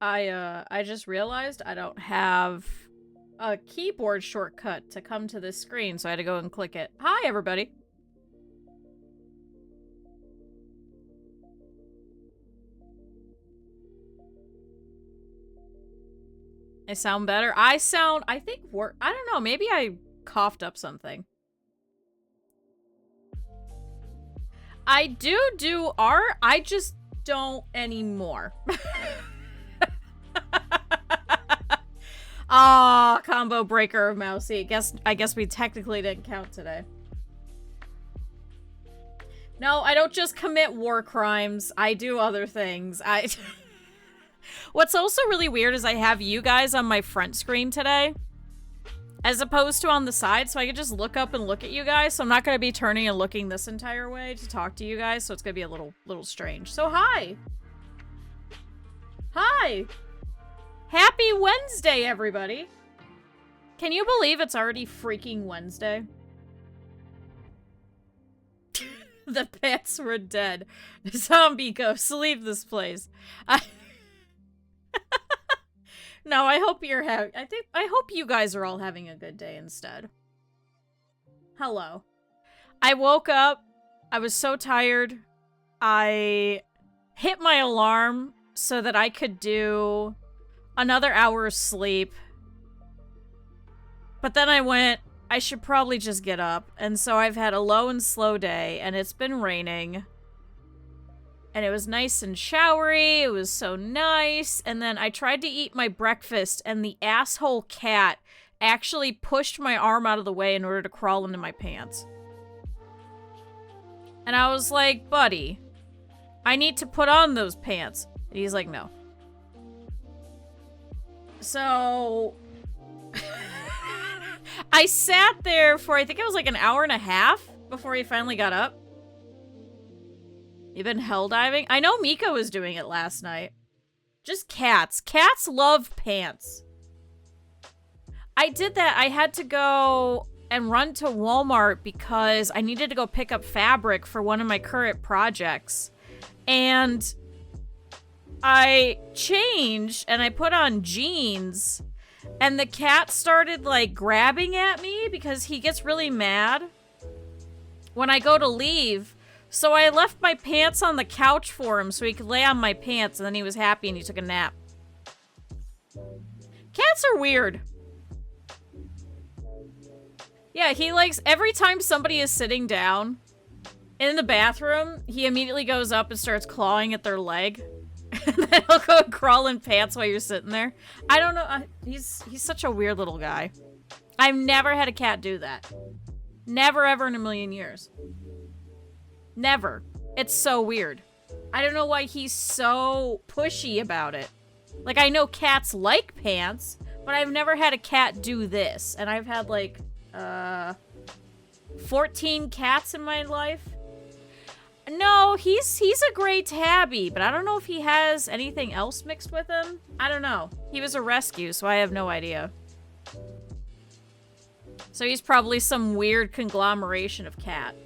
I just realized I don't have a keyboard shortcut to come to this screen, so I had to go and click it. Hi, everybody. I sound better. I think I don't know, maybe I coughed up something. I do art, I just don't anymore. Ah, combo breaker of Mousy. I guess we technically didn't count today. No, I don't just commit war crimes. I do other things. What's also really weird is I have you guys on my front screen today, as opposed to on the side, so I can just look up and look at you guys. So I'm not going to be turning and looking this entire way to talk to you guys, so it's going to be a little strange. So hi! Hi! Happy Wednesday, everybody! Can you believe it's already freaking Wednesday? The pets were dead. Zombie ghosts, leave this place. No, I hope you're I hope you guys are all having a good day instead. Hello. I woke up. I was so tired. I hit my alarm so that I could do another hour of sleep. But then I went, I should probably just get up. And so I've had a low and slow day, and it's been raining. And it was nice and showery. It was so nice. And then I tried to eat my breakfast, and the asshole cat actually pushed my arm out of the way in order to crawl into my pants. And I was like, buddy, I need to put on those pants. And he's like, no. So I sat there for, I think it was like an hour and a half before he finally got up. You've been hell diving? I know Mika was doing it last night. Just cats. Cats love pants. I did that. I had to go and run to Walmart because I needed to go pick up fabric for one of my current projects. And I changed and I put on jeans, and the cat started like grabbing at me because he gets really mad when I go to leave. So I left my pants on the couch for him so he could lay on my pants, and then he was happy and he took a nap. Cats are weird. Yeah, he likes, every time somebody is sitting down in the bathroom, he immediately goes up and starts clawing at their leg. And then he'll go and crawl in pants while you're sitting there. I don't know, he's such a weird little guy. I've never had a cat do that. Never ever in a million years. Never. It's so weird. I don't know why he's so pushy about it. Like, I know cats like pants, but I've never had a cat do this. And I've had, like, 14 cats in my life. No, he's a gray tabby, but I don't know if he has anything else mixed with him. I don't know. He was a rescue, so I have no idea. So he's probably some weird conglomeration of cat.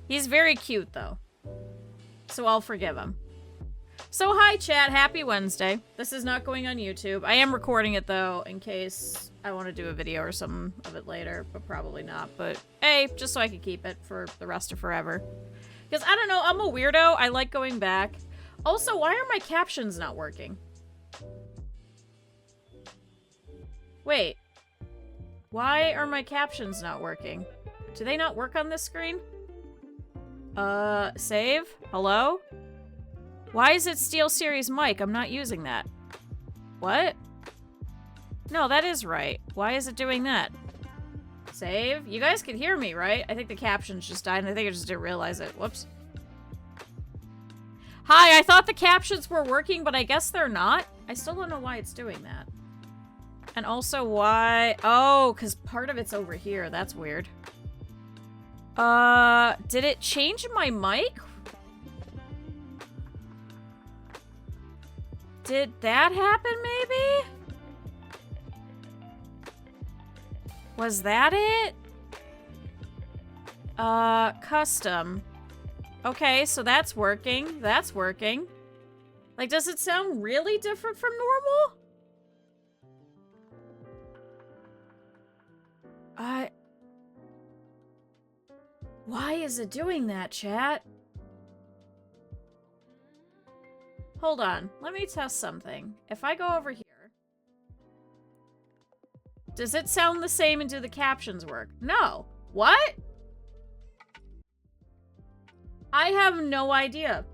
He's very cute, though. So I'll forgive him. So hi, chat. Happy Wednesday. This is not going on YouTube. I am recording it, though, in case I want to do a video or something of it later, but probably not. But, hey, just so I can keep it for the rest of forever. Because, I don't know, I'm a weirdo. I like going back. Also, why are my captions not working? Wait. Why are my captions not working? Do they not work on this screen? Save? Hello? Why is it Steel Series mic? I'm not using that. What? No, that is right. Why is it doing that? Save? You guys can hear me, right? I think the captions just died, and I think I just didn't realize it. Whoops. Hi, I thought the captions were working, but I guess they're not. I still don't know why it's doing that. And also why... Oh, because part of it's over here. That's weird. Did it change my mic? Did that happen, maybe? Was that it? Custom. Okay, so that's working. That's working. Like, does it sound really different from normal? Why is it doing that, chat? Hold on. Let me test something. If I go over here... Does it sound the same and do the captions work? No. What? I have no idea.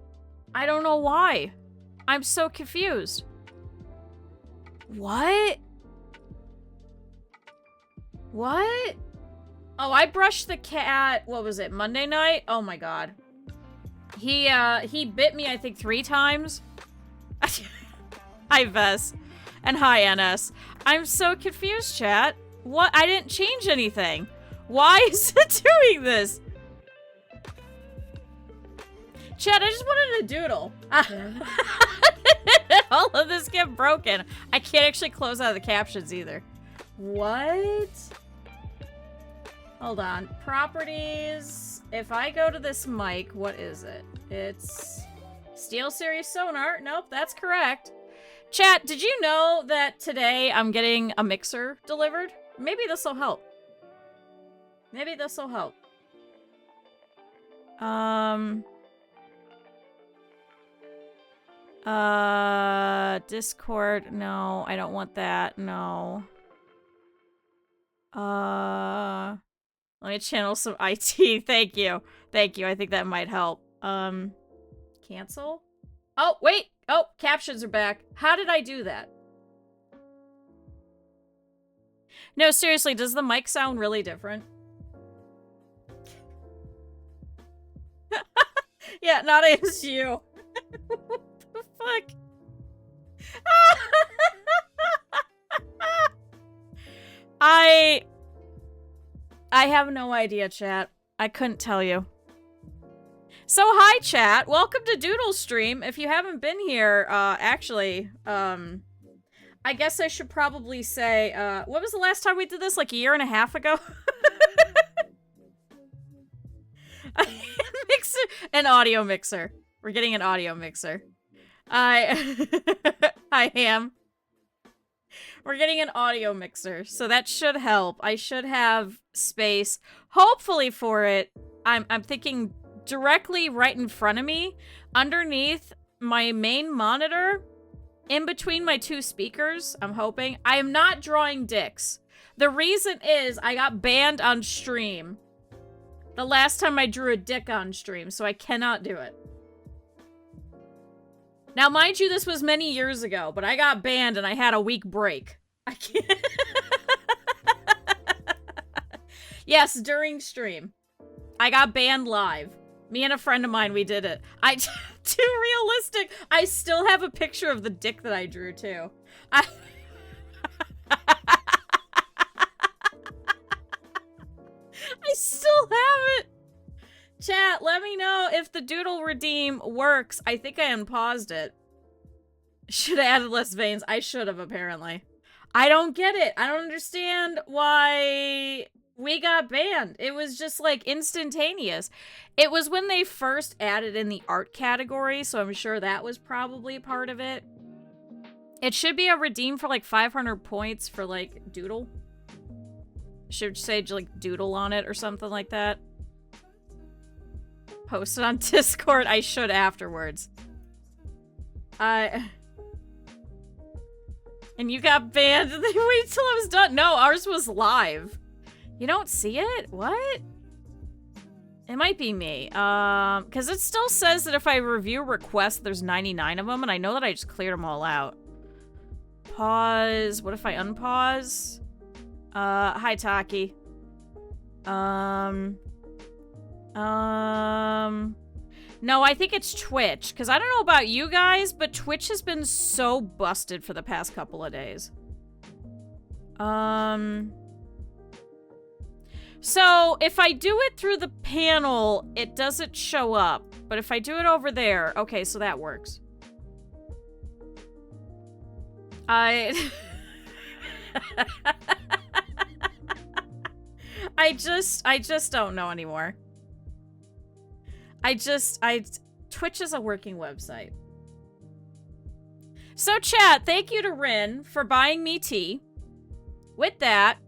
I don't know why. I'm so confused. What? What? Oh, I brushed the cat, what was it, Monday night? Oh my god. He bit me, I think, 3 times. Hi, Vess. And hi, NS. I'm so confused, chat. What? I didn't change anything. Why is it doing this? Chat, I just wanted a doodle. All of this get broken. I can't actually close out the captions either. What? Hold on. Properties. If I go to this mic, what is it? It's SteelSeries Sonar. Nope, that's correct. Chat, did you know that today I'm getting a mixer delivered? Maybe this will help. Maybe this will help. Discord. No, I don't want that. No. Let me channel some IT. Thank you. Thank you. I think that might help. Cancel? Oh, wait. Oh, captions are back. How did I do that? No, seriously, does the mic sound really different? Yeah, not as you. What the fuck? I have no idea, chat. I couldn't tell you. So, hi, chat. Welcome to Doodle Stream. If you haven't been here, actually, I guess I should probably say, what was the last time we did this? Like a year and a half ago? Mixer, an audio mixer. We're getting an audio mixer. I am. We're getting an audio mixer, so that should help. I should have space, hopefully, for it. I'm thinking directly right in front of me, underneath my main monitor, in between my 2 speakers, I'm hoping. I am not drawing dicks. The reason is I got banned on stream the last time I drew a dick on stream, so I cannot do it. Now, mind you, this was many years ago, but I got banned and I had a week break. I can't. Yes, during stream. I got banned live. Me and a friend of mine, we did it. Too realistic. I still have a picture of the dick that I drew, too. I still have it. Chat, let me know if the doodle redeem works. I think I unpaused it. Should have added less veins. I should have, apparently. I don't get it. I don't understand why we got banned. It was just, like, instantaneous. It was when they first added in the art category, so I'm sure that was probably part of it. It should be a redeem for, like, 500 points for, like, doodle. Should say, like, doodle on it or something like that. Post it on Discord. I should afterwards. And you got banned. They waited till I was done. No, ours was live. You don't see it? What? It might be me. Because it still says that if I review requests, there's 99 of them, and I know that I just cleared them all out. Pause. What if I unpause? Hi, Taki. No, I think it's Twitch, because I don't know about you guys, but Twitch has been so busted for the past couple of days. So, if I do it through the panel, it doesn't show up. But if I do it over there, okay, so that works. I just don't know anymore. Twitch is a working website. So chat, thank you to Rin for buying me tea. With that,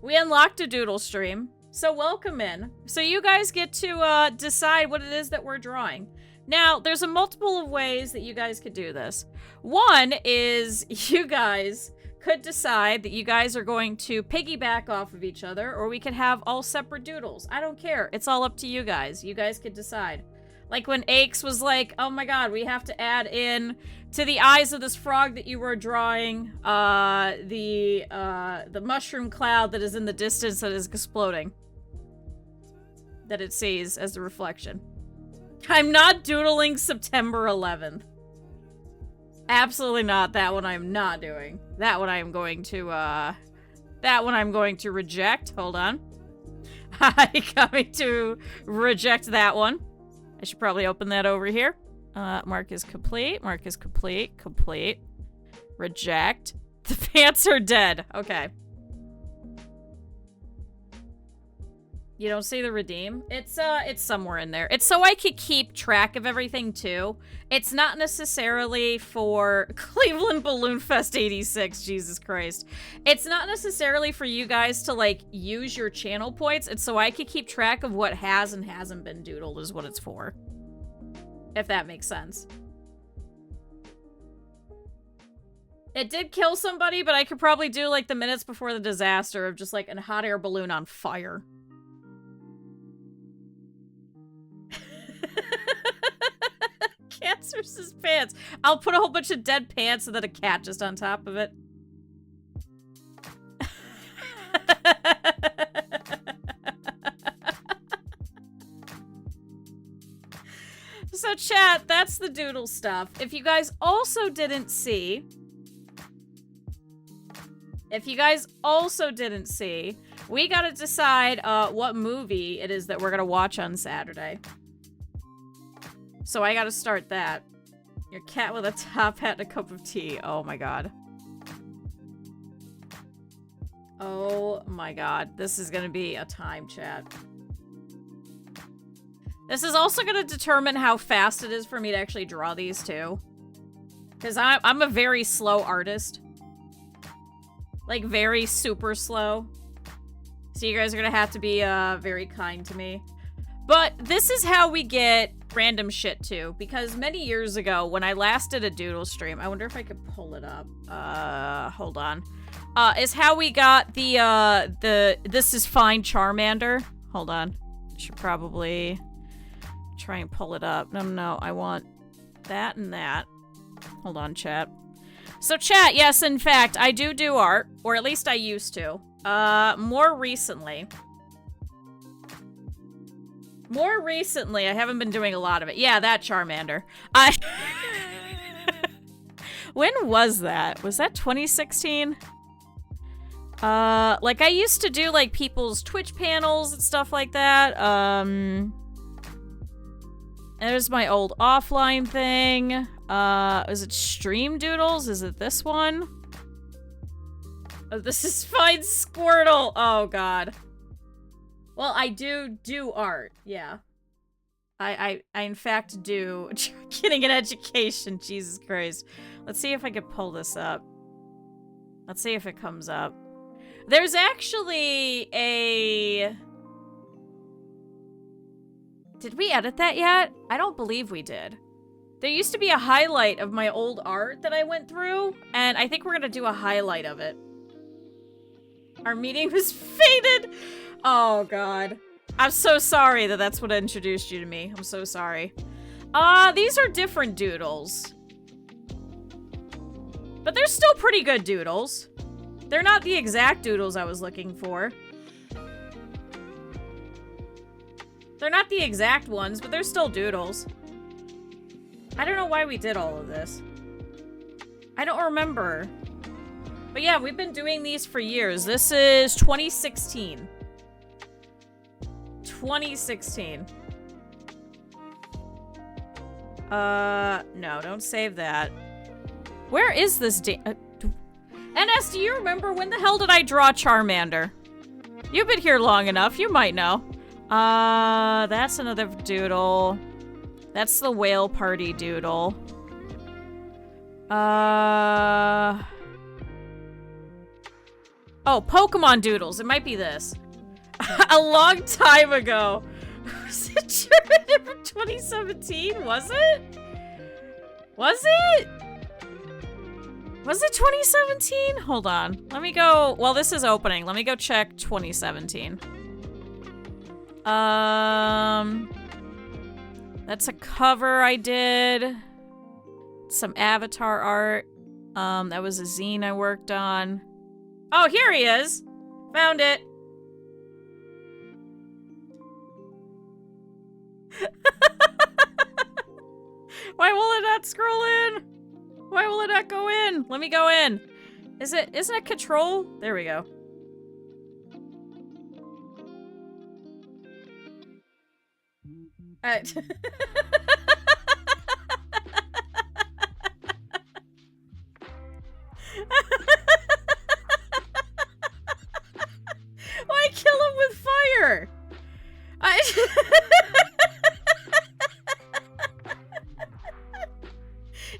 we unlocked a doodle stream. So welcome in. So you guys get to decide what it is that we're drawing. Now, there's a multiple of ways that you guys could do this. One is you guys could decide that you guys are going to piggyback off of each other, or we could have all separate doodles. I don't care. It's all up to you guys. You guys could decide. Like when Aches was like, oh my god, we have to add in to the eyes of this frog that you were drawing, the mushroom cloud that is in the distance that is exploding. That it sees as the reflection. I'm not doodling September 11th. Absolutely not. That one I'm not doing. That one I'm going to, reject. Hold on. I'm going to reject that one. I should probably open that over here. Mark is complete. Mark is complete. Complete. Reject. The pants are dead. Okay. You don't see the redeem? It's somewhere in there. It's so I could keep track of everything, too. It's not necessarily for Cleveland Balloon Fest 86, Jesus Christ. It's not necessarily for you guys to, like, use your channel points. It's so I could keep track of what has and hasn't been doodled is what it's for. If that makes sense. It did kill somebody, but I could probably do, like, the minutes before the disaster of just, like, a hot air balloon on fire. Cats versus pants. I'll put a whole bunch of dead pants and then a cat just on top of it. So chat, that's the doodle stuff. If you guys also didn't see, we gotta decide what movie it is that we're gonna watch on Saturday. So I gotta start that. Your cat with a top hat and a cup of tea. Oh my god. Oh my god. This is gonna be a time, chat. This is also gonna determine how fast it is for me to actually draw these too. Because I'm a very slow artist. Like, very super slow. So you guys are gonna have to be very kind to me. But this is how we get random shit too, because many years ago when I last did a doodle stream, I wonder if I could pull it up. Hold on. Is how we got the This Is Fine Charmander. Hold on. Should probably try and pull it up. No, I want that and that. Hold on, chat. So chat, yes, in fact, I do art, or at least I used to. More recently, I haven't been doing a lot of it. Yeah, that Charmander. When was that? Was that 2016? Like, I used to do, like, people's Twitch panels and stuff like that. There's my old offline thing. Is it Stream Doodles? Is it this one? Oh, This Is Fine Squirtle. Oh, God. Well, I do art, yeah. I in fact do. Getting an education, Jesus Christ. Let's see if I can pull this up. Let's see if it comes up. There's actually a... Did we edit that yet? I don't believe we did. There used to be a highlight of my old art that I went through, and I think we're gonna do a highlight of it. Our meeting was fated! Oh, God. I'm so sorry that that's what introduced you to me. I'm so sorry. These are different doodles. But they're still pretty good doodles. They're not the exact doodles I was looking for. They're not the exact ones, but they're still doodles. I don't know why we did all of this. I don't remember. But yeah, we've been doing these for years. This is 2016. 2016. No, don't save that. Where is this NS, do you remember when the hell did I draw Charmander? You've been here long enough, you might know. That's another doodle. That's the whale party doodle. Oh, Pokemon Doodles. It might be this. A long time ago. Was it Charmander from 2017? Was it? Was it? Was it 2017? Hold on. Let me go. Well, this is opening. Let me go check 2017. That's a cover I did. Some avatar art. That was a zine I worked on. Oh, here he is. Found it. Why will it not scroll in? Why will it not go in? Let me go in. Isn't it control? There we go. Why kill him with fire?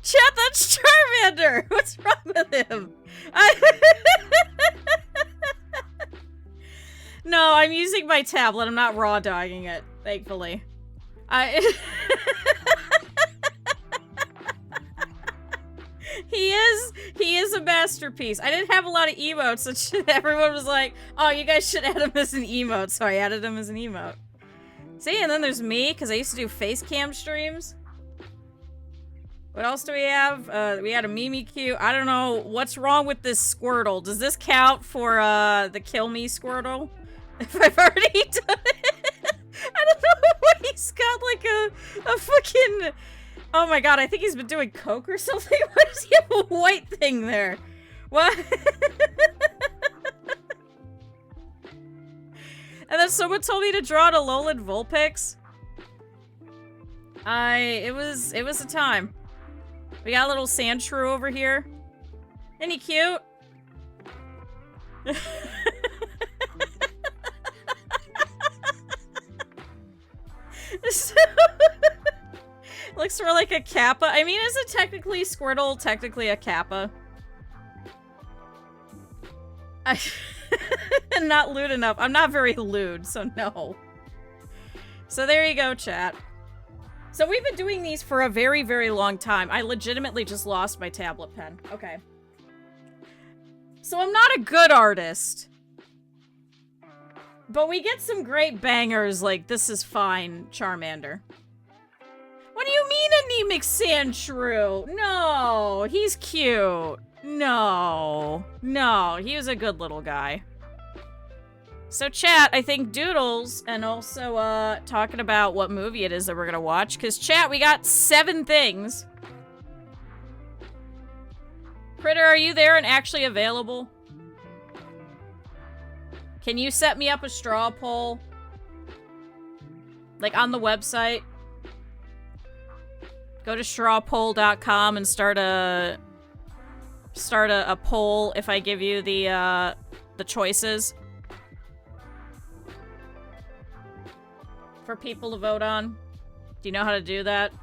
Chat, that's Charmander! What's wrong with him? No, I'm using my tablet. I'm not raw dogging it, thankfully. He is a masterpiece. I didn't have a lot of emotes, and everyone was like, oh, you guys should add him as an emote, so I added him as an emote. See, and then there's me, because I used to do face cam streams. What else do we have? We had a Mimikyu. I don't know what's wrong with this Squirtle. Does this count for the kill me Squirtle? If I've already done it? I don't know why he's got like a fucking... Oh my god, I think he's been doing coke or something. Why does he have a white thing there? What? And then someone told me to draw an Alolan Vulpix. It was a time. We got a little Sandshrew over here. Isn't he cute? Looks more like a Kappa. I mean, is it technically Squirtle technically a Kappa? Not lewd enough. I'm not very lewd, so no. So there you go, chat. So we've been doing these for a very, very long time. I legitimately just lost my tablet pen. Okay. So I'm not a good artist. But we get some great bangers like This Is Fine, Charmander. What do you mean anemic Sandshrew? No, he's cute. No, he was a good little guy. So chat, I think Doodles, and also talking about what movie it is that we're gonna watch, because chat, we got 7 things. Critter, are you there and actually available? Can you set me up a straw poll? Like on the website? Go to strawpoll.com and start a poll if I give you the choices for people to vote on. Do you know how to do that?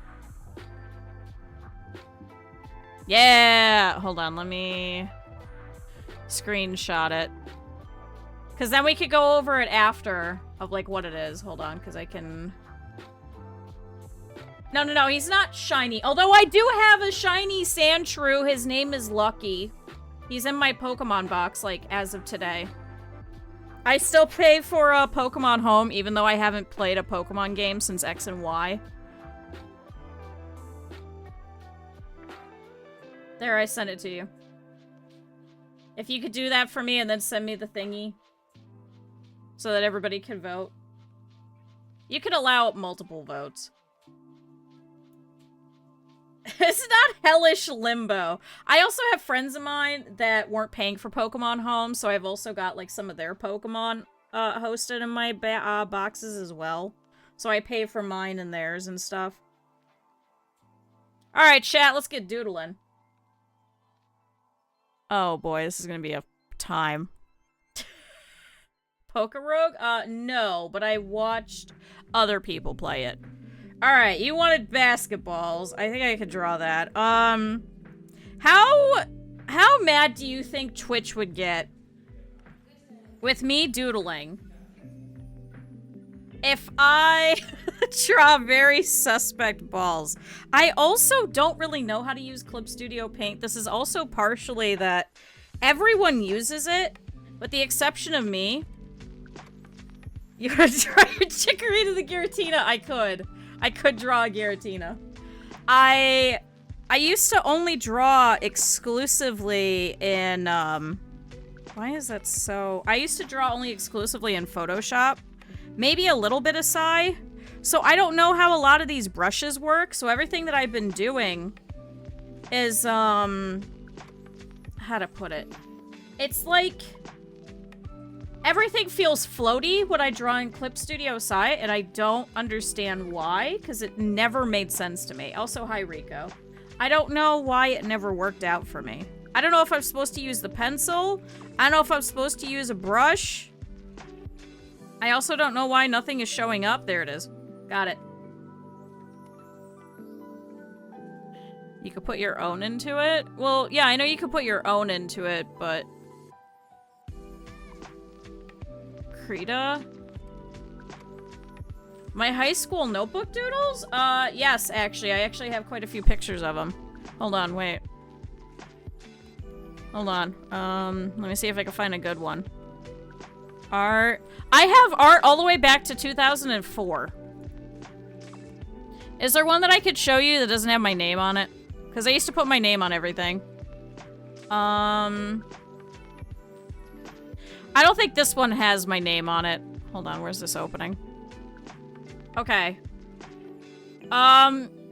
Yeah! Hold on, let me screenshot it. Because then we could go over it after of like what it is. Hold on, because I can... No, he's not shiny. Although I do have a shiny Sandshrew. His name is Lucky. He's in my Pokemon box, like, as of today. I still pay for Pokemon Home, even though I haven't played a Pokemon game since X and Y. There, I sent it to you. If you could do that for me and then send me the thingy. So that everybody can vote. You can allow multiple votes. It's not hellish limbo. I also have friends of mine that weren't paying for Pokemon Home, so I've also got like some of their Pokemon hosted in my boxes as well. So I pay for mine and theirs and stuff. Alright, chat, let's get doodling. Oh boy, this is gonna be a time. Pokerogue? No, but I watched other people play it. Alright, you wanted basketballs. I think I could draw that. How mad do you think Twitch would get with me doodling if I draw very suspect balls? I also don't really know how to use Clip Studio Paint. This is also partially that everyone uses it, with the exception of me. You wanna draw your Chikorita the Giratina? I could draw a Giratina. I used to only draw exclusively in, why is that so? I used to draw only exclusively in Photoshop. Maybe a little bit of Psy. So I don't know how a lot of these brushes work. So everything that I've been doing is, how to put it? It's like, everything feels floaty when I draw in Clip Studio Psy, and I don't understand why, because it never made sense to me. Also, hi, Rico. I don't know why it never worked out for me. I don't know if I'm supposed to use the pencil. I don't know if I'm supposed to use a brush. I also don't know why nothing is showing up. There it is. Got it. You could put your own into it? Well, yeah, I know you could put your own into it, but... Krita? My high school notebook doodles? Yes, actually. I actually have quite a few pictures of them. Hold on, wait. Hold on. Let me see if I can find a good one. Art. I have art all the way back to 2004. Is there one that I could show you that doesn't have my name on it? Because I used to put my name on everything. I don't think this one has my name on it. Hold on, where's this opening? Okay.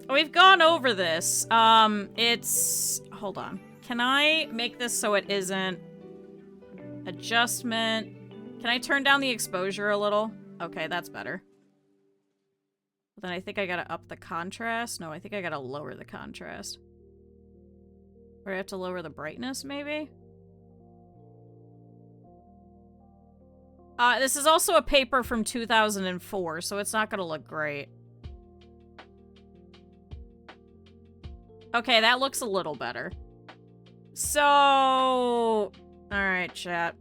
We've gone over this. It's... Hold on. Can I make this so it isn't... Adjustment. Can I turn down the exposure a little? Okay, that's better. But then I think I gotta up the contrast. No, I think I gotta lower the contrast. Or I have to lower the brightness, maybe? This is also a paper from 2004, so it's not gonna look great. Okay, that looks a little better. So... Alright, chat.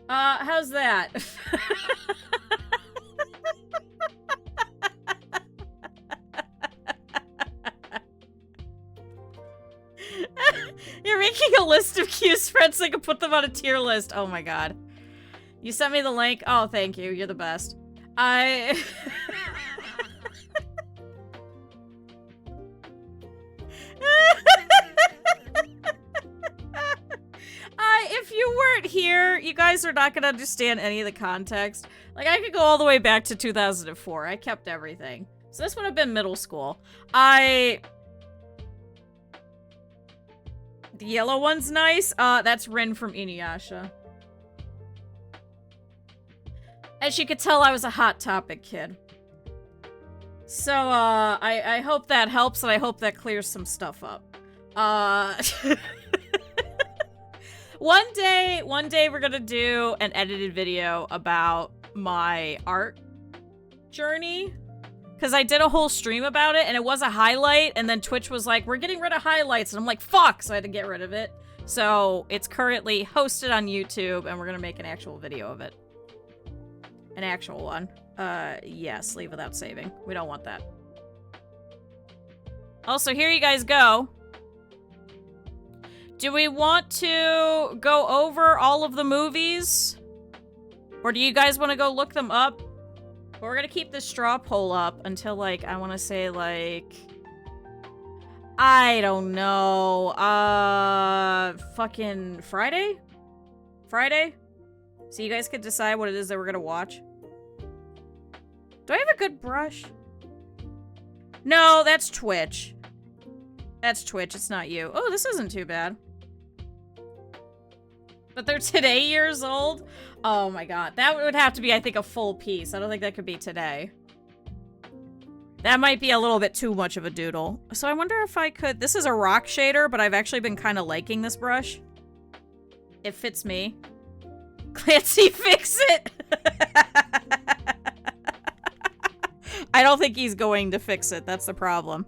How's that? You're making a list of Q spreads so I can put them on a tier list. Oh my god. You sent me the link? Oh, thank you. You're the best. If you weren't here, you guys are not gonna understand any of the context. Like, I could go all the way back to 2004. I kept everything. So this would have been middle school. The yellow one's nice. That's Rin from Inuyasha. As you could tell, I was a Hot Topic kid. So, I hope that helps, and I hope that clears some stuff up. One day we're gonna do an edited video about my art journey. Because I did a whole stream about it, and it was a highlight, and then Twitch was like, we're getting rid of highlights, and I'm like, fuck, so I had to get rid of it. So, it's currently hosted on YouTube, and we're gonna make an actual video of it. An actual one. Yes, leave without saving. We don't want that. Also, here you guys go. Do we want to go over all of the movies? Or do you guys want to go look them up? We're gonna keep this straw poll up until, like, I want to say, like... I don't know. Fucking Friday? Friday? So you guys could decide what it is that we're gonna watch. Do I have a good brush? No, that's Twitch. That's Twitch, it's not you. Oh, this isn't too bad. But they're today years old? Oh my god. That would have to be, I think, a full piece. I don't think that could be today. That might be a little bit too much of a doodle. So I wonder if I could... This is a rock shader, but I've actually been kind of liking this brush. It fits me. Clancy, fix it! I don't think he's going to fix it. That's the problem.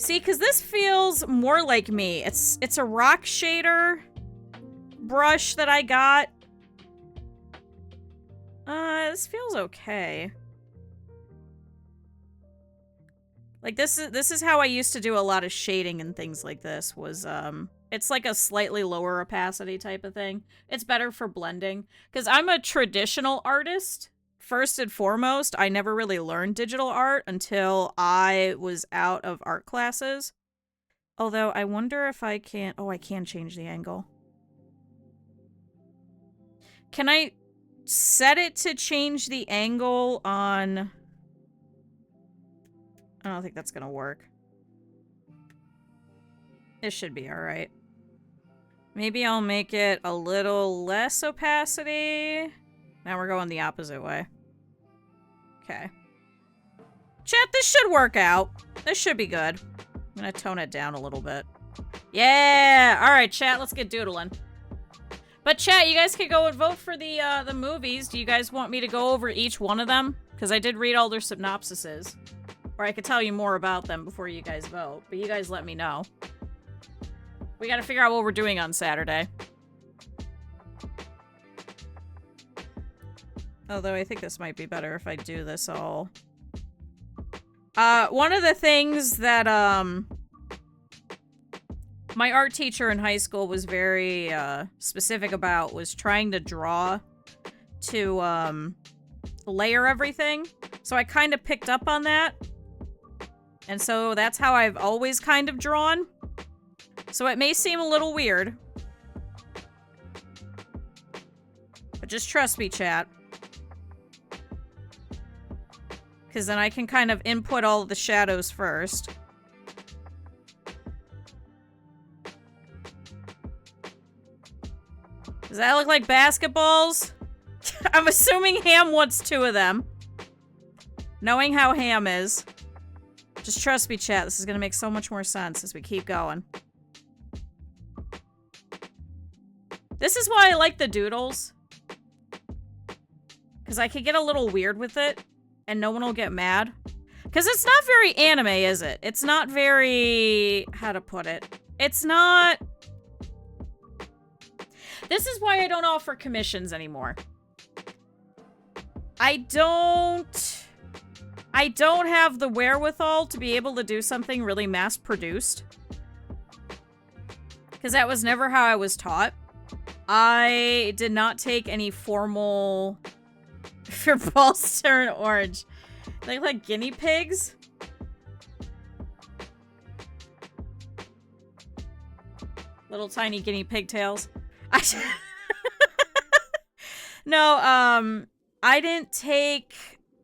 See, because this feels more like me. It's a rock shader brush that I got. This feels okay. Like, this is how I used to do a lot of shading and things like this, was, it's like a slightly lower opacity type of thing. It's better for blending. Because I'm a traditional artist. First and foremost, I never really learned digital art until I was out of art classes. Although, I wonder if I can... Oh, I can change the angle. Can I set it to change the angle on... I don't think that's gonna work. This should be alright. Maybe I'll make it a little less opacity. Now we're going the opposite way. Okay. Chat, this should work out. This should be good. I'm gonna tone it down a little bit. Yeah! Alright, chat, let's get doodling. But chat, you guys can go and vote for the movies. Do you guys want me to go over each one of them? Because I did read all their synopsises. Or I could tell you more about them before you guys vote. But you guys let me know. We gotta figure out what we're doing on Saturday. Although I think this might be better if I do this all. One of the things that, my art teacher in high school was very, specific about was trying to draw to, layer everything. So I kind of picked up on that. And so that's how I've always kind of drawn. So it may seem a little weird. But just trust me, chat. Because then I can kind of input all of the shadows first. Does that look like basketballs? I'm assuming Ham wants 2 of them. Knowing how Ham is. Just trust me, chat. This is going to make so much more sense as we keep going. This is why I like the doodles. Because I could get a little weird with it. And no one will get mad. Because it's not very anime, is it? It's not very... How to put it? It's not... This is why I don't offer commissions anymore. I don't have the wherewithal to be able to do something really mass-produced. Because that was never how I was taught. I did not take any formal... Your balls turn orange. They look like guinea pigs? Little tiny guinea pigtails. No, I didn't take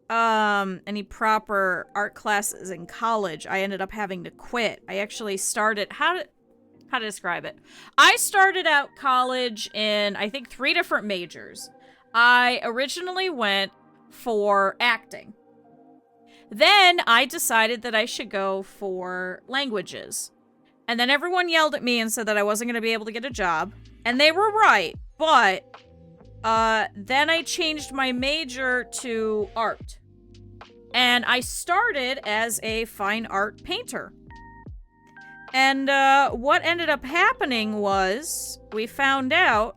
any proper art classes in college. I ended up having to quit. I actually started... How to describe it? I started out college in, I think, 3 different majors. I originally went for acting. Then I decided that I should go for languages. And then everyone yelled at me and said that I wasn't going to be able to get a job. And they were right. But then I changed my major to art. And I started as a fine art painter. And what ended up happening was we found out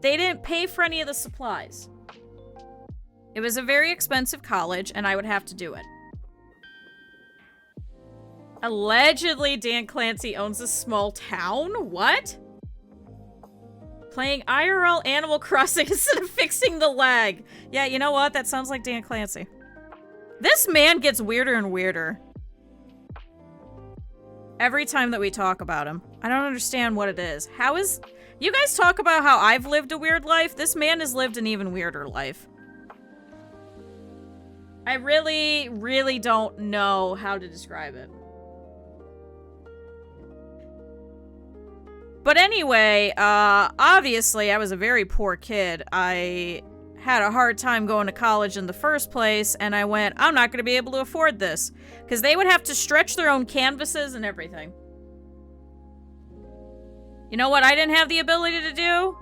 they didn't pay for any of the supplies. It was a very expensive college, and I would have to do it. Allegedly, Dan Clancy owns a small town? What? Playing IRL Animal Crossing instead of fixing the lag. Yeah, you know what? That sounds like Dan Clancy. This man gets weirder and weirder. Every time that we talk about him. I don't understand what it is. How is... You guys talk about how I've lived a weird life. This man has lived an even weirder life. I really, really don't know how to describe it. But anyway, obviously I was a very poor kid. I had a hard time going to college in the first place, and I went, I'm not going to be able to afford this. Because they would have to stretch their own canvases and everything. You know what I didn't have the ability to do?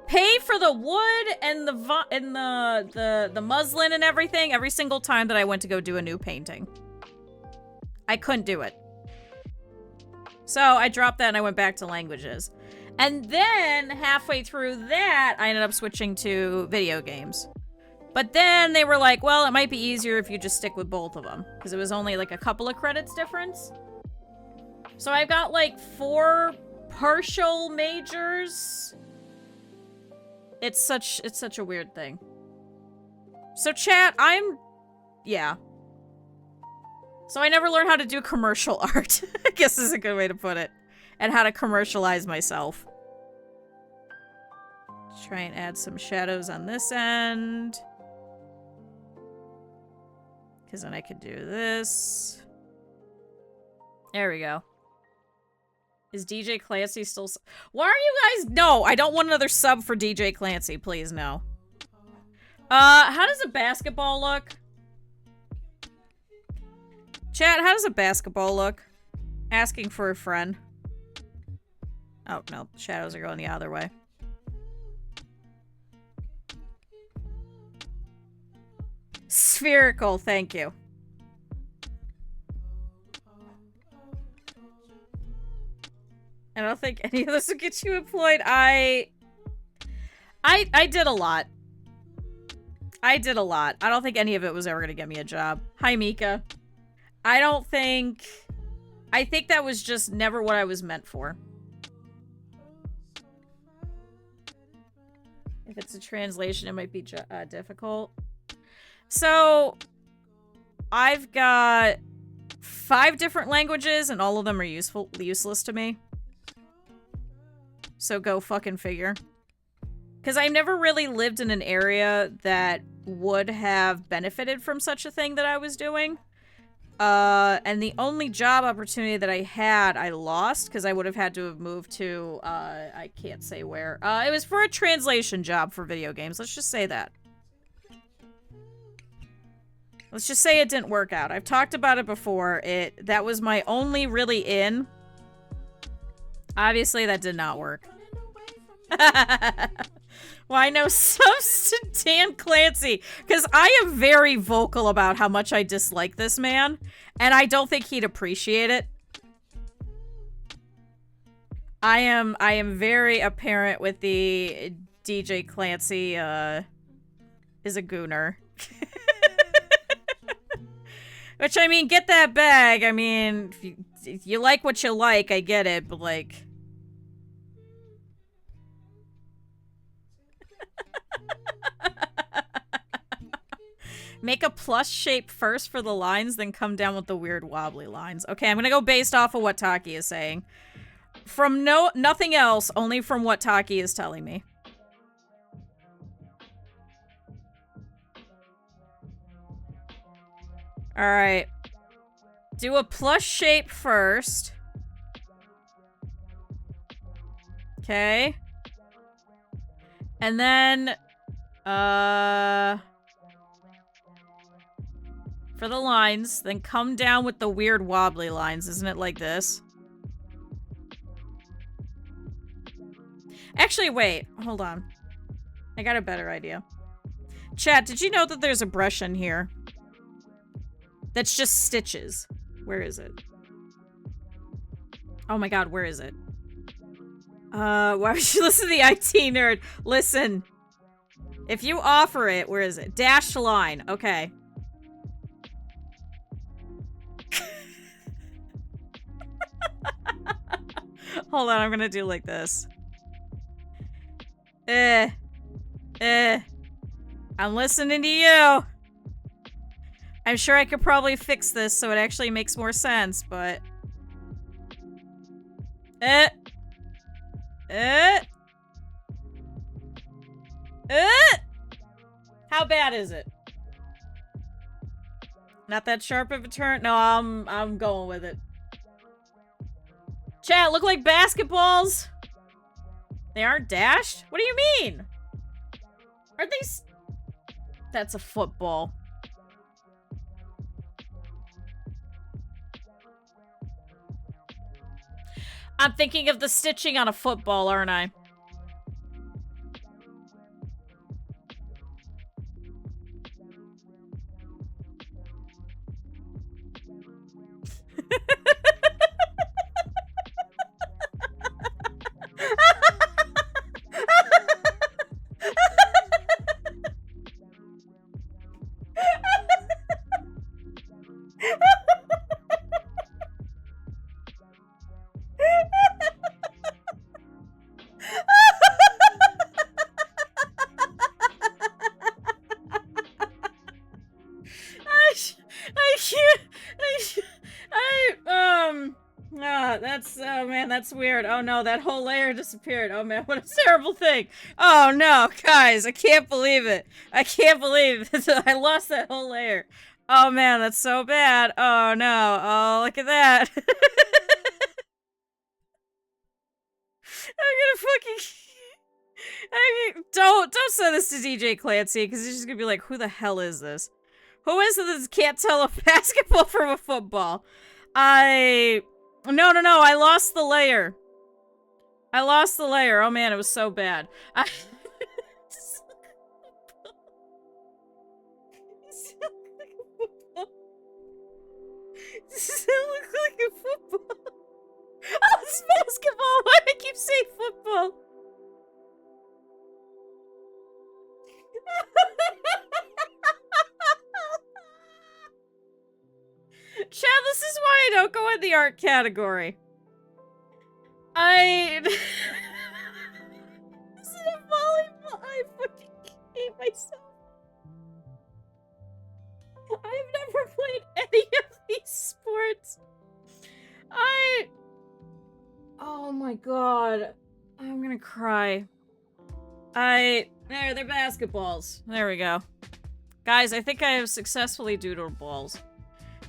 Pay for the wood and the muslin and everything every single time that I went to go do a new painting. I couldn't do it. So I dropped that and I went back to languages. And then halfway through that, I ended up switching to video games. But then they were like, well, it might be easier if you just stick with both of them. Because it was only like a couple of credits difference. So I've got like 4 partial majors. It's such a weird thing. So chat, yeah. So I never learned how to do commercial art. I guess is a good way to put it. And how to commercialize myself. Try and add some shadows on this end. Because then I could do this. There we go. Is DJ Clancy still... Why are you guys... No, I don't want another sub for DJ Clancy. Please, no. How does a basketball look? Chat, how does a basketball look? Asking for a friend. Oh, no. Shadows are going the other way. Spherical, thank you. I don't think any of this will get you employed. I did a lot. I did a lot. I don't think any of it was ever going to get me a job. Hi, Mika. I think that was just never what I was meant for. If it's a translation, it might be difficult. So, I've got 5 different languages, and all of them are useless to me. So go fucking figure. Because I never really lived in an area that would have benefited from such a thing that I was doing. And the only job opportunity that I had, I lost, because I would have had to have moved to, I can't say where. It was for a translation job for video games. Let's just say that. Let's just say it didn't work out. I've talked about it before. That was my only really in. Obviously, that did not work. Well, I know subs to Dan Clancy, because I am very vocal about how much I dislike this man, and I don't think he'd appreciate it. I am very apparent with the DJ Clancy, is a gooner. Which, I mean, get that bag. I mean, if you like what you like, I get it, but, like... Make a plus shape first for the lines, then come down with the weird wobbly lines. Okay, I'm gonna go based off of what Taki is saying. From nothing else, only from what Taki is telling me. Alright. Do a plus shape first. Okay. And then, for the lines, then come down with the weird wobbly lines. Isn't it like this? Actually, wait. Hold on. I got a better idea. Chat, did you know that there's a brush in here? That's just stitches. Where is it? Oh my god, where is it? Why would you listen to the IT nerd? Listen. If you offer it, where is it? Dash line. Okay. Hold on, I'm gonna do like this. I'm listening to you. I'm sure I could probably fix this so it actually makes more sense, but... How bad is it? Not that sharp of a turn? No, I'm going with it. Chat, look like basketballs? They aren't dashed? What do you mean? Aren't they That's a football. I'm thinking of the stitching on a football, aren't I? that's weird. Oh no, that whole layer disappeared. Oh man, what a terrible thing. Oh no, guys, I can't believe it. I can't believe it. I lost that whole layer. Oh man, that's so bad. Oh no. Oh, look at that. I'm gonna fucking... don't send this to DJ Clancy, because he's just gonna be like, who the hell is this? Who is it that can't tell a basketball from a football? No, I lost the layer. I lost the layer. Oh man, it was so bad. Does it look like a football? Oh, it's basketball! Why do I keep saying football? Chad, this is why I don't go in the art category. This is a volleyball. I fucking hate myself. I've never played any of these sports. Oh my god. I'm gonna cry. There, they're basketballs. There we go. Guys, I think I have successfully doodled balls.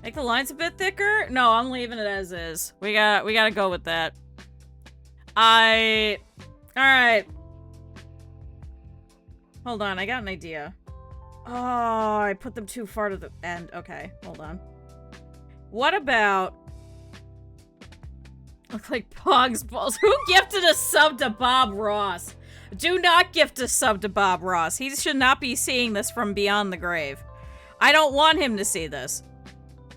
Make the lines a bit thicker? No, I'm leaving it as is. We gotta go with that. Alright. Hold on, I got an idea. Oh, I put them too far to the end. Okay, hold on. What about... Look like Pog's balls. Who gifted a sub to Bob Ross? Do not gift a sub to Bob Ross. He should not be seeing this from beyond the grave. I don't want him to see this.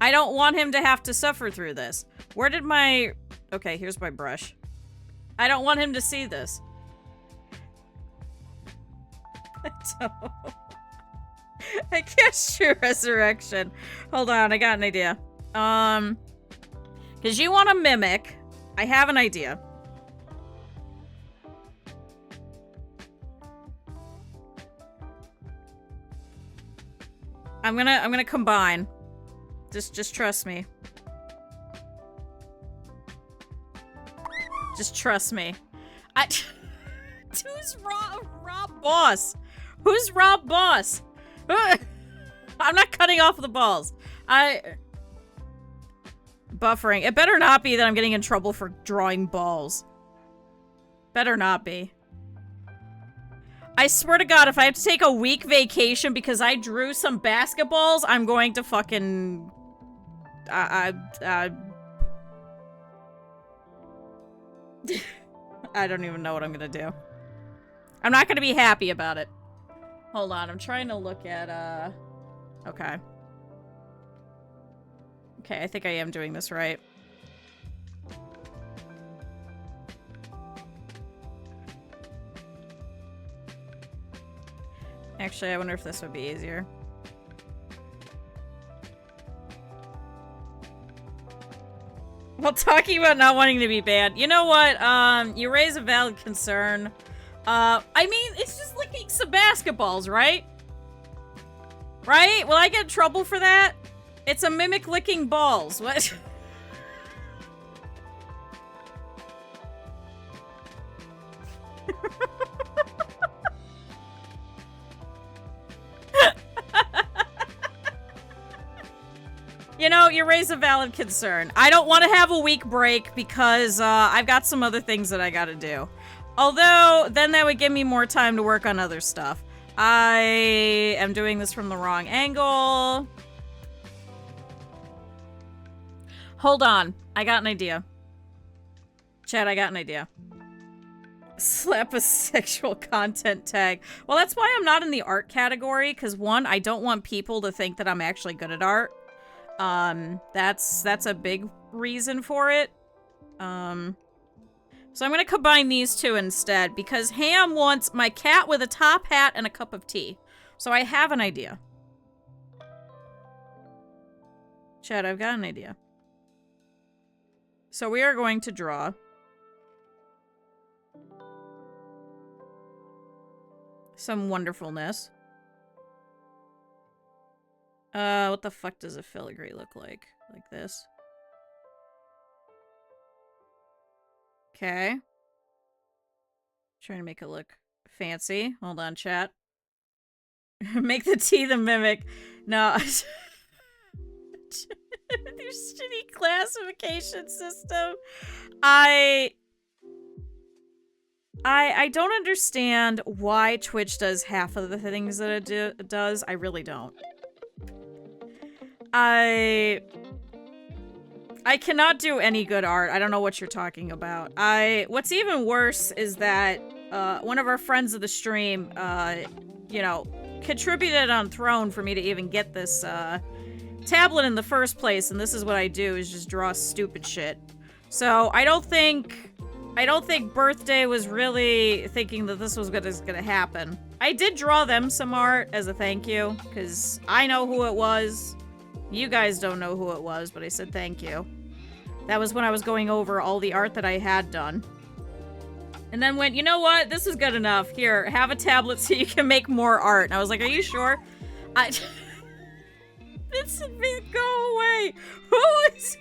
I don't want him to have to suffer through this. Where did my... Okay, here's my brush. I don't want him to see this. I don't... I guess true resurrection. Hold on, I got an idea. Because you want to mimic. I have an idea. I'm gonna combine. Just trust me. Just trust me. Who's Rob Boss? Who's Rob Boss? I'm not cutting off the balls. Buffering. It better not be that I'm getting in trouble for drawing balls. Better not be. I swear to God, if I have to take a week vacation because I drew some basketballs, I'm going to fucking... I don't even know what I'm gonna do. I'm not gonna be happy about it. Hold on, I'm trying to look at, okay. Okay, I think I am doing this right. Actually, I wonder if this would be easier. Well, talking about not wanting to be banned. You know what? You raise a valid concern. I mean, it's just licking some basketballs, right? Right? Will I get in trouble for that? It's a mimic licking balls. What? You know, you raise a valid concern. I don't want to have a week break because I've got some other things that I gotta do. Although, then that would give me more time to work on other stuff. I am doing this from the wrong angle. Hold on. I got an idea. Chat, I got an idea. Slap a sexual content tag. Well, that's why I'm not in the art category, because one, I don't want people to think that I'm actually good at art. That's a big reason for it. So I'm gonna combine these two instead, because Ham wants my cat with a top hat and a cup of tea. So I have an idea. Chad, I've got an idea. So we are going to draw some wonderfulness. What the fuck does a filigree look like? Like this. Okay. Trying to make it look fancy. Hold on, chat. Make the tea the mimic. No. Their shitty classification system. I don't understand why Twitch does half of the things that it does. I really don't. I cannot do any good art. I don't know what you're talking about. What's even worse is that one of our friends of the stream, you know, contributed on Throne for me to even get this tablet in the first place, and this is what I do, is just draw stupid shit. So I don't think Birthday was really thinking that this was gonna happen. I did draw them some art as a thank you, because I know who it was. You guys don't know who it was, but I said thank you. That was when I was going over all the art that I had done. And then went, you know what? This is good enough. Here, have a tablet so you can make more art. And I was like, are you sure? This go away. Who's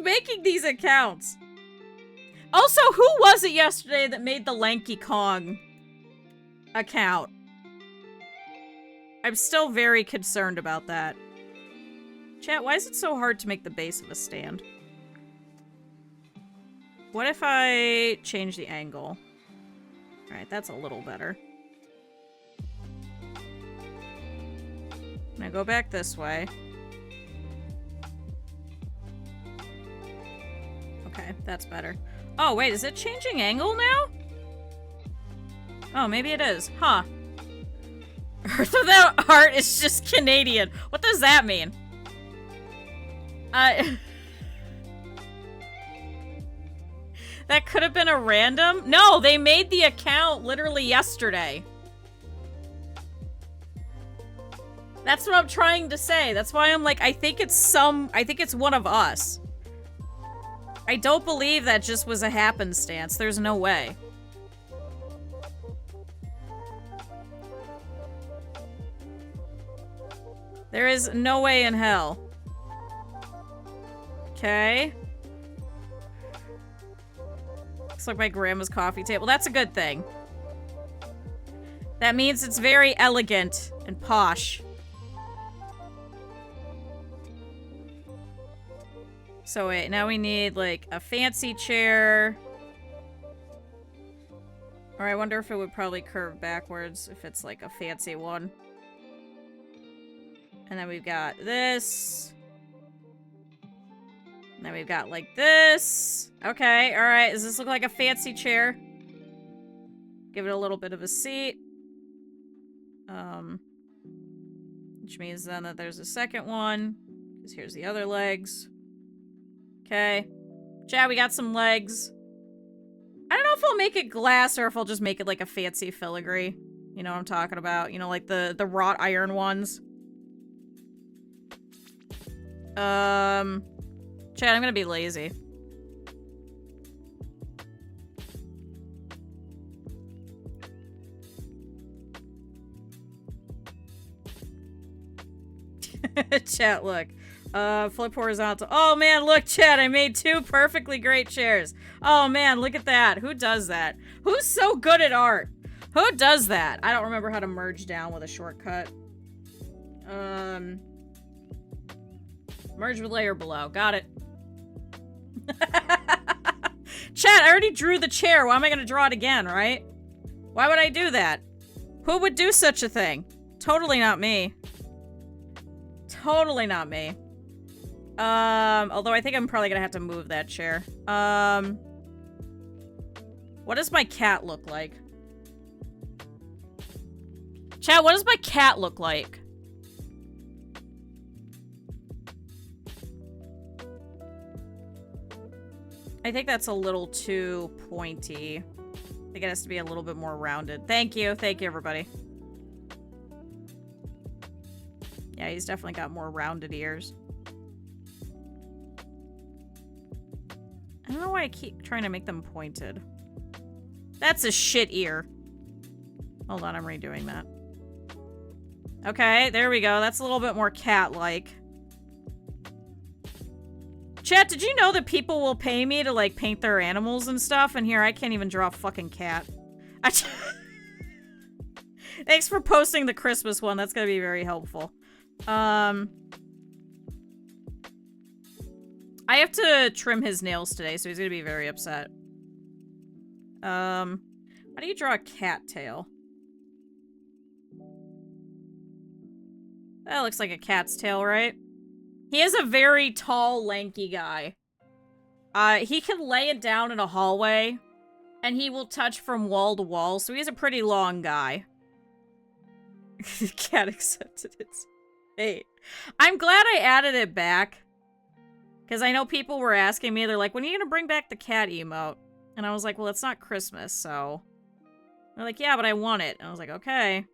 making these accounts? Also, who was it yesterday that made the Lanky Kong account? I'm still very concerned about that. Chat, why is it so hard to make the base of a stand? What if I change the angle? Alright, that's a little better. Now go back this way. Okay, that's better. Oh, wait, is it changing angle now? Oh, maybe it is. Huh. Earth Without Art is just Canadian. What does that mean? That could have been a random? No, they made the account literally yesterday. That's what I'm trying to say. That's why I'm like, I think it's one of us. I don't believe that just was a happenstance. There's no way. There is no way in hell. Okay. Looks like my grandma's coffee table. That's a good thing. That means it's very elegant and posh. So wait, now we need like a fancy chair. Or I wonder if it would probably curve backwards if it's like a fancy one. And then we've got this. And then we've got like this. Okay, alright. Does this look like a fancy chair? Give it a little bit of a seat. Which means then that there's a second one. Because here's the other legs. Okay. Chat, we got some legs. I don't know if I'll make it glass or if I'll just make it like a fancy filigree. You know what I'm talking about? You know, like the wrought iron ones. Chat, I'm gonna be lazy. Chat, look. Flip horizontal. Oh man, look, chat, I made 2 perfectly great chairs. Oh man, look at that. Who does that? Who's so good at art? Who does that? I don't remember how to merge down with a shortcut. Merge with layer below. Got it. Chat, I already drew the chair. Why am I gonna draw it again, right? Why would I do that? Who would do such a thing? Totally not me. Totally not me. Although I think I'm probably gonna have to move that chair. What does my cat look like? Chat, what does my cat look like? I think that's a little too pointy. I think it has to be a little bit more rounded. Thank you. Thank you, everybody. Yeah, he's definitely got more rounded ears. I don't know why I keep trying to make them pointed. That's a shit ear. Hold on, I'm redoing that. Okay, there we go. That's a little bit more cat-like. Chat, Chat, did you know that people will pay me to, like, paint their animals and stuff? And here, I can't even draw a fucking cat. Thanks for posting the Christmas one. That's gonna be very helpful. I have to trim his nails today, so he's gonna be very upset. How do you draw a cat tail? That looks like a cat's tail, right? He is a very tall, lanky guy. He can lay it down in a hallway, and he will touch from wall to wall, so he's a pretty long guy. The cat accepted its fate. I'm glad I added it back. Because I know people were asking me, they're like, when are you gonna bring back the cat emote? And I was like, well, it's not Christmas, so... They're like, yeah, but I want it. And I was like, okay.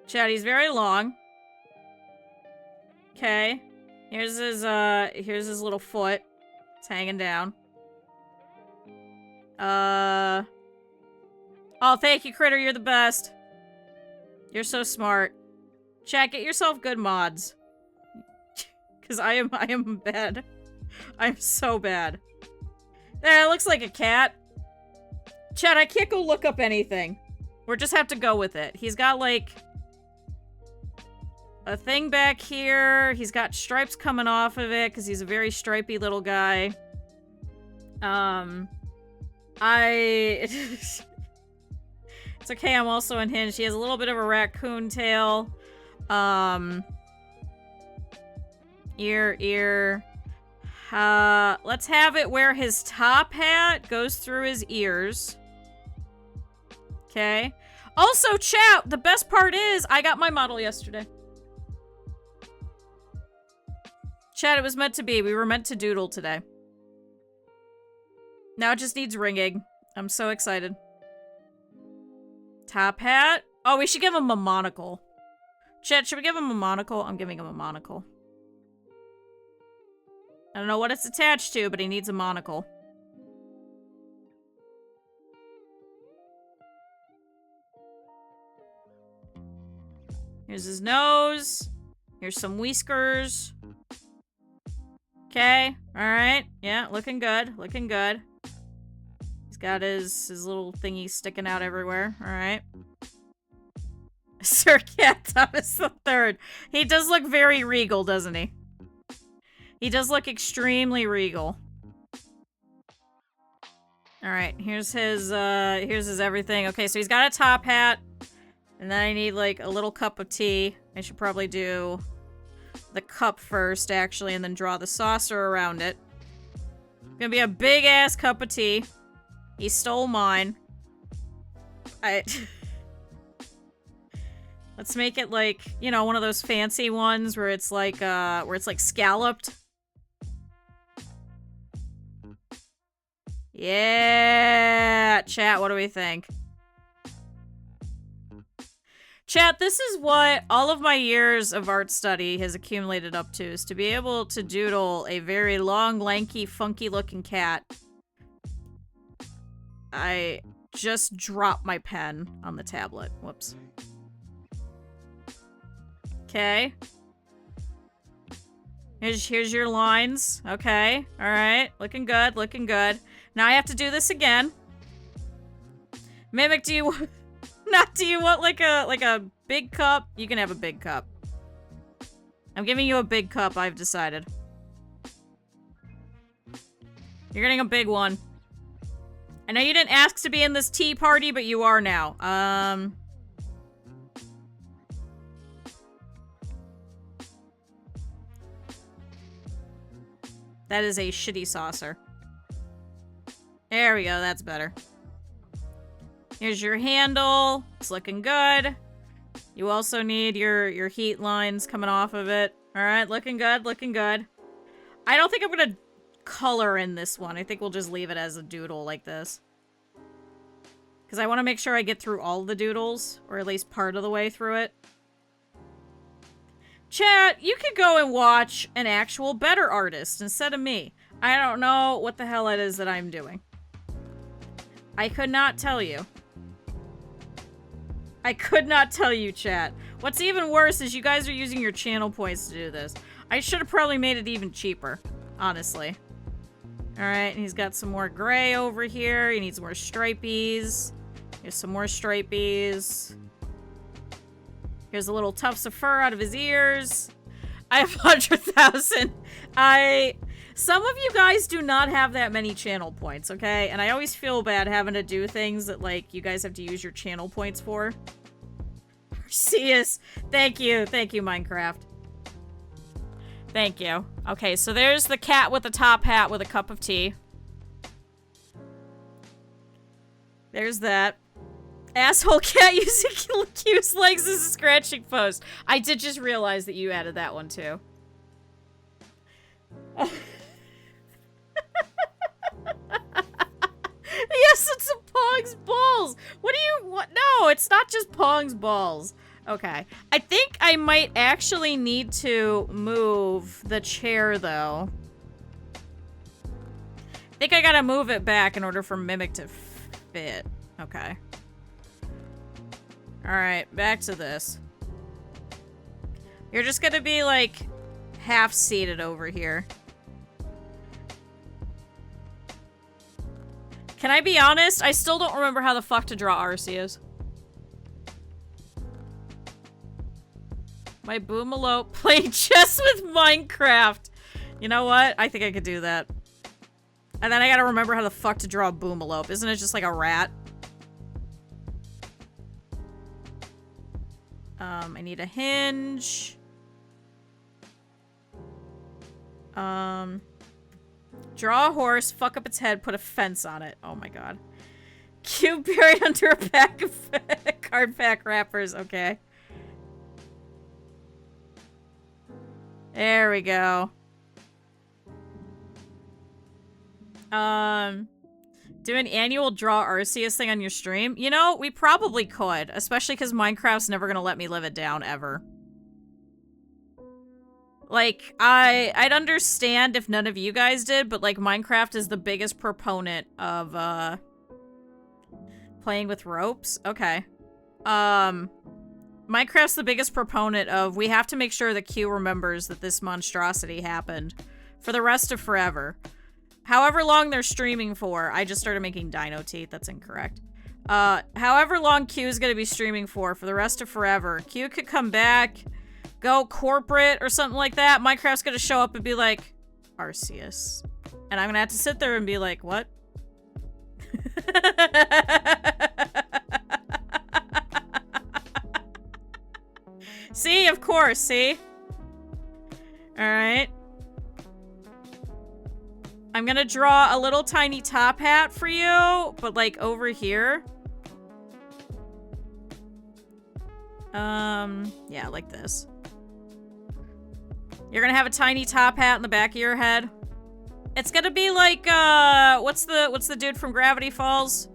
Chat, he's very long. Okay. Here's his little foot. It's hanging down. Oh, thank you, Critter. You're the best. You're so smart. Chat, get yourself good mods. Because I am bad. I'm so bad. There, it looks like a cat. Chat, I can't go look up anything. We just have to go with it. He's got, like, a thing back here. He's got stripes coming off of it because he's a very stripy little guy. It's okay, I'm also unhinged. He has a little bit of a raccoon tail. Ear. Let's have it where his top hat goes through his ears. Okay. Also, chat, the best part is I got my model yesterday. Chat, it was meant to be. We were meant to doodle today. Now it just needs ringing. I'm so excited. Top hat. Oh, we should give him a monocle. Chat, should we give him a monocle? I'm giving him a monocle. I don't know what it's attached to, but he needs a monocle. Here's his nose. Here's some whiskers. Okay. Alright. Yeah, looking good. Looking good. He's got his little thingy sticking out everywhere. Alright. Sir Cat Thomas III. He does look very regal, doesn't he? He does look extremely regal. Alright, here's his everything. Okay, so he's got a top hat. And then I need, like, a little cup of tea. I should probably do the cup first, actually, and then draw the saucer around it. It's gonna be a big-ass cup of tea. He stole mine. Let's make it, like, you know, one of those fancy ones where it's, like, scalloped. Yeah! Chat, what do we think? Chat, this is what all of my years of art study has accumulated up to, is to be able to doodle a very long, lanky, funky-looking cat. I just dropped my pen on the tablet. Whoops. Okay. Here's your lines. Okay. Alright. Looking good. Looking good. Now I have to do this again. Mimic, do you want like a big cup? You can have a big cup. I'm giving you a big cup, I've decided. You're getting a big one. I know you didn't ask to be in this tea party, but you are now. That is a shitty saucer. There we go, that's better. Here's your handle. It's looking good. You also need your heat lines coming off of it. Alright, looking good, looking good. I don't think I'm gonna color in this one. I think we'll just leave it as a doodle like this. Because I want to make sure I get through all the doodles, or at least part of the way through it. Chat, you could go and watch an actual better artist instead of me. I don't know what the hell it is that I'm doing. I could not tell you. I could not tell you, chat. What's even worse is you guys are using your channel points to do this. I should have probably made it even cheaper, honestly. Alright, and he's got some more gray over here. He needs more stripies. Here's some more stripies. Here's a little tufts of fur out of his ears. I have 100,000. Some of you guys do not have that many channel points, okay? And I always feel bad having to do things that, like, you guys have to use your channel points for. Arceus. Thank you, Minecraft. Thank you. Okay, so there's the cat with the top hat with a cup of tea. There's that. Asshole cat using Q's legs as a scratching post. I did just realize that you added that one too. Yes, it's a Pong's balls. What do you want? No, it's not just Pong's balls. Okay. I think I might actually need to move the chair, though. I think I gotta move it back in order for Mimic to fit. Okay. Alright, back to this. You're just gonna be, like, half-seated over here. Can I be honest? I still don't remember how the fuck to draw Arceus. My Boomalope playing chess with Minecraft. You know what? I think I could do that. And then I gotta remember how the fuck to draw a Boomalope. Isn't it just like a rat? I need a hinge. Draw a horse, fuck up its head, put a fence on it. Oh my god. Cube buried under a pack of card pack wrappers. Okay. There we go. Do an annual Draw Arceus thing on your stream? You know, we probably could. Especially because Minecraft's never gonna let me live it down, ever. Like, I'd understand if none of you guys did, but, like, Minecraft is the biggest proponent of, playing with ropes. Okay. Minecraft's the biggest proponent of, we have to make sure that Q remembers that this monstrosity happened for the rest of forever. However long they're streaming for, I just started making dino teeth, that's incorrect. However long Q is gonna be streaming for the rest of forever, Q could come back, go corporate or something like that. Minecraft's gonna show up and be like, Arceus. And I'm gonna have to sit there and be like, what? See, of course, see? Alright. I'm gonna draw a little tiny top hat for you, but like over here. Yeah, like this. You're gonna have a tiny top hat in the back of your head. It's gonna be like, what's the dude from Gravity Falls?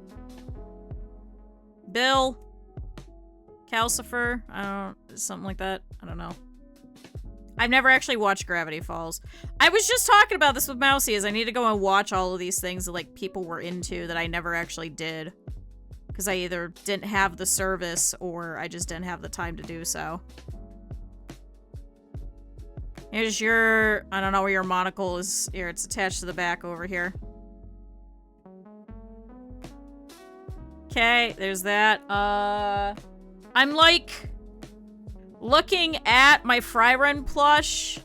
Bill? Calcifer? Something like that. I don't know. I've never actually watched Gravity Falls. I was just talking about this with Mousy, as I need to go and watch all of these things that, like, people were into that I never actually did. Because I either didn't have the service, or I just didn't have the time to do so. Here's your... I don't know where your monocle is. Here, it's attached to the back over here. Okay, there's that. I'm, like... looking at my Fryren plush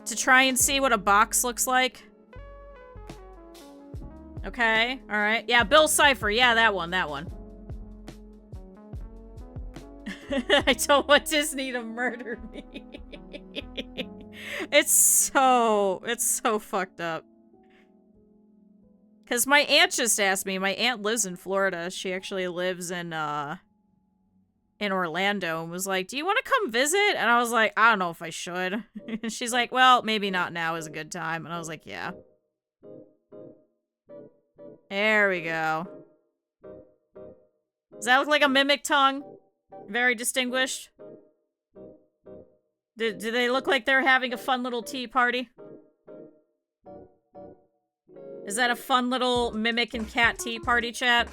to try and see what a box looks like. Okay, alright. Yeah, Bill Cipher. Yeah, that one, that one. I don't want Disney to murder me. It's so fucked up. Because my aunt just asked me. My aunt lives in Florida. She actually lives in Orlando and was like, do you want to come visit? And I was like, I don't know if I should. And she's like, well, maybe not now is a good time. And I was like, yeah. There we go. Does that look like a mimic tongue? Very distinguished. Do they look like they're having a fun little tea party? Is that a fun little mimic and cat tea party, chat?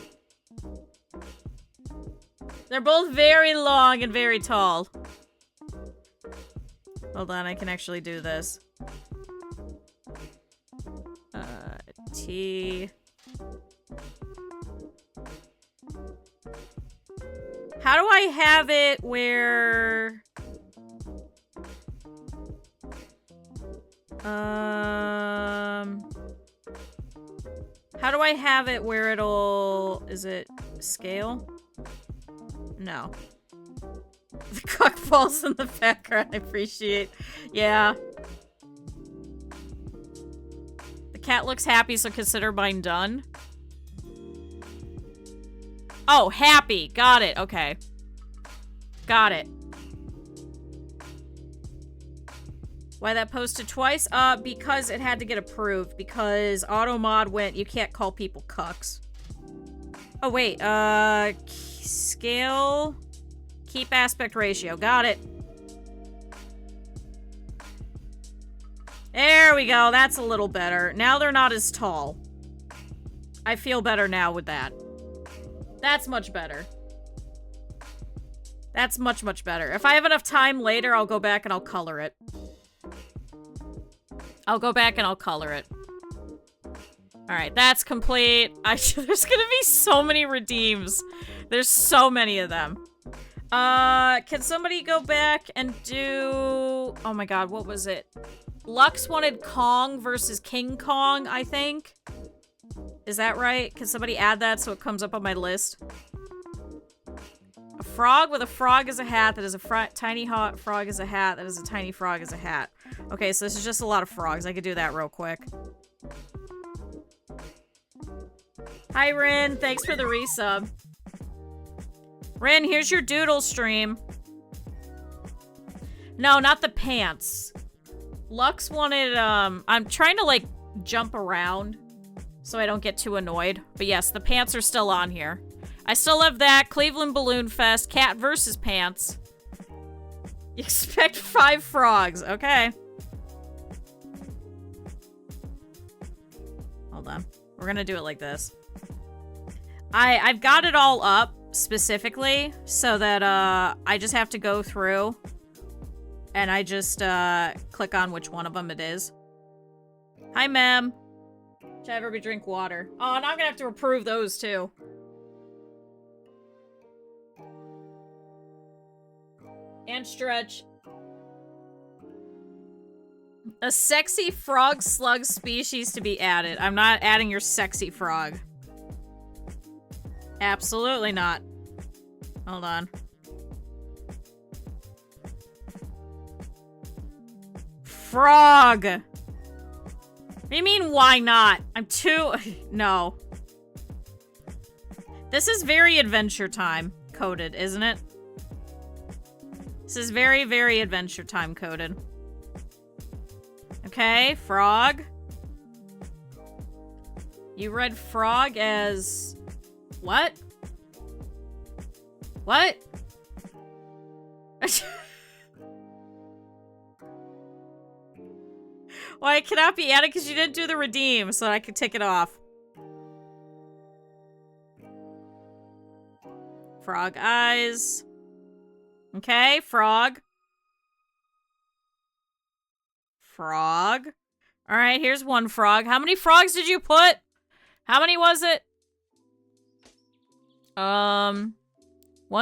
They're both very long and very tall. Hold on, I can actually do this. T. How do I have it where... How do I have it where it'll... Is it scale? No. The cock balls in the background, I appreciate. Yeah. The cat looks happy, so consider mine done. Oh, happy. Got it. Okay. Got it. Why that posted twice? Because it had to get approved. Because AutoMod went, you can't call people cucks. Oh, wait. Scale. Keep aspect ratio. Got it. There we go. That's a little better. Now they're not as tall. I feel better now with that. That's much better. That's much, much better. If I have enough time later, I'll go back and I'll color it. I'll go back and I'll color it. Alright, that's complete. There's gonna be so many redeems. There's so many of them. Can somebody go back and do... Oh my god, what was it? Lux wanted Kong versus King Kong, I think. Is that right? Can somebody add that so it comes up on my list? A frog with a frog as a hat that is a tiny hot frog as a hat that is a tiny frog as a hat. Okay, so this is just a lot of frogs. I could do that real quick. Hi, Rin. Thanks for the resub. Rin, here's your doodle stream. No, not the pants. Lux wanted, I'm trying to, like, jump around so I don't get too annoyed. But yes, the pants are still on here. I still have that. Cleveland Balloon Fest. Cat versus pants. You expect 5 frogs. Okay. Hold on. We're gonna do it like this. I've got it all up specifically so that, I just have to go through and I just, click on which one of them it is. Hi, ma'am. Should everybody drink water? Oh, and I'm gonna have to approve those, too. And stretch. A sexy frog slug species to be added. I'm not adding your sexy frog. Absolutely not. Hold on. Frog! What do you mean, why not? I'm too... No. This is very Adventure Time coded, isn't it? This is very, very Adventure Time coded. Okay, frog. You read frog as... What? What? Why it cannot be added because you didn't do the redeem, so I could take it off. Frog eyes. Okay, frog. Frog. Alright, here's one frog. How many frogs did you put? How many was it? 1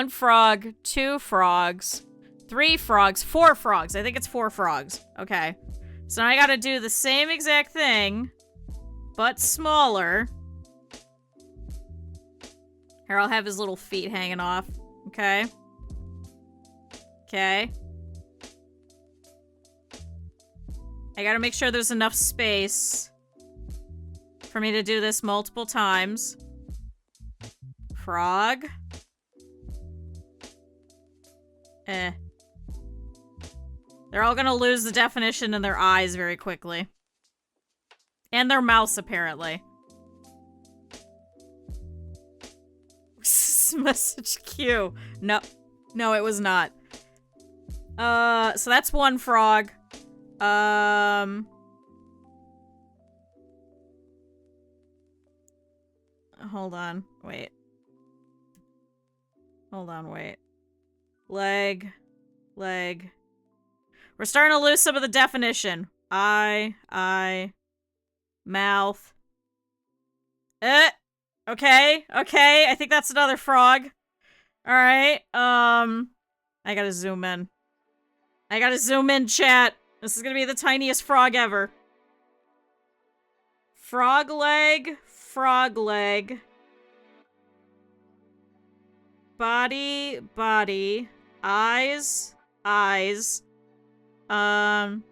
frog, 2 frogs, 3 frogs, 4 frogs. I think it's 4 frogs. Okay. So now I gotta do the same exact thing, but smaller. Here, I'll have his little feet hanging off. Okay. Okay. I gotta make sure there's enough space for me to do this multiple times. Frog. Eh. They're all gonna lose the definition in their eyes very quickly. And their mouths, apparently. Message queue. No. No, it was not. So that's 1 frog. Hold on. Wait. Hold on, wait. Leg. Leg. We're starting to lose some of the definition. Eye, mouth. Okay, I think that's another frog. Alright, I gotta zoom in. I gotta zoom in, chat. This is gonna be the tiniest frog ever. Frog leg. Body. Eyes. Frog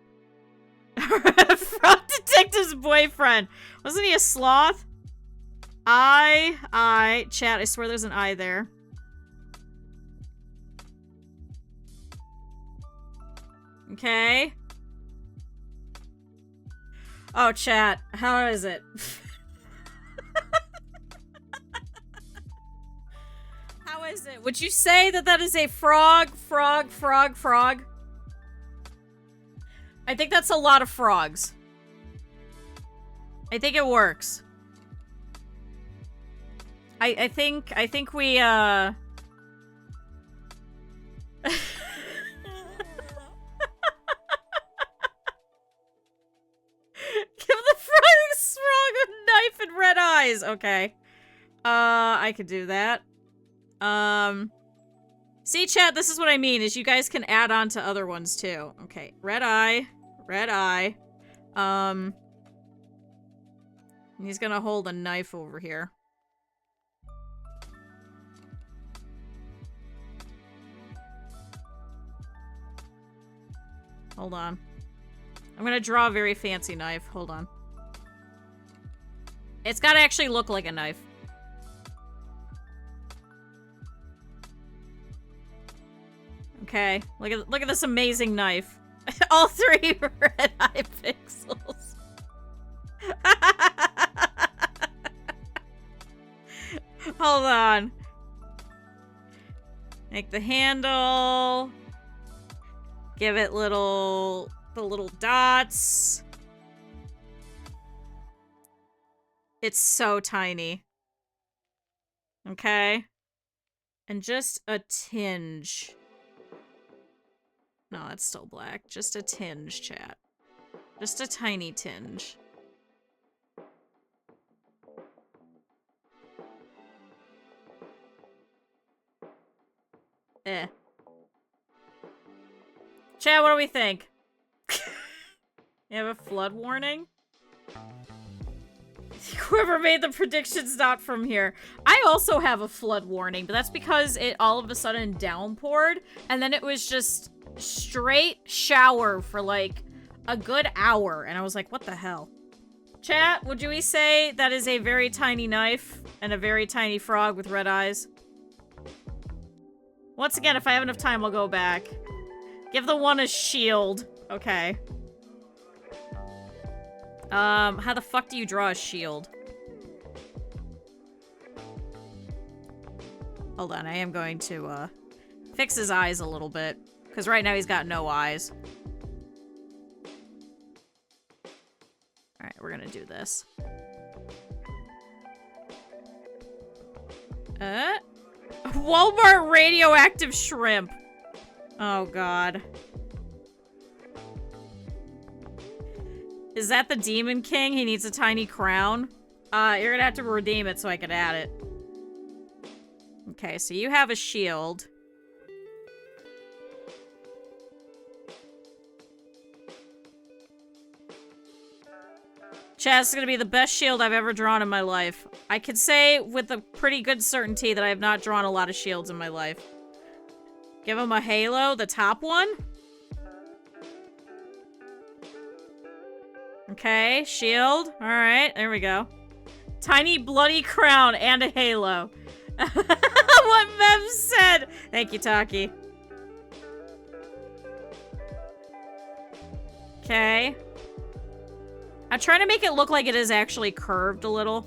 detective's boyfriend. Wasn't he a sloth? Eye. Chat, I swear there's an eye there. Okay. Oh, chat. How is it? How is it? Would you say that that is a frog? I think that's a lot of frogs. I think it works. I think we, Give the frog a knife and red eyes. Okay. I could do that. See, chat, this is what I mean, is you guys can add on to other ones, too. Okay, red eye. He's gonna hold a knife over here. Hold on. I'm gonna draw a very fancy knife. Hold on. It's gotta actually look like a knife. Okay, look at this amazing knife. All 3 red eye pixels. Hold on. Make the handle. Give it the little dots. It's so tiny. Okay. And just a tinge. No, it's still black. Just a tinge, chat. Just a tiny tinge. Chat, what do we think? You have a flood warning? Whoever made the prediction's not from here. I also have a flood warning, but that's because it all of a sudden downpoured, and then it was just straight shower for like a good hour, and I was like, what the hell? Chat, would we say that is a very tiny knife and a very tiny frog with red eyes? Once again, if I have enough time, I'll go back. Give the one a shield. Okay. How the fuck do you draw a shield? Hold on, I am going to, fix his eyes a little bit. Because right now he's got no eyes. Alright, we're gonna do this. Walmart radioactive shrimp. Oh, God. Is that the Demon King? He needs a tiny crown? You're gonna have to redeem it so I can add it. Okay, so you have a shield. Chaz, is gonna be the best shield I've ever drawn in my life. I could say with a pretty good certainty that I have not drawn a lot of shields in my life. Give him a halo, the top one. Okay, shield. Alright, there we go. Tiny bloody crown and a halo. What Mev said! Thank you, Taki. Okay. I'm trying to make it look like it is actually curved a little.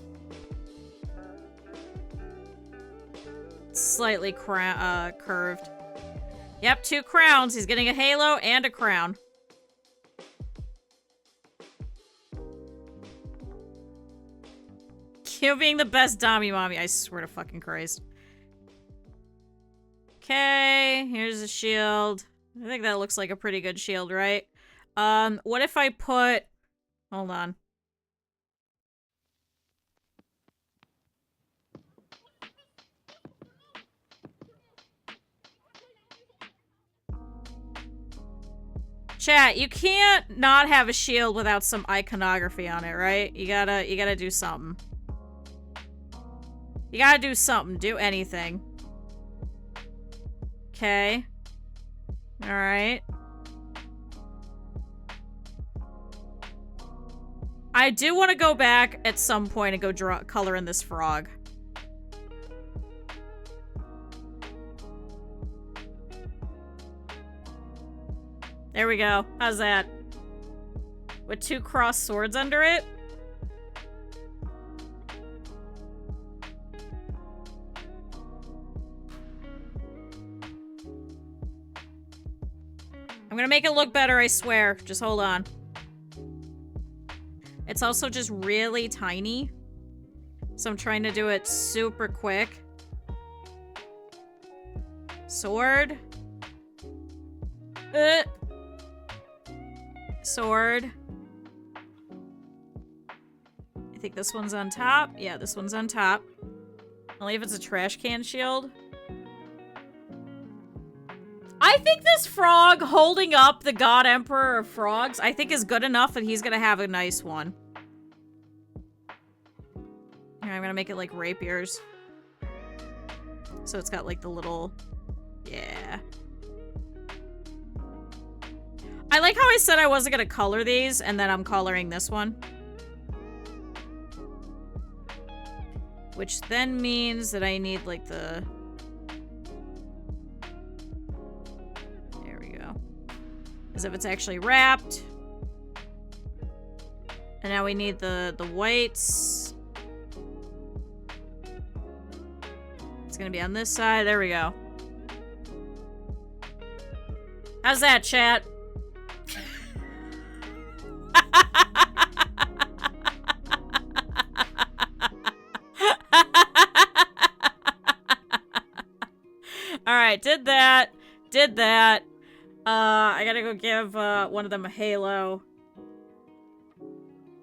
Slightly curved. Yep, 2 crowns. He's getting a halo and a crown. You being the best Dommy Mommy. I swear to fucking Christ. Okay, here's a shield. I think that looks like a pretty good shield, right? What if I put... Hold on. Chat, you can't not have a shield without some iconography on it, right? You gotta do something. You gotta do something. Do anything. Okay. Alright. I do want to go back at some point and go draw color in this frog. There we go. How's that? With 2 crossed swords under it? I'm gonna make it look better, I swear. Just hold on. It's also just really tiny. So I'm trying to do it super quick. Sword. Sword. I think this one's on top. Yeah, this one's on top. Only if it's a trash can shield. I think this frog holding up the God Emperor of Frogs, I think is good enough that he's gonna have a nice one. Here, I'm gonna make it like rapiers. So it's got like the little... Yeah. I like how I said I wasn't gonna color these, and then I'm coloring this one. Which then means that I need, like, the... There we go. As if it's actually wrapped. And now we need the whites. It's gonna be on this side. There we go. How's that, chat? Alright, did that. Did that. I gotta go give one of them a halo.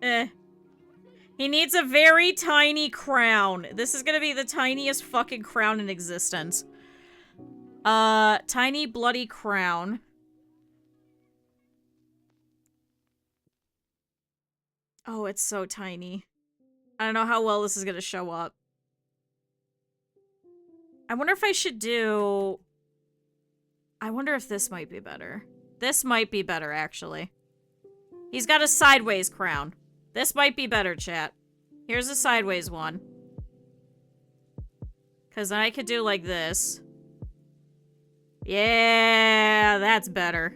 He needs a very tiny crown. This is gonna be the tiniest fucking crown in existence. Tiny bloody crown. Oh, it's so tiny. I don't know how well this is gonna show up. I wonder if I should do... I wonder if this might be better. This might be better, actually. He's got a sideways crown. This might be better, chat. Here's a sideways one. Because then I could do like this. Yeah, that's better.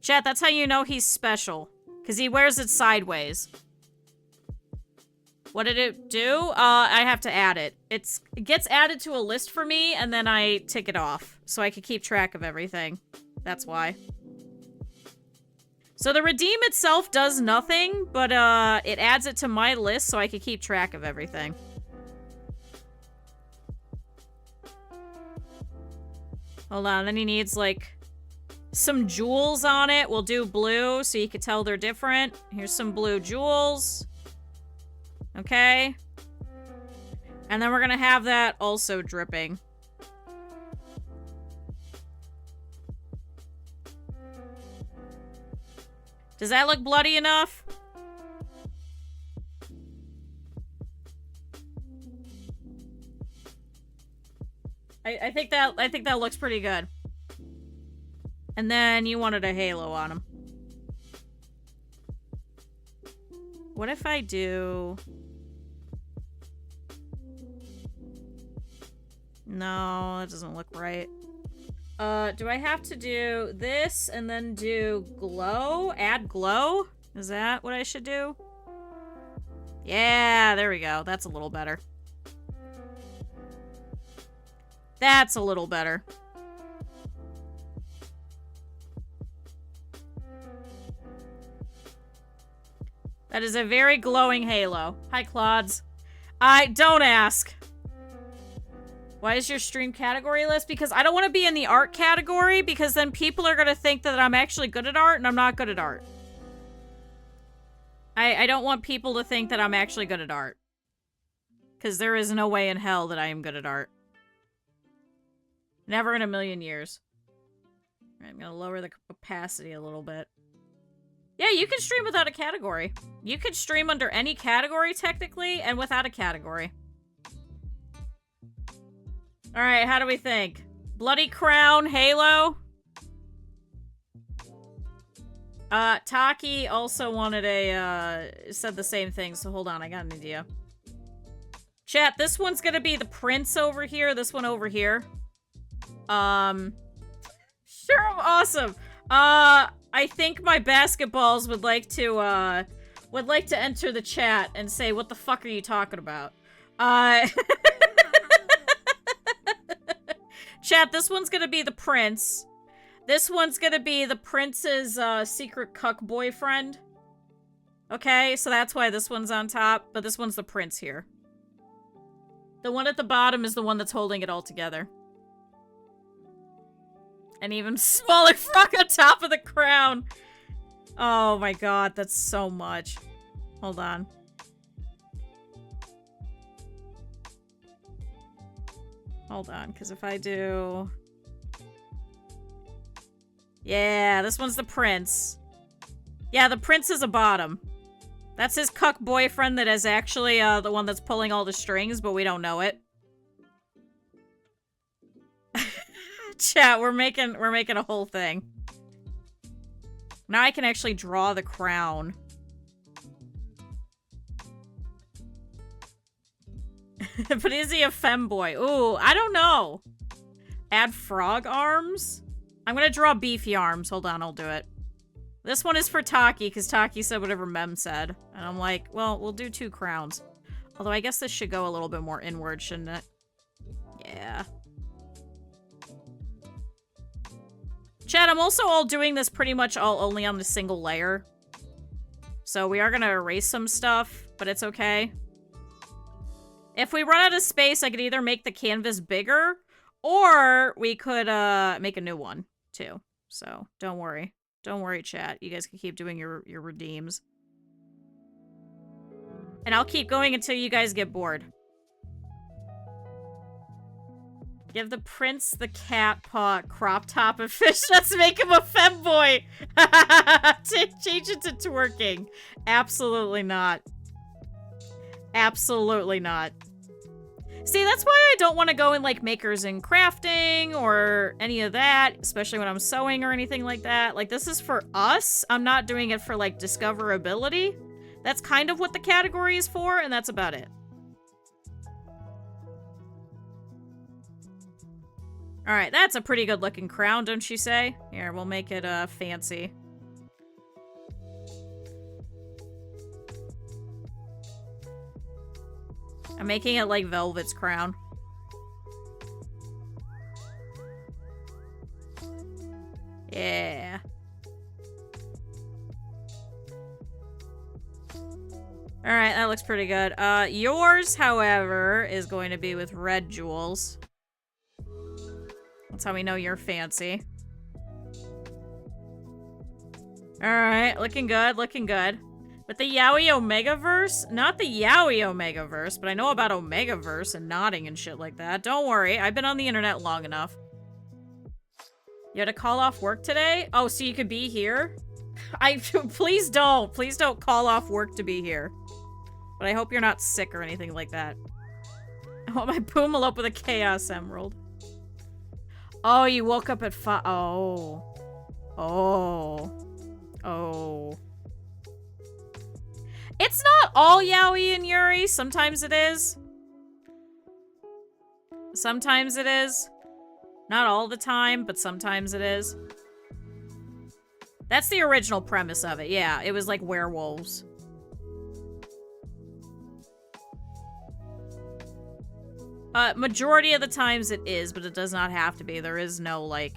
Chat, that's how you know he's special. Because he wears it sideways. What did it do? I have to add it. It gets added to a list for me, and then I tick it off. So I can keep track of everything. That's why. So the redeem itself does nothing, but it adds it to my list so I can keep track of everything. Hold on, then he needs, like, some jewels on it. We'll do blue so you can tell they're different. Here's some blue jewels. Okay. And then we're gonna have that also dripping. Does that look bloody enough? I think that looks pretty good. And then you wanted a halo on him. What if I do... No, that doesn't look right. Do I have to do this and then do glow? Add glow? Is that what I should do? Yeah, there we go. That's a little better. That's a little better. That is a very glowing halo. Hi, Claudes. I don't ask. Why is your stream category list? Because I don't want to be in the art category, because then people are going to think that I'm actually good at art, and I'm not good at art. I don't want people to think that I'm actually good at art. Because there is no way in hell that I am good at art. Never in a million years. I'm going to lower the opacity a little bit. Yeah, you can stream without a category. You could stream under any category, technically, and without a category. Alright, how do we think? Bloody Crown, Halo. Taki also wanted a, said the same thing, so hold on, I got an idea. Chat, this one's gonna be the Prince over here, this one over here. Sure, awesome. I think my basketballs would like to enter the chat and say, what the fuck are you talking about? Chat, this one's gonna be the Prince. This one's gonna be the Prince's, secret cuck boyfriend. Okay, so that's why this one's on top, but this one's the Prince here. The one at the bottom is the one that's holding it all together. An even smaller frog on top of the crown. Oh my god, that's so much. Hold on. Hold on, because if I do... Yeah, this one's the Prince. Yeah, the Prince is a bottom. That's his cuck boyfriend that is actually the one that's pulling all the strings, but we don't know it. Chat, we're making a whole thing. Now I can actually draw the crown. But is he a femboy? Ooh, I don't know. Add frog arms? I'm gonna draw beefy arms. Hold on, I'll do it. This one is for Taki, because Taki said whatever Mem said. And I'm like, well, we'll do 2 crowns. Although I guess this should go a little bit more inward, shouldn't it? Yeah. Chat, I'm also all doing this pretty much all only on the single layer. So we are gonna erase some stuff, but it's okay. If we run out of space, I could either make the canvas bigger, or we could make a new one, too. So, don't worry. Don't worry, chat. You guys can keep doing your redeems. And I'll keep going until you guys get bored. Give the Prince the cat paw crop top and fish. Let's make him a femboy. Change it to twerking. Absolutely not. Absolutely not. See, that's why I don't want to go in, like, makers and crafting or any of that, especially when I'm sewing or anything like that. Like, this is for us. I'm not doing it for, like, discoverability. That's kind of what the category is for, and that's about it. Alright, that's a pretty good looking crown, don't you say? Here, we'll make it, fancy. I'm making it like Velvet's crown. Yeah. Alright, that looks pretty good. Yours, however, is going to be with red jewels. That's how we know you're fancy. Alright, looking good, looking good. With the Yaoi Omegaverse? Not the Yaoi Omegaverse, but I know about Omegaverse and nodding and shit like that. Don't worry, I've been on the internet long enough. You had to call off work today? Oh, so you could be here? Please don't. Please don't call off work to be here. But I hope you're not sick or anything like that. I want my Pumalope with a Chaos Emerald. Oh, you woke up at 5. Oh. Oh. Oh. It's not all yaoi and yuri. Sometimes it is. Sometimes it is. Not all the time, but sometimes it is. That's the original premise of it. Yeah, it was like werewolves. Majority of the times it is, but it does not have to be. There is no, like,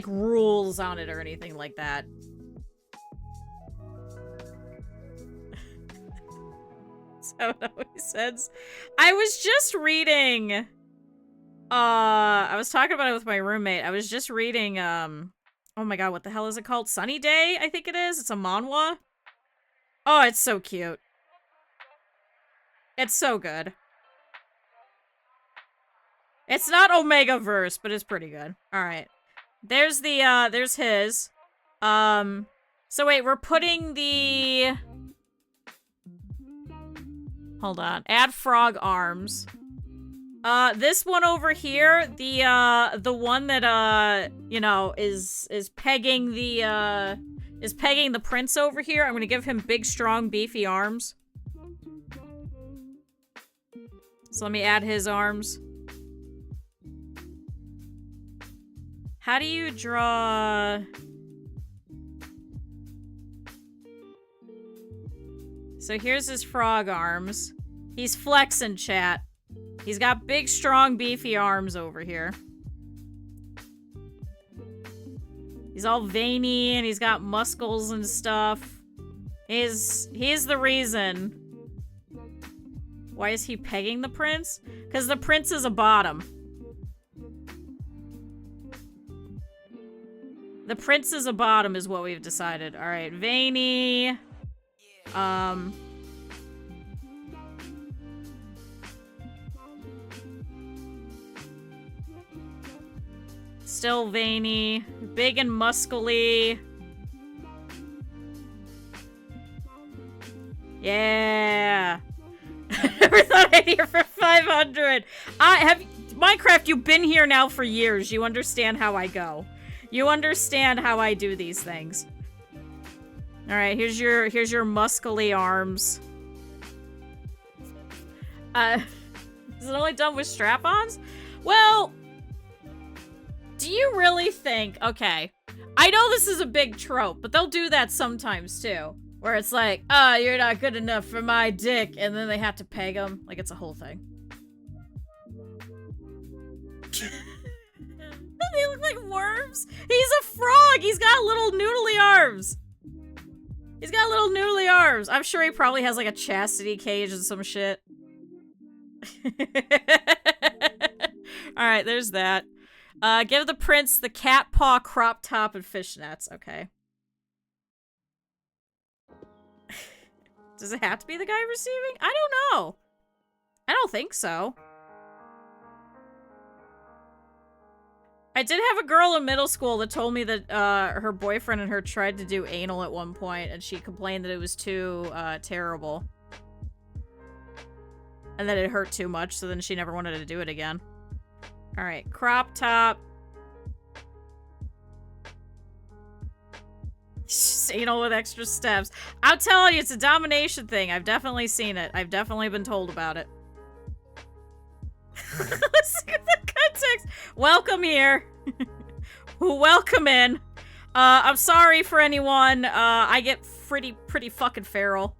rules on it or anything like that. how it always says. I was just reading... I was talking about it with my roommate. I was just reading, oh my god, what the hell is it called? Sunny Day, I think it is. It's a manhwa. Oh, it's so cute. It's so good. It's not Omega Verse, but it's pretty good. Alright. There's the, there's his. So wait, we're putting the... Hold on. Add frog arms. This one over here, the one that, you know, is pegging the prince over here. I'm gonna give him big, strong, beefy arms. So let me add his arms. How do you draw... So here's his frog arms. He's flexing, chat. He's got big, strong, beefy arms over here. He's all veiny and he's got muscles and stuff. He's the reason. Why is he pegging the prince? Because the prince is a bottom. The prince is a bottom is what we've decided. Alright, veiny. Still veiny. Big and muscly. Yeah. Never thought I'd hear for 500. Minecraft, you've been here now for years. You understand how I go. You understand how I do these things. Alright, here's your muscly arms. Is it only done with strap-ons? Well, do you really think... Okay, I know this is a big trope, but they'll do that sometimes too. Where it's like, oh, you're not good enough for my dick, and then they have to peg them. Like, it's a whole thing. They look like worms. He's a frog. He's got little noodly arms. He's got little noodly arms. I'm sure he probably has like a chastity cage and some shit. Alright, there's that. Give the prince the cat paw crop top and fishnets. Okay. Does it have to be the guy receiving? I don't know. I don't think so. I did have a girl in middle school that told me that her boyfriend and her tried to do anal at one point, and she complained that it was too terrible. And that it hurt too much, so then she never wanted to do it again. Alright, crop top. Just anal with extra steps. I'm telling you, it's a domination thing. I've definitely seen it. I've definitely been told about it. Let's look at the context. Welcome here. Welcome in. I'm sorry for anyone. I get pretty fucking feral.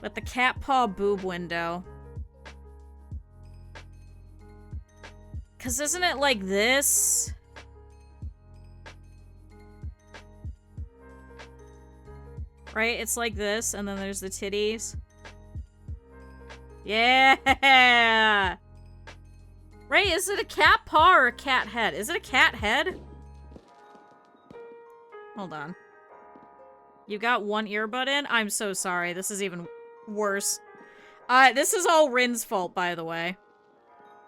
With the cat paw boob window. Cause isn't it like this? Right? It's like this, and then there's the titties. Yeah! Right, is it a cat paw or a cat head? Is it a cat head? Hold on. You got one earbud in? I'm so sorry. This is even worse. This is all Rin's fault, by the way.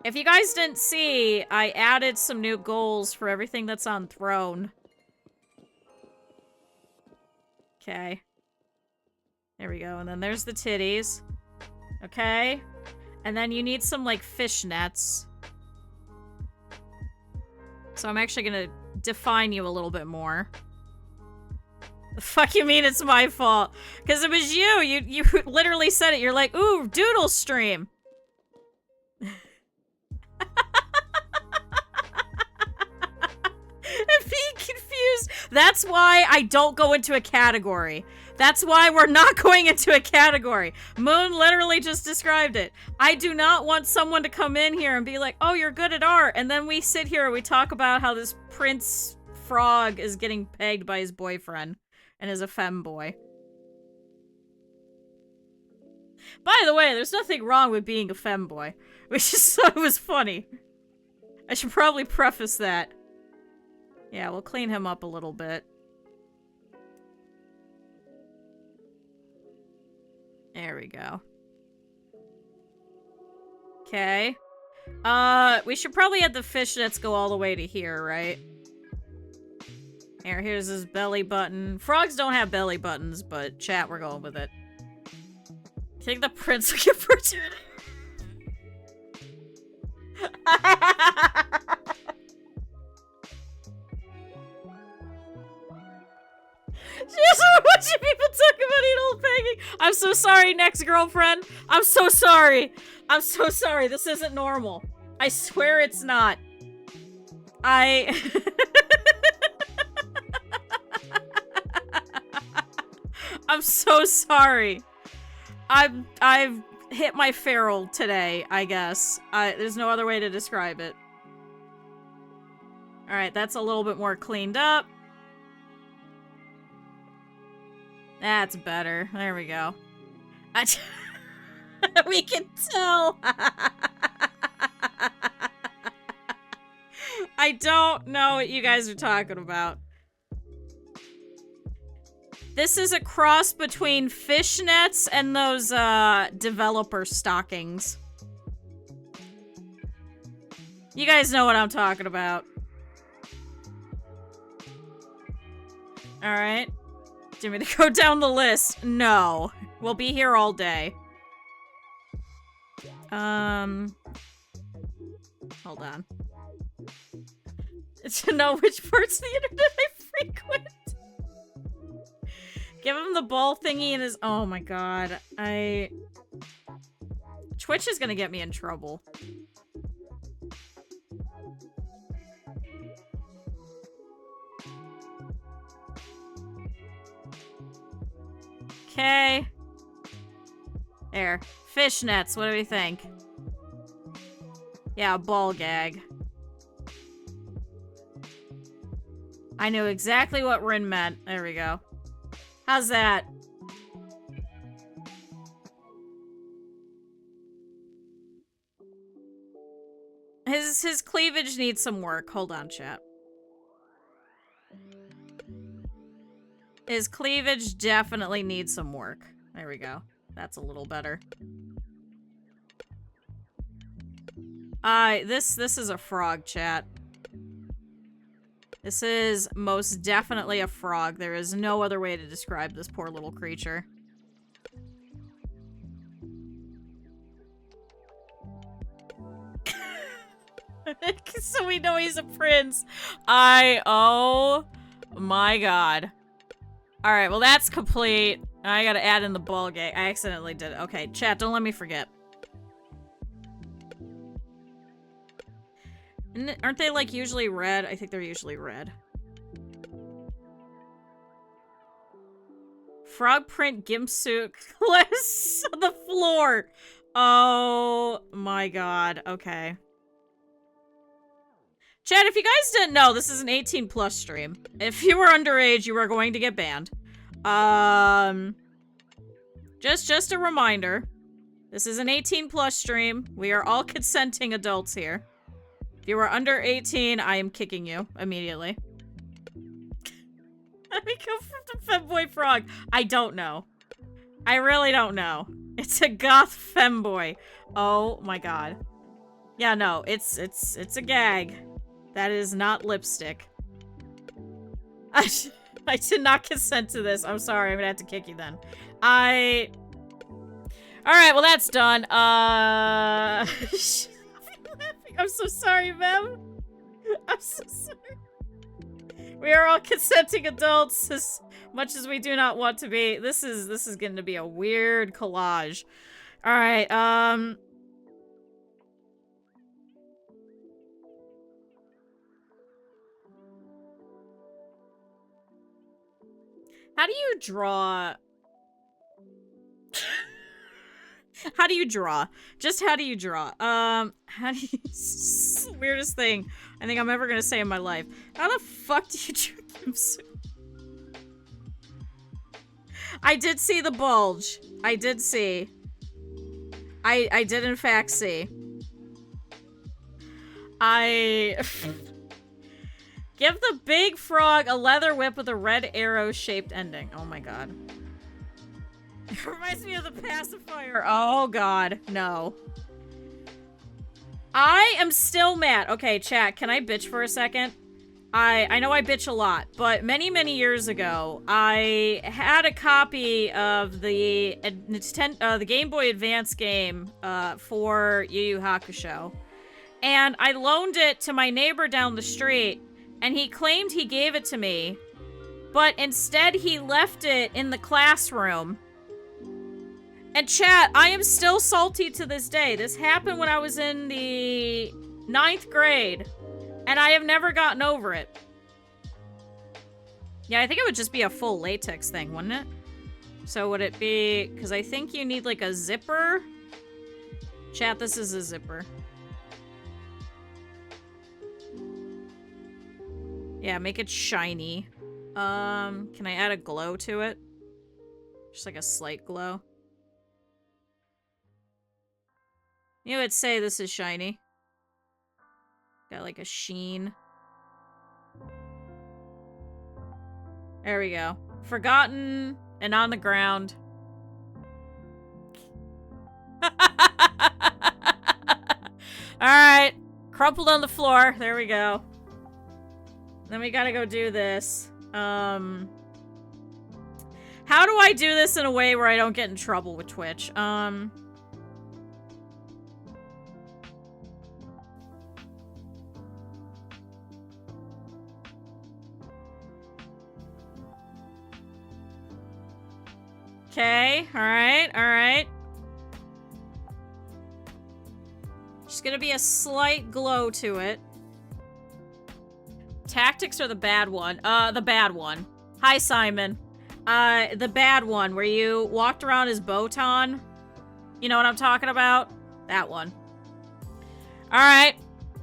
If you guys didn't see, I added some new goals for everything that's on throne. Okay. There we go, and then there's the titties. Okay. And then you need some, like, fishnets. So I'm actually gonna define you a little bit more. The fuck you mean it's my fault? Because it was you! You literally said it. You're like, ooh, doodle stream! I'm being confused. That's why I don't go into a category. That's why we're not going into a category. Moon literally just described it. I do not want someone to come in here and be like, oh, you're good at art. And then we sit here and we talk about how this prince frog is getting pegged by his boyfriend and is a femboy. By the way, there's nothing wrong with being a femboy. We just thought it was funny. I should probably preface that. Yeah, we'll clean him up a little bit. There we go. Okay. We should probably have the fishnets go all the way to here, right? Here's his belly button. Frogs don't have belly buttons, but chat, we're going with it. Take the prince of opportunity. Jeez, a bunch of people talk about anal pegging. I'm so sorry, next girlfriend. I'm so sorry. I'm so sorry. This isn't normal. I swear it's not. I'm so sorry. I've hit my feral today, I guess. There's no other way to describe it. Alright, that's a little bit more cleaned up. That's better. There we go. We can tell! I don't know what you guys are talking about. This is a cross between fishnets and those, developer stockings. You guys know what I'm talking about. Alright. Do you want me to go down the list? No. We'll be here all day. Hold on. To know which parts of the internet I frequent. Give him the ball thingy in his- oh my god. Twitch is gonna get me in trouble. Okay. There. Fishnets, what do we think? Yeah, ball gag. I knew exactly what Rin meant. There we go. How's that? His cleavage needs some work. Hold on, chat. His cleavage definitely needs some work. There we go. That's a little better. This is a frog, chat. This is most definitely a frog. There is no other way to describe this poor little creature. So we know he's a prince. Oh my god. Alright, well that's complete. I gotta add in the ball gag. I accidentally did it. Okay, chat, don't let me forget. Aren't they, like, usually red? I think they're usually red. Frog print gimp suit cliffs on the floor. Oh my god. Okay. Chat, if you guys didn't know, this is an 18+ stream. If you were underage, you are going to get banned. Just a reminder. This is an 18+ stream. We are all consenting adults here. If you are under 18, I am kicking you immediately. How do we go from the femboy frog? I don't know. I really don't know. It's a goth femboy. Oh my god. Yeah, no, it's a gag. That is not lipstick. I did not consent to this. I'm sorry. I'm gonna have to kick you then. Alright, well that's done. I'm so sorry, ma'am. I'm so sorry. We are all consenting adults, as much as we do not want to be. This is going to be a weird collage. All right. How do you draw? How do you draw? Just how do you draw? How do you... This is the weirdest thing I think I'm ever gonna say in my life. How the fuck do you draw gimp? I did see the bulge. I did see. I did in fact see. I... Give the big frog a leather whip with a red arrow-shaped ending. Oh my god. It reminds me of the pacifier. Oh god, no. I am still mad. Okay, chat, can I bitch for a second? I know I bitch a lot, but many, many years ago, I had a copy of the Game Boy Advance game for Yu Yu Hakusho. And I loaned it to my neighbor down the street, and he claimed he gave it to me, but instead he left it in the classroom. And chat, I am still salty to this day. This happened when I was in the 9th grade. And I have never gotten over it. Yeah, I think it would just be a full latex thing, wouldn't it? So would it be... Because I think you need, like, a zipper. Chat, this is a zipper. Yeah, make it shiny. Can I add a glow to it? Just like a slight glow. You would say this is shiny. Got like a sheen. There we go. Forgotten and on the ground. Alright. Crumpled on the floor. There we go. Then we gotta go do this. How do I do this in a way where I don't get in trouble with Twitch? Okay, alright. Just gonna be a slight glow to it. Tactics or the bad one? The bad one. Hi, Simon. The bad one, where you walked around as Botan. You know what I'm talking about? That one. Alright,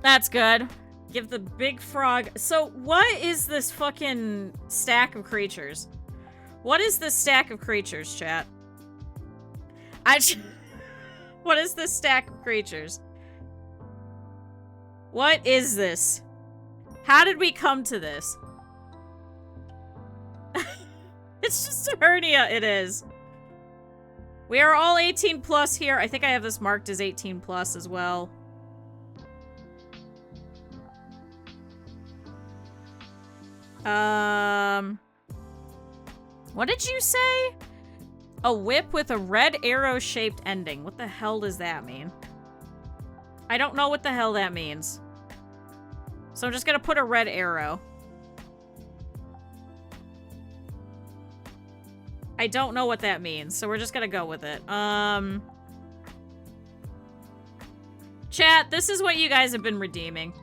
that's good. Give the big frog... So, what is this fucking stack of creatures? What is this stack of creatures, chat? What is this stack of creatures? What is this? How did we come to this? It's just a hernia, it is. We are all 18 plus here. I think I have this marked as 18 plus as well. What did you say? A whip with a red arrow-shaped ending. What the hell does that mean? I don't know what the hell that means. So I'm just gonna put a red arrow. I don't know what that means, so we're just gonna go with it. Chat, this is what you guys have been redeeming.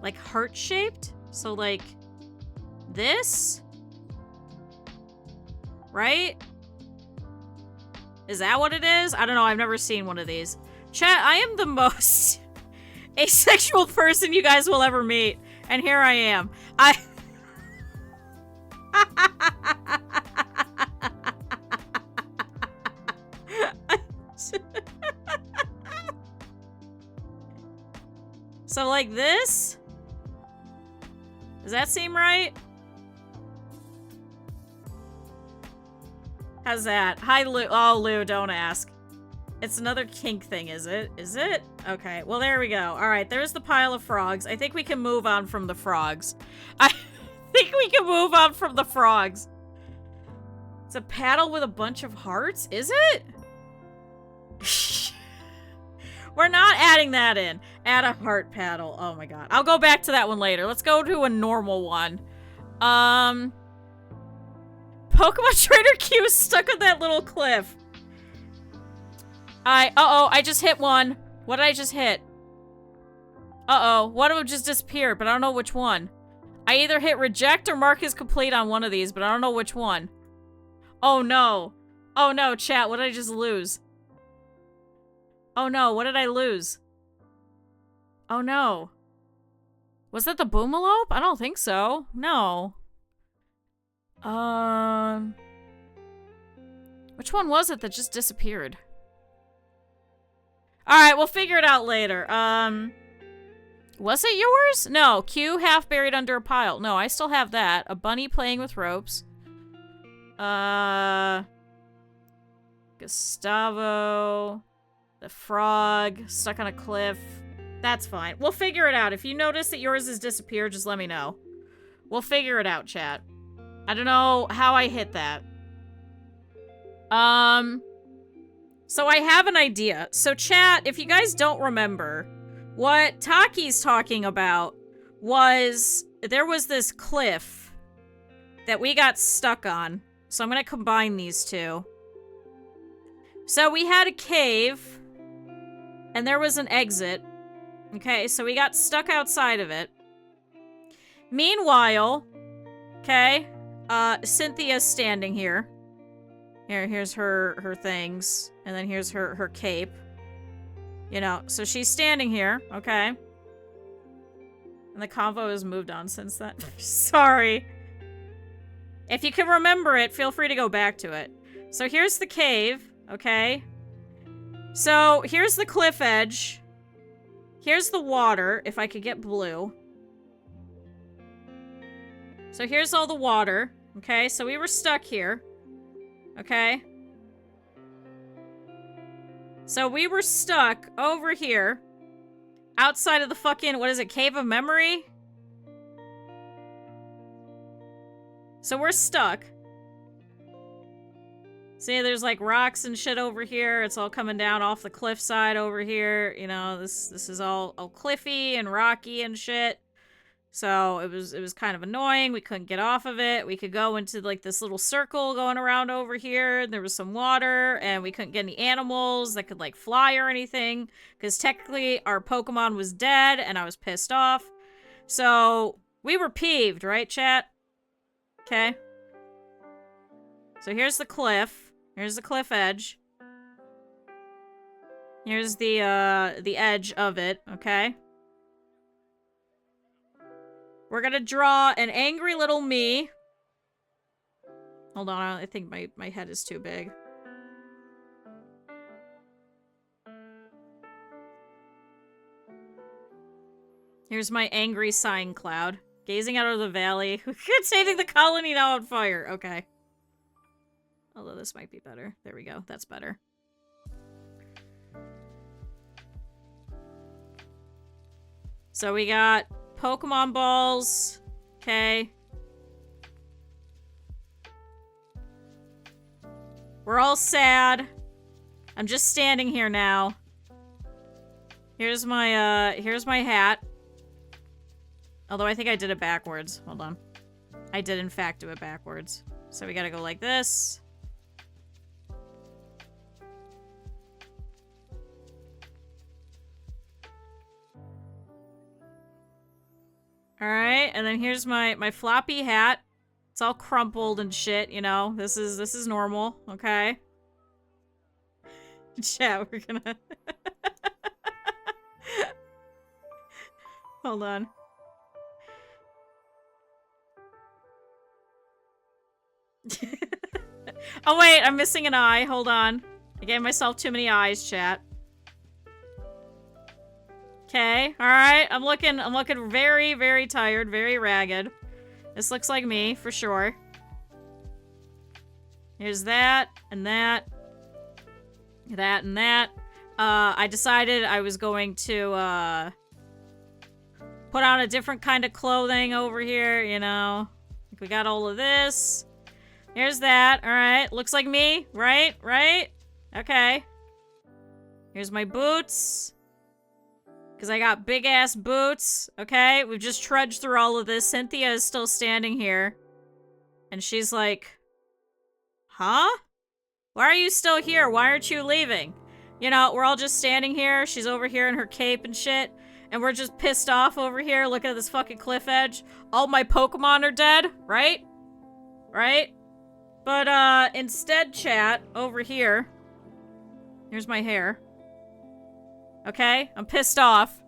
Like heart-shaped? So like this? Right? Is that what it is? I don't know, I've never seen one of these. Chat, I am the most asexual person you guys will ever meet. And here I am. So like this? Does that seem right? How's that? Hi, Lou. Oh, Lou, don't ask. It's another kink thing, is it? Is it? Okay, well, there we go. All right, there's the pile of frogs. I think we can move on from the frogs. I think we can move on from the frogs. It's a paddle with a bunch of hearts? Is it? We're not adding that in. Add a heart paddle. Oh my god. I'll go back to that one later. Let's go to a normal one. Pokemon Trainer Q is stuck on that little cliff. Uh-oh, I just hit one. What did I just hit? Uh-oh, one of them just disappeared, but I don't know which one. I either hit reject or mark as complete on one of these, but I don't know which one. Oh no. Oh no, chat, what did I just lose? Oh no, what did I lose? Oh no. Was that the Boomalope? I don't think so. No. Which one was it that just disappeared? Alright, we'll figure it out later. Was it yours? No, Q half buried under a pile. No, I still have that. A bunny playing with ropes. Gustavo. The frog stuck on a cliff. That's fine. We'll figure it out. If you notice that yours has disappeared, just let me know. We'll figure it out, chat. I don't know how I hit that. So I have an idea. So chat, if you guys don't remember, what Taki's talking about was there was this cliff that we got stuck on. So I'm going to combine these two. So we had a cave and there was an exit. Okay, so we got stuck outside of it. Meanwhile, okay, Cynthia's standing here. Here's her things. And then here's her cape. You know, so she's standing here, okay? And the convo has moved on since then. Sorry. If you can remember it, feel free to go back to it. So here's the cave, okay? So here's the cliff edge. Here's the water, if I could get blue. So here's all the water, okay? So we were stuck here, okay? So we were stuck over here, outside of the fucking, what is it, Cave of Memory? So we're stuck. See, there's like rocks and shit over here. It's all coming down off the cliffside over here. You know, this is all cliffy and rocky and shit. So it was kind of annoying. We couldn't get off of it. We could go into like this little circle going around over here. There was some water and we couldn't get any animals that could like fly or anything. Because technically our Pokemon was dead and I was pissed off. So we were peeved, right, chat? Okay. So here's the cliff. Here's the cliff edge. Here's the edge of it, okay? We're gonna draw an angry little me. Hold on, I think my head is too big. Here's my angry sign cloud. Gazing out of the valley. Setting the colony now on fire. Okay. Although this might be better. There we go. That's better. So we got Pokemon balls. Okay. We're all sad. I'm just standing here now. Here's my hat. Although I think I did it backwards. Hold on. I did in fact do it backwards. So we gotta go like this. Alright, and then here's my floppy hat. It's all crumpled and shit, you know. This is normal, okay? Chat, we're gonna... Hold on. Oh wait, I'm missing an eye. Hold on. I gave myself too many eyes, chat. Okay, alright. I'm looking very, very tired, very ragged. This looks like me, for sure. Here's that, and that. That and that. I decided I was going to, put on a different kind of clothing over here, you know. We got all of this. Here's that. Alright. Looks like me. Right? Right? Okay. Here's my boots. Because I got big-ass boots. Okay? We've just trudged through all of this. Cynthia is still standing here. And she's like... Huh? Why are you still here? Why aren't you leaving? You know, we're all just standing here. She's over here in her cape and shit. And we're just pissed off over here looking at this fucking cliff edge. All my Pokemon are dead. Right? Right? But, instead, chat, over here. Here's my hair. Okay? I'm pissed off.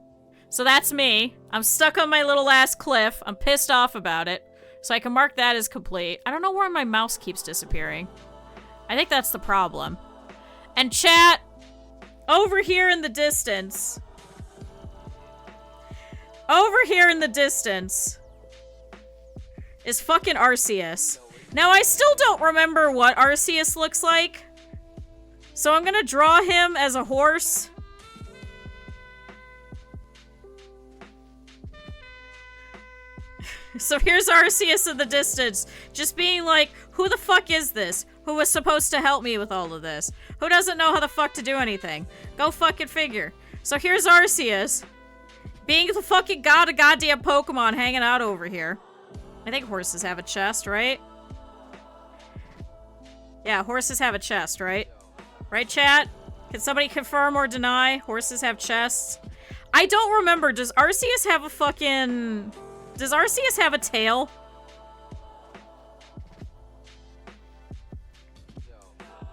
So that's me. I'm stuck on my little ass cliff. I'm pissed off about it. So I can mark that as complete. I don't know where my mouse keeps disappearing. I think that's the problem. And chat, Over here in the distance. Over here in the distance is fucking Arceus. Now, I still don't remember what Arceus looks like. So I'm gonna draw him as a horse. So here's Arceus in the distance, just being like, who the fuck is this? Who was supposed to help me with all of this? Who doesn't know how the fuck to do anything? Go fucking figure. So here's Arceus, being the fucking god of goddamn Pokemon hanging out over here. I think horses have a chest, right? Yeah, horses have a chest, right? Right, chat? Can somebody confirm or deny? Horses have chests? I don't remember. Does Arceus have a fucking... Does Arceus have a tail?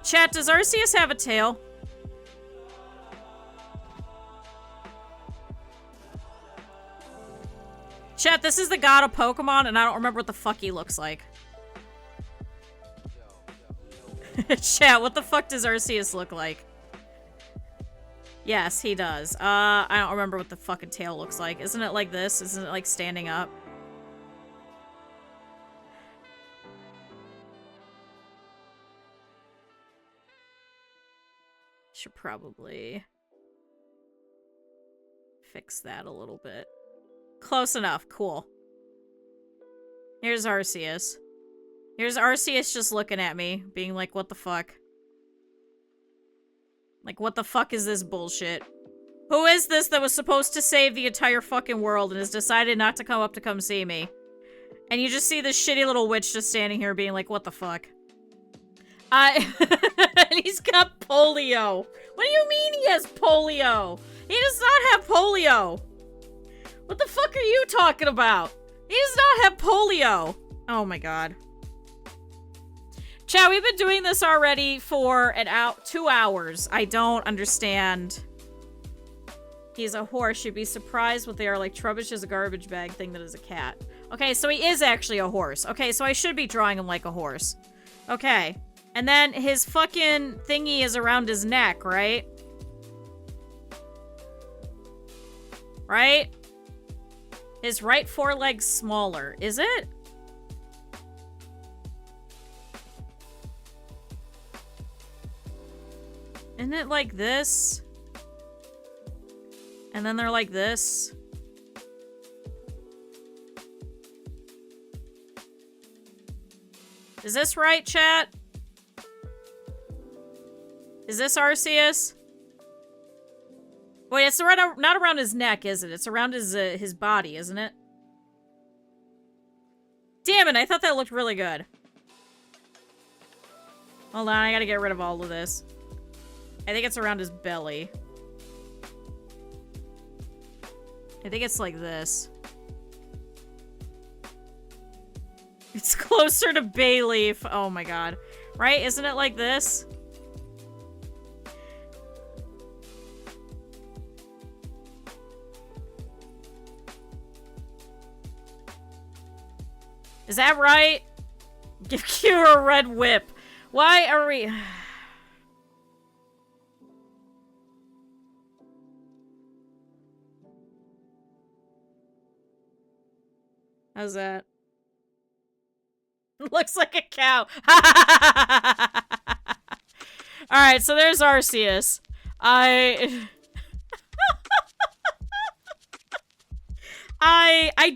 Chat, does Arceus have a tail? Chat, this is the god of Pokemon, and I don't remember what the fuck he looks like. Chat, what the fuck does Arceus look like? Yes, he does. I don't remember what the fucking tail looks like. Isn't it like this? Isn't it like standing up? Should probably fix that a little bit. Close enough. Cool. Here's Arceus. Here's Arceus just looking at me, being like, what the fuck? Like, what the fuck is this bullshit? Who is this that was supposed to save the entire fucking world and has decided not to come up to come see me? And you just see this shitty little witch just standing here being like, what the fuck? And he's got polio. What do you mean he has polio? He does not have polio. What the fuck are you talking about? He does not have polio. Oh my god. Chat, we've been doing this already for 2 hours. I don't understand. He's a horse. You'd be surprised what they are. Like, Trubbish is a garbage bag thing that is a cat. Okay, so he is actually a horse. Okay, so I should be drawing him like a horse. Okay. And then his fucking thingy is around his neck, right? Right? His right foreleg's smaller. Is it? Isn't it like this? And then they're like this? Is this right, chat? Is this Arceus? Wait, it's not around his neck, is it? It's around his body, isn't it? Damn it, I thought that looked really good. Hold on, I gotta get rid of all of this. I think it's around his belly. I think it's like this. It's closer to Bayleaf. Oh my god. Right? Isn't it like this? Is that right? Give Q a red whip. Why are we... How's that? Looks like a cow. Alright, so there's Arceus. I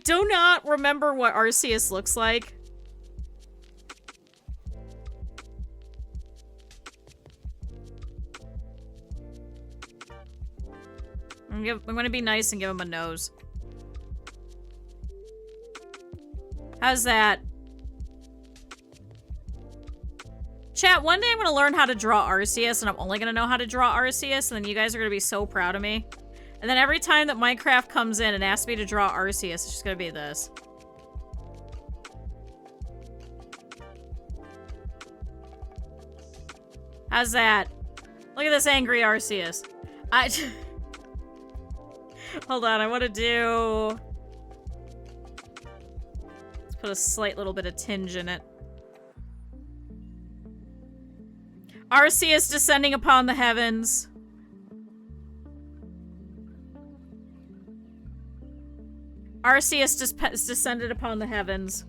do not remember what Arceus looks like. I'm gonna be nice and give him a nose. How's that? Chat, one day I'm gonna learn how to draw Arceus, and I'm only gonna know how to draw Arceus, and then you guys are gonna be so proud of me. And then every time that Minecraft comes in and asks me to draw Arceus, it's just gonna be this. How's that? Look at this angry Arceus. Hold on, I want to do... Let's put a slight little bit of tinge in it. Arceus descending upon the heavens. Arceus descended upon the heavens.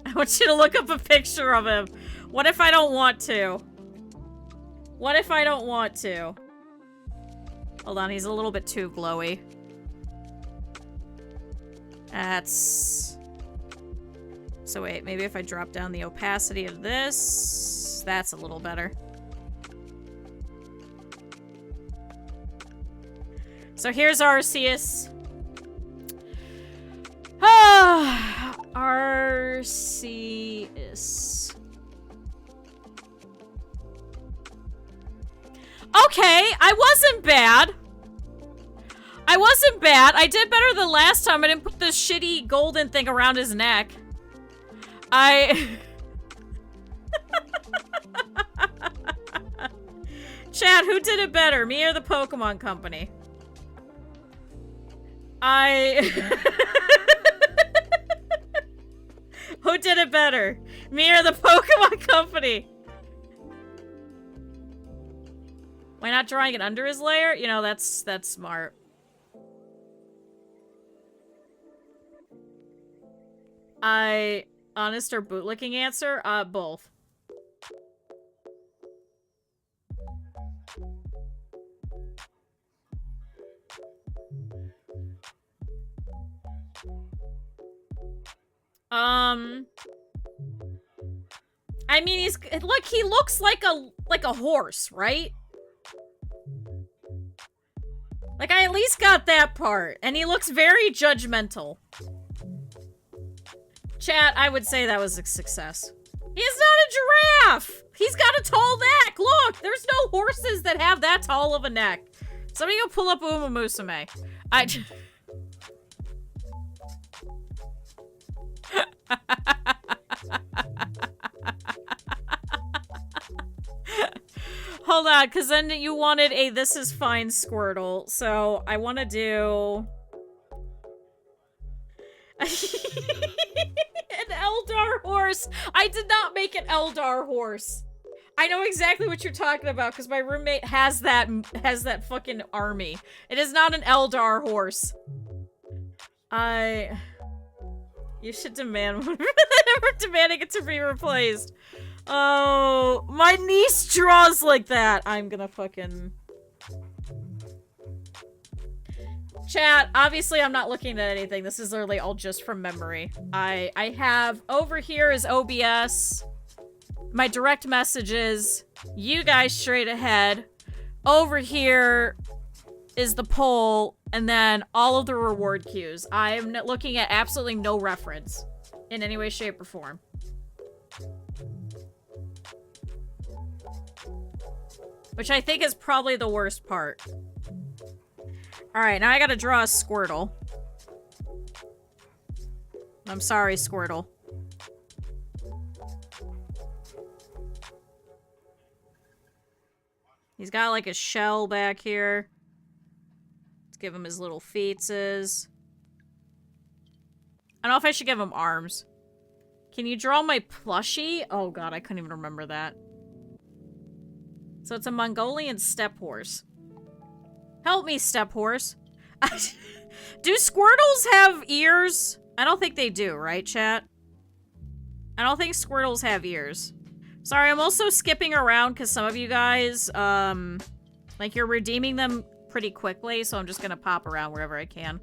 I want you to look up a picture of him. What if I don't want to? What if I don't want to? Hold on, he's a little bit too glowy. That's... So wait, maybe if I drop down the opacity of this, that's a little better. So here's Arceus. Ah, Arceus. Okay, I wasn't bad. I wasn't bad. I did better than last time. I didn't put this shitty golden thing around his neck. Chad, who did it better? Me or the Pokemon Company? Who did it better? Me or the Pokemon Company? Why not drawing it under his layer? You know, that's smart. Honest or bootlicking answer? Both. I mean, look, he looks like a horse, right? Like, I at least got that part. And he looks very judgmental. Chat, I would say that was a success. He's not a giraffe! He's got a tall neck! Look! There's no horses that have that tall of a neck. Somebody go pull up Uma Musume. Hold on, because then you wanted a This Is Fine Squirtle, so I want to do... An Eldar horse! I did not make an Eldar horse! I know exactly what you're talking about, because my roommate has that fucking army. It is not an Eldar horse. You should demand one. We're demanding it to be replaced. Oh, my niece draws like that. I'm gonna fucking... Chat, obviously I'm not looking at anything. This is literally all just from memory. I have... Over here is OBS. My direct messages. You guys straight ahead. Over here is the poll. And then all of the reward queues. I am looking at absolutely no reference. In any way, shape, or form. Which I think is probably the worst part. Alright, now I gotta draw a Squirtle. I'm sorry, Squirtle. He's got like a shell back here. Let's give him his little feetses. I don't know if I should give him arms. Can you draw my plushie? Oh god, I couldn't even remember that. So it's a Mongolian steppe horse. Help me, steppe horse. Do Squirtles have ears? I don't think they do, right, chat? I don't think Squirtles have ears. Sorry, I'm also skipping around because some of you guys, like, you're redeeming them pretty quickly, so I'm just gonna pop around wherever I can.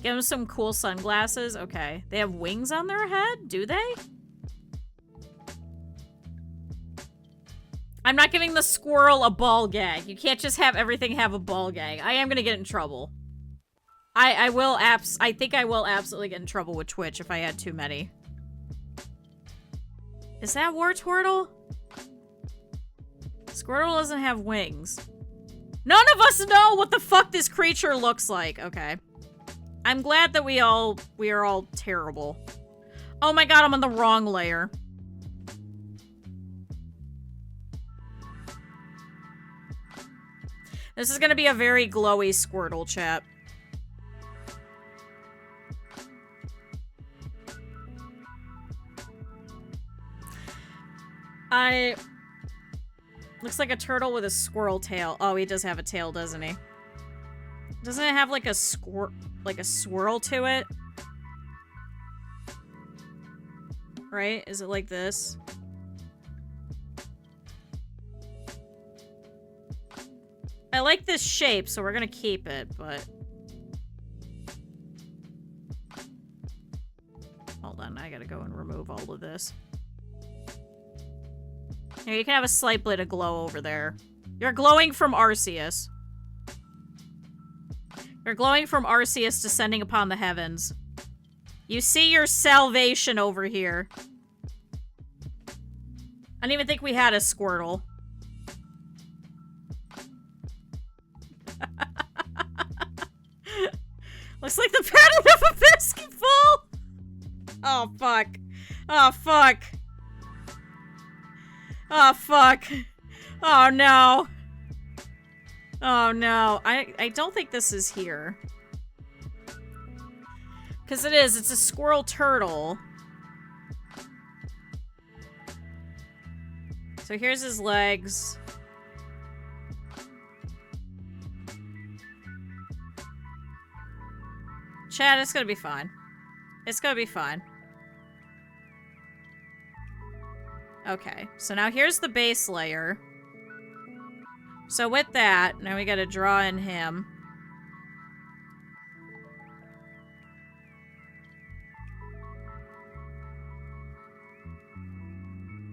Give them some cool sunglasses. Okay. They have wings on their head? Do they? I'm not giving the squirrel a ball gag. You can't just have everything have a ball gag. I am gonna get in trouble. I think I will absolutely get in trouble with Twitch if I had too many. Is that Wartortle? Squirtle doesn't have wings. None of us know what the fuck this creature looks like. Okay. I'm glad that we are all terrible. Oh my god, I'm on the wrong layer. This is gonna be a very glowy Squirtle, chat. Looks like a turtle with a squirrel tail. Oh, he does have a tail, doesn't he? Doesn't it have like a swirl to it? Right? Is it like this? I like this shape, so we're gonna keep it, but... Hold on, I gotta go and remove all of this. Here, you can have a slight bit of glow over there. You're glowing from Arceus. You're glowing from Arceus descending upon the heavens. You see your salvation over here. I didn't even think we had a Squirtle. Looks like the pattern of a basketball! Oh, fuck. Oh, fuck. Oh, fuck. Oh, no. Oh, no. I don't think this is here. Because it is. It's a squirrel turtle. So here's his legs. Chad, it's gonna be fine. It's gonna be fine. Okay, so now here's the base layer. So with that, now we gotta draw in him.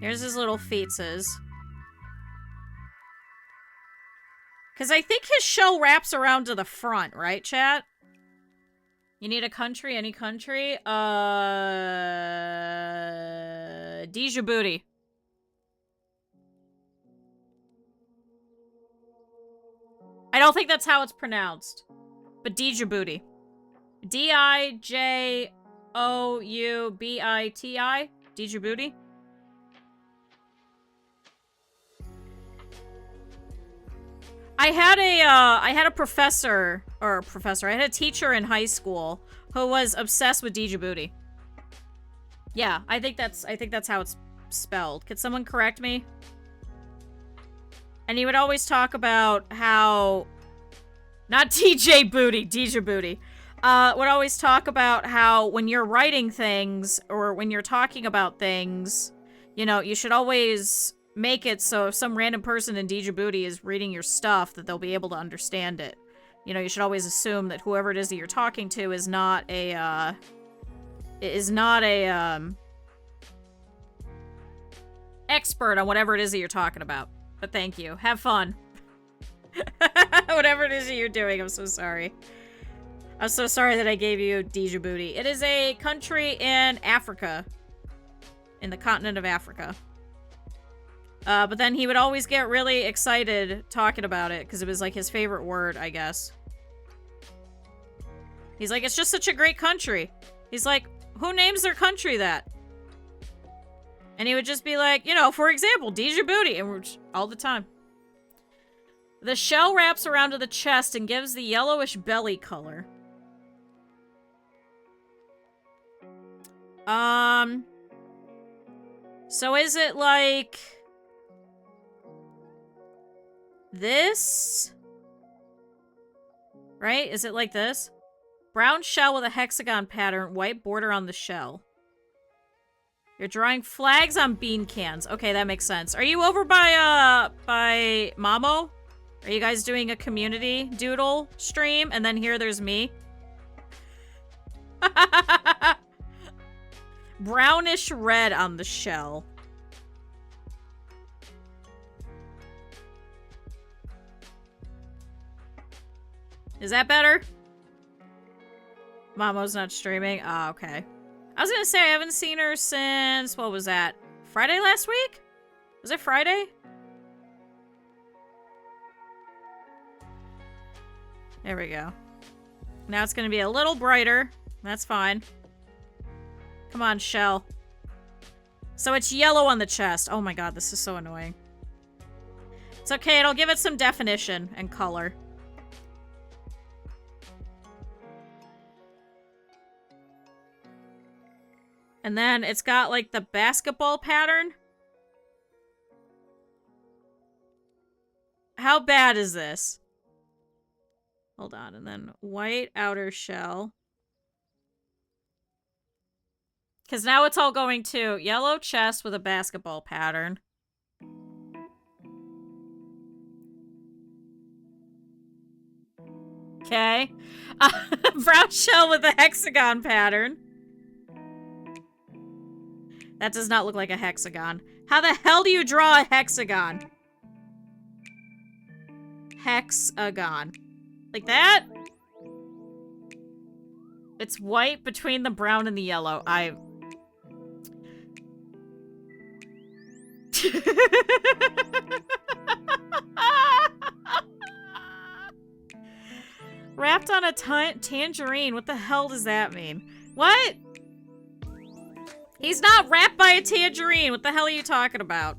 Here's his little feetses. Because I think his shell wraps around to the front, right, chat? You need a country? Any country? Djibouti. I don't think that's how it's pronounced. But Djibouti. D-I-J-O-U-B-I-T-I? Djibouti? I had a professor, I had a teacher in high school who was obsessed with Djibouti. Yeah, I think that's how it's spelled. Could someone correct me? And he would always talk about how, not TJ Booty, Djibouti. Would always talk about how when you're writing things or when you're talking about things, you know, you should always make it so if some random person in Djibouti is reading your stuff that they'll be able to understand it. You know, you should always assume that whoever it is that you're talking to is not a expert on whatever it is that you're talking about. But thank you. Have fun. Whatever it is that you're doing, I'm so sorry. I'm so sorry that I gave you Djibouti. It is a country in Africa. In the continent of Africa. But then he would always get really excited talking about it, because it was like his favorite word, I guess. He's like, it's just such a great country. He's like, who names their country that? And he would just be like, you know, for example, Djibouti, and we're just, all the time. The shell wraps around to the chest and gives the yellowish belly color. So is it like this? Right? Is it like this? Brown shell with a hexagon pattern, white border on the shell. You're drawing flags on bean cans. Okay, that makes sense. Are you over by Mamo? Are you guys doing a community doodle stream? And then here there's me. Brownish red on the shell. Is that better? Mamo's not streaming? Ah, okay. I was gonna say, I haven't seen her since, what was that? Friday last week? Was it Friday? There we go. Now it's gonna be a little brighter. That's fine. Come on, shell. So it's yellow on the chest. Oh my god, this is so annoying. It's okay, it'll give it some definition and color. And then it's got, like, the basketball pattern. How bad is this? Hold on, and then white outer shell. Because now it's all going to yellow chest with a basketball pattern. Okay. Brown shell with a hexagon pattern. That does not look like a hexagon. How the hell do you draw a hexagon? Hexagon. Like that? It's white between the brown and the yellow. Wrapped on a tangerine. What the hell does that mean? What? He's not wrapped by a tangerine. What the hell are you talking about?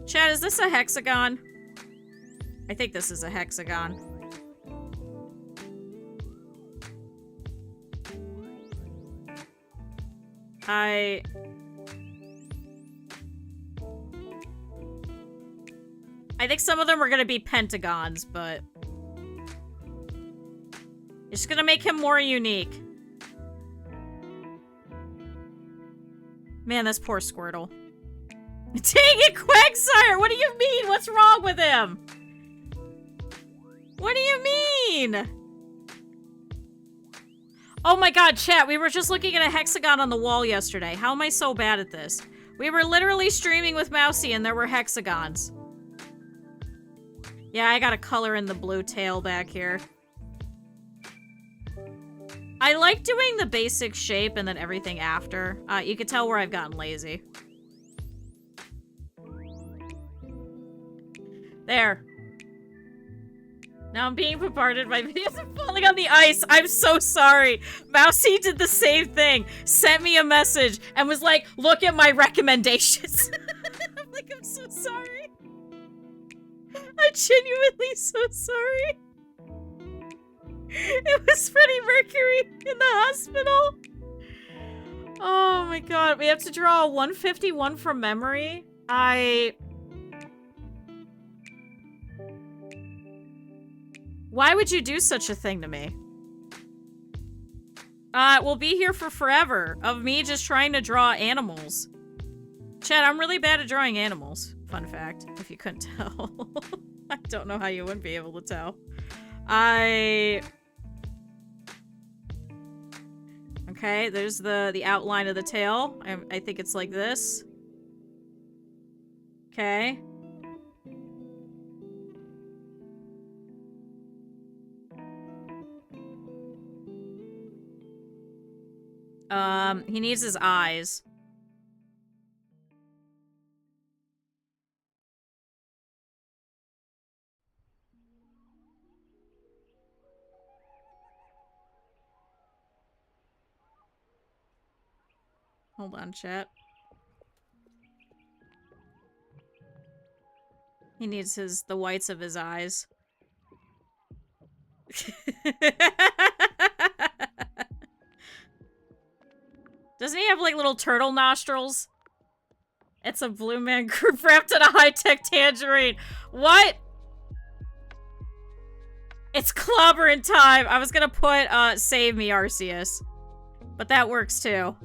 Chad, is this a hexagon? I think this is a hexagon. I think some of them are gonna be pentagons, but it's gonna make him more unique. Man, this poor Squirtle. Dang it, Quagsire! What do you mean? What's wrong with him? What do you mean? Oh my god, chat, we were just looking at a hexagon on the wall yesterday. How am I so bad at this? We were literally streaming with Mousy and there were hexagons. Yeah, I gotta color in the blue tail back here. I like doing the basic shape and then everything after. You can tell where I've gotten lazy. There. Now I'm being bombarded by videos of falling on the ice. I'm so sorry. Mousy did the same thing. Sent me a message and was like, look at my recommendations. I'm like, I'm so sorry. I'm genuinely so sorry. It was Freddie Mercury in the hospital. Oh my god. We have to draw a 151 from memory. Why would you do such a thing to me? We'll be here for forever of me just trying to draw animals. Chad, I'm really bad at drawing animals. Fun fact, if you couldn't tell. I don't know how you wouldn't be able to tell. Okay, there's the outline of the tail. I think it's like this. Okay. He needs his eyes. Hold on, chat. He needs the whites of his eyes. Doesn't he have, like, little turtle nostrils? It's a blue man group wrapped in a high-tech tangerine. What? It's clobbering time. I was gonna put, save me, Arceus. But that works, too.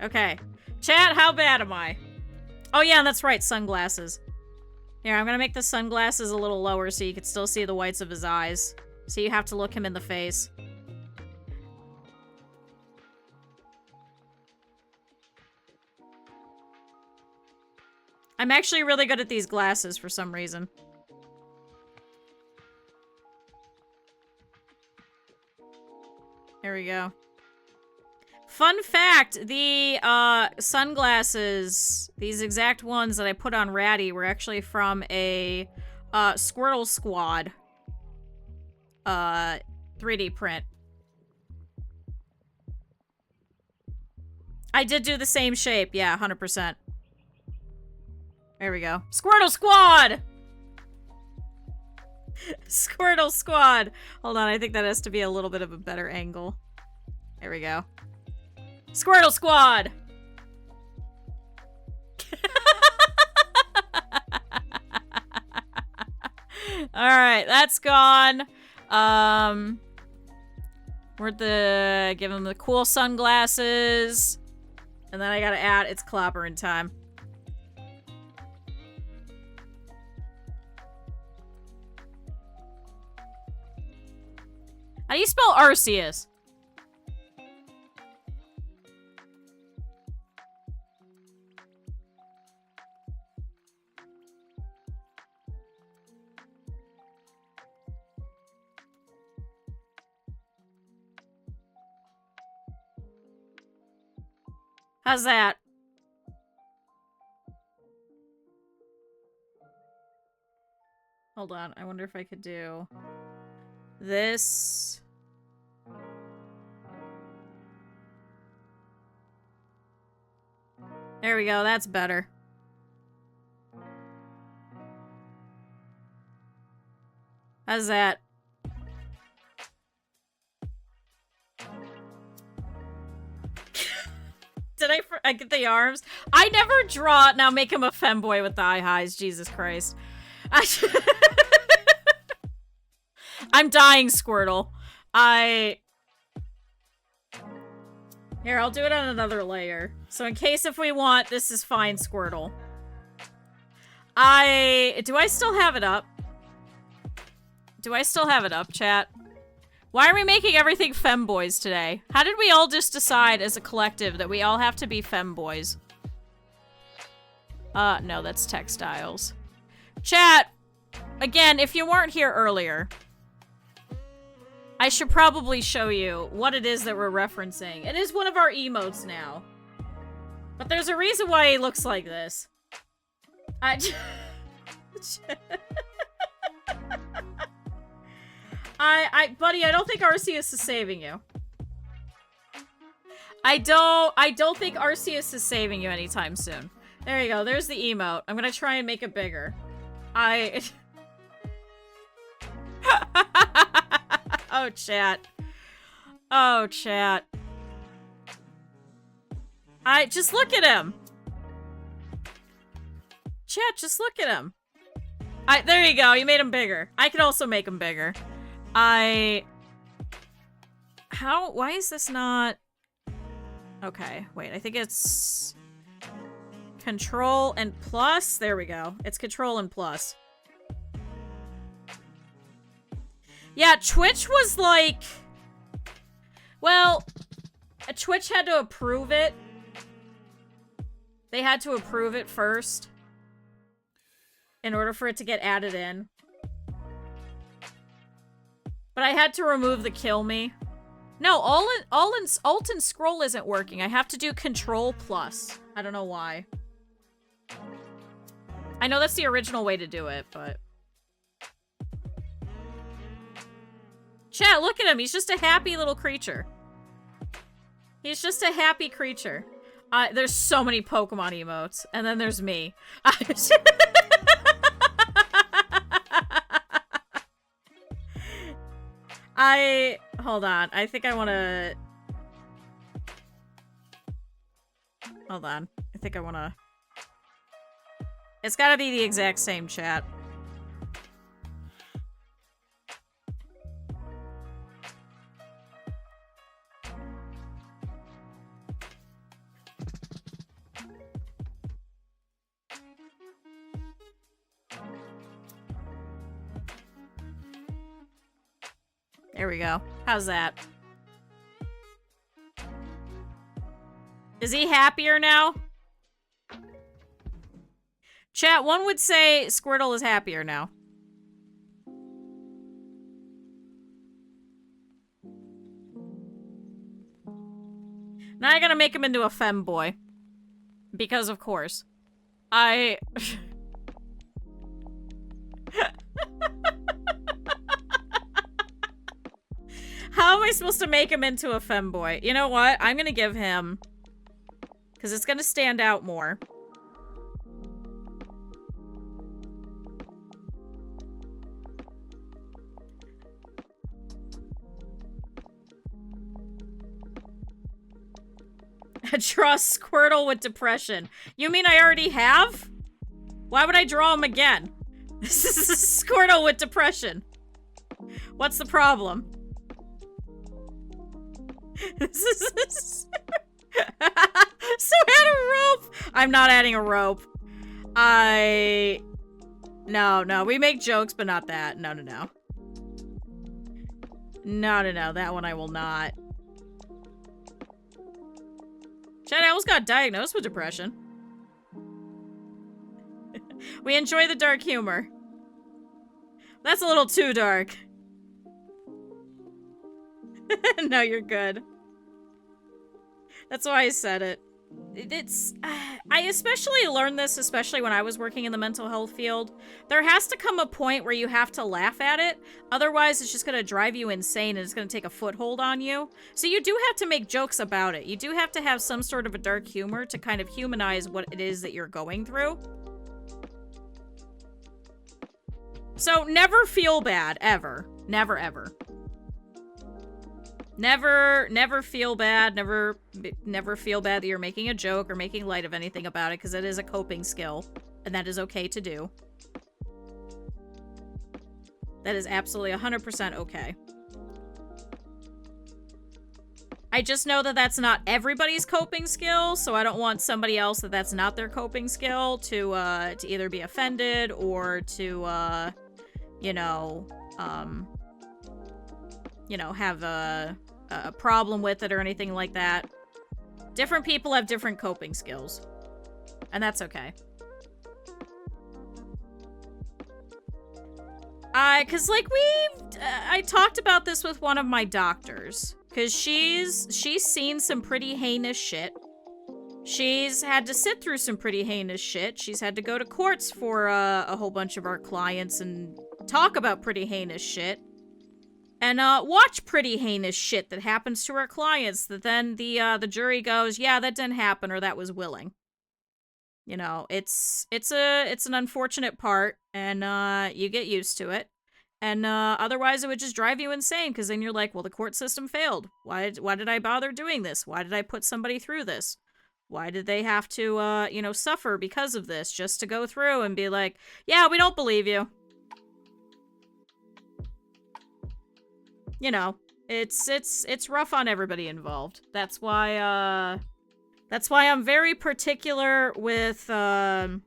Okay. Chat, how bad am I? Oh yeah, that's right, sunglasses. Here, I'm gonna make the sunglasses a little lower so you can still see the whites of his eyes. So you have to look him in the face. I'm actually really good at these glasses for some reason. There we go. Fun fact, the sunglasses, these exact ones that I put on Ratty were actually from a Squirtle Squad 3D print. I did do the same shape, yeah, 100%. There we go. Squirtle Squad! Squirtle Squad. Hold on, I think that has to be a little bit of a better angle. There we go. Squirtle Squad! Alright, that's gone. Give him the cool sunglasses. And then I gotta add, it's clobbering time. How do you spell Arceus? How's that? Hold on, I wonder if I could do this. There we go, that's better. How's that? Did I get the arms? I never draw. Now make him a femboy with the eye highs. Jesus Christ. I'm dying, Squirtle. Here, I'll do it on another layer. So in case if we want, this is fine, Squirtle. Do I still have it up? Do I still have it up, chat? Why are we making everything femboys today? How did we all just decide as a collective that we all have to be femboys? No, that's textiles. Chat, again, if you weren't here earlier, I should probably show you what it is that we're referencing. It is one of our emotes now. But there's a reason why he looks like this. Buddy, I don't think Arceus is saving you. I don't think Arceus is saving you anytime soon. There you go, there's the emote. I'm gonna try and make it bigger. Oh, chat. Oh, chat. Just look at him. Chat, just look at him. There you go, you made him bigger. I could also make him bigger. Why is this not... Okay, wait, I think it's... Control and plus? There we go. It's control and plus. Yeah, Twitch was like... Well, Twitch had to approve it. They had to approve it first. In order for it to get added in. But I had to remove the kill me. No, Alt and scroll isn't working. I have to do control plus. I don't know why. I know that's the original way to do it, but... Chat, look at him. He's just a happy little creature. He's just a happy creature. There's so many Pokemon emotes. And then there's me. Hold on. I think I want to... Hold on. I think I want to... It's got to be the exact same, chat. There we go. How's that? Is he happier now? Chat, one would say Squirtle is happier now. Now I gotta make him into a femboy. Because of course. How am I supposed to make him into a femboy? You know what? I'm gonna give him... Because it's gonna stand out more. Draw Squirtle with depression. You mean I already have? Why would I draw him again? This is Squirtle with depression. What's the problem? This is... So add a rope! I'm not adding a rope. No, we make jokes, but not that. No. No, that one I will not. Chad, I almost got diagnosed with depression. We enjoy the dark humor. That's a little too dark. No, you're good. That's why I said it. I especially learned this, especially when I was working in the mental health field. There has to come a point where you have to laugh at it. Otherwise, it's just going to drive you insane and it's going to take a foothold on you. So you do have to make jokes about it. You do have to have some sort of a dark humor to kind of humanize what it is that you're going through. So never feel bad, ever. Never, ever. Never feel bad. Never feel bad that you're making a joke or making light of anything about it, because it is a coping skill, and that is okay to do. That is absolutely 100% okay. I just know that that's not everybody's coping skill, so I don't want somebody else that's not their coping skill to either be offended or to, have a problem with it or anything like that. Different people have different coping skills, and that's okay. Cause like I talked about this with one of my doctors, cause she's seen some pretty heinous shit. She's had to sit through some pretty heinous shit. She's had to go to courts for a whole bunch of our clients and talk about pretty heinous shit. And watch pretty heinous shit that happens to our clients that then the jury goes, yeah, that didn't happen, or that was willing. You know, it's an unfortunate part, and you get used to it. And otherwise it would just drive you insane, because then you're like, well, the court system failed. Why did I bother doing this? Why did I put somebody through this? Why did they have to suffer because of this, just to go through and be like, yeah, we don't believe you. You know, it's rough on everybody involved. That's why I'm very particular with, you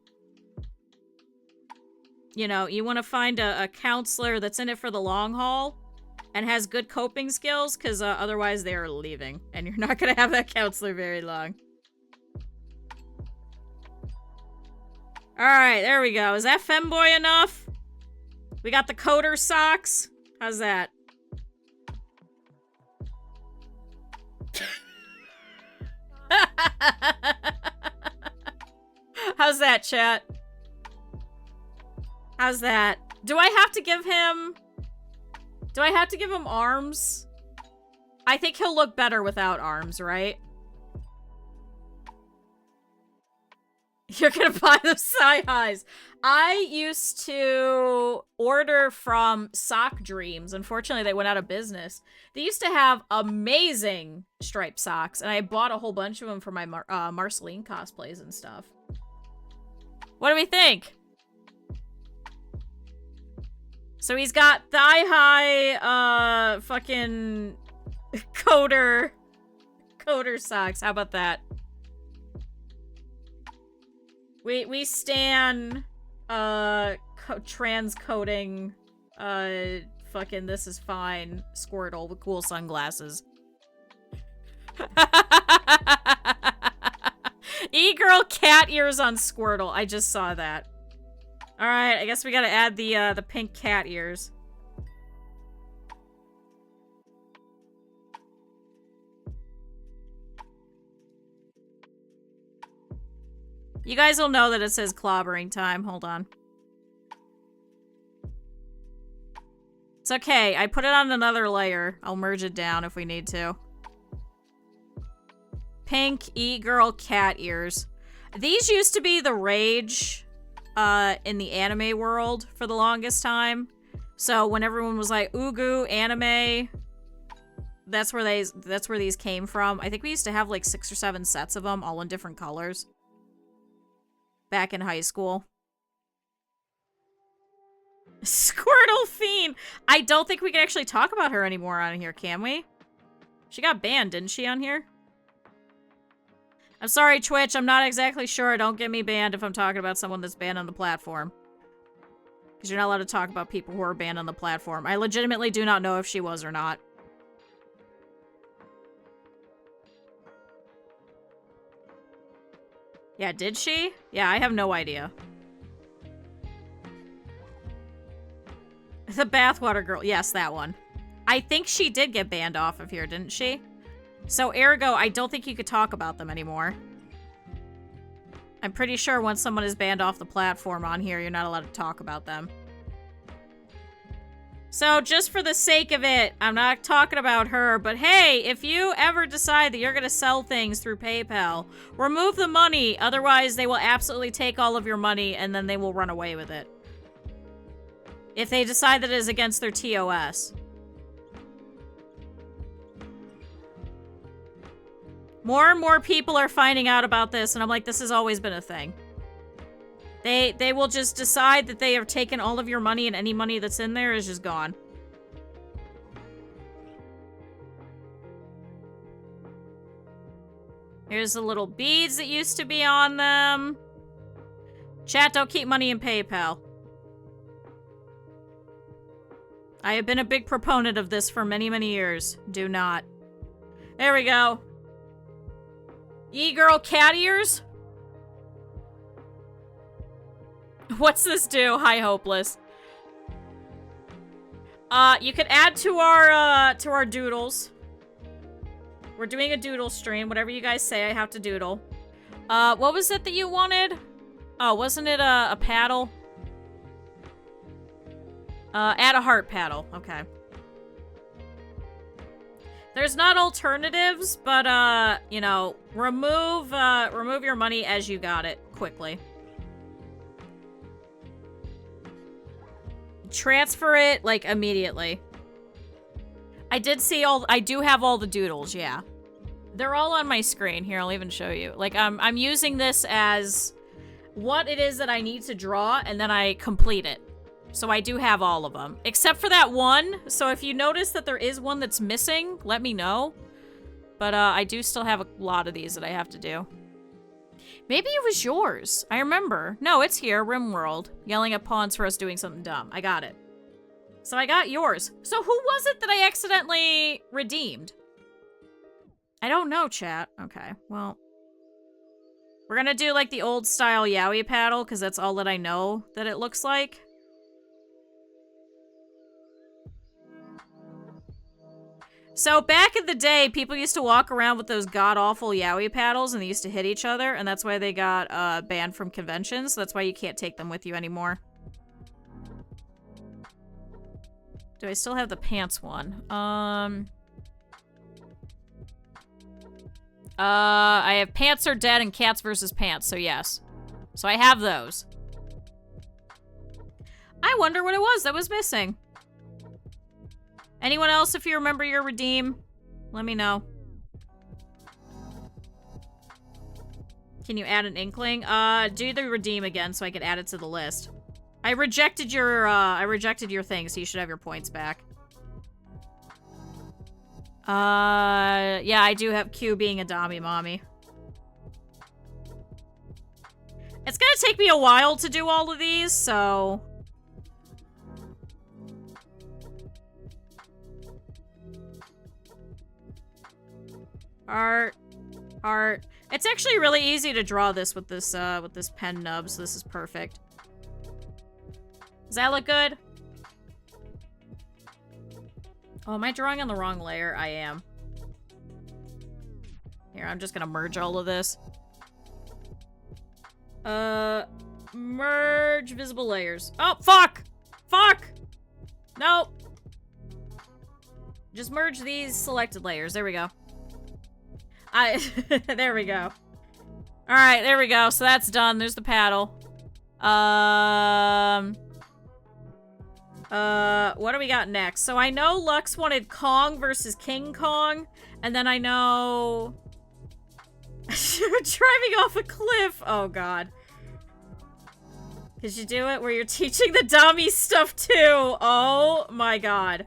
want to find a counselor that's in it for the long haul and has good coping skills, because otherwise they are leaving, and you're not going to have that counselor very long. Alright, there we go. Is that femboy enough? We got the coder socks. How's that? How's that, chat? How's that? Do I have to give him arms? I think he'll look better without arms, right? You're gonna buy the Sci-Highs. I used to order from Sock Dreams. Unfortunately, they went out of business. They used to have amazing striped socks, and I bought a whole bunch of them for my Marceline cosplays and stuff. What do we think? So he's got thigh-high, fucking coder socks. How about that? We stan, transcoding, fucking this is fine Squirtle with cool sunglasses. E-girl cat ears on Squirtle. I just saw that. Alright, I guess we gotta add the pink cat ears. You guys will know that it says clobbering time. Hold on. It's okay. I put it on another layer. I'll merge it down if we need to. Pink e-girl cat ears. These used to be the rage in the anime world for the longest time. So when everyone was like, ooh, anime, that's where these came from. I think we used to have like 6 or 7 sets of them, all in different colors. Back in high school. Squirtle Fiend! I don't think we can actually talk about her anymore on here, can we? She got banned, didn't she, on here? I'm sorry, Twitch, I'm not exactly sure. Don't get me banned if I'm talking about someone that's banned on the platform. Because you're not allowed to talk about people who are banned on the platform. I legitimately do not know if she was or not. Yeah, did she? Yeah, I have no idea. The bathwater girl. Yes, that one. I think she did get banned off of here, didn't she? So, ergo, I don't think you could talk about them anymore. I'm pretty sure once someone is banned off the platform on here, you're not allowed to talk about them. So, just for the sake of it, I'm not talking about her, but hey, if you ever decide that you're gonna sell things through PayPal, remove the money, otherwise they will absolutely take all of your money and then they will run away with it. If they decide that it is against their TOS. More and more people are finding out about this, and I'm like, this has always been a thing. They will just decide that they have taken all of your money, and any money that's in there is just gone. Here's the little beads that used to be on them. Chat, don't keep money in PayPal. I have been a big proponent of this for many, many years. Do not. There we go. E-girl cat ears? What's this do? Hi, Hopeless. You could add to our doodles. We're doing a doodle stream. Whatever you guys say, I have to doodle. What was it that you wanted? Oh, wasn't it a paddle? Add a heart paddle. Okay. There's not alternatives, but, you know, remove your money as you got it, quickly. Transfer it, like, immediately. I do have all the doodles, yeah. They're all on my screen. Here, I'll even show you. Like, I'm using this as what it is that I need to draw, and then I complete it. So I do have all of them. Except for that one. So if you notice that there is one that's missing, let me know. But I do still have a lot of these that I have to do. Maybe it was yours. I remember. No, it's here. Rimworld. Yelling at pawns for us doing something dumb. I got it. So I got yours. So who was it that I accidentally redeemed? I don't know, chat. Okay, well. We're gonna do like the old style yaoi paddle, because that's all that I know that it looks like. So back in the day, people used to walk around with those god-awful yaoi paddles, and they used to hit each other, and that's why they got banned from conventions. So that's why you can't take them with you anymore. Do I still have the pants one? I have Pants Are Dead and Cats vs. Pants, so yes. So I have those. I wonder what it was that was missing. Anyone else, if you remember your redeem, let me know. Can you add an inkling? Do the redeem again so I can add it to the list. I rejected your thing, so you should have your points back. Yeah, I do have Q being a Dami Mommy. It's gonna take me a while to do all of these, so... Art. It's actually really easy to draw this with this pen nub, so this is perfect. Does that look good? Oh, am I drawing on the wrong layer? I am. Here, I'm just gonna merge all of this. Merge visible layers. Oh, fuck! Fuck! Nope. Just merge these selected layers. There we go. There we go. Alright, there we go. So that's done. There's the paddle. What do we got next? So I know Lux wanted Kong versus King Kong, and then I know... driving off a cliff! Oh, God. Could you do it where you're teaching the dummies stuff, too? Oh, my God.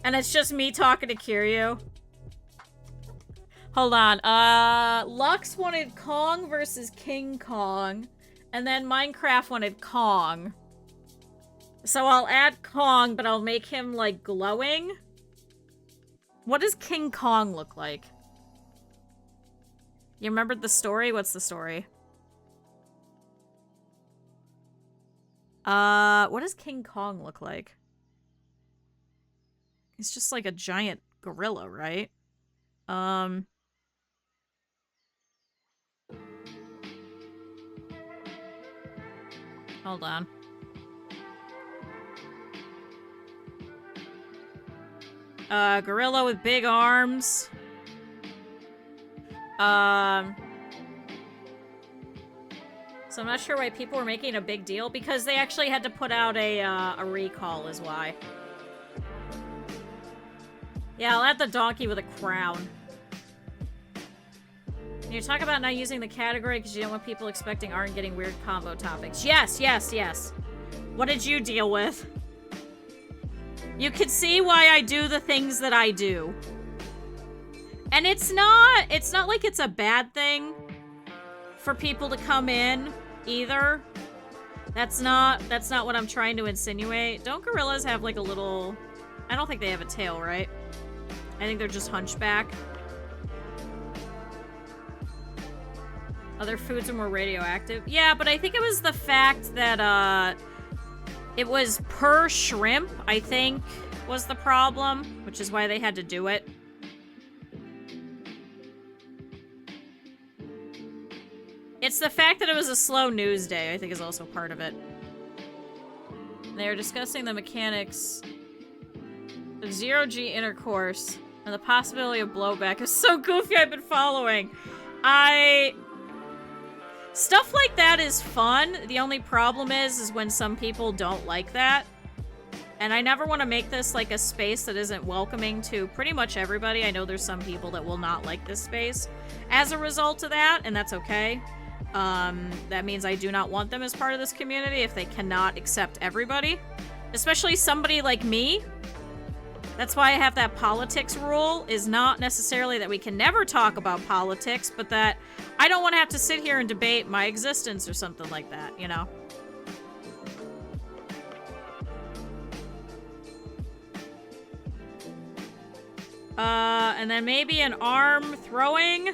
And it's just me talking to Kiryu. Hold on. Lux wanted Kong versus King Kong, and then Minecraft wanted Kong. So I'll add Kong, but I'll make him, like, glowing. What does King Kong look like? You remembered the story? What's the story? What does King Kong look like? He's just like a giant gorilla, right? Hold on. Gorilla with big arms. So I'm not sure why people were making a big deal, because they actually had to put out a recall is why. Yeah, I'll add the donkey with a crown. You talk about not using the category because you don't want people expecting art and getting weird combo topics. Yes, yes, yes. What did you deal with? You can see why I do the things that I do. And it's not like it's a bad thing for people to come in either. That's not what I'm trying to insinuate. Don't gorillas have like a little... I don't think they have a tail, right? I think they're just hunchback. Other foods are more radioactive. Yeah, but I think it was the fact that, it was per shrimp, I think, was the problem, which is why they had to do it. It's the fact that it was a slow news day, I think, is also part of it. They are discussing the mechanics of zero-G intercourse and the possibility of blowback. It's so goofy, I've been following. Stuff like that is fun. The only problem is when some people don't like that. And I never want to make this like a space that isn't welcoming to pretty much everybody. I know there's some people that will not like this space as a result of that, and that's okay. That means I do not want them as part of this community if they cannot accept everybody. Especially somebody like me. That's why I have that politics rule, is not necessarily that we can never talk about politics, but that I don't want to have to sit here and debate my existence or something like that, you know? And then maybe an arm throwing?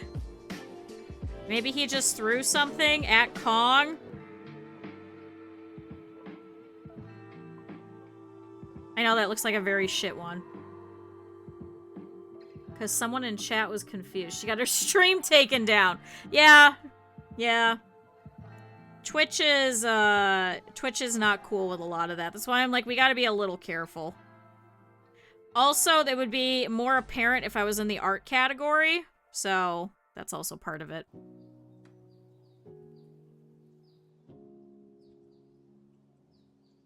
Maybe he just threw something at Kong? I know that looks like a very shit one. Because someone in chat was confused. She got her stream taken down. Yeah. Yeah. Twitch is not cool with a lot of that. That's why I'm like, we gotta be a little careful. Also, that would be more apparent if I was in the art category. So, that's also part of it.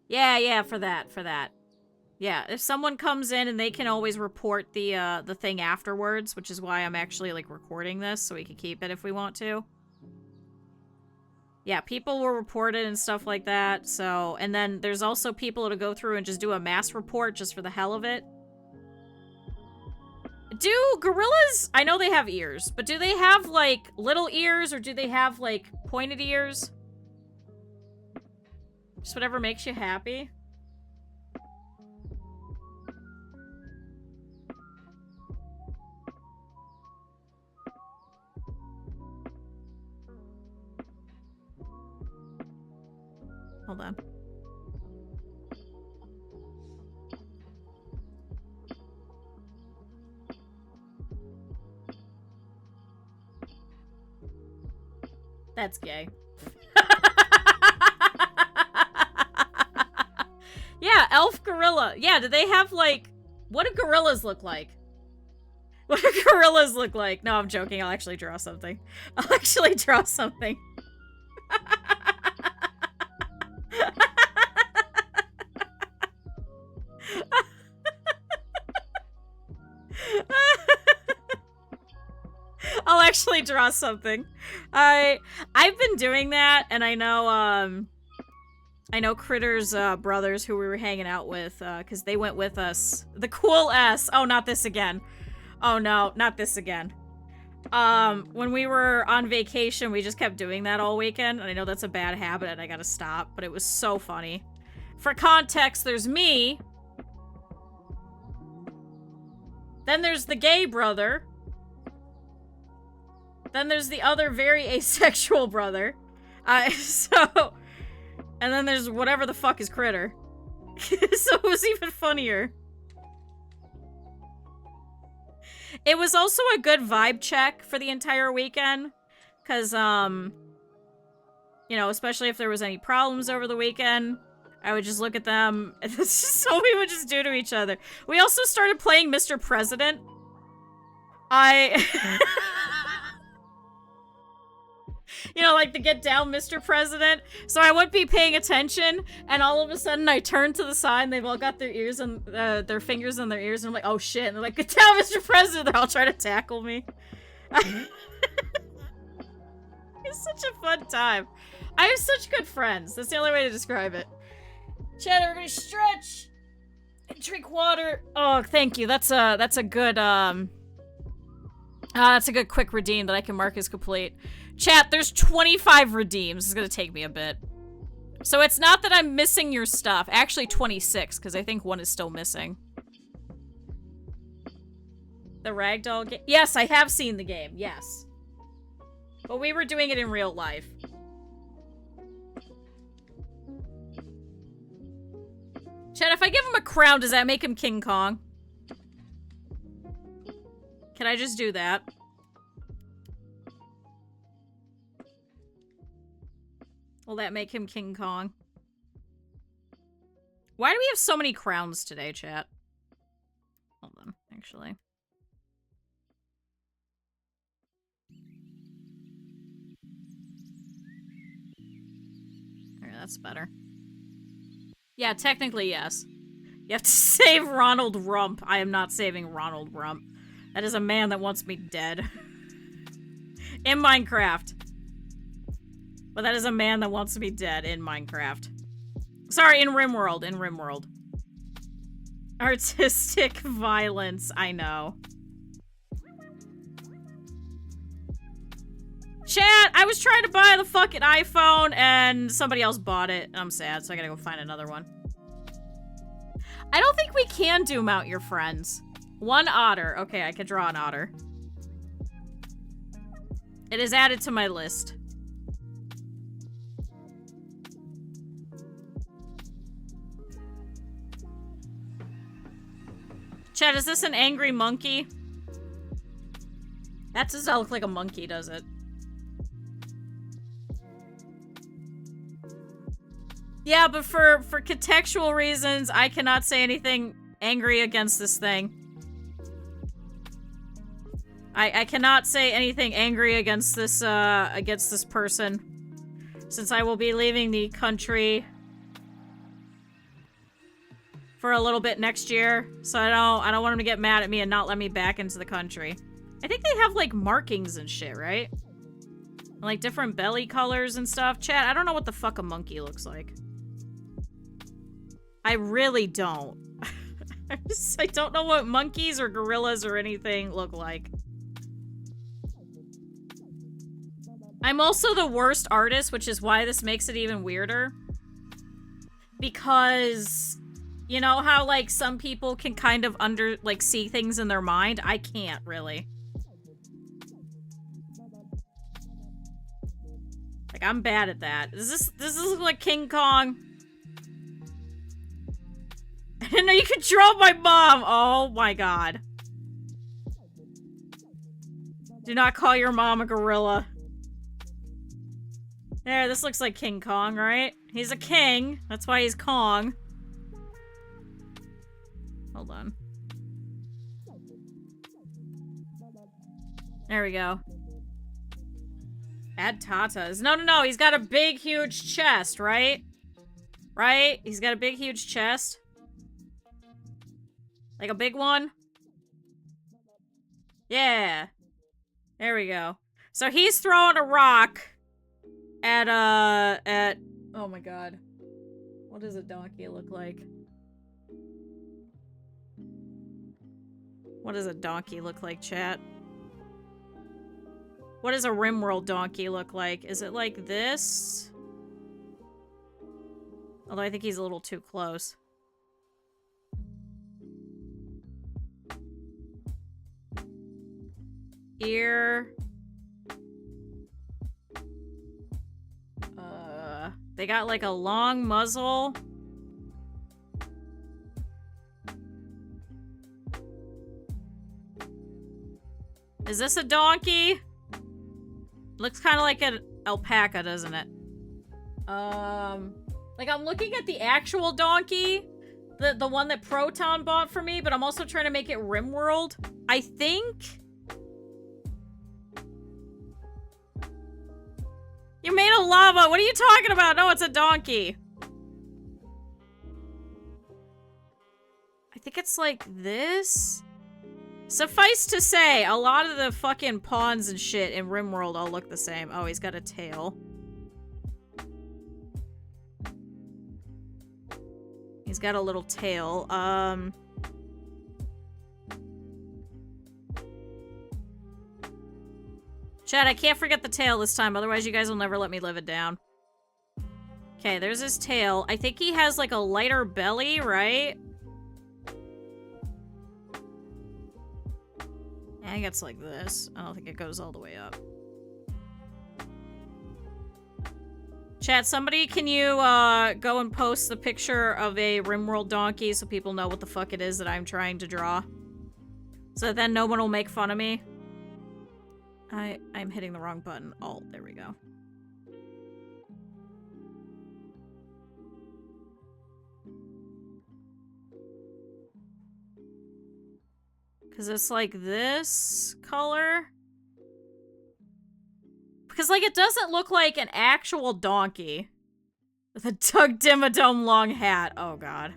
Yeah, for that. Yeah, if someone comes in and they can always report the thing afterwards, which is why I'm actually, like, recording this, so we can keep it if we want to. Yeah, people will report it and stuff like that, so... And then there's also people that'll go through and just do a mass report just for the hell of it. Do gorillas... I know they have ears, but do they have, like, little ears, or do they have, like, pointed ears? Just whatever makes you happy. Hold on. That's gay. Yeah, elf gorilla. Yeah, do they have, like... What do gorillas look like? What do gorillas look like? No, I'm joking. I'll actually draw something. I'll actually draw something. actually draw something. I've been doing that, and I know Critter's brothers who we were hanging out with, because they went with us. The cool S. Oh, not this again. Oh no, not this again. When we were on vacation, we just kept doing that all weekend, and I know that's a bad habit and I gotta stop, but it was so funny. For context, there's me. Then there's the gay brother. Then there's the other very asexual brother. And then there's whatever the fuck is Critter. So it was even funnier. It was also a good vibe check for the entire weekend. Because, you know, especially if there was any problems over the weekend, I would just look at them, and that's just what we would just do to each other. We also started playing Mr. President. You know, like the get down, Mr. President. So I would be paying attention, and all of a sudden I turned to the side, and they've all got their ears and their fingers in their ears, and I'm like, oh shit, and they're like, get down, Mr. President. They're all trying to tackle me. It's such a fun time. I have such good friends. That's the only way to describe it. Chat, everybody stretch and drink water. Oh, thank you. That's a good quick redeem that I can mark as complete. Chat, there's 25 redeems. It's gonna take me a bit. So it's not that I'm missing your stuff. Actually 26, because I think one is still missing. The ragdoll game? Yes, I have seen the game. Yes. But we were doing it in real life. Chat, if I give him a crown, does that make him King Kong? Can I just do that? Will that make him King Kong? Why do we have so many crowns today, chat? Hold on, actually. Alright, that's better. Yeah, technically, yes. You have to save Ronald Rump. I am not saving Ronald Rump. That is a man that wants me dead. In Minecraft. But that is a man that wants me dead in Minecraft. Sorry, in RimWorld. In RimWorld. Artistic violence. I know. Chat, I was trying to buy the fucking iPhone and somebody else bought it. And I'm sad, so I gotta go find another one. I don't think we can do mount your friends. One otter. Okay, I can draw an otter. It is added to my list. Chat, is this an angry monkey? That does not look like a monkey, does it? Yeah, but for contextual reasons, I cannot say anything angry against this thing. I cannot say anything angry against this person, since I will be leaving the country for a little bit next year, so I don't want him to get mad at me and not let me back into the country. I think they have like markings and shit, right? And, like different belly colors and stuff. Chat, I don't know what the fuck a monkey looks like. I really don't. I don't know what monkeys or gorillas or anything look like. I'm also the worst artist, which is why this makes it even weirder. Because, you know how, like, some people can kind of see things in their mind? I can't, really. Like, I'm bad at that. Does this look like King Kong? I didn't know you could draw my mom! Oh my god. Do not call your mom a gorilla. There, this looks like King Kong, right? He's a king. That's why he's Kong. Hold on. There we go. Add tatas. No. He's got a big, huge chest, right? Right? He's got a big, huge chest. Like a big one? Yeah. There we go. So he's throwing a rock at oh my god. What does a donkey look like? What does a donkey look like, chat? What does a Rimworld donkey look like? Is it like this? Although I think he's a little too close. Ear. They got like a long muzzle. Is this a donkey? Looks kind of like an alpaca, doesn't it? Like I'm looking at the actual donkey, the one that Proton bought for me, but I'm also trying to make it Rimworld. I think you made a llama. What are you talking about? No, it's a donkey. I think it's like this. Suffice to say, a lot of the fucking pawns and shit in Rimworld all look the same. Oh, he's got a tail. He's got a little tail. Chad, I can't forget the tail this time, otherwise you guys will never let me live it down. Okay, there's his tail. I think he has like a lighter belly, right? I think it's like this. I don't think it goes all the way up. Chat, somebody, can you go and post the picture of a Rimworld donkey so people know what the fuck it is that I'm trying to draw? So that then no one will make fun of me. I'm hitting the wrong button. Alt, there we go. Because it's like this color. Because, like, it doesn't look like an actual donkey. With a Doug Dimmadome long hat. Oh, God.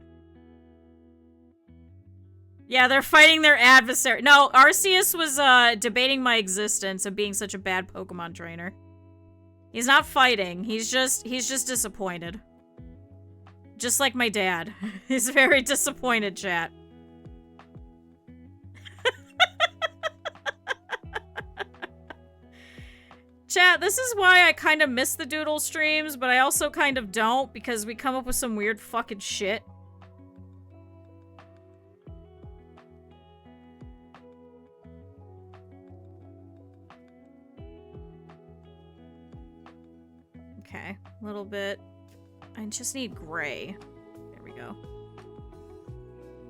Yeah, they're fighting their adversary. No, Arceus was, debating my existence of being such a bad Pokemon trainer. He's not fighting. He's just disappointed. Just like my dad. He's very disappointed, chat. Chat, this is why I kind of miss the Doodle streams, but I also kind of don't, because we come up with some weird fucking shit. Okay, a little bit. I just need gray. There we go.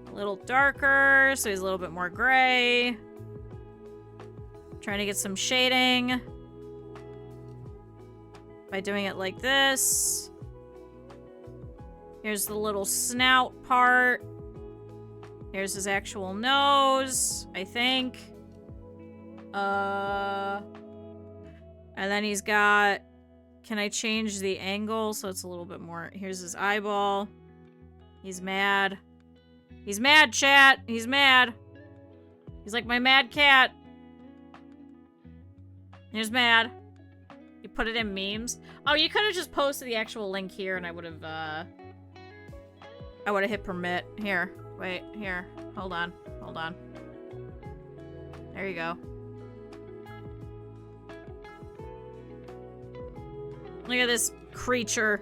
A little darker, so he's a little bit more gray. Trying to get some shading. By doing it like this. Here's the little snout part. Here's his actual nose, I think. And then he's got... Can I change the angle so it's a little bit more... Here's his eyeball. He's mad. He's mad, chat! He's mad. He's like my mad cat. Here's mad. You put it in memes. Oh, you could have just posted the actual link here and I would have hit permit. Here. Wait, here. Hold on. Hold on. There you go. Look at this creature.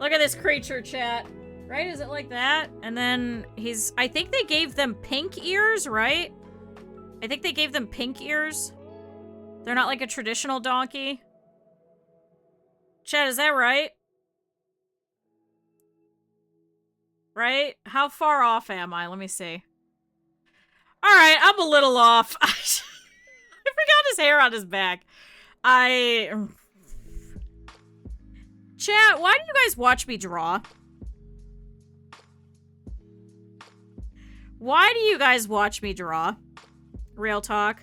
Look at this creature, chat. Right? Is it like that? And then he's... I think they gave them pink ears, right? I think they gave them pink ears. They're not like a traditional donkey. Chat, is that right? Right? How far off am I? Let me see. Alright, I'm a little off. I forgot his hair on his back. Chat, why do you guys watch me draw? Why do you guys watch me draw? Real talk.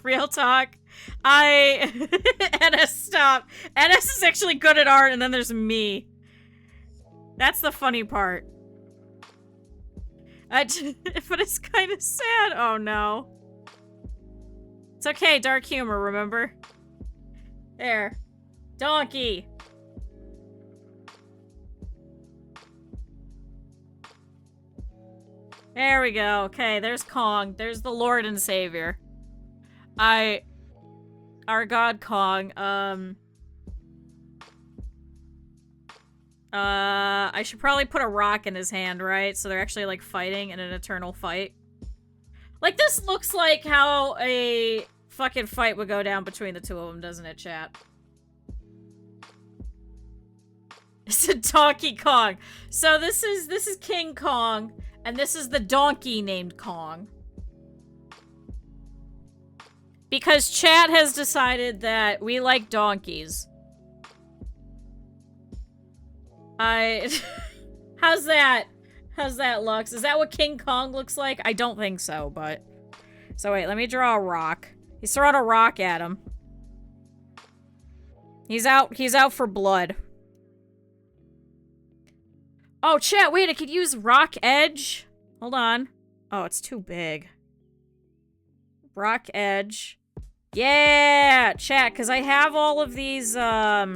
Real talk. NS, stop. NS is actually good at art, and then there's me. That's the funny part. But it's kind of sad. Oh no. It's okay, dark humor, remember? There. Donkey! There we go. Okay, there's Kong. There's the Lord and Savior. Our god Kong, I should probably put a rock in his hand, right? So they're actually, like, fighting in an eternal fight. Like, this looks like how a fucking fight would go down between the two of them, doesn't it, chat? It's a Donkey Kong. So this is King Kong, and this is the donkey named Kong. Because chat has decided that we like donkeys. How's that? How's that, Lux? Is that what King Kong looks like? I don't think so, but... So wait, let me draw a rock. He's throwing a rock at him. He's out for blood. Oh, chat, wait, I could use rock edge. Hold on. Oh, it's too big. Rock edge. Yeah, chat, because I have all of these, I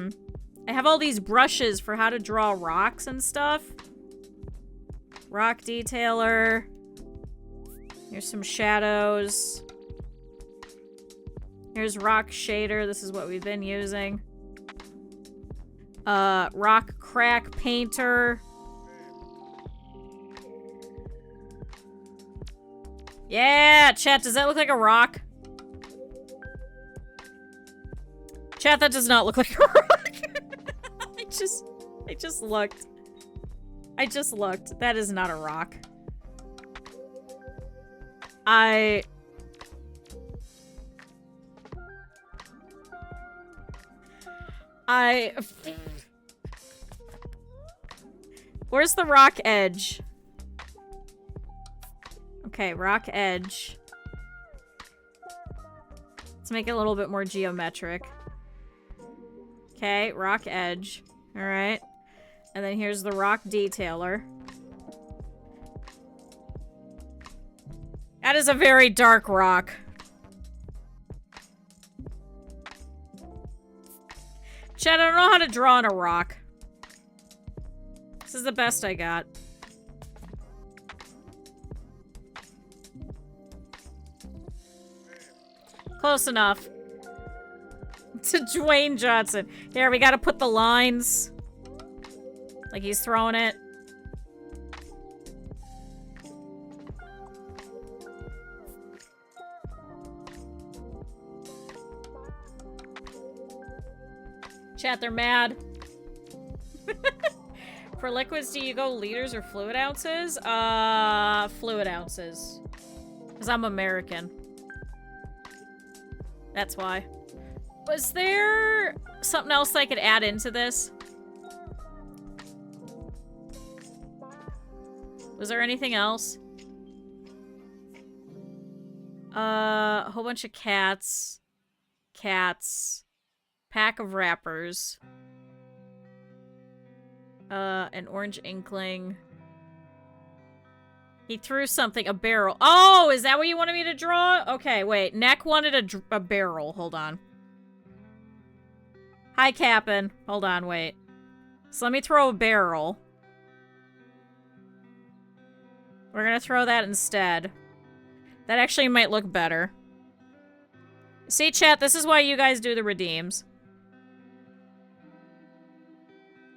have all these brushes for how to draw rocks and stuff. Rock detailer. Here's some shadows. Here's rock shader. This is what we've been using. Rock crack painter. Yeah, chat, does that look like a rock? Chat, that does not look like a rock. I just looked. I just looked. That is not a rock. Where's the rock edge? Okay, rock edge. Let's make it a little bit more geometric. Okay, rock edge. Alright. And then here's the rock detailer. That is a very dark rock. Chat, I don't know how to draw on a rock. This is the best I got. Close enough. To Dwayne Johnson. Here, we gotta put the lines. Like he's throwing it. Chat, they're mad. For liquids, do you go liters or fluid ounces? Fluid ounces. Because I'm American. That's why. Was there something else I could add into this? Was there anything else? A whole bunch of cats. Cats. Pack of wrappers. An orange inkling. He threw something, a barrel. Oh, is that what you wanted me to draw? Okay, wait. Neck wanted a barrel. Hold on. Hi, Cap'n. Hold on, wait. So let me throw a barrel. We're gonna throw that instead. That actually might look better. See, chat, this is why you guys do the redeems.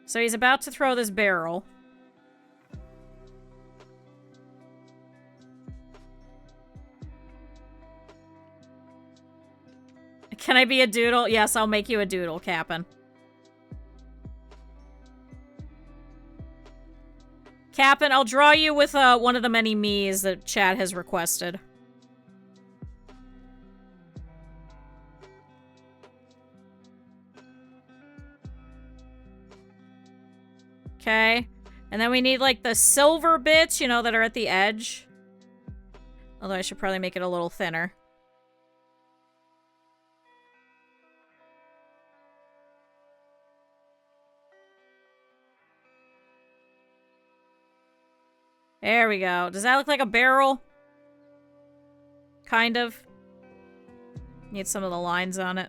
So he's about to throw this barrel. Can I be a doodle? Yes, I'll make you a doodle, Cap'n. Cap'n, I'll draw you with one of the many me's that chat has requested. Okay. And then we need, like, the silver bits, you know, that are at the edge. Although I should probably make it a little thinner. There we go. Does that look like a barrel? Kind of. Need some of the lines on it.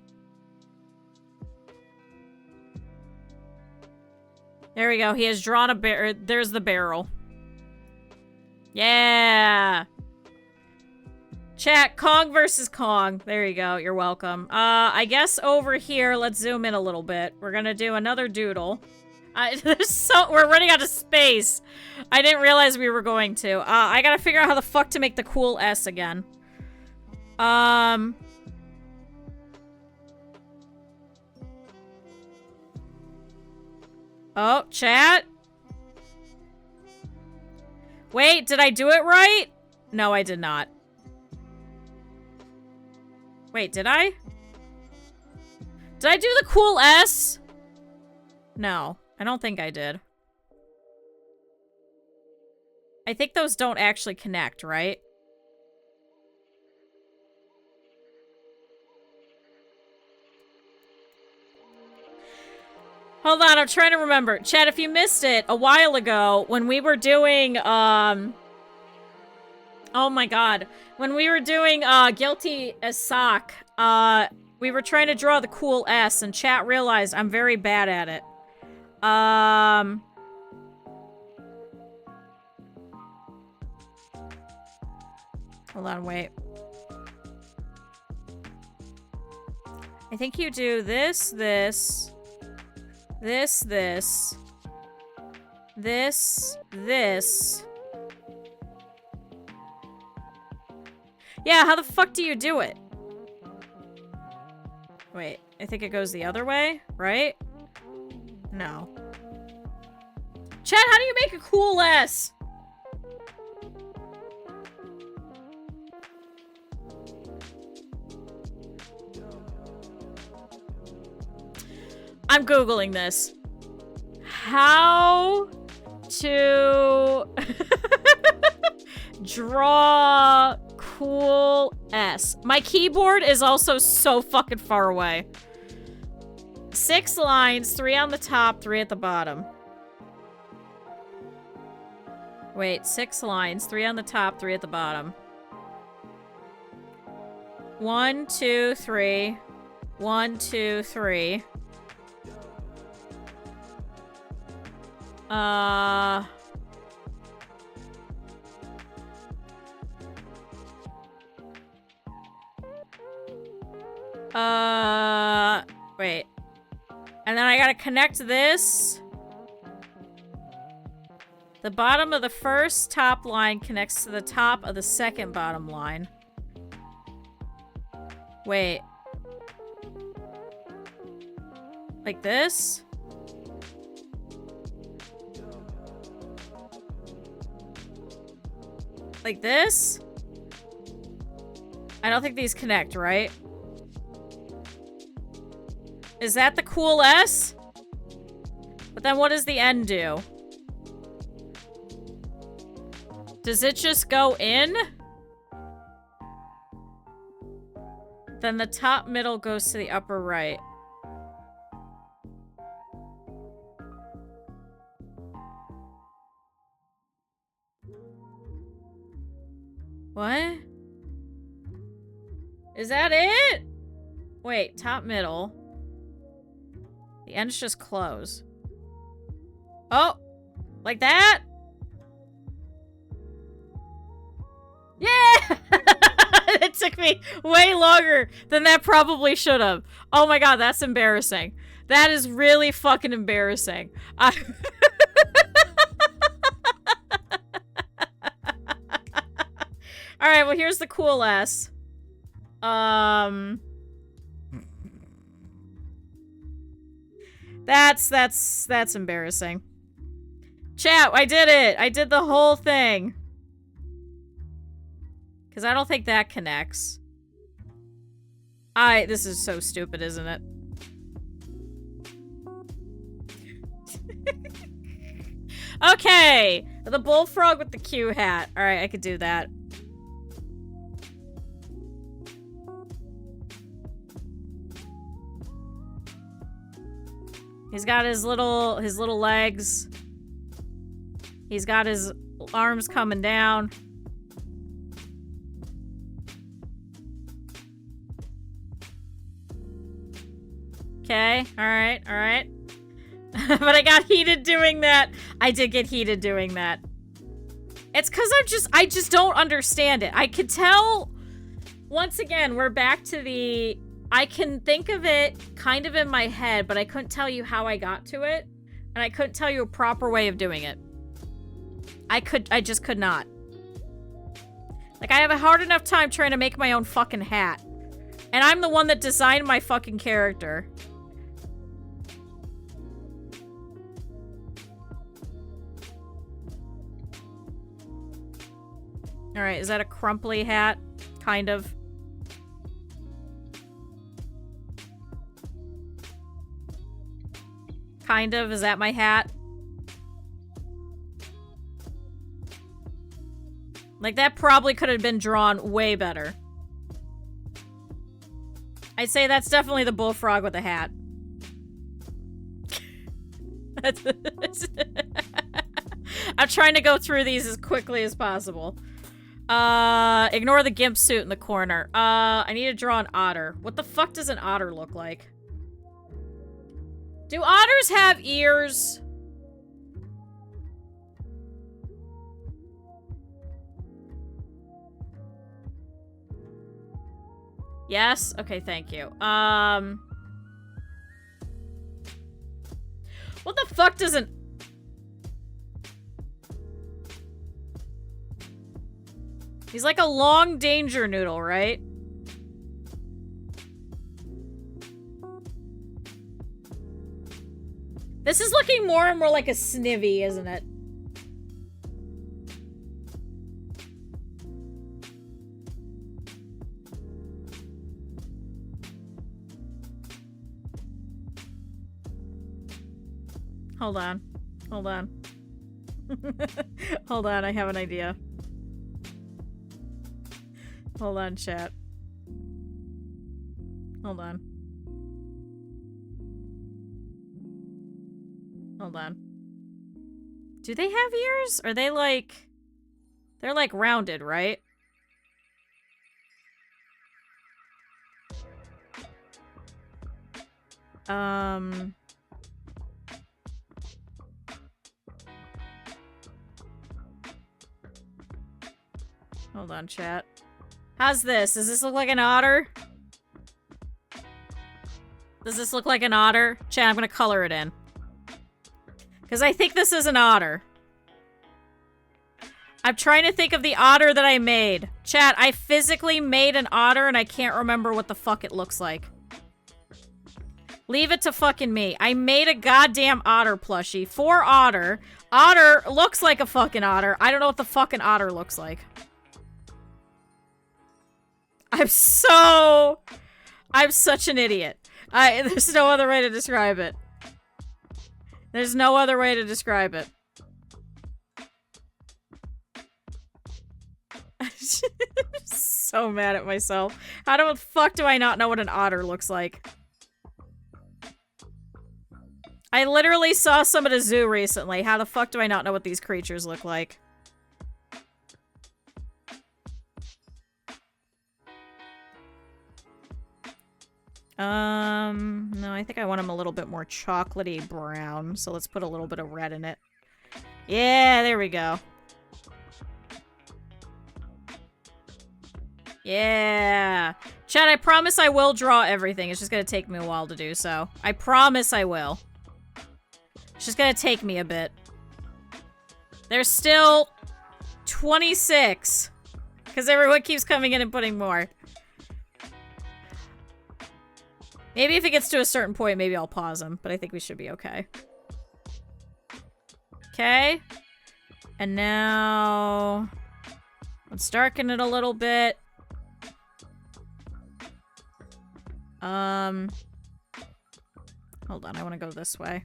There we go. He has drawn a barrel. There's the barrel. Yeah. Chat, Kong versus Kong. There you go. You're welcome. I guess over here, let's zoom in a little bit. We're gonna do another doodle. We're running out of space. I didn't realize we were going to. I gotta figure out how the fuck to make the cool S again. Oh, chat. Wait, did I do it right? No, I did not. Wait, did I? Did I do the cool S? No, I don't think I did. I think those don't actually connect, right? Hold on, I'm trying to remember. Chat, if you missed it a while ago when we were doing, oh my god. When we were doing, Guilty as Sock, we were trying to draw the cool S, and chat realized I'm very bad at it. Hold on, wait. I think you do this, this, this, this. Yeah, how the fuck do you do it? Wait, I think it goes the other way, right? No. Chat, how do you make a cool S? I'm Googling this. How to draw cool S. My keyboard is also so fucking far away. 6 lines, 3 on the top, 3 at the bottom. Wait, 6 lines, 3 on the top, 3 at the bottom. 1, 2, 3. 1, 2, 3. Wait. And then I gotta connect this. The bottom of the first top line connects to the top of the second bottom line. Wait. Like this? Like this? I don't think these connect, right? Is that the cool S? But then what does the N do? Does it just go in? Then the top middle goes to the upper right. What? Is that it? Wait, top middle. The ends just close. Oh! Like that? Yeah! It took me way longer than that probably should have. Oh my god, that's embarrassing. That is really fucking embarrassing. Alright, well here's the cool S. That's embarrassing. Chat, I did it! I did the whole thing. Because I don't think that connects. This is so stupid, isn't it? Okay! The bullfrog with the Q hat. Alright, I could do that. He's got his little legs. He's got his arms coming down. Okay, alright, alright. But I got heated doing that. I did get heated doing that. It's because I just don't understand it. I could tell, once again, we're back to the, I can think of it kind of in my head, but I couldn't tell you how I got to it. And I couldn't tell you a proper way of doing it. I just could not. Like, I have a hard enough time trying to make my own fucking hat. And I'm the one that designed my fucking character. Alright, is that a crumply hat? Kind of. Kind of. Is that my hat? Like, that probably could have been drawn way better. I'd say that's definitely the bullfrog with the hat. I'm trying to go through these as quickly as possible. Ignore the gimp suit in the corner. I need to draw an otter. What the fuck does an otter look like? Do otters have ears? Yes? Okay, thank you. What the fuck does an... He's like a long danger noodle, right? This is looking more and more like a snivy, isn't it? Hold on. Hold on. Hold on, I have an idea. Hold on, chat. Hold on. Hold on. Do they have ears? Are they like... They're like rounded, right? Hold on, chat. How's this? Does this look like an otter? Does this look like an otter? Chat, I'm gonna color it in. Because I think this is an otter. I'm trying to think of the otter that I made. Chat, I physically made an otter and I can't remember what the fuck it looks like. Leave it to fucking me. I made a goddamn otter plushie for Otter. Otter looks like a fucking otter. I don't know what the fucking otter looks like. I'm such an idiot. There's no other way to describe it. There's no other way to describe it. I'm so mad at myself. How the fuck do I not know what an otter looks like? I literally saw some at a zoo recently. How the fuck do I not know what these creatures look like? No, I think I want them a little bit more chocolatey brown, so let's put a little bit of red in it. Yeah, there we go. Yeah. Chad, I promise I will draw everything. It's just gonna take me a while to do so. I promise I will. It's just gonna take me a bit. There's still 26. Because everyone keeps coming in and putting more. Maybe if it gets to a certain point, maybe I'll pause them. But I think we should be okay. Okay. And now... let's darken it a little bit. Hold on, I want to go this way.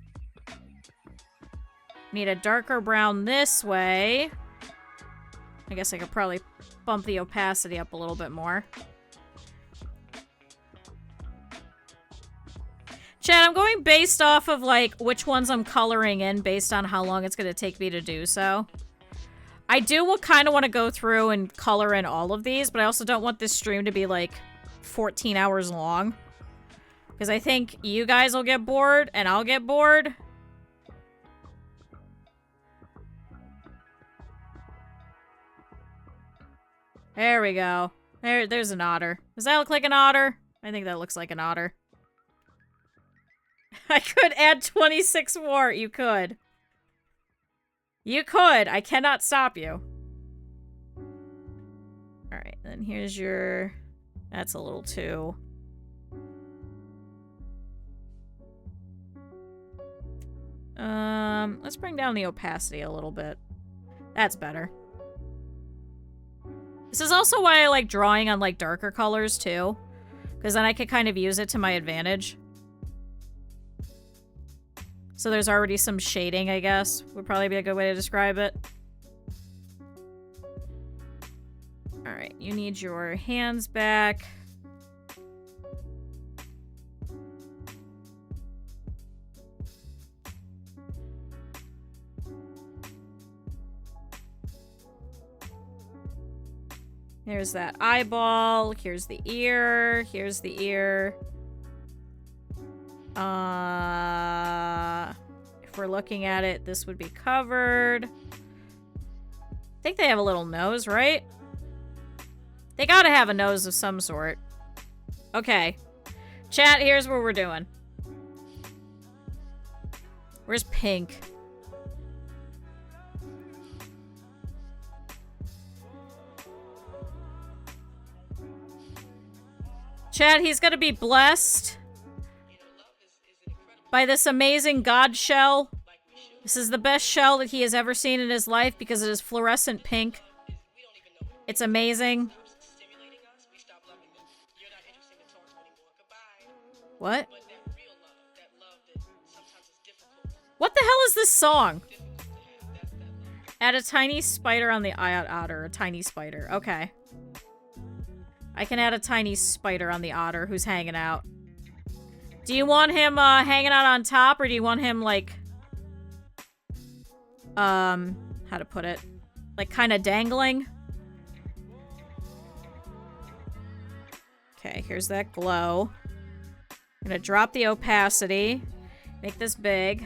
Need a darker brown this way. I guess I could probably bump the opacity up a little bit more. Chad, I'm going based off of, like, which ones I'm coloring in based on how long it's going to take me to do so. I do kind of want to go through and color in all of these, but I also don't want this stream to be like 14 hours long. Because I think you guys will get bored and I'll get bored. There we go. There's an otter. Does that look like an otter? I think that looks like an otter. I could add 26 more. You could. You could. I cannot stop you. Alright, then here's your... That's a little too... Let's bring down the opacity a little bit. That's better. This is also why I like drawing on, like, darker colors, too. Because then I could kind of use it to my advantage. So there's already some shading, I guess. Would probably be a good way to describe it. Alright, you need your hands back. Here's that eyeball. Here's the ear. Here's the ear. If we're looking at it, this would be covered. I think they have a little nose, right? They gotta have a nose of some sort. Okay. Chat, here's what we're doing. Where's pink? Chat, he's gonna be blessed by this amazing god shell. This is the best shell that he has ever seen in his life because it is fluorescent pink. It's amazing. What? What the hell is this song? Add a tiny spider on the otter. A tiny spider. Okay. I can add a tiny spider on the otter who's hanging out. Do you want him hanging out on top, or do you want him like how to put it? Like kind of dangling? Okay, here's that glow. I'm gonna drop the opacity. Make this big.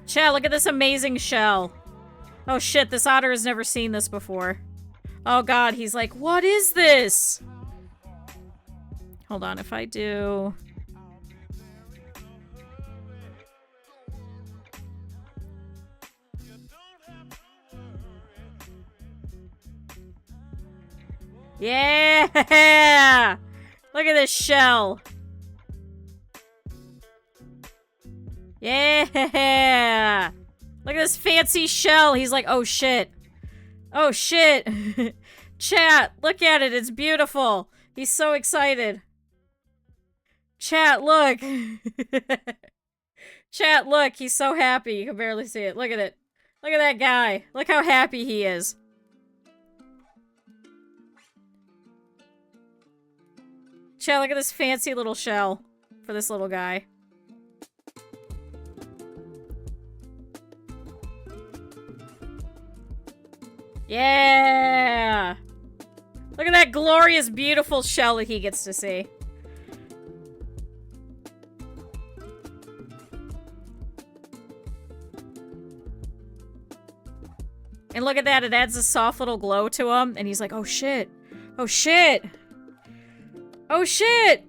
Chat, look at this amazing shell. Oh shit, this otter has never seen this before. Oh god, he's like, what is this? Hold on, if I do... Yeah! Look at this shell. Yeah! Look at this fancy shell. He's like, oh shit. Oh shit. Chat, look at it. It's beautiful. He's so excited. Chat, look. Chat, look. He's so happy. You can barely see it. Look at it. Look at that guy. Look how happy he is. Chat, look at this fancy little shell for this little guy. Yeah! Look at that glorious, beautiful shell that he gets to see. And look at that, it adds a soft little glow to him, and he's like, oh shit! Oh shit! Oh shit!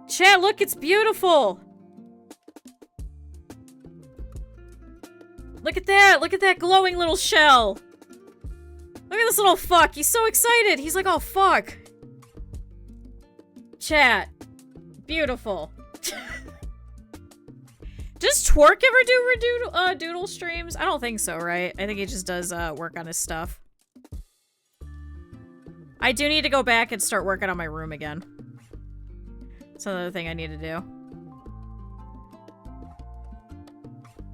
Chat, look, it's beautiful! Look at that! Look at that glowing little shell! Look at this little fuck! He's so excited! He's like, oh fuck! Chat. Beautiful. Does Twerk ever do doodle streams? I don't think so, right? I think he just does work on his stuff. I do need to go back and start working on my room again. That's another thing I need to do.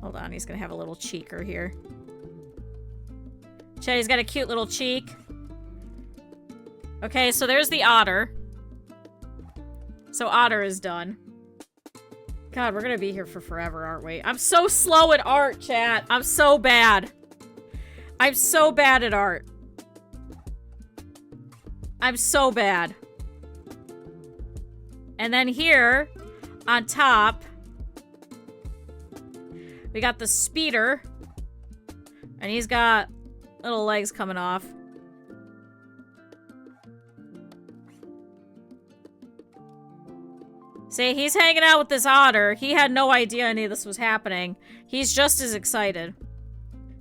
Hold on, he's gonna have a little cheeker here. Chat, he's got a cute little cheek. Okay, so there's the otter. So otter is done. God, we're gonna be here for forever, aren't we? I'm so slow at art, chat. I'm so bad. I'm so bad at art. I'm so bad. And then here, on top, we got the speeder. And he's got little legs coming off. See, he's hanging out with this otter. He had no idea any of this was happening. He's just as excited.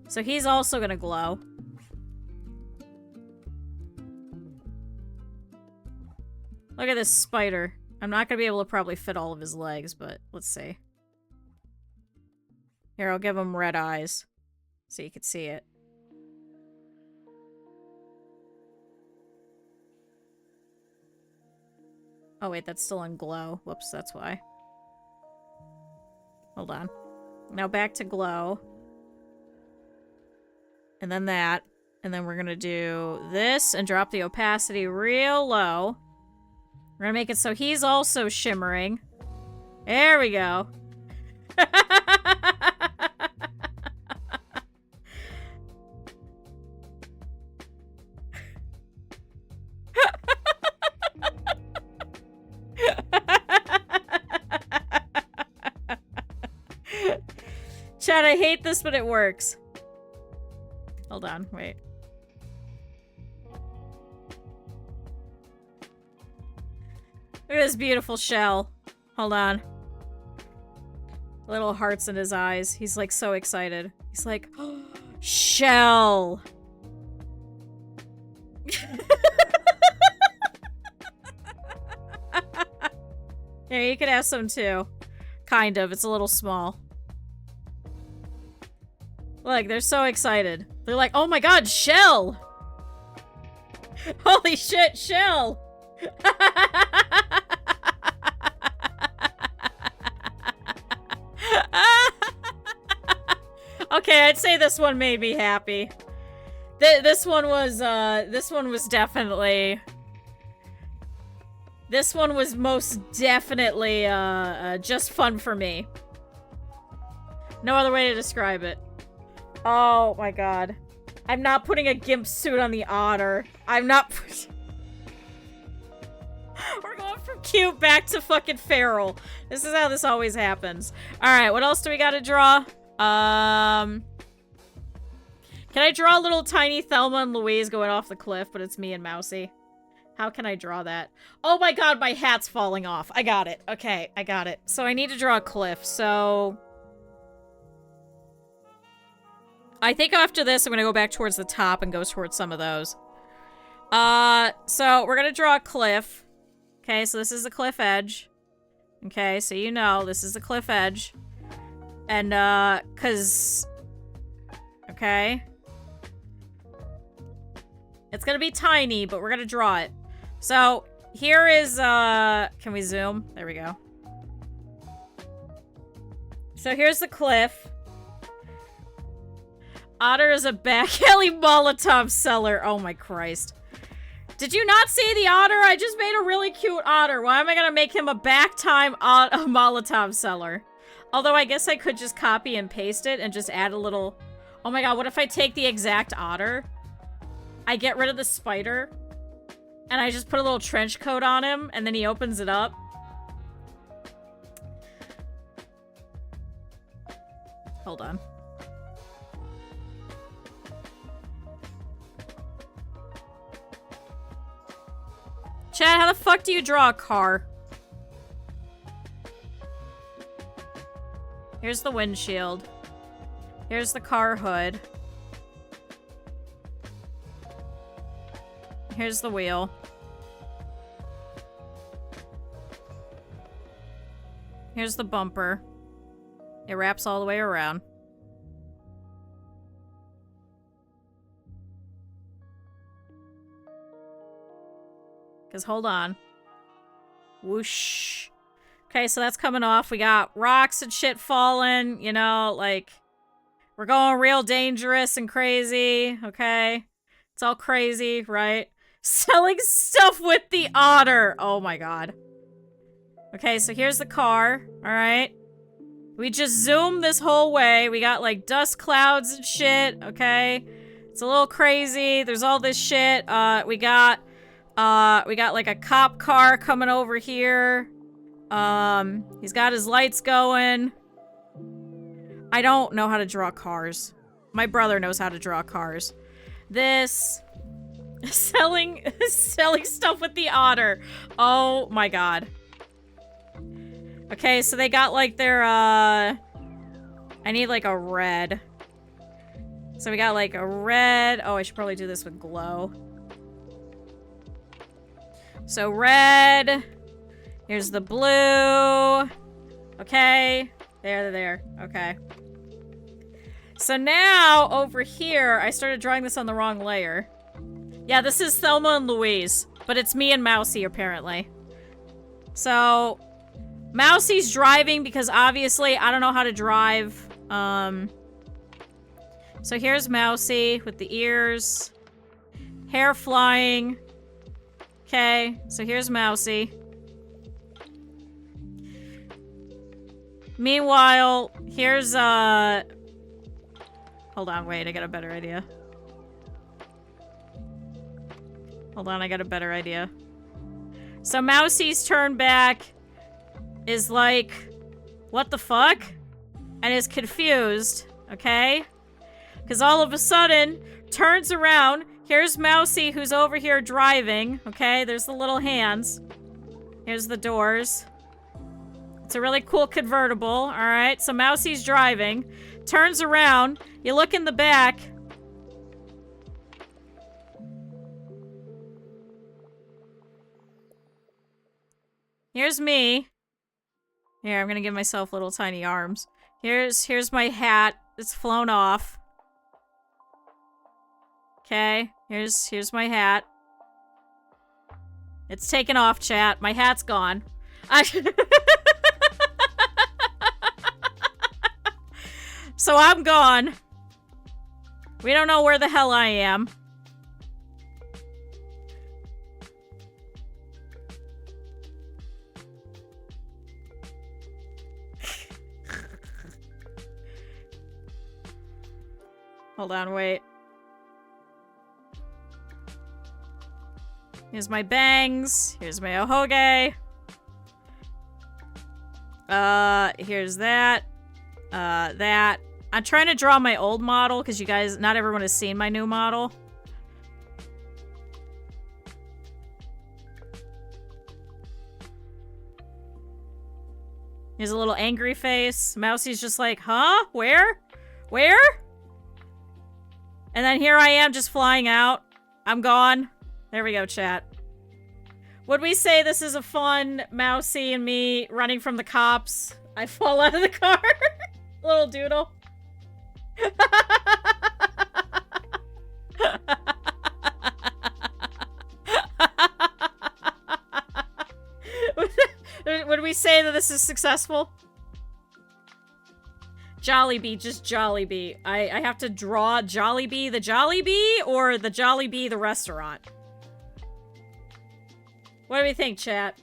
So he's also gonna glow. Look at this spider. I'm not gonna be able to probably fit all of his legs, but let's see. Here, I'll give him red eyes so you can see it. Oh wait, that's still in glow. Whoops, that's why. Hold on. Now back to glow. And then that. And then we're gonna do this and drop the opacity real low. We're gonna make it so he's also shimmering. There we go. Chad, I hate this, but it works. Hold on, wait. Look at this beautiful shell. Hold on. Little hearts in his eyes. He's like so excited. He's like, oh, shell. Yeah, you could have some too. Kind of. It's a little small. Look, they're so excited. They're like, oh my god, shell! Holy shit, shell! Okay, I'd say this one made me happy. This one was definitely... This one was most definitely, just fun for me. No other way to describe it. Oh my god. I'm not putting a gimp suit on the otter. I'm not We're going from cute back to fucking feral. This is how this always happens. Alright, what else do we gotta draw? Can I draw a little tiny Thelma and Louise going off the cliff, but it's me and Mousy? How can I draw that? Oh my god, my hat's falling off. I got it. Okay, I got it. So I need to draw a cliff, so... I think after this, I'm gonna go back towards the top and go towards some of those. So we're gonna draw a cliff. Okay, so this is the cliff edge. Okay, so you know, this is the cliff edge. And, cause... Okay. It's gonna be tiny, but we're gonna draw it. So, here is, can we zoom? There we go. So here's the cliff. Otter is a back alley Molotov seller. Oh my Christ. Did you not see the otter? I just made a really cute otter. Why am I gonna make him a back time a Molotov seller? Although I guess I could just copy and paste it and just add a little... Oh my god, what if I take the exact otter? I get rid of the spider. And I just put a little trench coat on him, and then he opens it up. Hold on. Chad, how the fuck do you draw a car? Here's the windshield. Here's the car hood. Here's the wheel. Here's the bumper. It wraps all the way around. Because hold on. Whoosh. Okay, so that's coming off. We got rocks and shit falling, you know, like, we're going real dangerous and crazy, okay? It's all crazy, right? Selling stuff with the otter. Oh my god. Okay, so here's the car. Alright. We just zoomed this whole way. We got like dust clouds and shit. Okay. It's a little crazy. There's all this shit. We got like a cop car coming over here. He's got his lights going. I don't know how to draw cars. My brother knows how to draw cars. This selling stuff with the otter. Oh my god. Okay, so they got like their I need like a red. So we got like a red. Oh, I should probably do this with glow. So red. Here's the blue. Okay. There. Okay. So now, over here, I started drawing this on the wrong layer. Yeah, this is Thelma and Louise, but it's me and Mousy, apparently. So, Mousie's driving because obviously I don't know how to drive. So here's Mousy with the ears. Hair flying. Okay, so here's Mousy. Meanwhile, here's, hold on, wait, I got a better idea. Hold on, I got a better idea. So Mousy's turn back is like, what the fuck? And is confused, okay? Because all of a sudden, turns around, here's Mousy who's over here driving, okay? There's the little hands. Here's the doors. It's a really cool convertible, alright? So Mousy's driving, turns around, you look in the back. Here's me. Here, I'm gonna give myself little tiny arms. Here's my hat. It's flown off. Okay, here's my hat. It's taken off, chat. My hat's gone. So I'm gone. We don't know where the hell I am. Hold on, wait. Here's my bangs. Here's my ohoge. Here's that. That. I'm trying to draw my old model because you guys, not everyone has seen my new model. Here's a little angry face. Mousy's just like, huh? Where? Where? And then here I am just flying out. I'm gone. There we go, chat. Would we say this is a fun Mousy and me running from the cops? I fall out of the car. Little doodle. Would we say that this is successful? Jollibee, just Jollibee. I have to draw Jollibee the Jollibee or the Jollibee the restaurant? What do we think, chat?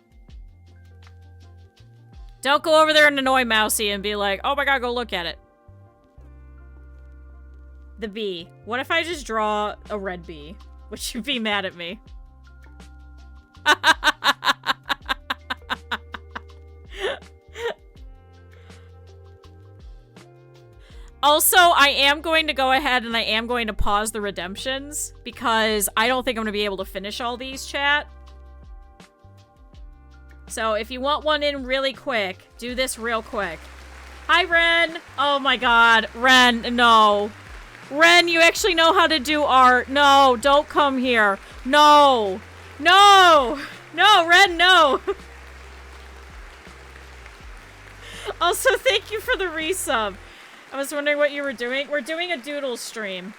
Don't go over there and annoy Mousy and be like, oh my god, go look at it. The bee. What if I just draw a red bee? Would you be mad at me? Also, I am going to go ahead and I am going to pause the redemptions because I don't think I'm going to be able to finish all these, chat. So if you want one in really quick, do this real quick. Hi, Ren. Oh my god. Ren, no. Ren, you actually know how to do art. No, don't come here. No. No. No, Ren, no. Also, thank you for the resub. I was wondering what you were doing. We're doing a doodle stream.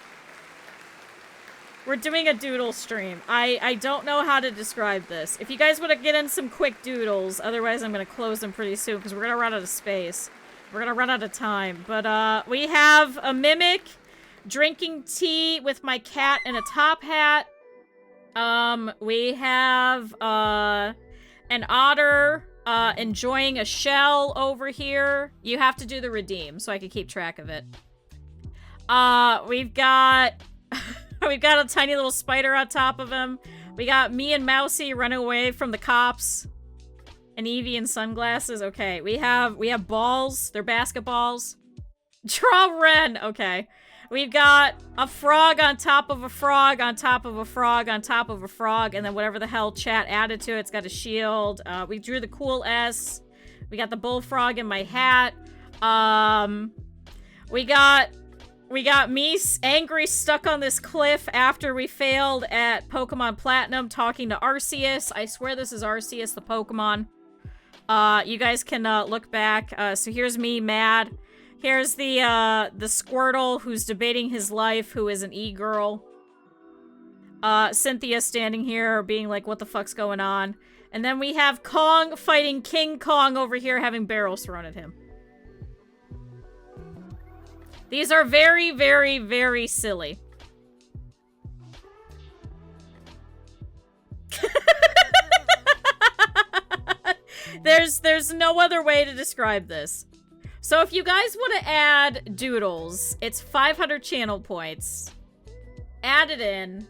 We're doing a doodle stream. I don't know how to describe this. If you guys want to get in some quick doodles, otherwise I'm going to close them pretty soon because we're going to run out of space. We're going to run out of time. But we have a mimic drinking tea with my cat in a top hat. We have, an otter, enjoying a shell over here. You have to do the redeem so I can keep track of it. We've got... we've got a tiny little spider on top of him. We got me and Mousy running away from the cops. And Evie in sunglasses. Okay, we have balls. They're basketballs. Draw Ren. Okay. We've got a frog on top of a frog on top of a frog on top of a frog, and then whatever the hell chat added to it. It's got a shield. We drew the cool S. We got the bullfrog in my hat. We got me angry stuck on this cliff after we failed at Pokemon Platinum talking to Arceus. I swear this is Arceus, the Pokemon. You guys can look back. So here's me mad. Here's the Squirtle who's debating his life, who is an e-girl. Cynthia standing here being like, what the fuck's going on? And then we have Kong fighting King Kong over here having barrels thrown at him. These are very, very, very silly. There's no other way to describe this. So if you guys want to add doodles, it's 500 channel points. Add it in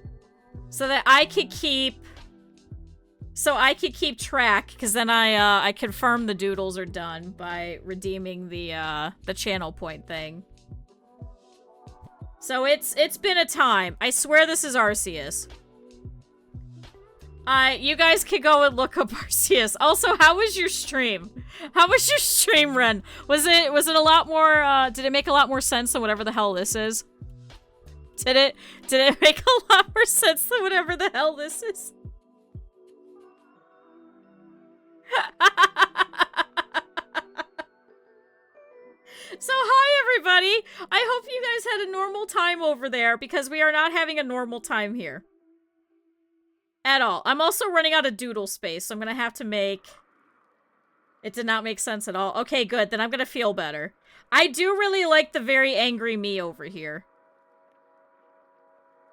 so that I could keep track, because then I confirm the doodles are done by redeeming the channel point thing. So it's been a time. I swear this is Arceus. You guys can go and look up Arceus. Also, how was your stream? How was your stream, Ren? Was it a lot more, did it make a lot more sense than whatever the hell this is? Did it make a lot more sense than whatever the hell this is? So hi everybody! I hope you guys had a normal time over there, because we are not having a normal time here. At all. I'm also running out of doodle space, so I'm gonna have to make... It did not make sense at all. Okay, good. Then I'm gonna feel better. I do really like the very angry me over here.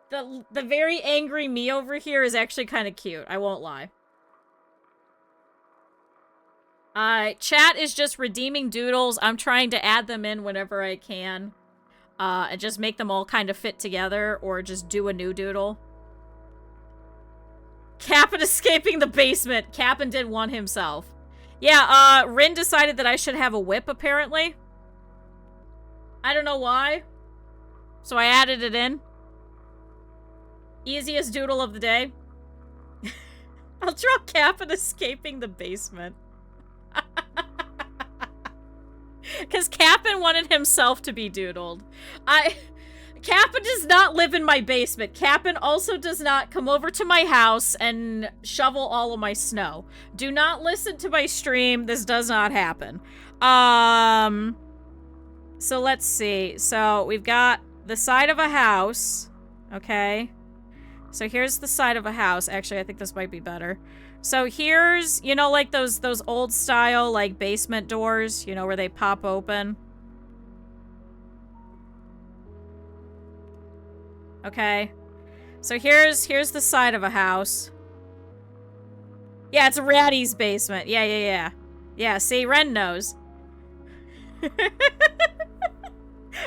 The very angry me over here is actually kind of cute. I won't lie. Chat is just redeeming doodles. I'm trying to add them in whenever I can. And just make them all kind of fit together, or just do a new doodle. Cap'n escaping the basement. Cap'n did one himself. Yeah, Rin decided that I should have a whip, apparently. I don't know why. So I added it in. Easiest doodle of the day. I'll draw Cap'n escaping the basement. Because Cap'n wanted himself to be doodled. Cap'n does not live in my basement. Cap'n also does not come over to my house and shovel all of my snow. Do not listen to my stream. This does not happen. So let's see. So we've got the side of a house. Okay. So here's the side of a house. Actually, I think this might be better. So here's, you know, like those old style, like, basement doors, you know, where they pop open. Okay. So here's the side of a house. Yeah, it's Ratty's basement. Yeah. Yeah, see, Ren knows.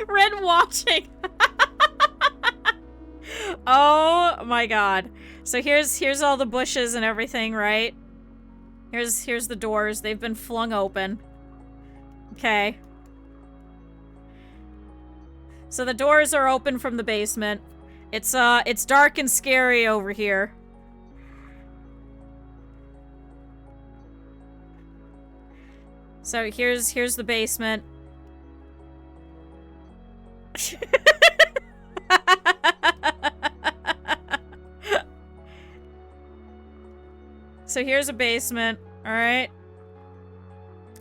Ren watching. Oh my god. So here's all the bushes and everything, right? Here's the doors. They've been flung open. Okay. So the doors are open from the basement. It's dark and scary over here. So here's the basement. So here's a basement, alright?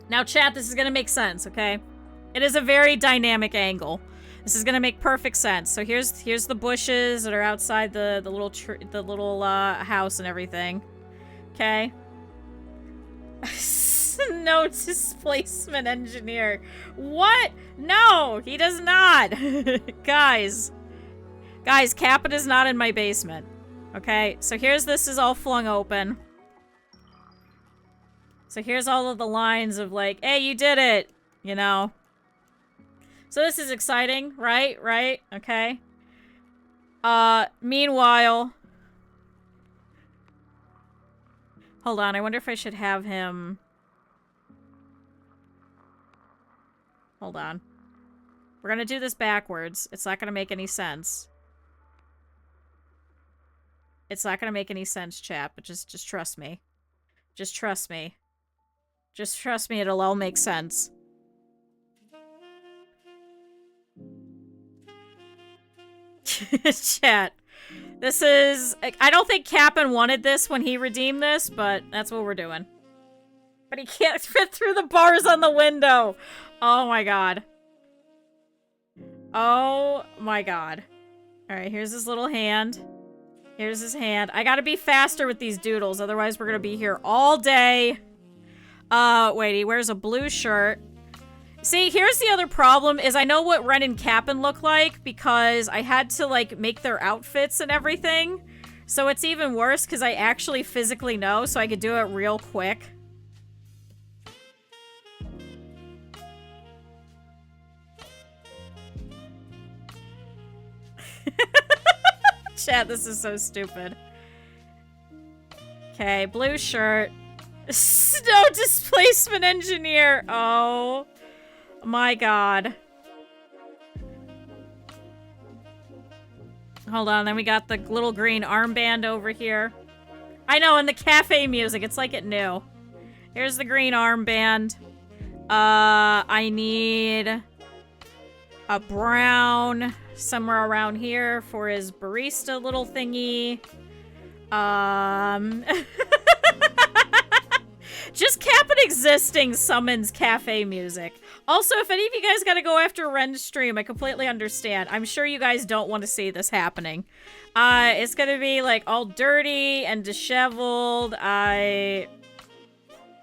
Now chat, this is gonna make sense, okay? It is a very dynamic angle. This is gonna make perfect sense. So here's the bushes that are outside the little house and everything. Okay. No displacement engineer. What? No, he does not. Guys, Cap'n is not in my basement. Okay, so here's this is all flung open. So here's all of the lines of like, hey, you did it, you know. So this is exciting, right? Right? Okay. Meanwhile... Hold on, I wonder if I should have him... Hold on. We're gonna do this backwards. It's not gonna make any sense. It's not gonna make any sense, chat, but just trust me. Just trust me. Just trust me, it'll all make sense. Chat. This is... I don't think Cap'n wanted this when he redeemed this, but that's what we're doing. But he can't fit through the bars on the window! Oh my god. Oh my god. Alright, here's his little hand. Here's his hand. I gotta be faster with these doodles, otherwise we're gonna be here all day. Wait, he wears a blue shirt. See, here's the other problem, is I know what Ren and Cap'n look like, because I had to, like, make their outfits and everything. So it's even worse, because I actually physically know, so I could do it real quick. Chat, this is so stupid. Okay, blue shirt. Snow displacement engineer. Oh my god. Hold on, then we got the little green armband over here. I know, and the cafe music, it's like it knew. Here's the green armband. I need a brown somewhere around here for his barista little thingy. Just Cap'n existing summons cafe music. Also, if any of you guys gotta go after Ren's stream, I completely understand. I'm sure you guys don't want to see this happening. It's gonna be, like, all dirty and disheveled.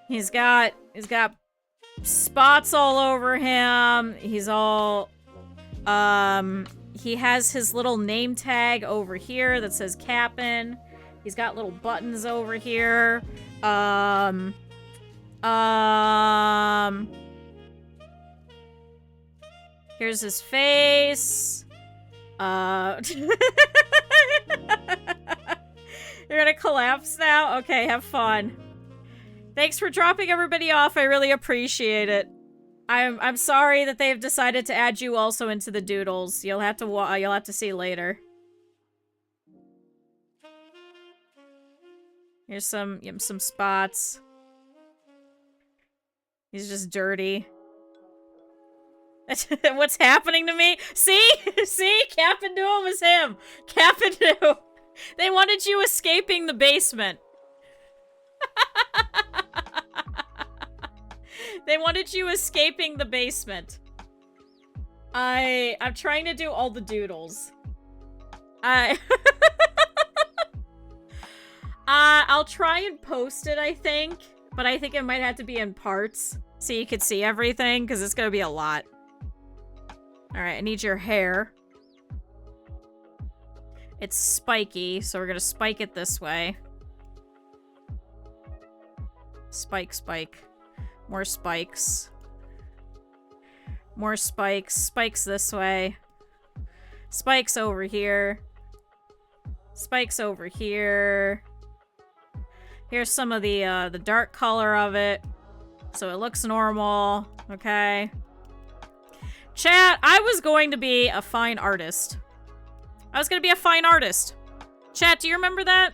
He's got spots all over him. He's all... He has his little name tag over here that says Cap'n. He's got little buttons over here. Here's his face. You're gonna collapse now? Okay, have fun. Thanks for dropping everybody off. I really appreciate it. I'm sorry that they've decided to add you also into the doodles. You'll have to see later. Here's some spots. He's just dirty. What's happening to me? See? See? Cap'n knew it was him. Cap'n knew. They wanted you escaping the basement. They wanted you escaping the basement. I'm trying to do all the doodles. I'll try and post it, I think. But I think it might have to be in parts. So you could see everything, because it's gonna be a lot. Alright, I need your hair. It's spiky, so we're gonna spike it this way. Spike, spike. More spikes. More spikes. Spikes this way. Spikes over here. Spikes over here. Here's some of the dark color of it. So it looks normal. Okay. Chat, I was going to be a fine artist. I was gonna be a fine artist. Chat, do you remember that?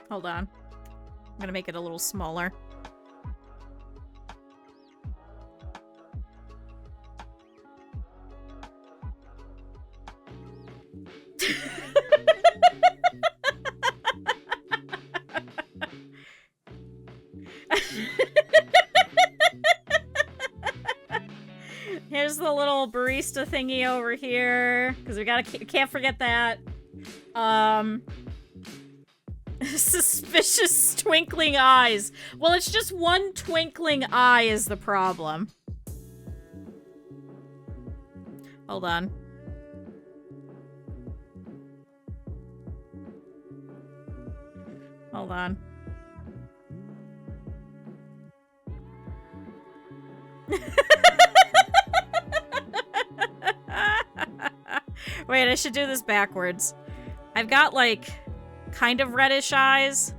Hold on. I'm gonna make it a little smaller. Here's the little barista thingy over here, because we can't forget that. Suspicious twinkling eyes. Well, it's just one twinkling eye is the problem. Hold on. Hold on. Wait, I should do this backwards. I've got, like, kind of reddish eyes.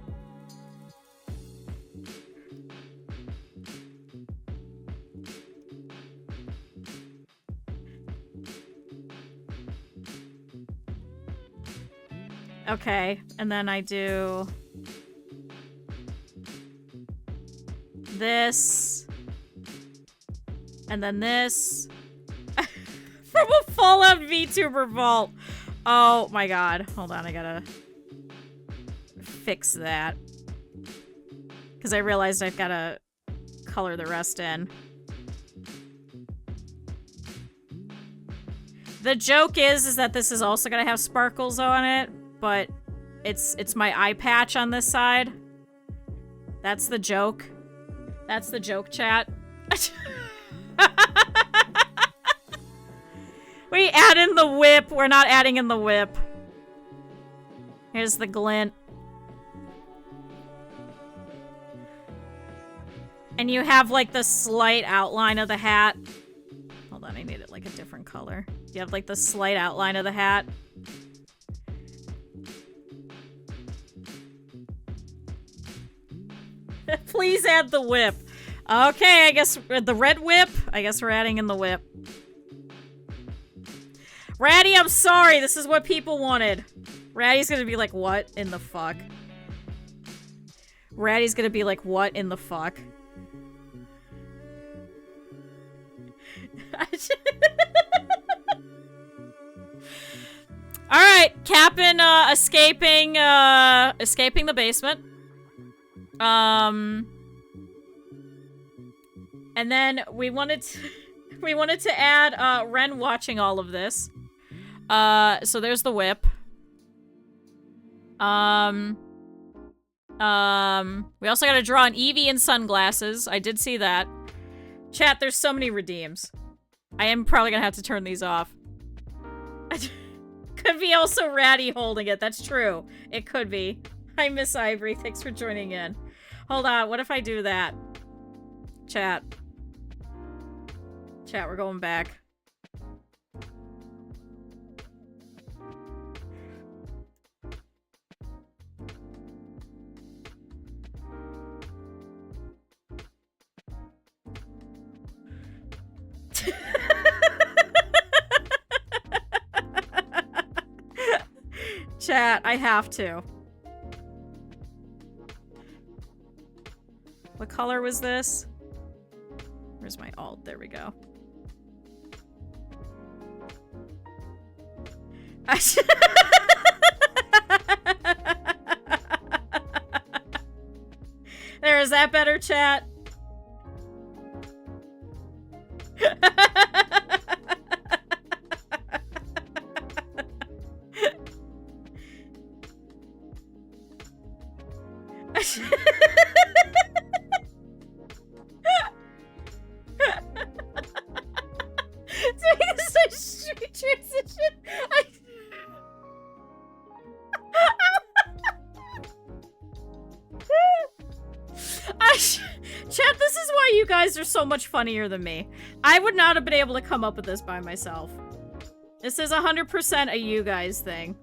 Okay, and then I do this, and then this. From a Fallout VTuber vault. Oh my god. Hold on, I gotta fix that. Because I realized I've gotta color the rest in. The joke is that this is also gonna have sparkles on it, but it's my eye patch on this side. That's the joke. That's the joke, chat. We add in the whip. We're not adding in the whip. Here's the glint. And you have, like, the slight outline of the hat. Hold on, I need it, like, a different color. You have, like, the slight outline of the hat. Please add the whip. Okay, I guess the red whip. I guess we're adding in the whip. Ratty, I'm sorry. This is what people wanted. Ratty's gonna be like, what in the fuck? Ratty's gonna be like, what in the fuck? Alright, Cap'n escaping the basement. And then we wanted to add Ren watching all of this. So there's the whip. We also gotta draw an Eevee in sunglasses. I did see that. Chat, there's so many redeems. I am probably gonna have to turn these off. Could be also Ratty holding it. That's true. It could be. Hi, Miss Ivory. Thanks for joining in. Hold on. What if I do that? Chat. Chat, we're going back. Chat, I have to. What color was this? Where's my alt? There we go. There, is that better, chat? Chat, this is why you guys are so much funnier than me. I would not have been able to come up with this by myself. This is 100% a you guys thing.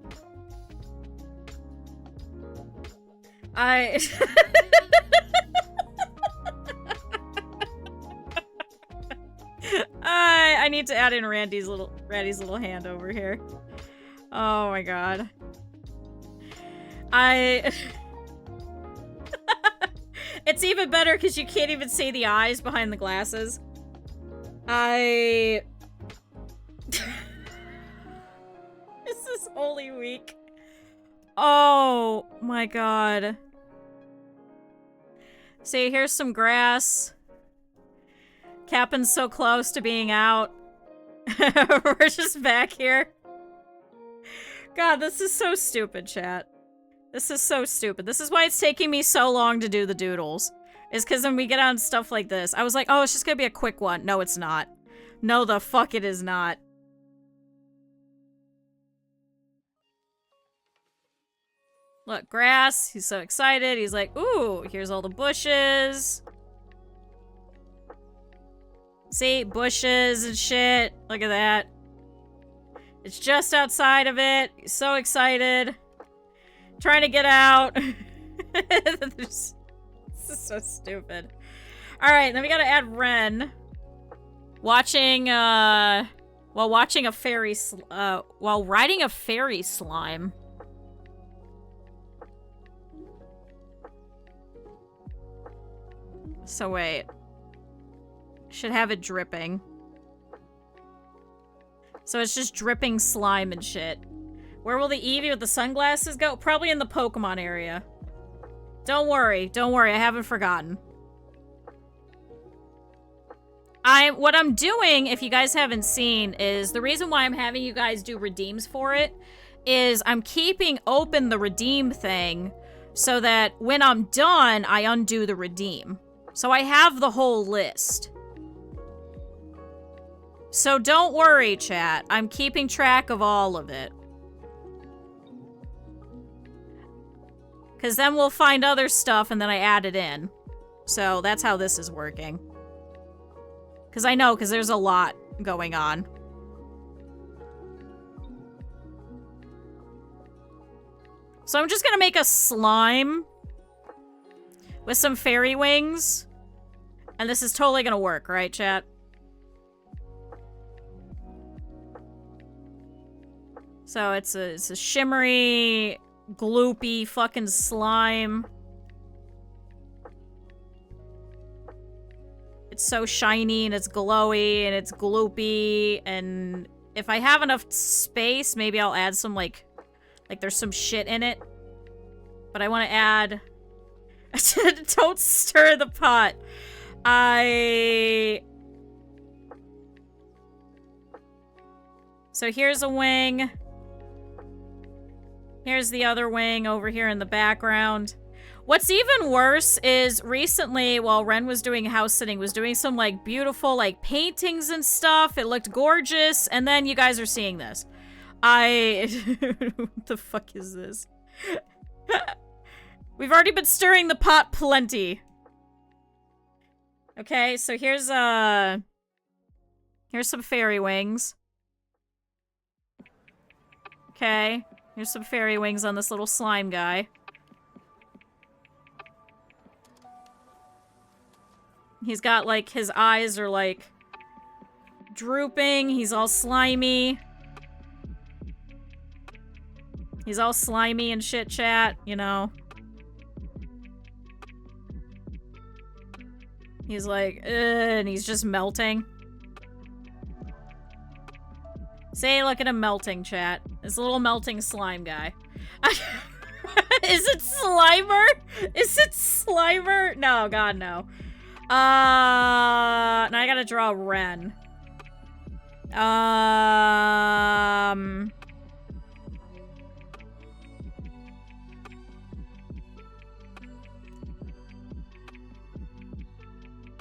I need to add in Randy's little hand over here. Oh my god. It's even better because you can't even see the eyes behind the glasses. This is Holy Week. Oh my god. See, here's some grass. Cap'n's so close to being out. We're just back here. God, this is so stupid, chat. This is so stupid. This is why it's taking me so long to do the doodles. Is because when we get on stuff like this, I was like, oh, it's just gonna be a quick one. No, it's not. No, the fuck it is not. Look, grass. He's so excited. He's like, ooh, here's all the bushes. See? Bushes and shit. Look at that. It's just outside of it. He's so excited. Trying to get out. This is so stupid. Alright, then we gotta add Ren. Watching, while watching a fairy, while riding a fairy slime. So wait. Should have it dripping. So it's just dripping slime and shit. Where will the Eevee with the sunglasses go? Probably in the Pokemon area. Don't worry, I haven't forgotten. What I'm doing, if you guys haven't seen, is the reason why I'm having you guys do redeems for it is I'm keeping open the redeem thing so that when I'm done, I undo the redeem. So I have the whole list. So don't worry, chat. I'm keeping track of all of it. Because then we'll find other stuff and then I add it in. So that's how this is working. Because I know, because there's a lot going on. So I'm just going to make a slime with some fairy wings. And this is totally going to work, right, chat? So it's a shimmery, gloopy fucking slime. It's so shiny and it's glowy and it's gloopy, and if I have enough space, maybe I'll add some like there's some shit in it. But I want to add... Don't stir the pot. So here's a wing. Here's the other wing over here in the background. What's even worse is recently, while Ren was doing house sitting, was doing some, like, beautiful, like, paintings and stuff. It looked gorgeous, and then you guys are seeing this. What the fuck is this? We've already been stirring the pot plenty. Okay, so here's some fairy wings. Okay, here's some fairy wings on this little slime guy. He's got, like, his eyes are, like, drooping. He's all slimy. He's all slimy and shit, chat, you know. He's like, ugh, and he's just melting. Say, look at him melting, chat. This little melting slime guy. Is it Slimer? Is it Slimer? No, God, no. Now I gotta draw Ren.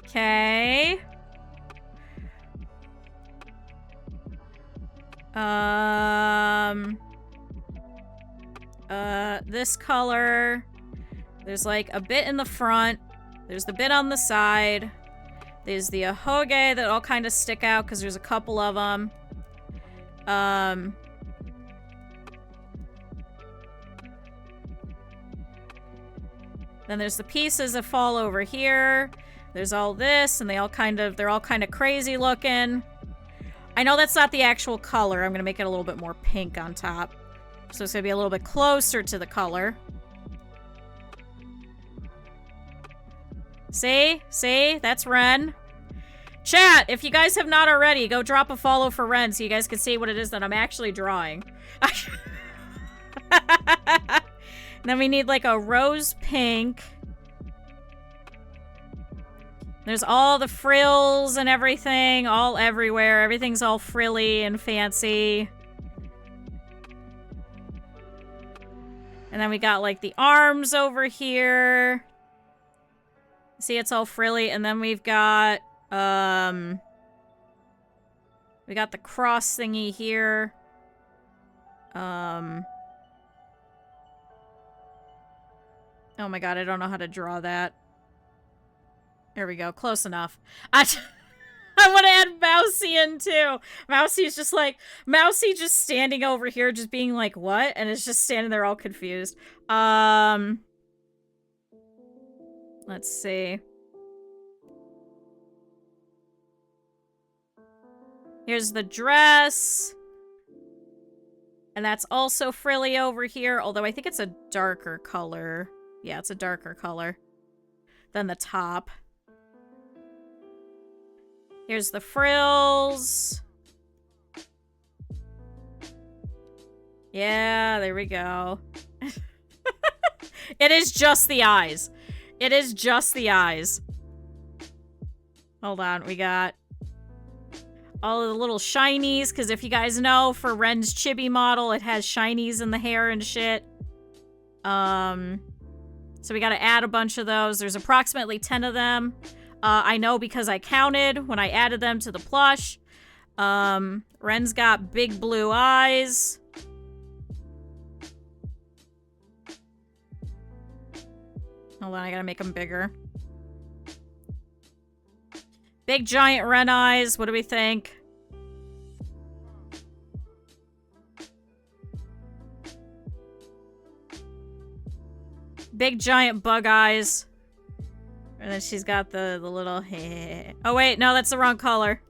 Okay. This color. There's like a bit in the front. There's the bit on the side. There's the ahoge that all kind of stick out because there's a couple of them. Then there's the pieces that fall over here. There's all this, and they're all kind of crazy looking. I know that's not the actual color. I'm gonna make it a little bit more pink on top. So it's gonna be a little bit closer to the color. See? See? That's Ren. Chat, if you guys have not already, go drop a follow for Ren so you guys can see what it is that I'm actually drawing. Then we need like a rose pink. There's all the frills and everything, all everywhere. Everything's all frilly and fancy. And then we got, like, the arms over here. See, it's all frilly. And then we've got, we got the cross thingy here. Oh my god, I don't know how to draw that. There we go, close enough. I want to add Mousy in too. Mousy just standing over here, just being like, what? And it's just standing there all confused. Let's see. Here's the dress. And that's also frilly over here, although I think it's a darker color. Yeah, it's a darker color than the top. Here's the frills. Yeah, there we go. It is just the eyes. It is just the eyes. Hold on, we got all of the little shinies, because if you guys know, for Ren's chibi model, it has shinies in the hair and shit. So we gotta add a bunch of those. There's approximately 10 of them. I know because I counted when I added them to the plush. Ren's got big blue eyes. Hold on, I gotta make them bigger. Big giant Ren eyes. What do we think? Big giant bug eyes. And then she's got the little... Oh wait, no, that's the wrong color.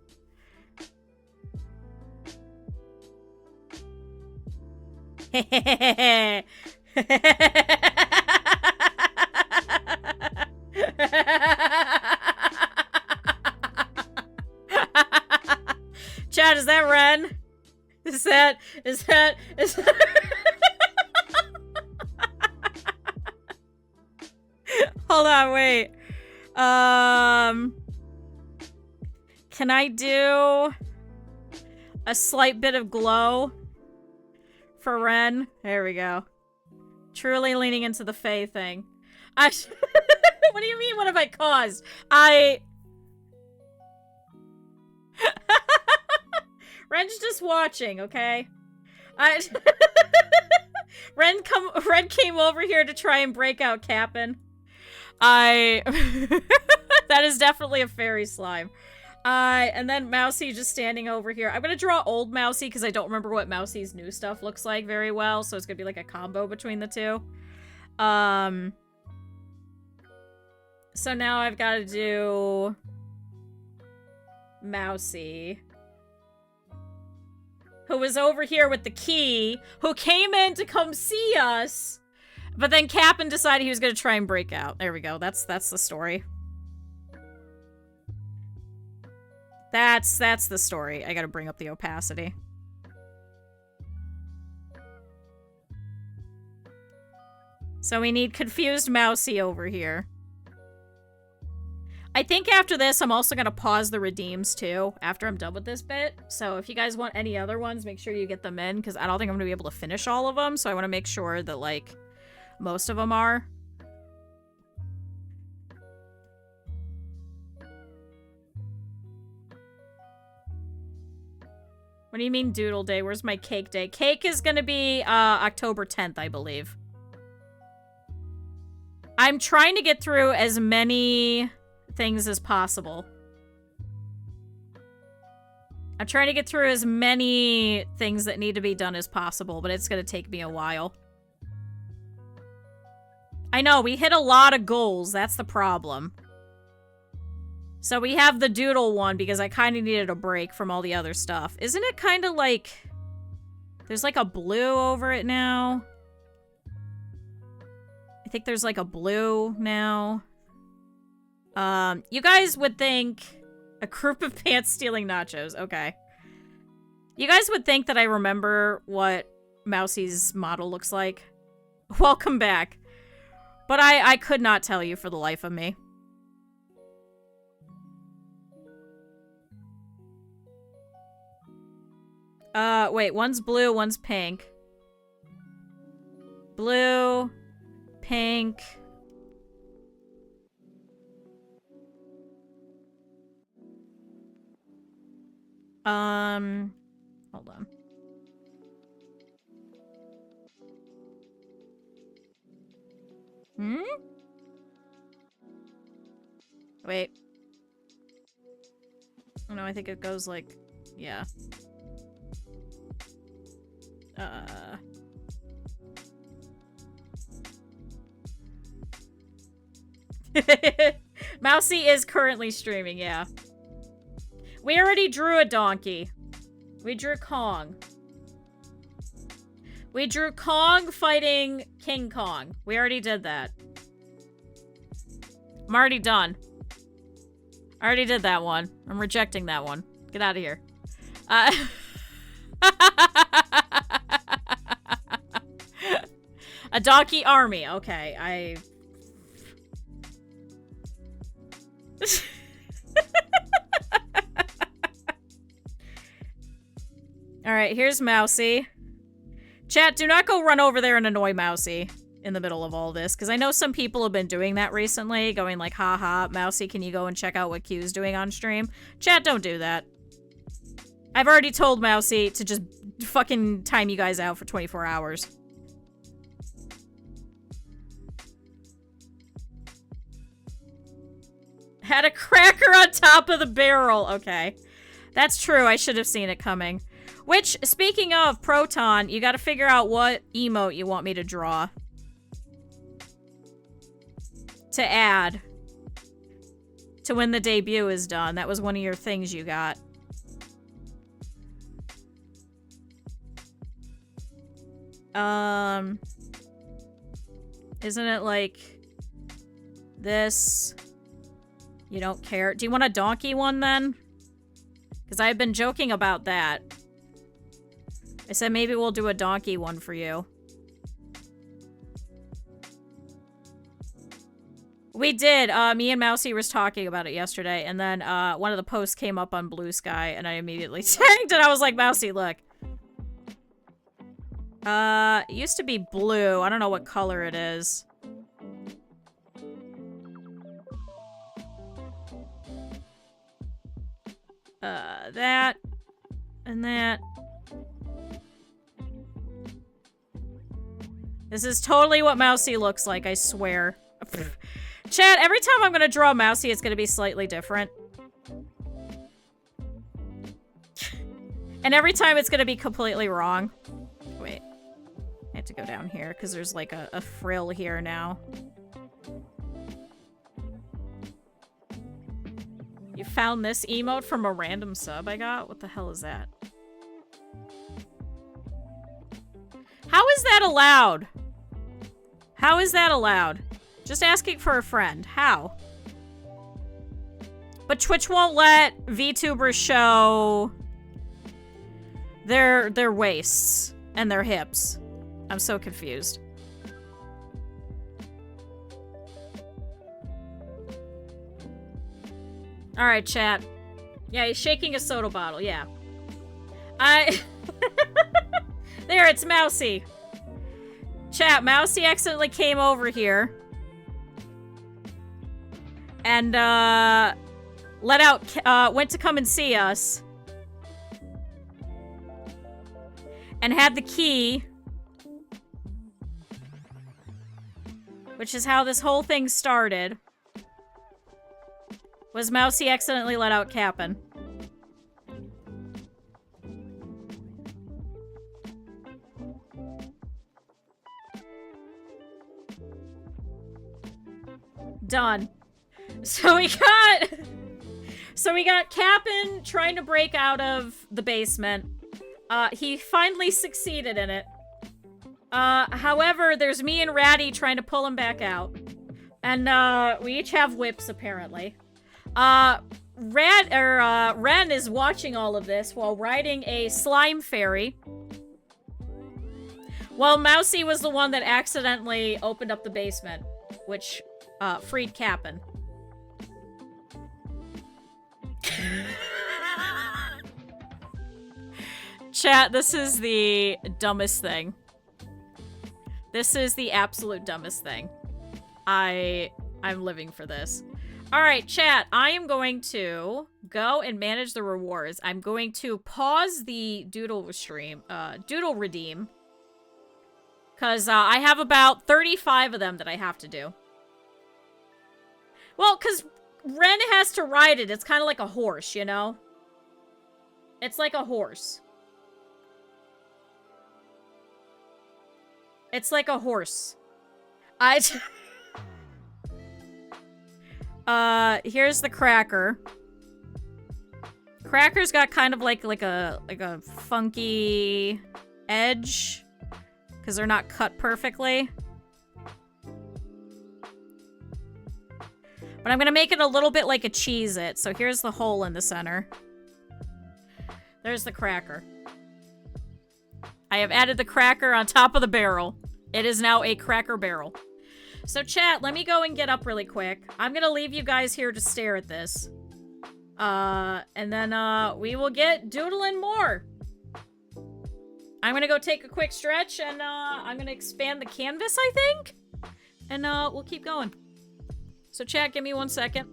Chad, is that Ren? Is that... Hold on, wait. Can I do a slight bit of glow for Ren? There we go. Truly leaning into the Fae thing. What do you mean, what have I caused? Ren's just watching, okay? Ren came over here to try and break out Cap'n. That is definitely a fairy slime. And then Mousy just standing over here. I'm gonna draw old Mousy because I don't remember what Mousy's new stuff looks like very well, so it's gonna be like a combo between the two. So now I've got to do Mousy, who was over here with the key, who came in to come see us, but then Cap'n decided he was going to try and break out. There we go. That's the story. That's the story. I got to bring up the opacity. So we need confused Mousy over here. I think after this, I'm also going to pause the redeems, too, after I'm done with this bit. So if you guys want any other ones, make sure you get them in, because I don't think I'm going to be able to finish all of them, so I want to make sure that, like, most of them are. What do you mean, Doodle Day? Where's my cake day? Cake is going to be October 10th, I believe. I'm trying to get through as many things as possible. I'm trying to get through as many things that need to be done as possible, but it's going to take me a while. I know, we hit a lot of goals. That's the problem. So we have the Doodle one because I kind of needed a break from all the other stuff. Isn't it kind of like... There's like a blue over it now? I think there's like a blue now. You guys would think a group of pants stealing nachos. Okay. You guys would think that I remember what Mousy's model looks like. Welcome back. But I could not tell you for the life of me. Wait, one's blue, one's pink. Blue, pink. Hold on. Wait. Oh no, I think it goes like, yeah. Mousy is currently streaming, yeah. We already drew a donkey. We drew Kong. We drew Kong fighting King Kong. We already did that. I'm already done. I already did that one. I'm rejecting that one. Get out of here. A donkey army. Okay, Alright, here's Mousy. Chat, do not go run over there and annoy Mousy in the middle of all this, because I know some people have been doing that recently, going like, haha, Mousy, can you go and check out what Q's doing on stream? Chat, don't do that. I've already told Mousy to just fucking time you guys out for 24 hours. Had a cracker on top of the barrel. Okay. That's true. I should have seen it coming. Which, speaking of Proton, you gotta figure out what emote you want me to draw. To add. To when the debut is done. That was one of your things you got. Isn't it like this? You don't care. Do you want a donkey one then? Because I've been joking about that. I said maybe we'll do a donkey one for you. We did. Me and Mousy was talking about it yesterday, and then one of the posts came up on Blue Sky, and I immediately tagged it. I was like, Mousy, look. It used to be blue. I don't know what color it is. That. And that. This is totally what Mousy looks like, I swear. Chat, every time I'm gonna draw Mousy, it's gonna be slightly different. And every time it's gonna be completely wrong. Wait. I have to go down here, because there's like a frill here now. You found this emote from a random sub I got? What the hell is that? How is that allowed? How is that allowed? Just asking for a friend. How? But Twitch won't let VTubers show their waists and their hips. I'm so confused. Alright, chat. Yeah, he's shaking a soda bottle, yeah. There, it's Mousy. Chat, Mousy accidentally came over here. And, went to come and see us. And had the key. Which is how this whole thing started. Was Mousy accidentally let out Cap'n. Done. So we got Cap'n trying to break out of the basement. He finally succeeded in it. However, there's me and Ratty trying to pull him back out. And, we each have whips, apparently. Ren is watching all of this while riding a slime fairy. While Mousy was the one that accidentally opened up the basement, which, freed Cap'n. Chat, this is the dumbest thing. This is the absolute dumbest thing. I'm living for this. All right, chat. I am going to go and manage the rewards. I'm going to pause the doodle stream, doodle redeem, because I have about 35 of them that I have to do. Well, because Ren has to ride it. It's kind of like a horse, you know? It's like a horse. It's like a horse. Here's the cracker. Cracker's got kind of like a funky edge because they're not cut perfectly. But I'm gonna make it a little bit like a Cheez-It. So here's the hole in the center. There's the cracker. I have added the cracker on top of the barrel. It is now a cracker barrel. So chat, let me go and get up really quick. I'm gonna leave you guys here to stare at this. And then, we will get doodling more. I'm gonna go take a quick stretch and, I'm gonna expand the canvas, I think? And, we'll keep going. So chat, give me 1 second.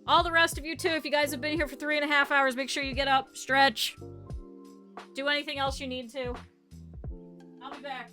All the rest of you too, if you guys have been here for 3.5 hours, make sure you get up, stretch. Do anything else you need to. I'll be back.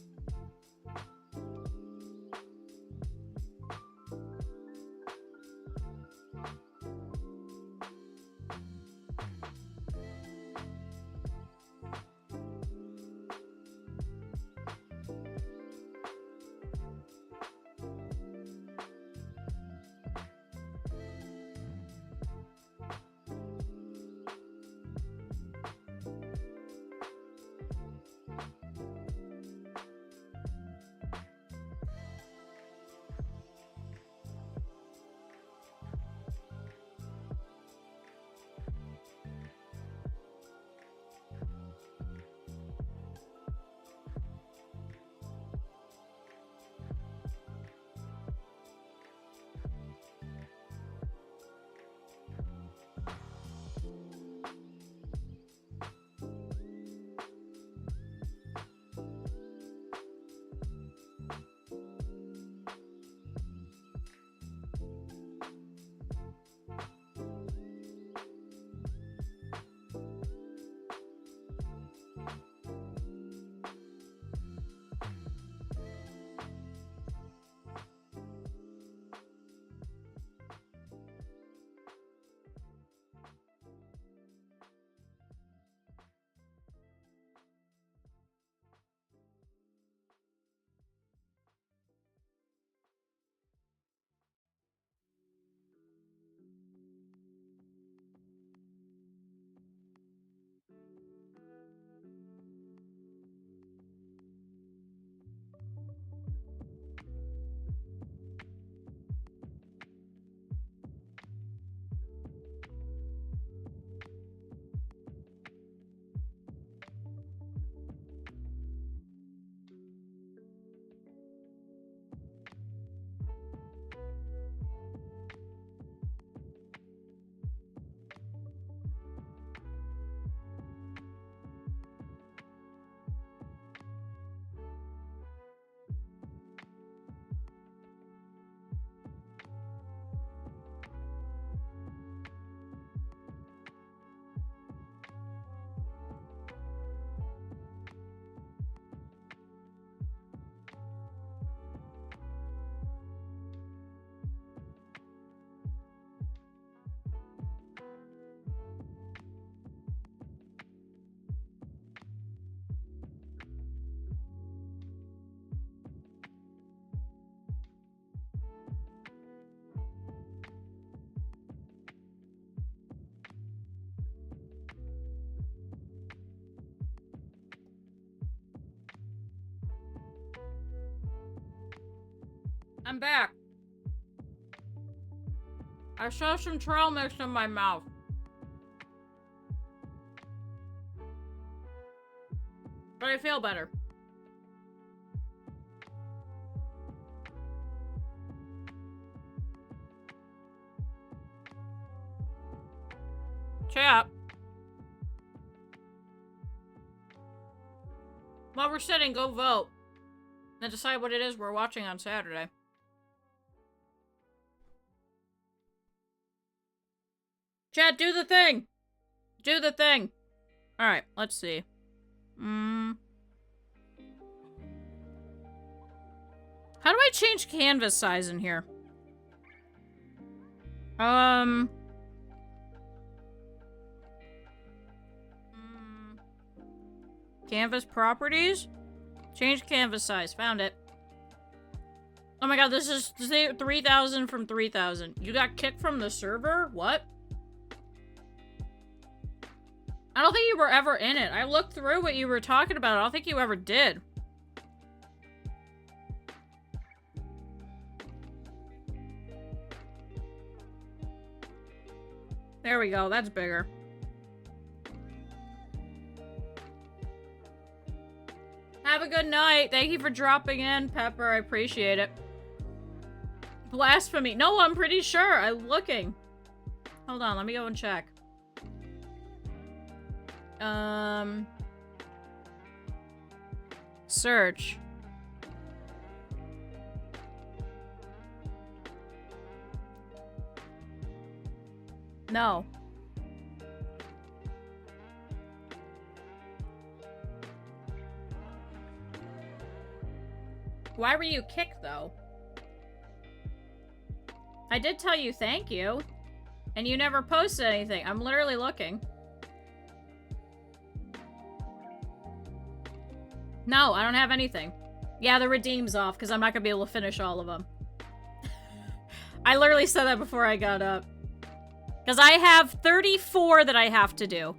I'm back. I shoved some trail mix in my mouth. But I feel better. Chat. While we're sitting, go vote. Then decide what it is we're watching on Saturday. Chat, do the thing! Do the thing! Alright, let's see. How do I change canvas size in here? Canvas properties? Change canvas size. Found it. Oh my god, this is 3,000 from 3,000. You got kicked from the server? What? I don't think you were ever in it. I looked through what you were talking about. I don't think you ever did. There we go. That's bigger. Have a good night. Thank you for dropping in, Pepper. I appreciate it. Blasphemy. No, I'm pretty sure. I'm looking. Hold on. Let me go and check. Search. No. Why were you kicked, though? I did tell you thank you, and you never posted anything. I'm literally looking. No, I don't have anything. Yeah, the redeem's off, because I'm not going to be able to finish all of them. I literally said that before I got up. Because I have 34 that I have to do.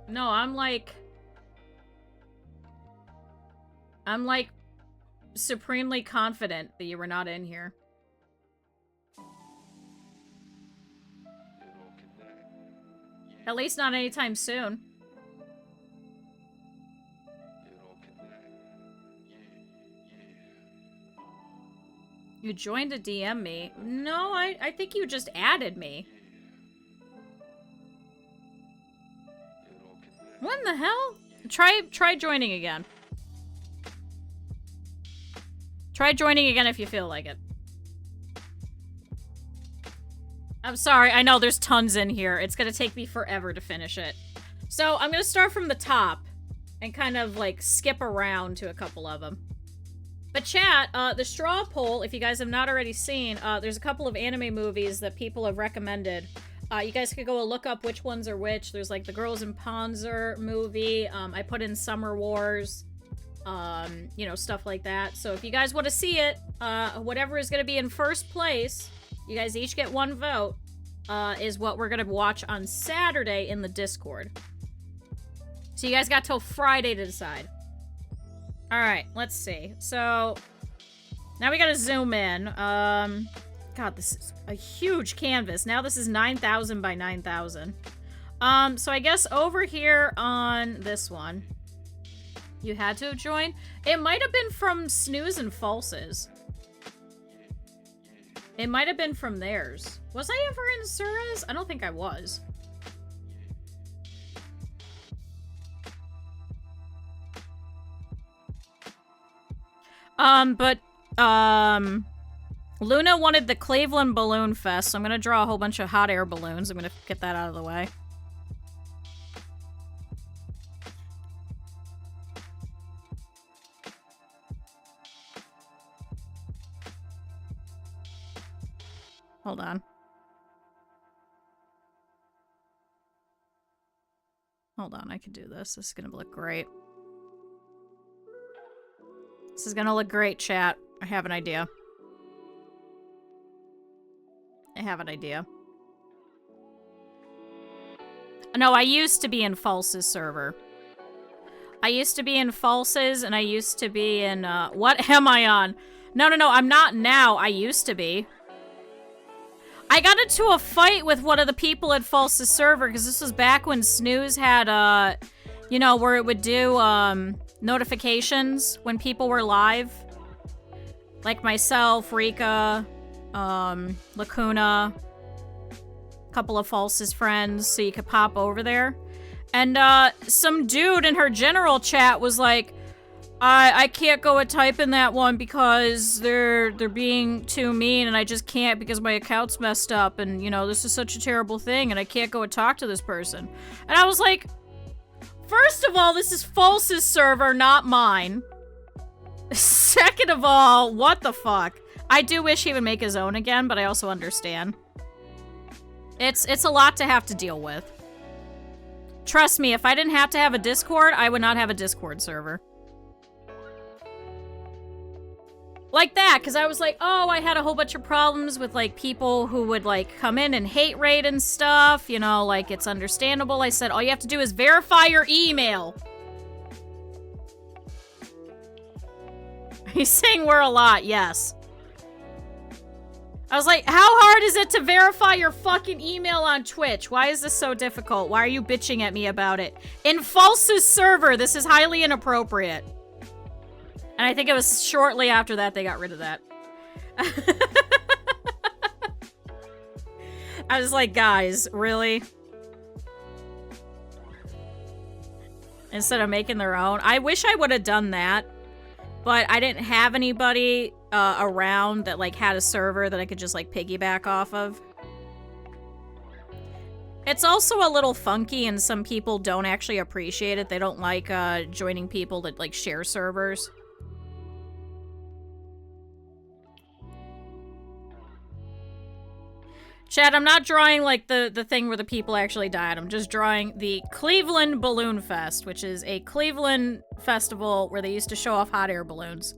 No, I'm like supremely confident that you were not in here. At least not anytime soon. You joined to DM me. No, I think you just added me. What in the hell? Try joining again. Try joining again if you feel like it. I'm sorry, I know there's tons in here. It's gonna take me forever to finish it. So I'm gonna start from the top and kind of like skip around to a couple of them. But chat, the straw poll, if you guys have not already seen, there's a couple of anime movies that people have recommended. You guys could go look up which ones are which. There's like the Girls in Panzer movie. I put in Summer Wars. You know, stuff like that. So if you guys want to see it, whatever is going to be in first place, you guys each get one vote, is what we're going to watch on Saturday in the Discord. So you guys got till Friday to decide. Alright, let's see. So, now we gotta zoom in. God, this is a huge canvas. Now this is 9,000 by 9,000. So I guess over here on this one, you had to have joined. It might have been from Snooze and Falses. It might have been from theirs. Was I ever in Sura's? I don't think I was. Luna wanted the Cleveland Balloon Fest, so I'm gonna draw a whole bunch of hot air balloons. I'm gonna get that out of the way. Hold on. Hold on, I can do this. This is gonna look great. This is gonna look great, chat. I have an idea. I have an idea. No, I used to be in False's server. I used to be in False's, and I used to be in, what am I on? No, I'm not now. I used to be. I got into a fight with one of the people at False's server, because this was back when Snooze had, you know, where it would do, notifications when people were live. Like myself, Rika, Lacuna, a couple of False's friends, so you could pop over there. And some dude in her general chat was like, I can't go and type in that one because they're being too mean and I just can't because my account's messed up and, you know, this is such a terrible thing and I can't go and talk to this person. And I was like, first of all, this is False's server, not mine. Second of all, what the fuck? I do wish he would make his own again, but I also understand. It's a lot to have to deal with. Trust me, if I didn't have to have a Discord, I would not have a Discord server. Like that, because I was like, oh, I had a whole bunch of problems with, like, people who would, like, come in and hate raid and stuff. You know, like, it's understandable. I said, all you have to do is verify your email. He's saying we're a lot, yes. I was like, how hard is it to verify your fucking email on Twitch? Why is this so difficult? Why are you bitching at me about it? In False's server, this is highly inappropriate. And I think it was shortly after that they got rid of that. I was like, guys, really? Instead of making their own? I wish I would have done that. But I didn't have anybody around that, like, had a server that I could just, like, piggyback off of. It's also a little funky, and some people don't actually appreciate it. They don't like joining people that, like, share servers. Chad, I'm not drawing, like, the thing where the people actually died. I'm just drawing the Cleveland Balloon Fest, which is a Cleveland festival where they used to show off hot air balloons.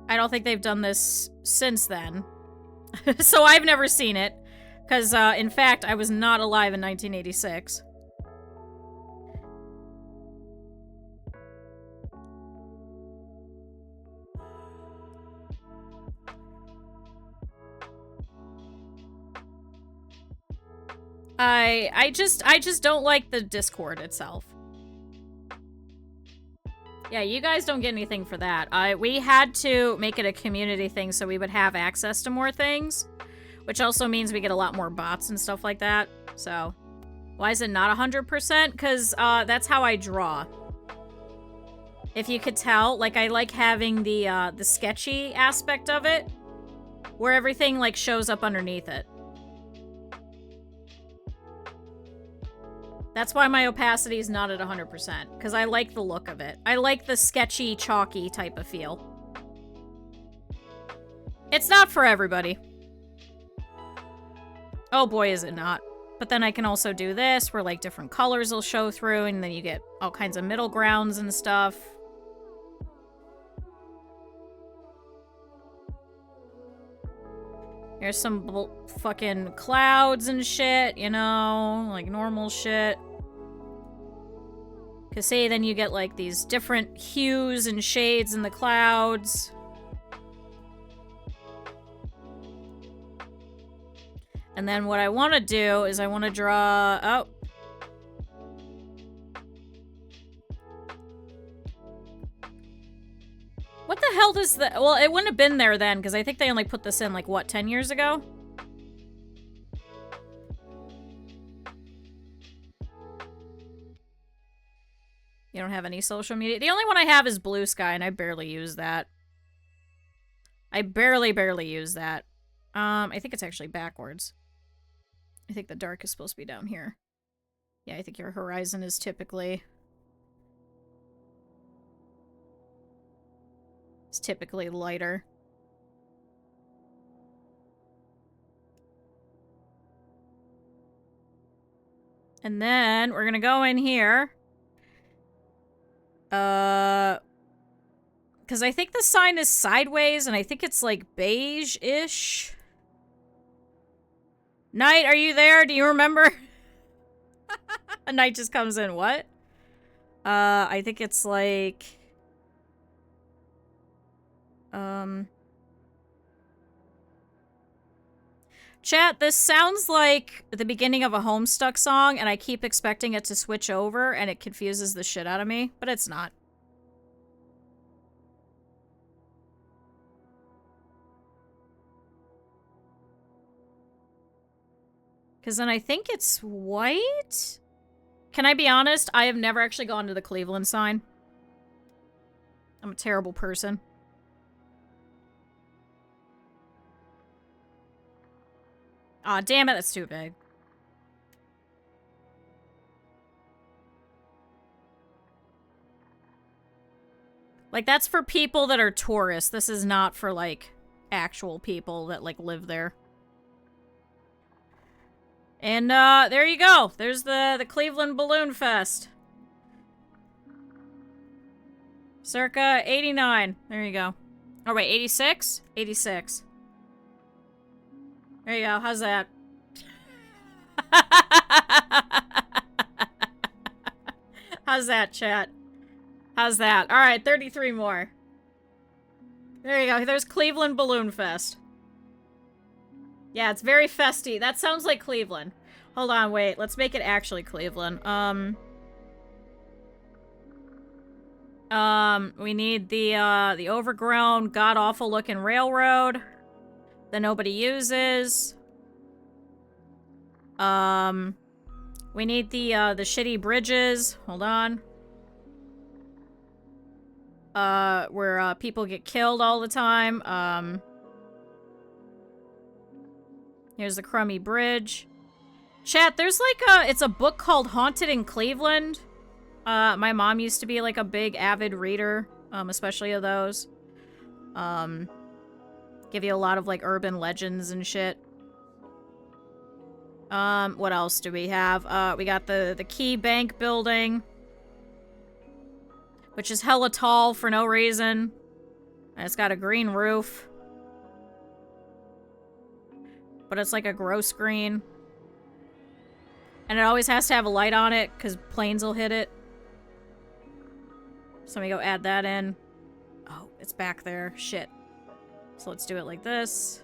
I don't think they've done this since then. So I've never seen it. Because, in fact, I was not alive in 1986. I just don't like the Discord itself. Yeah, you guys don't get anything for that. We had to make it a community thing so we would have access to more things, which also means we get a lot more bots and stuff like that. So, why is it not 100%? Because that's how I draw. If you could tell, like, I like having the sketchy aspect of it, where everything, like, shows up underneath it. That's why my opacity is not at 100%, because I like the look of it. I like the sketchy, chalky type of feel. It's not for everybody. Oh boy, is it not. But then I can also do this, where, like, different colors will show through, and then you get all kinds of middle grounds and stuff. Here's some fucking clouds and shit, you know? Like, normal shit. Because, say, then you get, like, these different hues and shades in the clouds. And then what I want to do is I want to draw... Oh. What the hell does the... Well, it wouldn't have been there then, because I think they only put this in, like, what, 10 years ago? You don't have any social media? The only one I have is Blue Sky, and I barely use that. I barely use that. I think it's actually backwards. I think the dark is supposed to be down here. Yeah, I think your horizon is typically... It's typically lighter. And then we're gonna go in here. Because I think the sign is sideways, and I think it's, like, beige-ish. Knight, are you there? Do you remember? A knight just comes in. What? I think it's, like... Chat, this sounds like the beginning of a Homestuck song, and I keep expecting it to switch over, and it confuses the shit out of me, but it's not. Because then I think it's white? Can I be honest? I have never actually gone to the Cleveland sign. I'm a terrible person. Aw, damn it, that's too big. Like, that's for people that are tourists. This is not for, like, actual people that, like, live there. And, there you go. There's the Cleveland Balloon Fest. Circa 89. There you go. Oh, wait, 86? 86. There you go. How's that? How's that, chat? How's that? Alright, 33 more. There you go. There's Cleveland Balloon Fest. Yeah, it's very festy. That sounds like Cleveland. Hold on, wait. Let's make it actually Cleveland. We need the overgrown, god-awful looking railroad that nobody uses. We need the shitty bridges. Hold on. Where, people get killed all the time. Here's the crummy bridge. Chat, there's like it's a book called Haunted in Cleveland. My mom used to be like a big avid reader, especially of those. Give you a lot of like urban legends and shit. What else do we have? We got the Key Bank building, which is hella tall for no reason. And it's got a green roof. But it's like a gross green. And it always has to have a light on it, because planes will hit it. So let me go add that in. Oh, it's back there. Shit. So let's do it like this.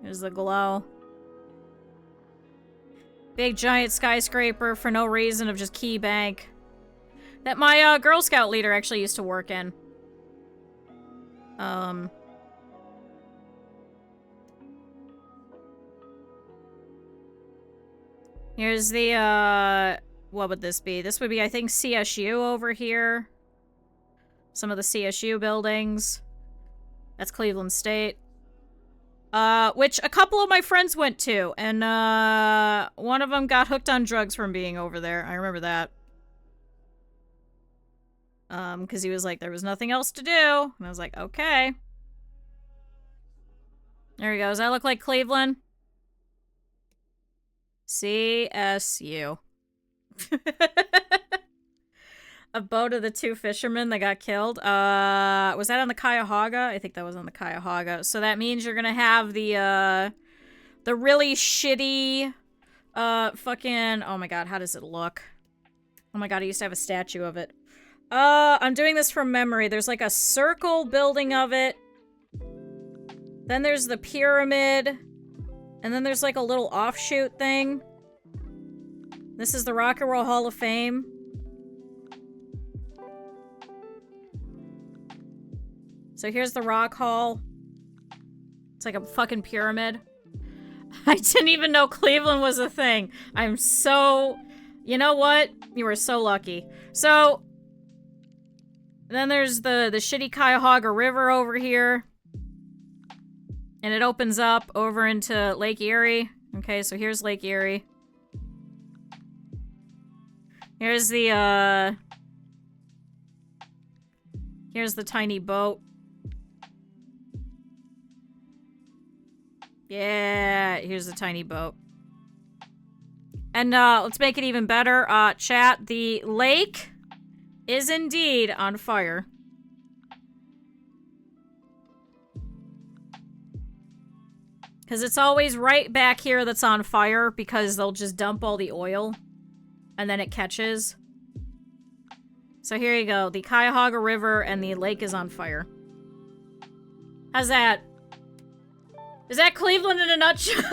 Here's the glow. Big giant skyscraper for no reason of just Key Bank. That my Girl Scout leader actually used to work in. Here's the, what would this be? This would be, I think, CSU over here. Some of the CSU buildings. That's Cleveland State. Which a couple of my friends went to, and, one of them got hooked on drugs from being over there. I remember that. Because he was like, there was nothing else to do. And I was like, okay. There we go. Does that look like Cleveland? CSU. A boat of the two fishermen that got killed. Was that on the Cuyahoga? I think that was on the Cuyahoga. So that means you're gonna have the really shitty, fucking, oh my god, how does it look? Oh my god, I used to have a statue of it. I'm doing this from memory. There's like a circle building of it. Then there's the pyramid. And then there's like a little offshoot thing. This is the Rock and Roll Hall of Fame. So here's the Rock Hall. It's like a fucking pyramid. I didn't even know Cleveland was a thing. I'm so... You know what? You were so lucky. So... Then there's the shitty Cuyahoga River over here. And it opens up over into Lake Erie. Okay, so here's Lake Erie. Here's the, here's the tiny boat. Yeah, here's the tiny boat. And, let's make it even better. Chat, the lake is indeed on fire. Because it's always right back here that's on fire, because they'll just dump all the oil. And then it catches. So here you go. The Cuyahoga River and the lake is on fire. How's that? Is that Cleveland in a nutshell?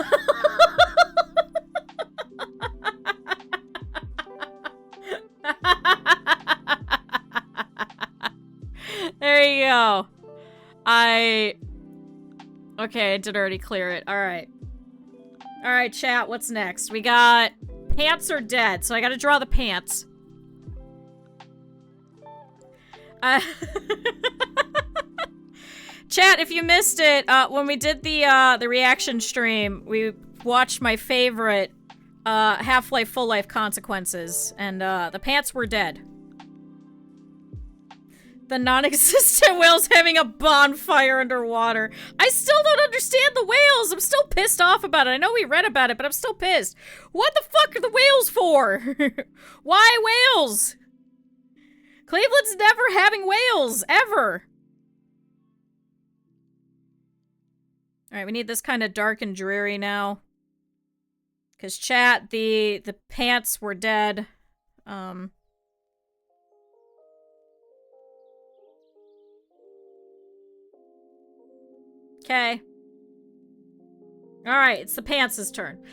There you go. Okay, I did already clear it. Alright. Alright, chat, what's next? We got pants are dead, so I gotta draw the pants. Chat, if you missed it, when we did the reaction stream, we watched my favorite Half-Life Full Life Consequences, and the pants were dead. The non-existent whales having a bonfire underwater. I still don't understand the whales. I'm still pissed off about it. I know we read about it, but I'm still pissed. What the fuck are the whales for? Why whales? Cleveland's never having whales, ever. Alright, we need this kind of dark and dreary now. Because chat, the pants were dead. Okay. Alright, it's the pants' turn.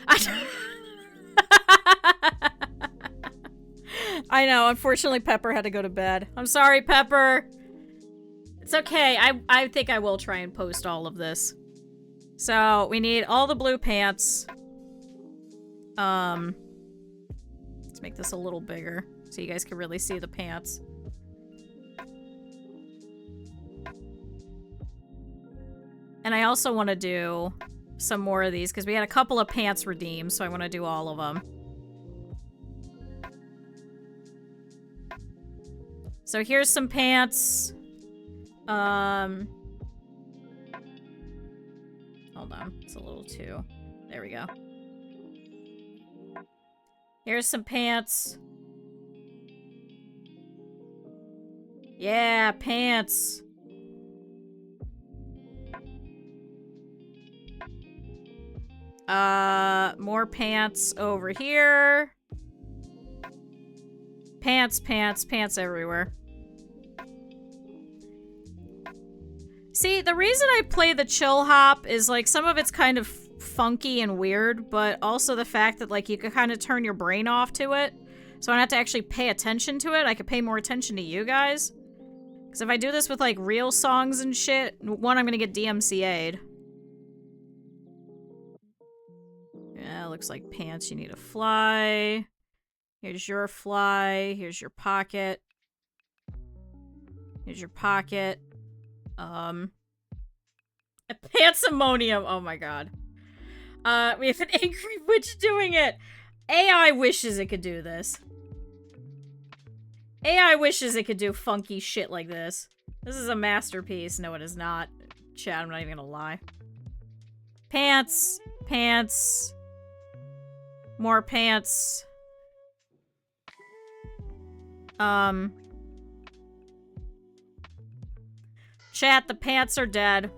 I know, unfortunately Pepper had to go to bed. I'm sorry, Pepper. It's okay, I think I will try and post all of this. So, we need all the blue pants. Let's make this a little bigger so you guys can really see the pants. And I also want to do some more of these because we had a couple of pants redeemed, so I want to do all of them. So here's some pants. Hold on, it's a little too. There we go. Here's some pants. Yeah, pants. More pants over here. Pants, pants, pants everywhere. See, the reason I play the chill hop is, like, some of it's kind of funky and weird, but also the fact that, like, you can kind of turn your brain off to it. So I don't have to actually pay attention to it. I could pay more attention to you guys. Because if I do this with, like, real songs and shit, one, I'm gonna get DMCA'd. Yeah, looks like pants. You need a fly. Here's your fly. Here's your pocket. Here's your pocket. A pandemonium. Oh my god. We have an angry witch doing it. AI wishes it could do this. AI wishes it could do funky shit like this. This is a masterpiece. No, it is not. Chat, I'm not even gonna lie. Pants. Pants. More pants. Chat, the pants are dead.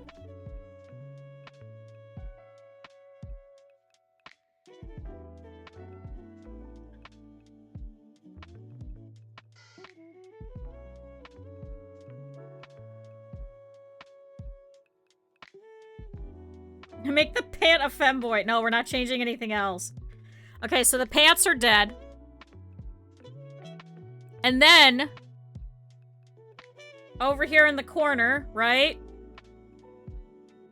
Make the pant a femboy. No, we're not changing anything else. Okay, so the pants are dead. And then, over here in the corner, right?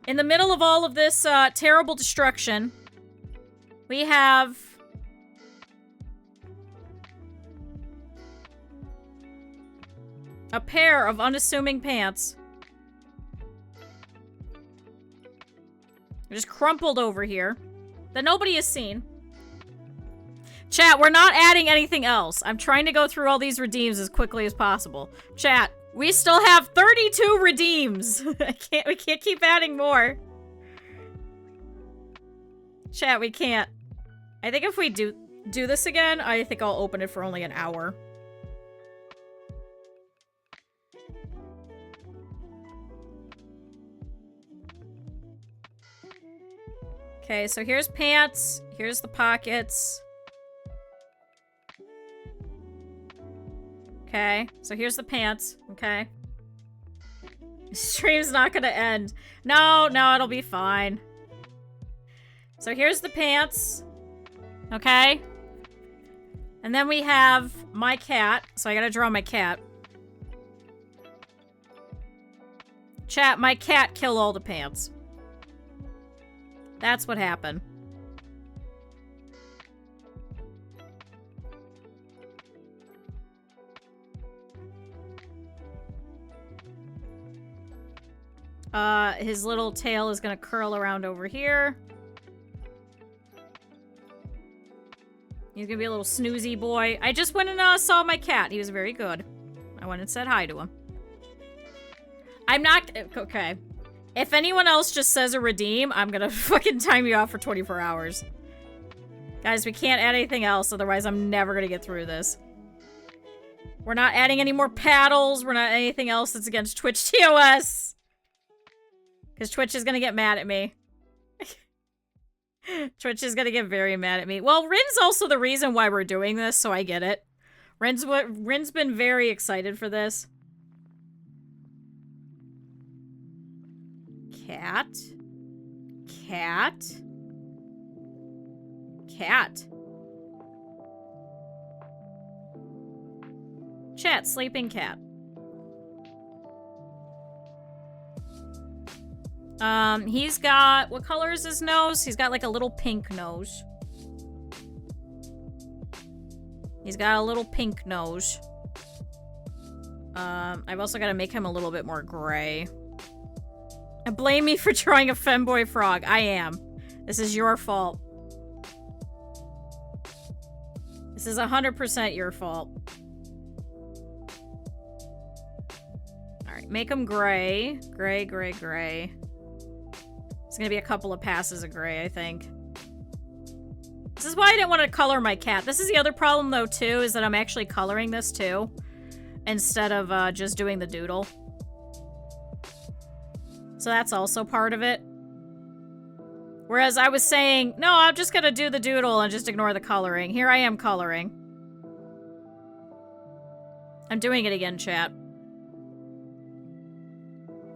In the middle of all of this terrible destruction, we have a pair of unassuming pants. They're just crumpled over here that nobody has seen. Chat, we're not adding anything else. I'm trying to go through all these redeems as quickly as possible. Chat, we still have 32 redeems. We can't keep adding more. Chat, we can't. I think if we do this again, I think I'll open it for only an hour. Okay, so here's pants. Here's the pockets. Okay, so here's the pants. Okay. Stream's not gonna end. No, it'll be fine. So here's the pants. Okay. And then we have my cat. So I gotta draw my cat. Chat, my cat killed all the pants. That's what happened. His little tail is gonna curl around over here. He's gonna be a little snoozy boy. I just went and saw my cat. He was very good. I went and said hi to him. I'm not... Okay. If anyone else just says a redeem, I'm gonna fucking time you off for 24 hours. Guys, we can't add anything else, otherwise I'm never gonna get through this. We're not adding any more paddles. We're not anything else that's against Twitch TOS. Because Twitch is gonna get mad at me. Twitch is gonna get very mad at me. Well, Rin's also the reason why we're doing this, so I get it. Rin's been very excited for this. Cat. Cat. Cat. Chat, sleeping cat. He's got... What color is his nose? He's got like a little pink nose. He's got a little pink nose. I've also got to make him a little bit more gray. Blame me for drawing a femboy frog. I am. This is your fault. This is 100% your fault. Alright, make him gray. Gray, gray, gray. It's gonna be a couple of passes of gray, I think. This is why I didn't want to color my cat. This is the other problem, though, too, is that I'm actually coloring this, too. Instead of, just doing the doodle. So that's also part of it. Whereas I was saying, no, I'm just gonna do the doodle and just ignore the coloring. Here I am coloring. I'm doing it again, chat.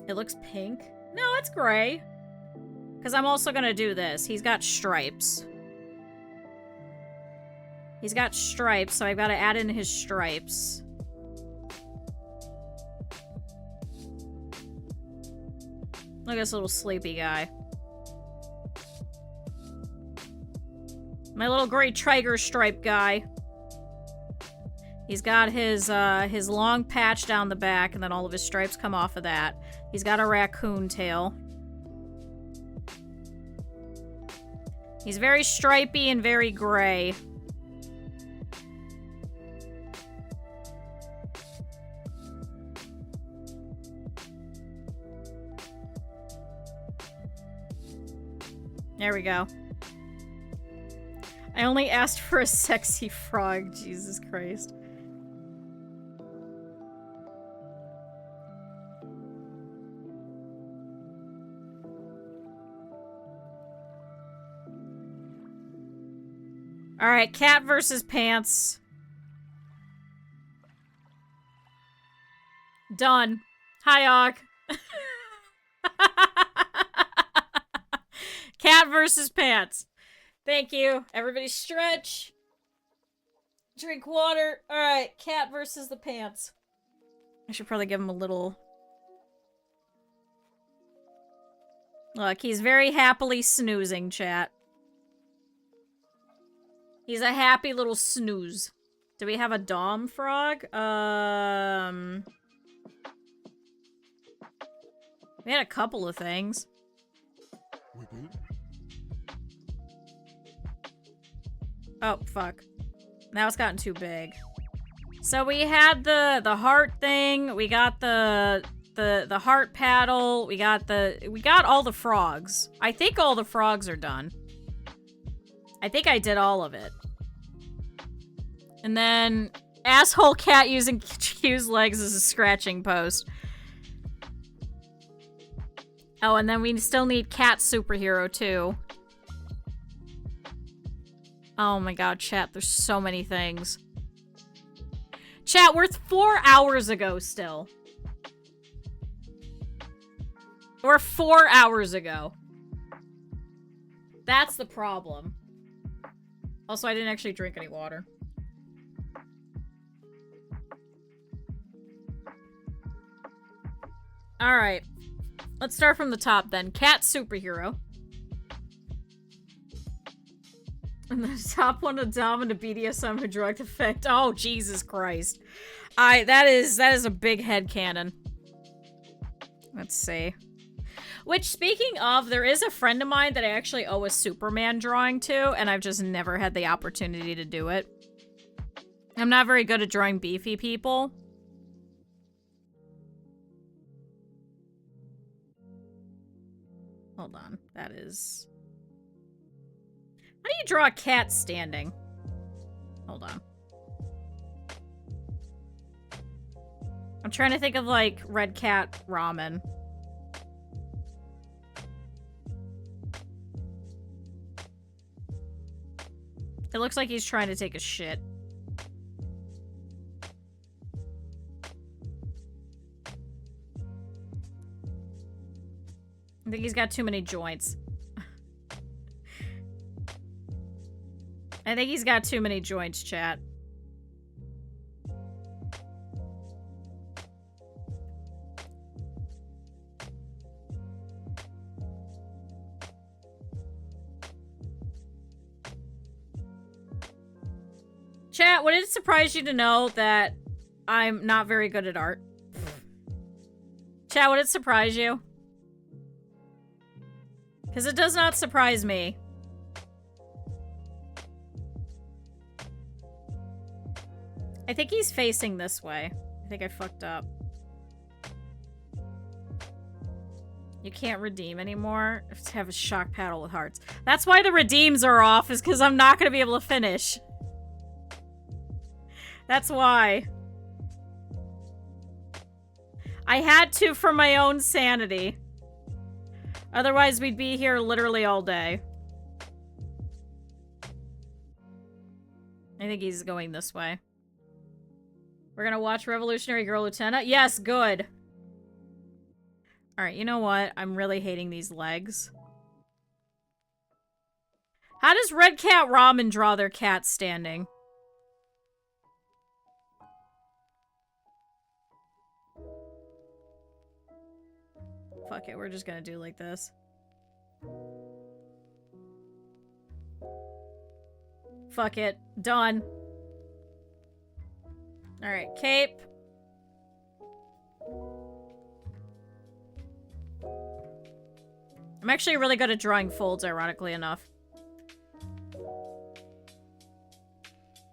It looks pink. No, it's gray. Because I'm also gonna do this. He's got stripes. He's got stripes, so I've got to add in his stripes. Look at this little sleepy guy. My little gray tiger stripe guy. He's got his long patch down the back, and then all of his stripes come off of that. He's got a raccoon tail. He's very stripy and very gray. There we go. I only asked for a sexy frog. Jesus Christ. Alright, cat versus pants. Done. Hi, Og. Cat versus pants. Thank you. Everybody stretch. Drink water. Alright, cat versus the pants. I should probably give him a little... Look, he's very happily snoozing, chat. He's a happy little snooze. Do we have a dom frog? We had a couple of things. Oh, fuck. Now it's gotten too big. So we had the heart thing. We got the heart paddle. We got all the frogs. I think all the frogs are done. I think I did all of it. And then asshole cat using Q's legs as a scratching post. Oh, and then we still need cat superhero too. Oh my god, chat, there's so many things. Chat, we're 4 hours ago still. We're 4 hours ago. That's the problem. Also, I didn't actually drink any water. Alright. Let's start from the top then. Cat superhero. And the top one, a dom and a BDSM who direct effect. Oh, Jesus Christ. That is a big headcanon. Let's see. Which, speaking of, there is a friend of mine that I actually owe a Superman drawing to, and I've just never had the opportunity to do it. I'm not very good at drawing beefy people. Hold on. That is... How do you draw a cat standing? Hold on. I'm trying to think of, like, red cat ramen. It looks like he's trying to take a shit. I think he's got too many joints. I think he's got too many joints, chat. Chat, would it surprise you to know that I'm not very good at art? Chat, would it surprise you? Because it does not surprise me. I think he's facing this way. I think I fucked up. You can't redeem anymore. I have to have a shock paddle with hearts. That's why the redeems are off, is because I'm not going to be able to finish. That's why. I had to for my own sanity. Otherwise, we'd be here literally all day. I think he's going this way. We're gonna watch Revolutionary Girl Lieutenant? Yes, good. Alright, you know what? I'm really hating these legs. How does Red Cat Ramen draw their cat standing? Fuck it, we're just gonna do like this. Fuck it. Done. Alright, cape. I'm actually really good at drawing folds, ironically enough.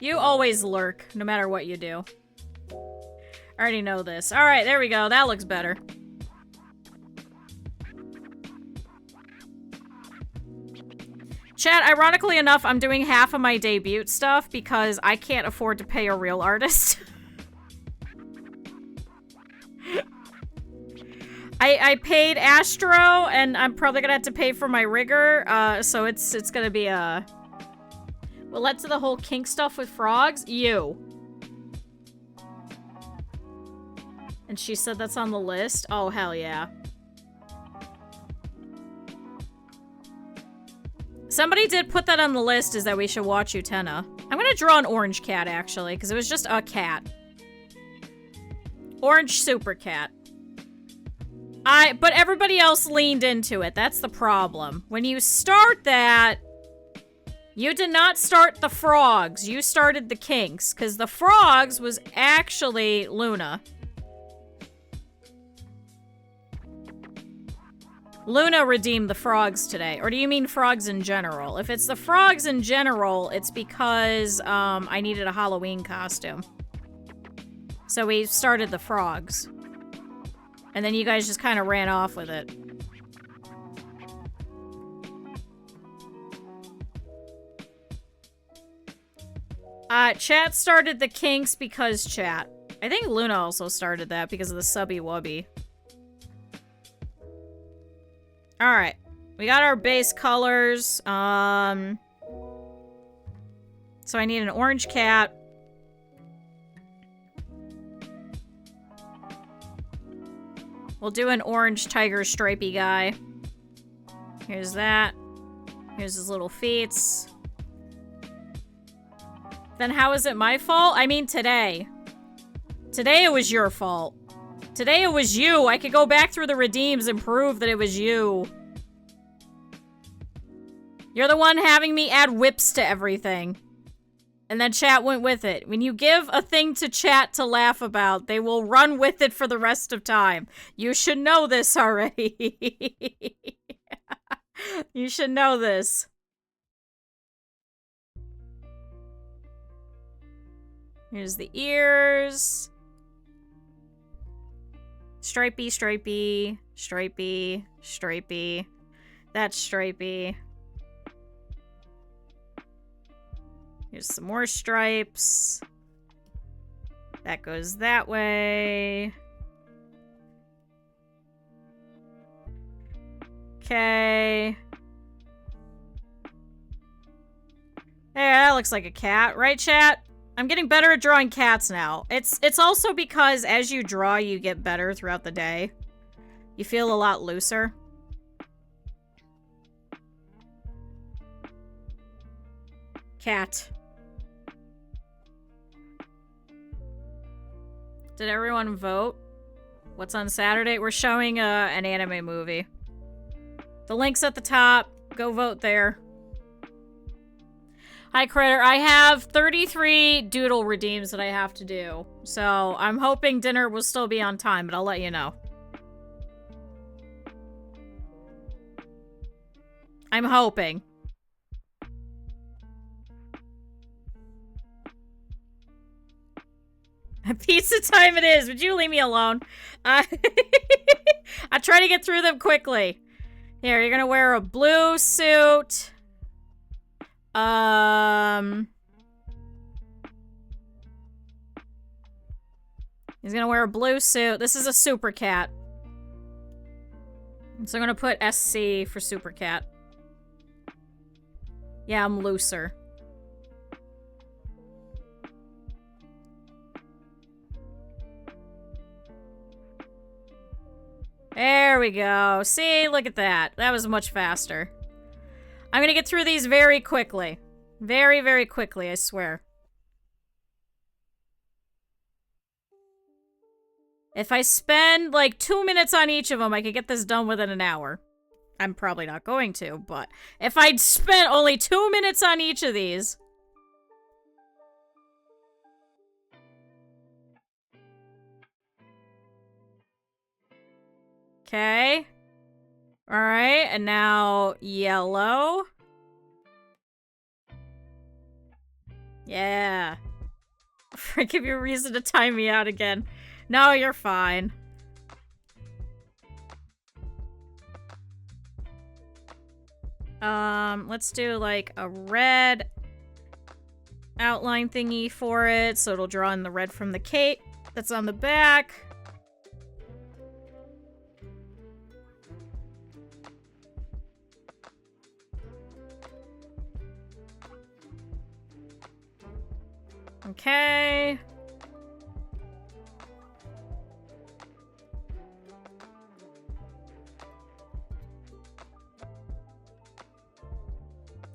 You always lurk, no matter what you do. I already know this. Alright, there we go. That looks better. Chat, ironically enough, I'm doing half of my debut stuff because I can't afford to pay a real artist. I paid Astro, and I'm probably gonna have to pay for my rigger, so it's gonna be a... Well, let's do the whole kink stuff with frogs. You. And she said that's on the list? Oh, hell yeah. Somebody did put that on the list, is that we should watch Utena. I'm gonna draw an orange cat, actually, because it was just a cat. Orange super cat. But everybody else leaned into it. That's the problem. When you start that, you did not start the frogs. You started the kinks, because the frogs was actually Luna. Luna redeemed the frogs today. Or do you mean frogs in general? If it's the frogs in general, it's because I needed a Halloween costume. So we started the frogs. And then you guys just kind of ran off with it. Chat started the kinks because chat. I think Luna also started that because of the subby wubby. Alright. We got our base colors. So I need an orange cat. We'll do an orange tiger stripey guy. Here's that. Here's his little feet. Then how is it my fault? I mean today. Today it was your fault. Today it was you. I could go back through the redeems and prove that it was you. You're the one having me add whips to everything. And then chat went with it. When you give a thing to chat to laugh about, they will run with it for the rest of time. You should know this already. You should know this. Here's the ears. Stripey, stripey, stripey, stripey. That's stripey. Here's some more stripes. That goes that way. Okay. Hey, that looks like a cat, right, chat? I'm getting better at drawing cats now. It's also because as you draw, you get better throughout the day. You feel a lot looser. Cat. Did everyone vote? What's on Saturday? We're showing an anime movie. The link's at the top. Go vote there. Hi, Critter. I have 33 doodle redeems that I have to do. So I'm hoping dinner will still be on time, but I'll let you know. I'm hoping. Pizza time it is. Would you leave me alone? I try to get through them quickly. Here, you're gonna wear a blue suit. He's gonna wear a blue suit. This is a super cat. So I'm gonna put SC for super cat. Yeah, I'm looser. There we go. See, look at that. That was much faster. I'm gonna get through these very quickly. Very, very quickly, I swear. If I spend, like, 2 minutes on each of them, I could get this done within an hour. I'm probably not going to, but if I'd spent only 2 minutes on each of these... Okay. Alright, and now yellow. Yeah. Give you a reason to time me out again. No, you're fine. Let's do like a red outline thingy for it, so it'll draw in the red from the cape that's on the back. Okay.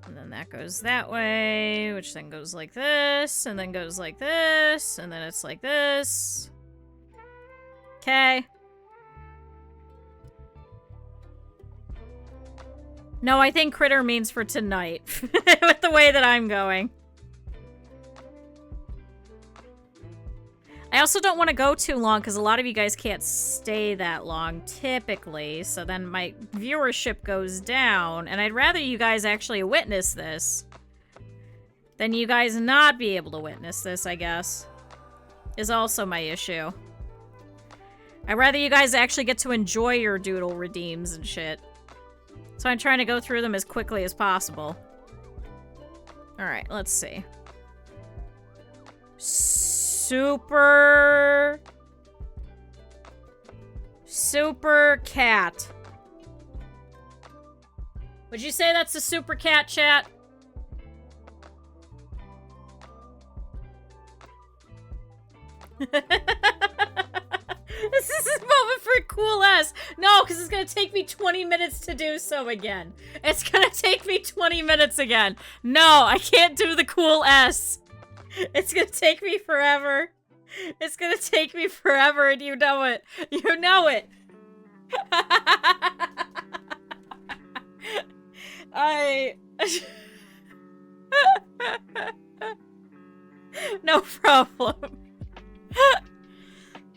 And then that goes that way, which then goes like this, and then goes like this, and then it's like this. Okay. No, I think critter means for tonight, with the way that I'm going. I also don't want to go too long because a lot of you guys can't stay that long typically, so then my viewership goes down, and I'd rather you guys actually witness this than you guys not be able to witness this, I guess, is also my issue. I'd rather you guys actually get to enjoy your doodle redeems and shit. So I'm trying to go through them as quickly as possible. Alright, let's see. Super cat. Would you say that's a super cat, chat? This is a moment for a cool S. No, because it's going to take me 20 minutes to do so again. It's going to take me 20 minutes again. No, I can't do the cool S. It's gonna take me forever. It's gonna take me forever, and you know it. You know it. No problem.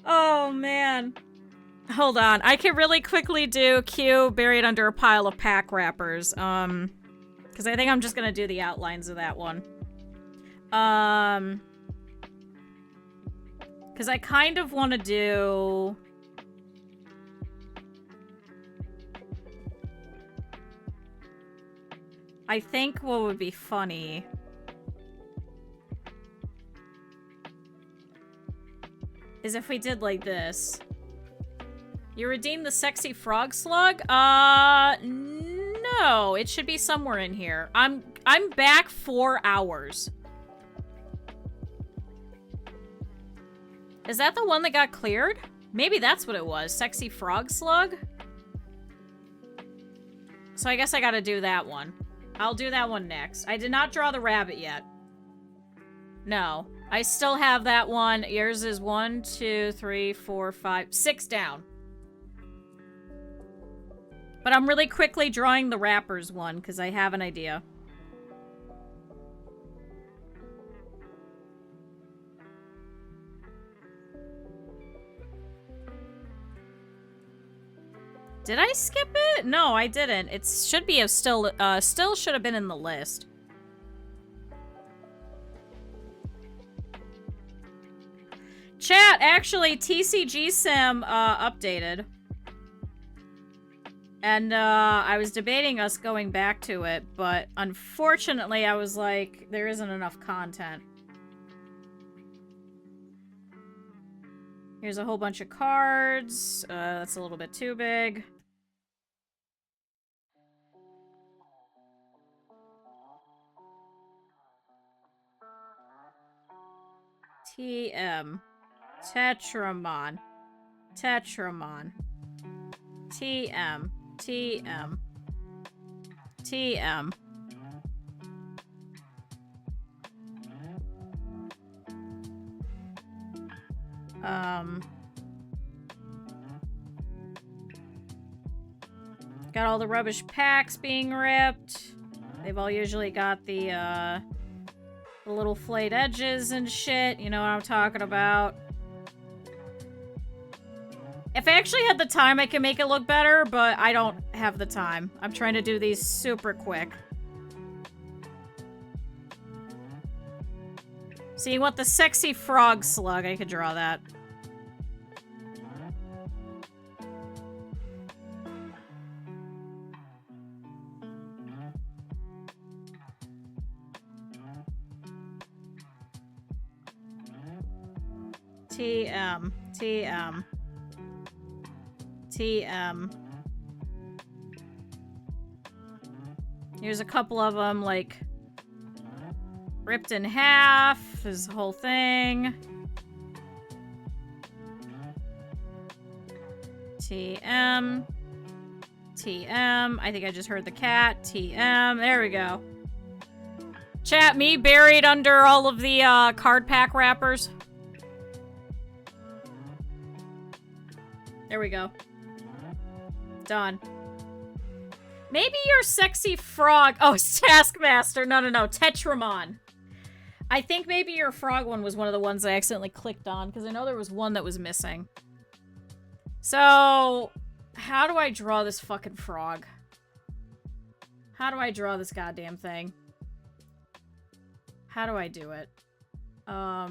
Oh, man. Hold on. I can really quickly do Q buried under a pile of pack wrappers. Because I think I'm just gonna do the outlines of that one. Because I kind of want to do... I think what would be funny... is if we did like this. You redeemed the sexy frog slug? No. It should be somewhere in here. I'm back 4 hours. Is that the one that got cleared? Maybe that's what it was. Sexy frog slug? So I guess I gotta do that one. I'll do that one next. I did not draw the rabbit yet. No. I still have that one. Yours is 1, 2, 3, 4, 5, 6 down. But I'm really quickly drawing the wrappers one because I have an idea. Did I skip it? No, I didn't. It should be still should have been in the list. Chat, actually, TCG Sim updated. And I was debating us going back to it, but unfortunately I was like, there isn't enough content. Here's a whole bunch of cards. That's a little bit too big. TM. Tetramon. Tetramon. TM. TM. TM. Got all the rubbish packs being ripped. They've all usually got the little flayed edges and shit. You know what I'm talking about. If I actually had the time, I can make it look better, but I don't have the time. I'm trying to do these super quick. So you want the sexy frog slug? I could draw that. TM. TM. TM. Here's a couple of them, like, ripped in half. This whole thing. TM. TM. I think I just heard the cat. TM. There we go. Chat, me buried under all of the card pack wrappers. There we go. Done. Maybe your sexy frog... Oh, Taskmaster. No, no, no. Tetramon. I think maybe your frog one was one of the ones I accidentally clicked on, because I know there was one that was missing. So, how do I draw this fucking frog? How do I draw this goddamn thing? How do I do it? How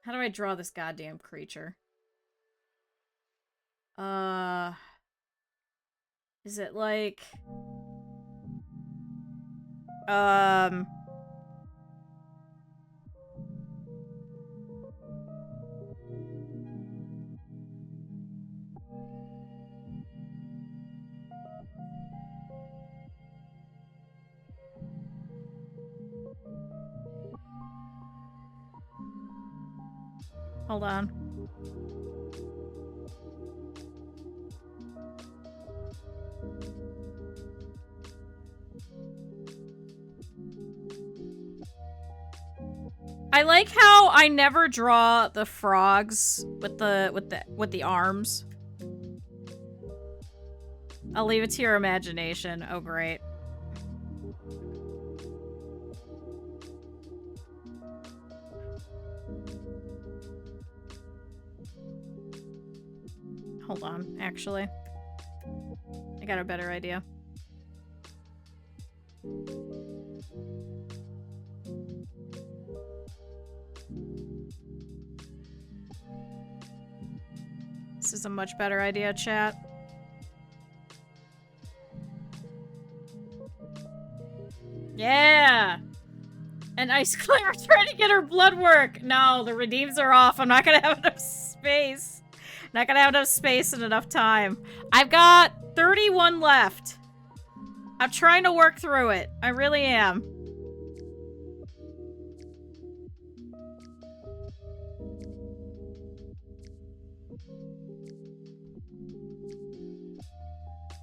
do I draw this goddamn creature? Is it like... Hold on. I like how I never draw the frogs with the arms. I'll leave it to your imagination. Oh, great. Hold on, actually. I got a better idea. This is a much better idea, chat. Yeah! And Ice Claire's trying to get her blood work! No, the redeems are off. I'm not gonna have enough space. Not gonna have enough space and enough time. I've got 31 left. I'm trying to work through it. I really am.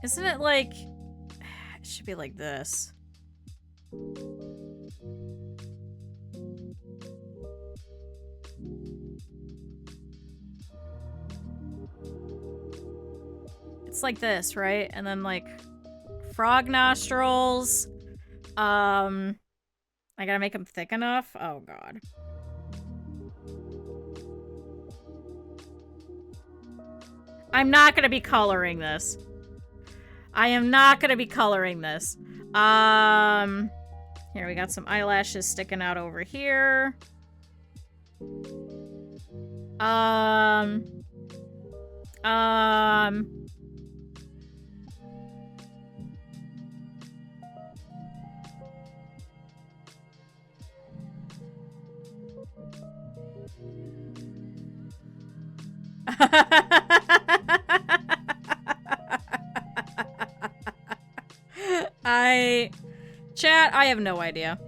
Isn't it like... It should be like this. It's like this, right? And then like frog nostrils. I gotta make them thick enough. Oh god. I'm not gonna be coloring this. I am not gonna be coloring this. Here we got some eyelashes sticking out over here. Chat, I have no idea.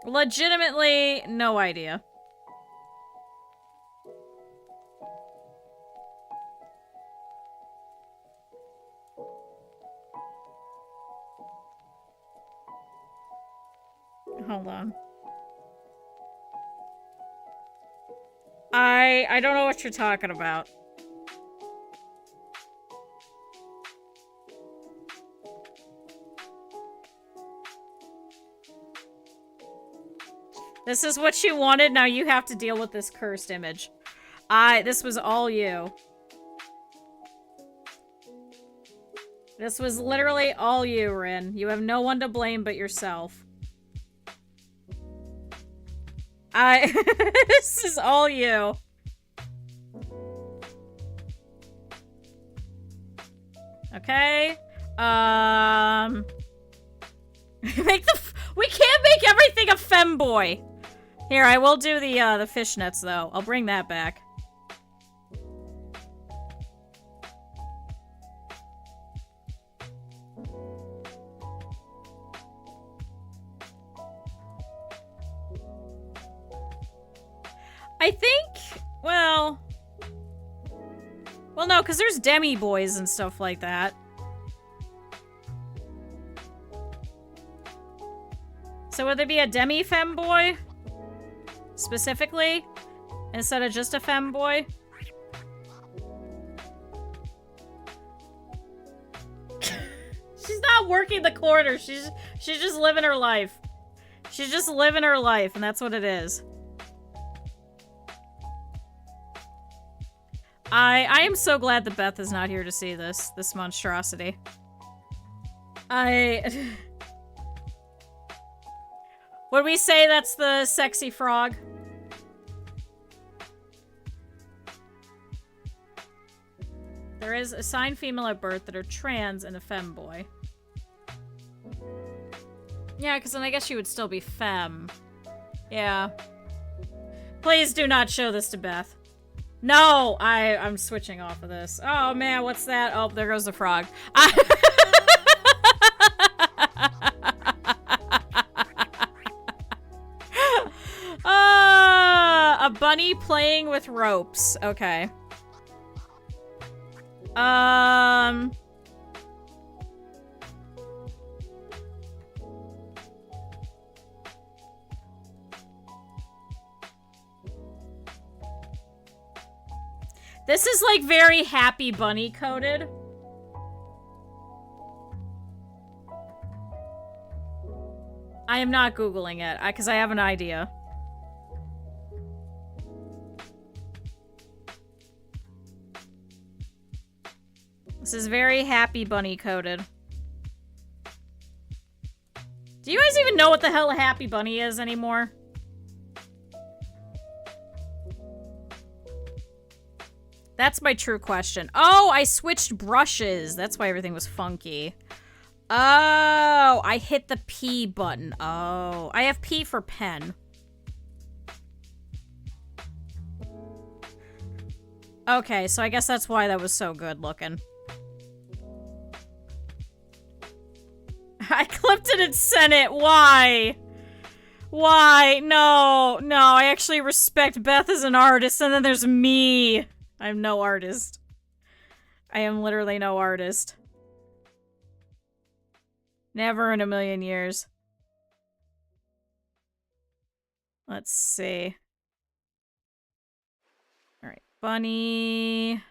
Legitimately, no idea. Hold on. I don't know what you're talking about. This is what you wanted, now you have to deal with this cursed image. This was all you. This was literally all you, Rin. You have no one to blame but yourself. This is all you. Okay. We can't make everything a femboy. Here, I will do the fishnets though. I'll bring that back. I think, well, no, because there's demi boys and stuff like that. So would there be a demi femboy? Specifically? Instead of just a femboy? She's not working the corner. She's just living her life. She's just living her life, and that's what it is. I am so glad that Beth is not here to see this monstrosity. Would we say that's the sexy frog? There is assigned female at birth that are trans and a femboy. Yeah, because then I guess she would still be femme. Yeah. Please do not show this to Beth. No! I'm switching off of this. Oh man, what's that? Oh, there goes the frog. A bunny playing with ropes. Okay. This is like very happy bunny coded. I am not Googling it because I have an idea. This is very happy bunny coded. Do you guys even know what the hell a happy bunny is anymore? That's my true question. Oh, I switched brushes. That's why everything was funky. Oh, I hit the P button. Oh, I have P for pen. Okay, so I guess that's why that was so good looking. I clipped it and sent it. Why? Why? No, no, I actually respect Beth as an artist, and then there's me. I'm no artist. I am literally no artist. Never in a million years. Let's see. Alright, bunny.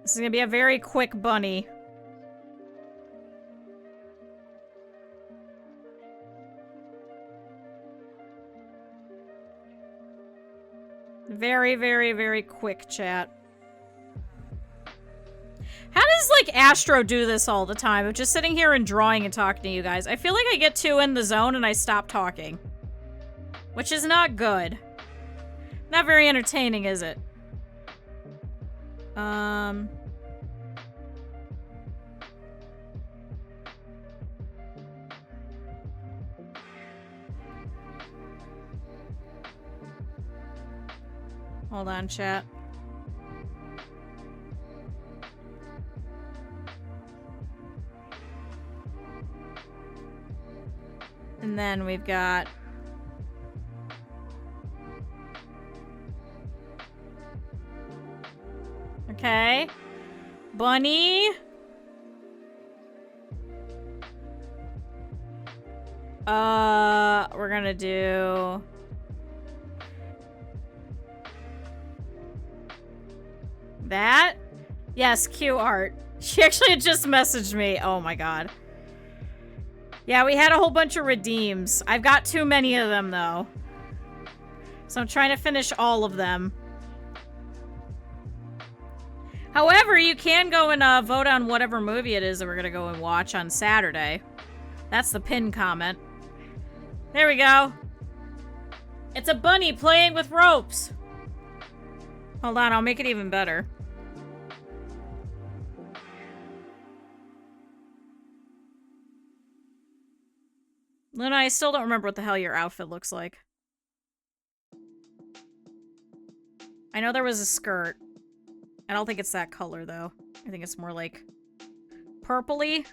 This is gonna be a very quick bunny. Very, very, very quick, chat. How does, like, Astro do this all the time? Of just sitting here and drawing and talking to you guys. I feel like I get too in the zone and I stop talking. Which is not good. Not very entertaining, is it? Hold on, chat. And then we've got... Okay. Bunny. We're gonna do... that? Yes, Q art. She actually had just messaged me. Oh my god. Yeah, we had a whole bunch of redeems. I've got too many of them, though. So I'm trying to finish all of them. However, you can go and vote on whatever movie it is that we're gonna go and watch on Saturday. That's the pinned comment. There we go. It's a bunny playing with ropes. Hold on, I'll make it even better. Luna, I still don't remember what the hell your outfit looks like. I know there was a skirt. I don't think it's that color, though. I think it's more like purpley.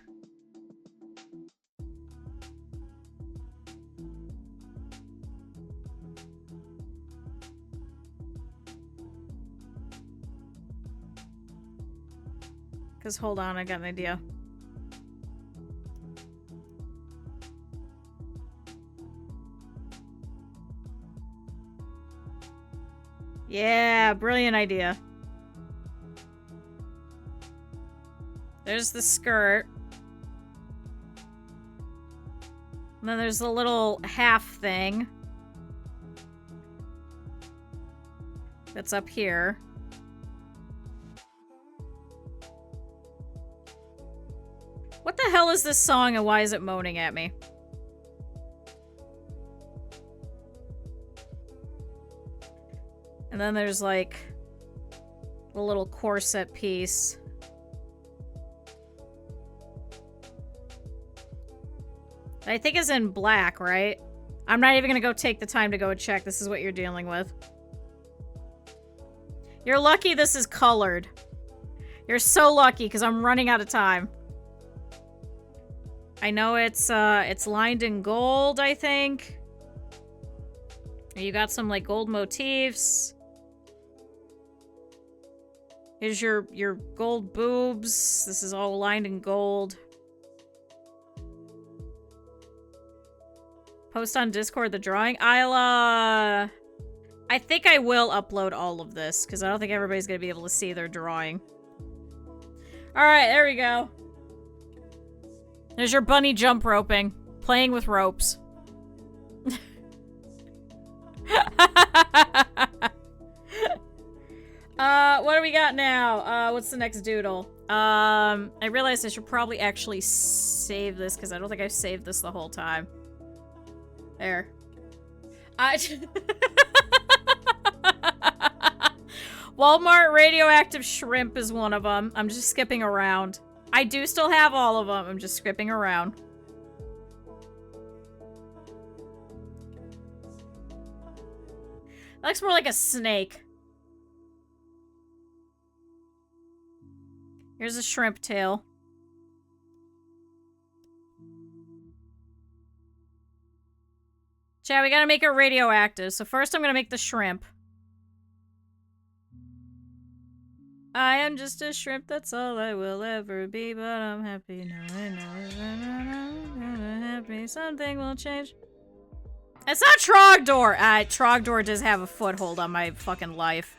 Because, hold on, I got an idea. Yeah, brilliant idea. There's the skirt. And then there's the little half thing. That's up here. What the hell is this song and why is it moaning at me? And then there's like the little corset piece. I think it's in black, right? I'm not even gonna go take the time to go check. This is what you're dealing with. You're lucky this is colored. You're so lucky because I'm running out of time. I know it's lined in gold, I think. You got some like gold motifs. Here's your gold boobs. This is all lined in gold. Post on Discord the drawing. I think I will upload all of this because I don't think everybody's gonna be able to see their drawing. Alright, there we go. There's your bunny jump roping. Playing with ropes. What do we got now? What's the next doodle? I realized I should probably actually save this because I don't think I've saved this the whole time. There. Walmart radioactive shrimp is one of them. I'm just skipping around. I do still have all of them. I'm just skipping around. That looks more like a snake. Here's a shrimp tail. Chat, we gotta make it radioactive. So first I'm gonna make the shrimp. I am just a shrimp, that's all I will ever be, but I'm happy now. I know happy. Something will change. It's not Trogdor! Trogdor does have a foothold on my fucking life.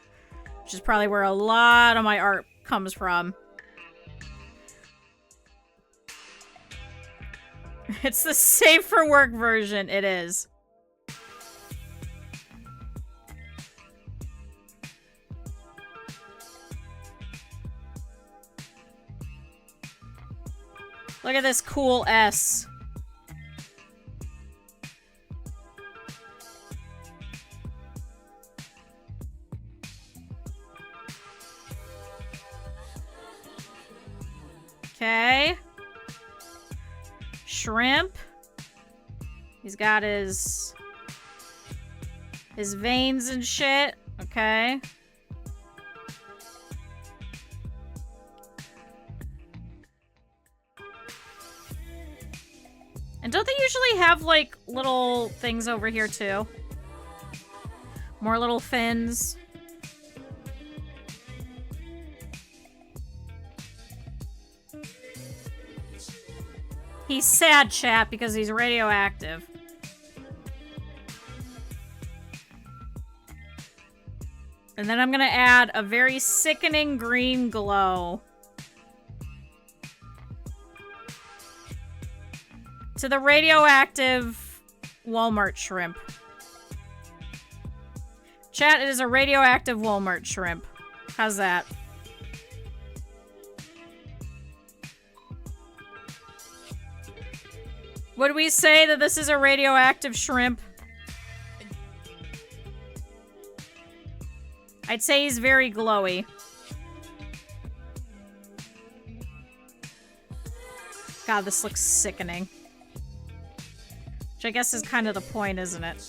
Which is probably where a lot of my art comes from. It's the safe for work version, it is. Look at this cool S. Okay. Shrimp. He's got his veins and shit. Okay. And don't they usually have, like, little things over here, too? More little fins. He's sad, chat, because he's radioactive. And then I'm gonna add a very sickening green glow to the radioactive Walmart shrimp. Chat, it is a radioactive Walmart shrimp. How's that? Would we say that this is a radioactive shrimp? I'd say he's very glowy. God, this looks sickening. Which I guess is kind of the point, isn't it?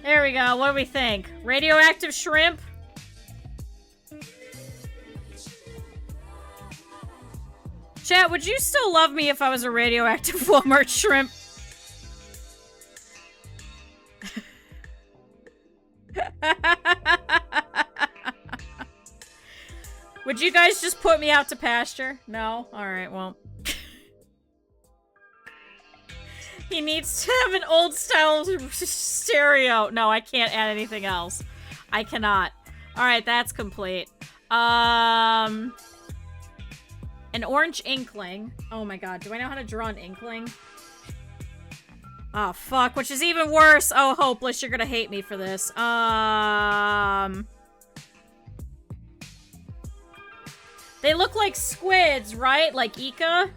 There we go. What do we think? Radioactive shrimp? Chat, would you still love me if I was a radioactive Walmart shrimp? Would you guys just put me out to pasture? No? Alright, well. He needs to have an old style stereo. No, I can't add anything else. I cannot. Alright, that's complete. An orange inkling. Oh my god, do I know how to draw an inkling? Oh fuck, which is even worse. Oh, Hopeless, you're gonna hate me for this. They look like squids, right? Like Ika?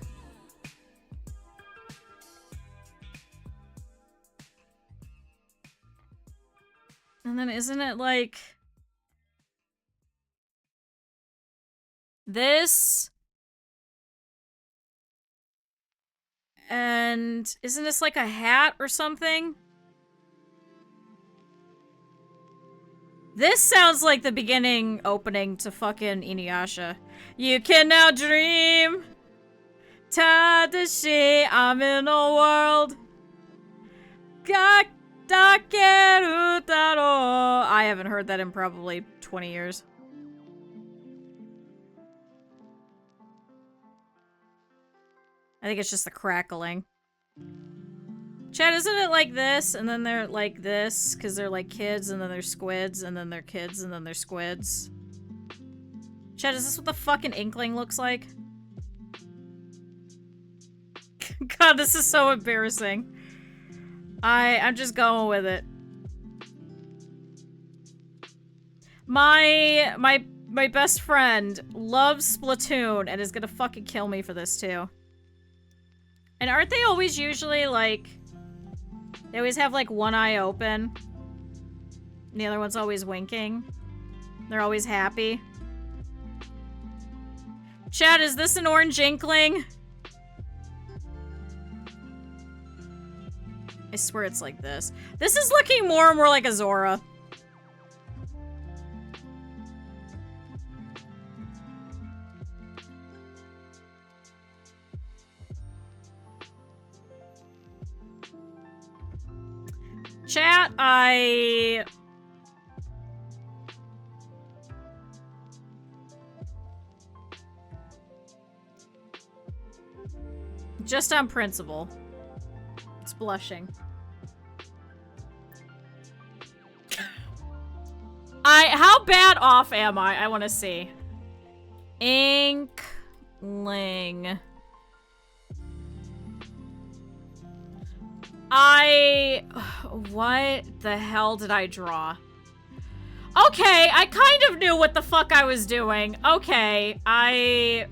And then isn't it like this? And isn't this like a hat or something? This sounds like the beginning opening to fucking Inuyasha. You can now dream. Tadashi, I'm in a world. Dakeru taro. I haven't heard that in probably 20 years. I think it's just the crackling. Chat, isn't it like this? And then they're like this, because they're like kids, and then they're squids, and then they're kids, and then they're squids. Chat, is this what the fucking inkling looks like? God, this is so embarrassing. I'm just going with it. My best friend loves Splatoon and is gonna fucking kill me for this too. And aren't they always usually like... They always have like one eye open. And the other one's always winking. They're always happy. Chat, is this an orange inkling? I swear it's like this. This is looking more and more like a Zora. Chat, just on principle. It's blushing. How bad off am I? I want to see. Inkling. What the hell did I draw? Okay, I kind of knew what the fuck I was doing. Okay, I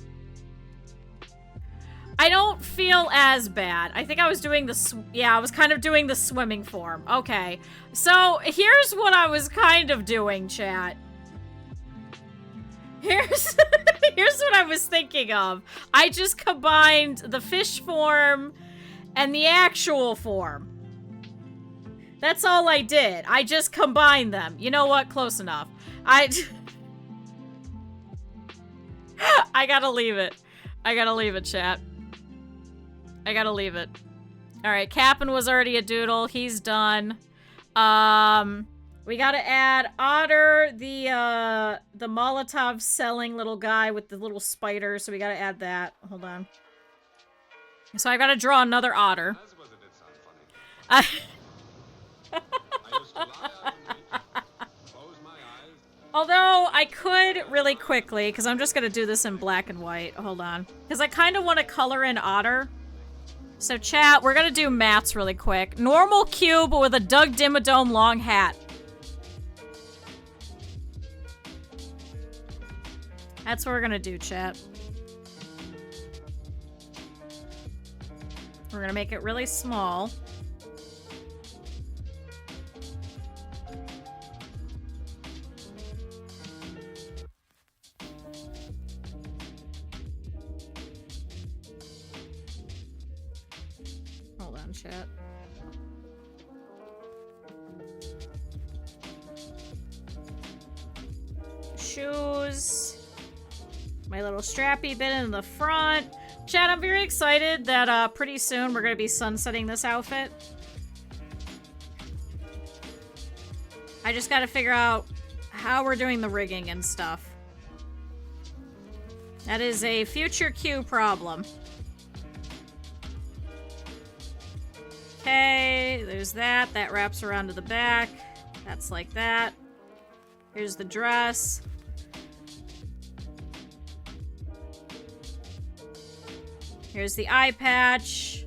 don't feel as bad. I think I was doing I was kind of doing the swimming form. Okay, so here's what I was kind of doing, chat. Here's what I was thinking of. I just combined the fish form and the actual form. That's all I did. I just combined them. You know what? Close enough. I gotta leave it. I gotta leave it, chat. I gotta leave it. Alright, Cap'n was already a doodle. He's done. We gotta add Otter, the Molotov selling little guy with the little spider, so we gotta add that. Hold on. So I gotta draw another Otter. Although, I could really quickly, because I'm just gonna do this in black and white. Hold on. Because I kind of want to color in Otter. So chat, we're gonna do mats really quick. Normal cube with a Doug Dimmadome long hat. That's what we're gonna do, chat. We're gonna make it really small. Hold on, chat. Shoes. My little strappy bit in the front. Chat, I'm very excited that pretty soon we're going to be sunsetting this outfit. I just got to figure out how we're doing the rigging and stuff. That is a future Q problem. Okay, there's that. That wraps around to the back. That's like that. Here's the dress. Here's the eye patch.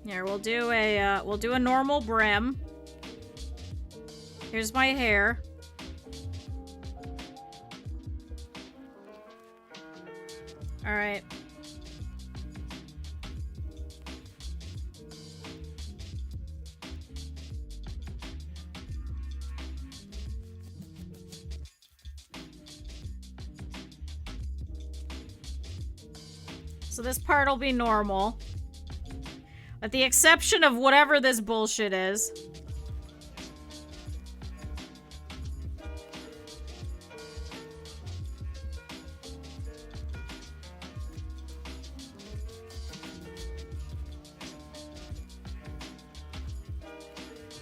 Here, we'll do a normal brim. Here's my hair. All right. So this part will be normal. With the exception of whatever this bullshit is.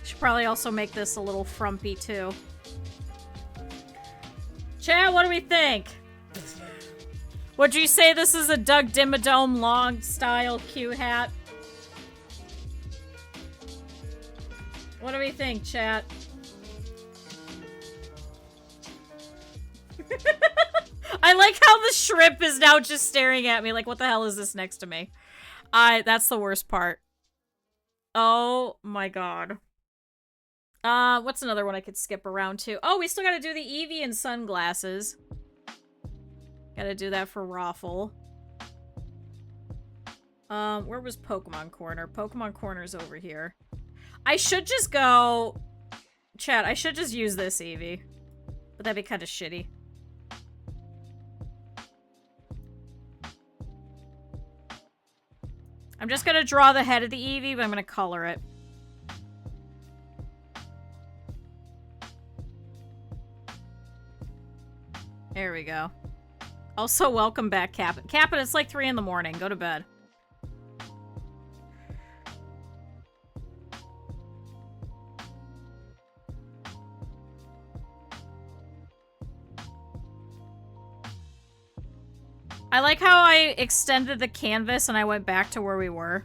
Should probably also make this a little frumpy too. Chat, what do we think? Would you say this is a Doug Dimmadome long style Q hat? What do we think, chat? I like how the shrimp is now just staring at me like, what the hell is this next to me? That's the worst part. Oh my god. What's another one I could skip around to? Oh, we still gotta do the Eevee and sunglasses. Gotta do that for Raffle. Where was Pokemon Corner? Pokemon Corner's over here. I should just go... Chat, I should just use this Eevee. But that'd be kind of shitty. I'm just gonna draw the head of the Eevee, but I'm gonna color it. There we go. Also, welcome back, Captain. Captain, it's like 3 in the morning. Go to bed. I like how I extended the canvas and I went back to where we were.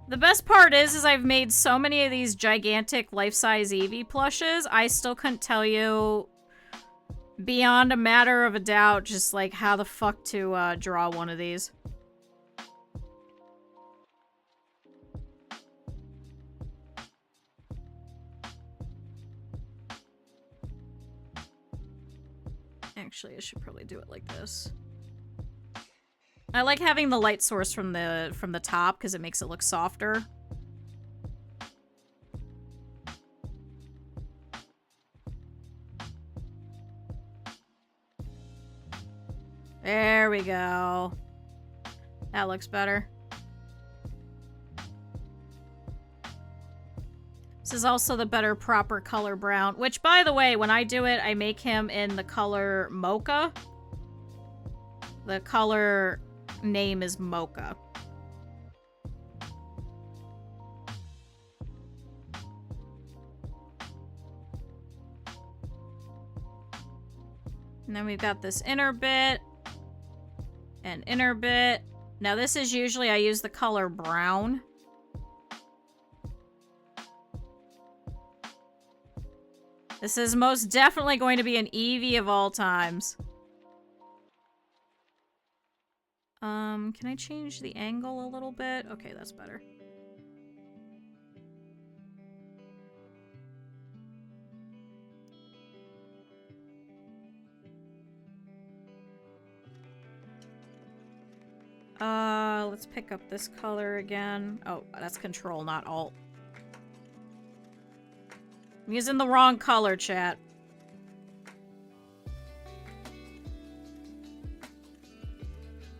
The best part is I've made so many of these gigantic life-size Eevee plushes, I still couldn't tell you beyond a matter of a doubt just like how the fuck to draw one of these. Actually, I should probably do it like this. I like having the light source from the top because it makes it look softer. There we go. That looks better. This is also the better proper color brown, which, by the way, when I do it, I make him in the color Mocha. The color name is Mocha. And then we've got this inner bit and inner bit. Now this is usually I use the color brown. This is most definitely going to be an Eevee of all times. Can I change the angle a little bit? Okay, that's better. Let's pick up this color again. Oh, that's Control, not Alt. I'm using the wrong color, chat.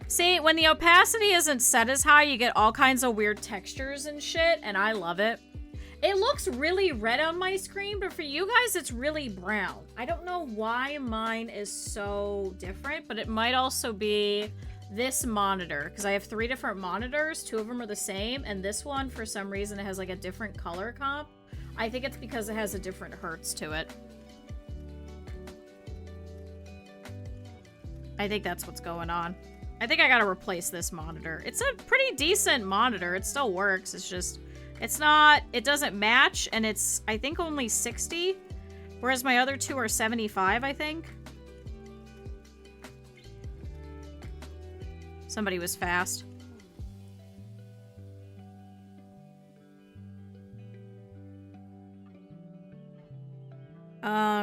See, when the opacity isn't set as high, you get all kinds of weird textures and shit, and I love it. It looks really red on my screen, but for you guys, it's really brown. I don't know why mine is so different, but it might also be this monitor, because I have 3 different monitors. 2 of them are the same, and this one, for some reason, it has like a different color comp. I think it's because it has a different hertz to it. I think that's what's going on. I think I gotta replace this monitor. It's a pretty decent monitor. It still works. It's just, it's not, it doesn't match, and it's, I think, only 60, whereas my other 2 are 75, I think. Somebody was fast.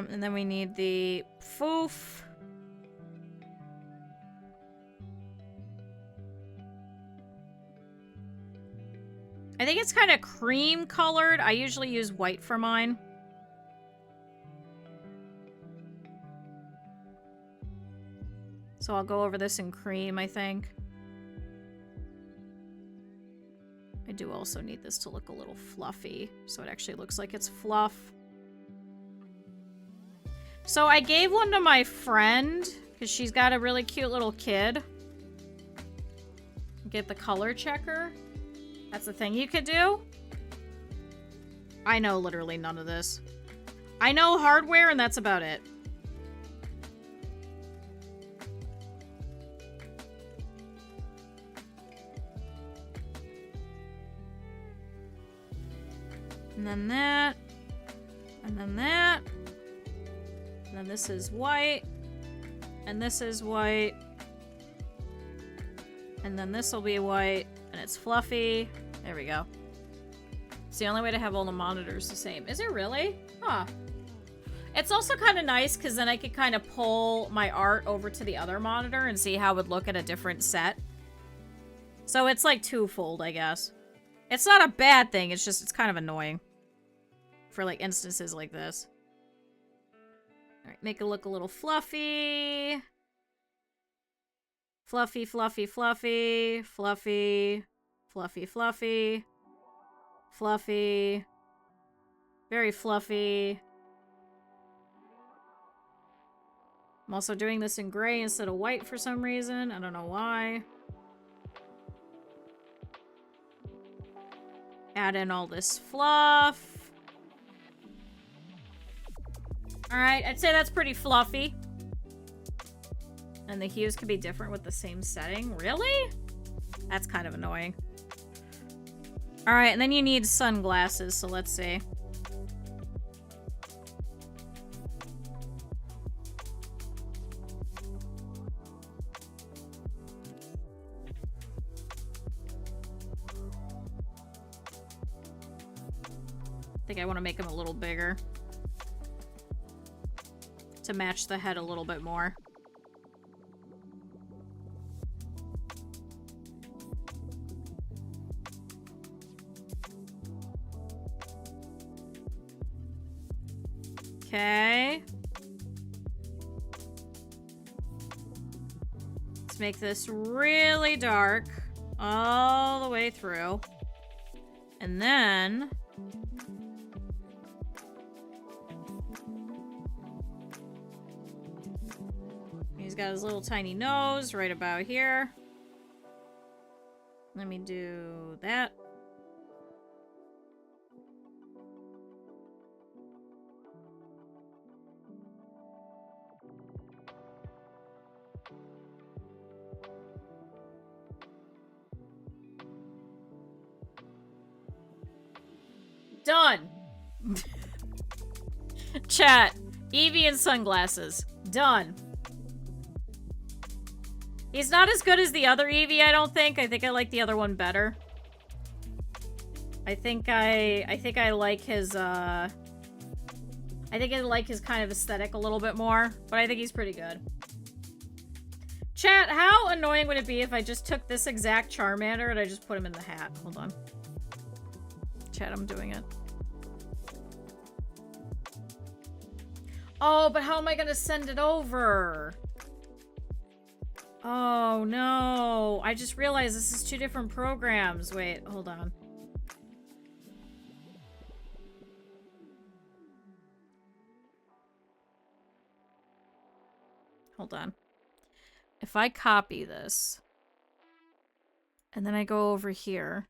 And then we need the foof. I think it's kind of cream colored. I usually use white for mine. So I'll go over this in cream, I think. I do also need this to look a little fluffy, so it actually looks like it's fluff. So I gave one to my friend, because she's got a really cute little kid. Get the color checker. That's the thing you could do. I know literally none of this. I know hardware, and that's about it. And then that. And then that. And then this is white. And this is white. And then this will be white, and it's fluffy. There we go. It's the only way to have all the monitors the same. Is it really? Huh. It's also kind of nice because then I could kind of pull my art over to the other monitor and see how it would look at a different set. So it's like twofold, I guess. It's not a bad thing, it's just, it's kind of annoying. For like instances like this. Alright, make it look a little fluffy. Fluffy, fluffy, fluffy. Fluffy. Fluffy, fluffy. Fluffy. Very fluffy. I'm also doing this in gray instead of white for some reason. I don't know why. Add in all this fluff. Alright, I'd say that's pretty fluffy. And the hues could be different with the same setting. Really? That's kind of annoying. Alright, and then you need sunglasses, so let's see. I think I want to make them a little bigger. To match the head a little bit more. Okay. Let's make this really dark all the way through. And then he's got his little tiny nose right about here. Let me do that. Done. Chat. Eevee and sunglasses. Done. He's not as good as the other Eevee, I don't think. I think I like the other one better. I think I like his, I think I like his kind of aesthetic a little bit more, but I think he's pretty good. Chat, how annoying would it be if I just took this exact Charmander and I just put him in the hat? Hold on. Chat, I'm doing it. Oh, but how am I gonna send it over? Oh, no. I just realized this is two different programs. Wait, hold on. Hold on. If I copy this, and then I go over here.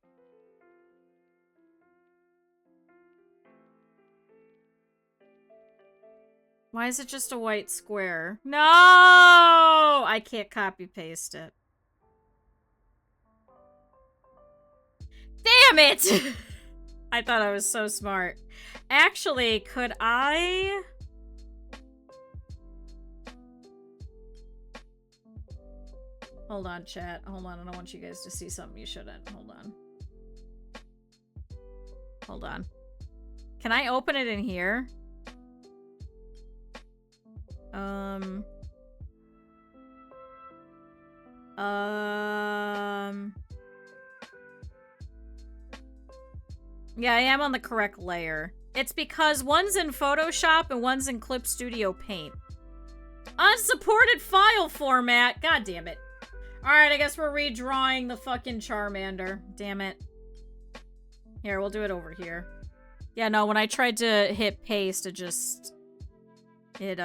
Why is it just a white square? No! I can't copy paste it. Damn it! I thought I was so smart. Actually, could I... Hold on, chat. Hold on. I don't want you guys to see something you shouldn't. Hold on. Hold on. Can I open it in here? Yeah, I am on the correct layer. It's because one's in Photoshop and one's in Clip Studio Paint. Unsupported file format! God damn it. Alright, I guess we're redrawing the fucking Charmander. Damn it. Here, we'll do it over here. Yeah, no, when I tried to hit paste, it just... It,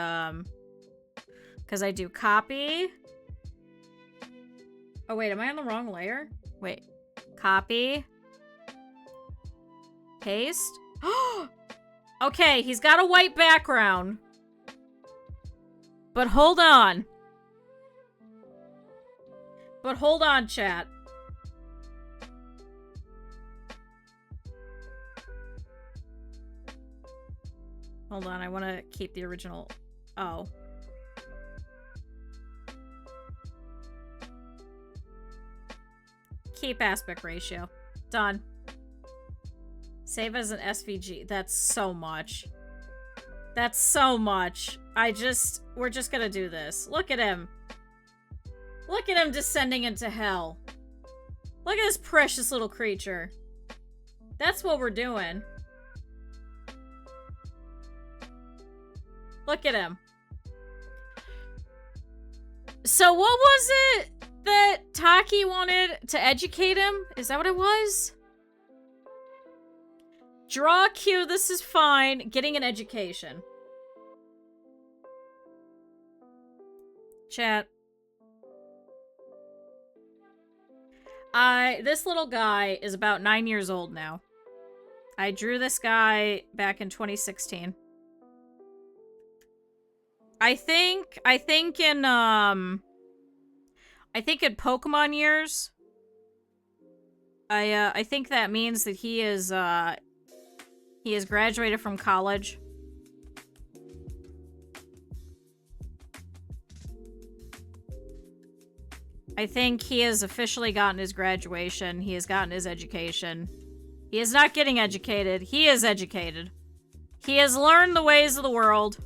because I do copy. Oh, wait, am I on the wrong layer? Wait. Copy. Paste. Okay, he's got a white background. But hold on. But hold on, chat. Hold on, I want to keep the original. Oh. keep aspect ratio. Done. Save as an SVG. That's so much. That's so much. We're just gonna do this. Look at him. Look at him descending into hell. Look at this precious little creature. That's what we're doing. Look at him. So what was it that Taki wanted to educate him? Is that what it was? Draw Q, this is fine. Getting an education. Chat. This little guy is about 9 years old now. I drew this guy back in 2016. I think in Pokemon years, I think that means that he has graduated from college. I think he has officially gotten his graduation. He has gotten his education. He is not getting educated. He is educated. He has learned the ways of the world.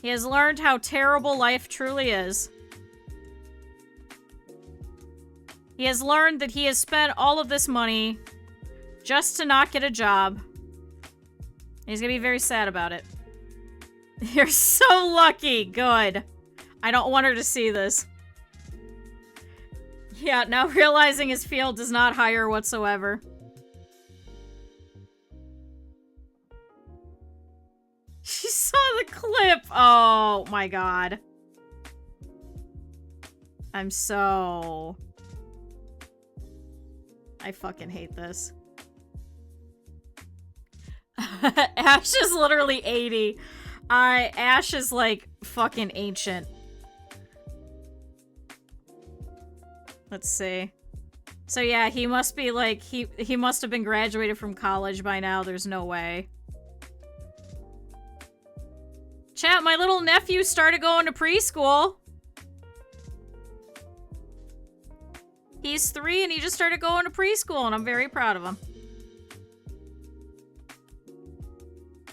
He has learned how terrible life truly is. He has learned that he has spent all of this money just to not get a job. He's gonna be very sad about it. You're so lucky. Good. I don't want her to see this. Yeah, now realizing his field does not hire whatsoever. She saw the clip. Oh my god. I fucking hate this. Ash is literally 80. Ash is like fucking ancient. Let's see. So yeah, he must be like, he must have been graduated from college by now. There's no way. Chat, my little nephew started going to preschool. He's 3 and he just started going to preschool and I'm very proud of him.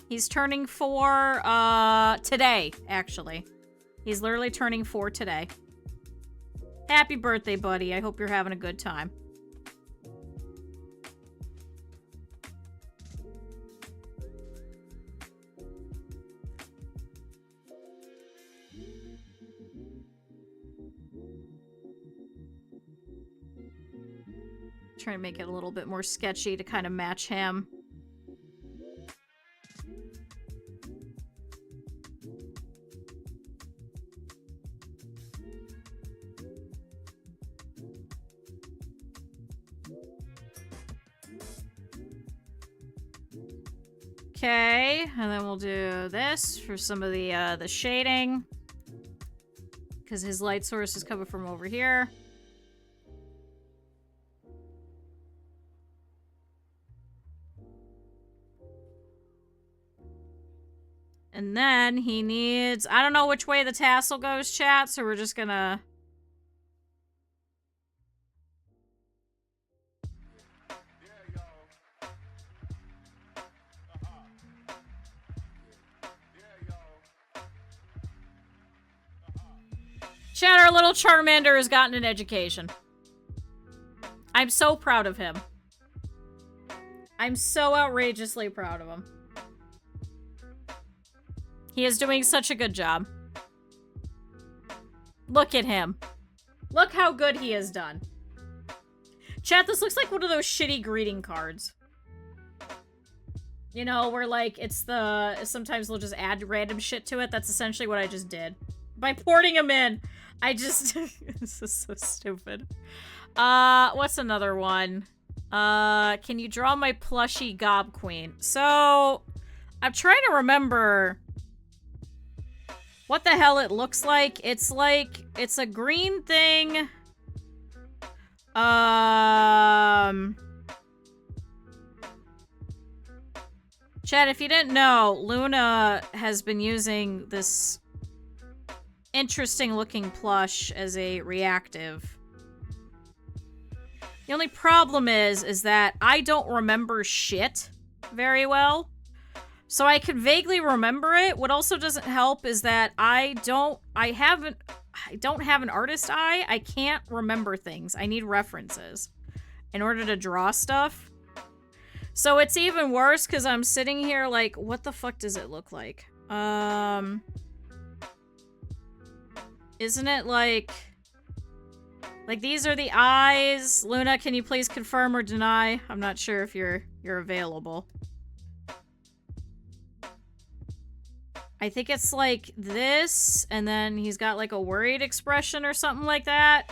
He's turning 4, today, actually. He's literally turning 4 today. Happy birthday, buddy. I hope you're having a good time. Trying to make it a little bit more sketchy to kind of match him. Okay, and then we'll do this for some of the shading. Because his light source is coming from over here. And then he needs... I don't know which way the tassel goes, chat, so we're just gonna... Chat, our little Charmander has gotten an education. I'm so proud of him. I'm so outrageously proud of him. He is doing such a good job. Look at him. Look how good he has done. Chat, this looks like one of those shitty greeting cards. You know, where like, it's the... Sometimes they'll just add random shit to it. That's essentially what I just did. By porting him in. I just... This is so stupid. What's another one? Can you draw my plushy Gob Queen? So, I'm trying to remember what the hell it looks like. It's a green thing. Chad, if you didn't know, Luna has been using this interesting looking plush as a reactive. The only problem is that I don't remember shit very well. So I can vaguely remember it. What also doesn't help is that I don't have an artist eye. I can't remember things. I need references in order to draw stuff. So it's even worse because I'm sitting here like, what the fuck does it look like? Isn't it like these are the eyes? Luna, can you please confirm or deny? I'm not sure if you're available. I think it's like this, and then he's got like a worried expression or something like that.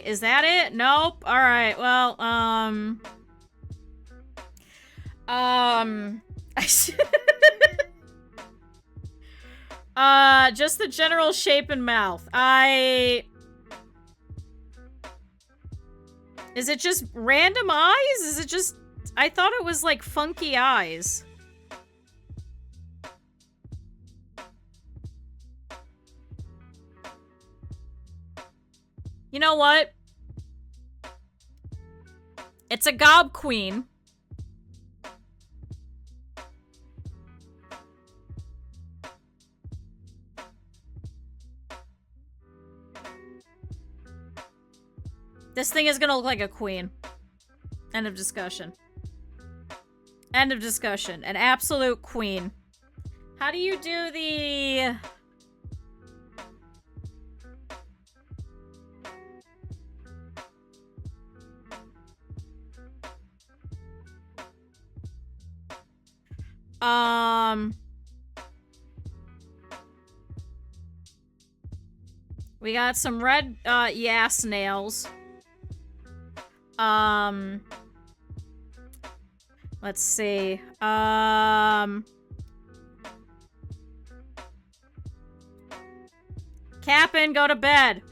Is that it? Nope. All right. Well, just the general shape and mouth. Is it just random eyes? Is it just, I thought it was like funky eyes. You know what? It's a gob queen. This thing is gonna look like a queen. End of discussion. End of discussion. An absolute queen. How do you do the... We got some red, yas nails. Let's see. Cap'n, go to bed.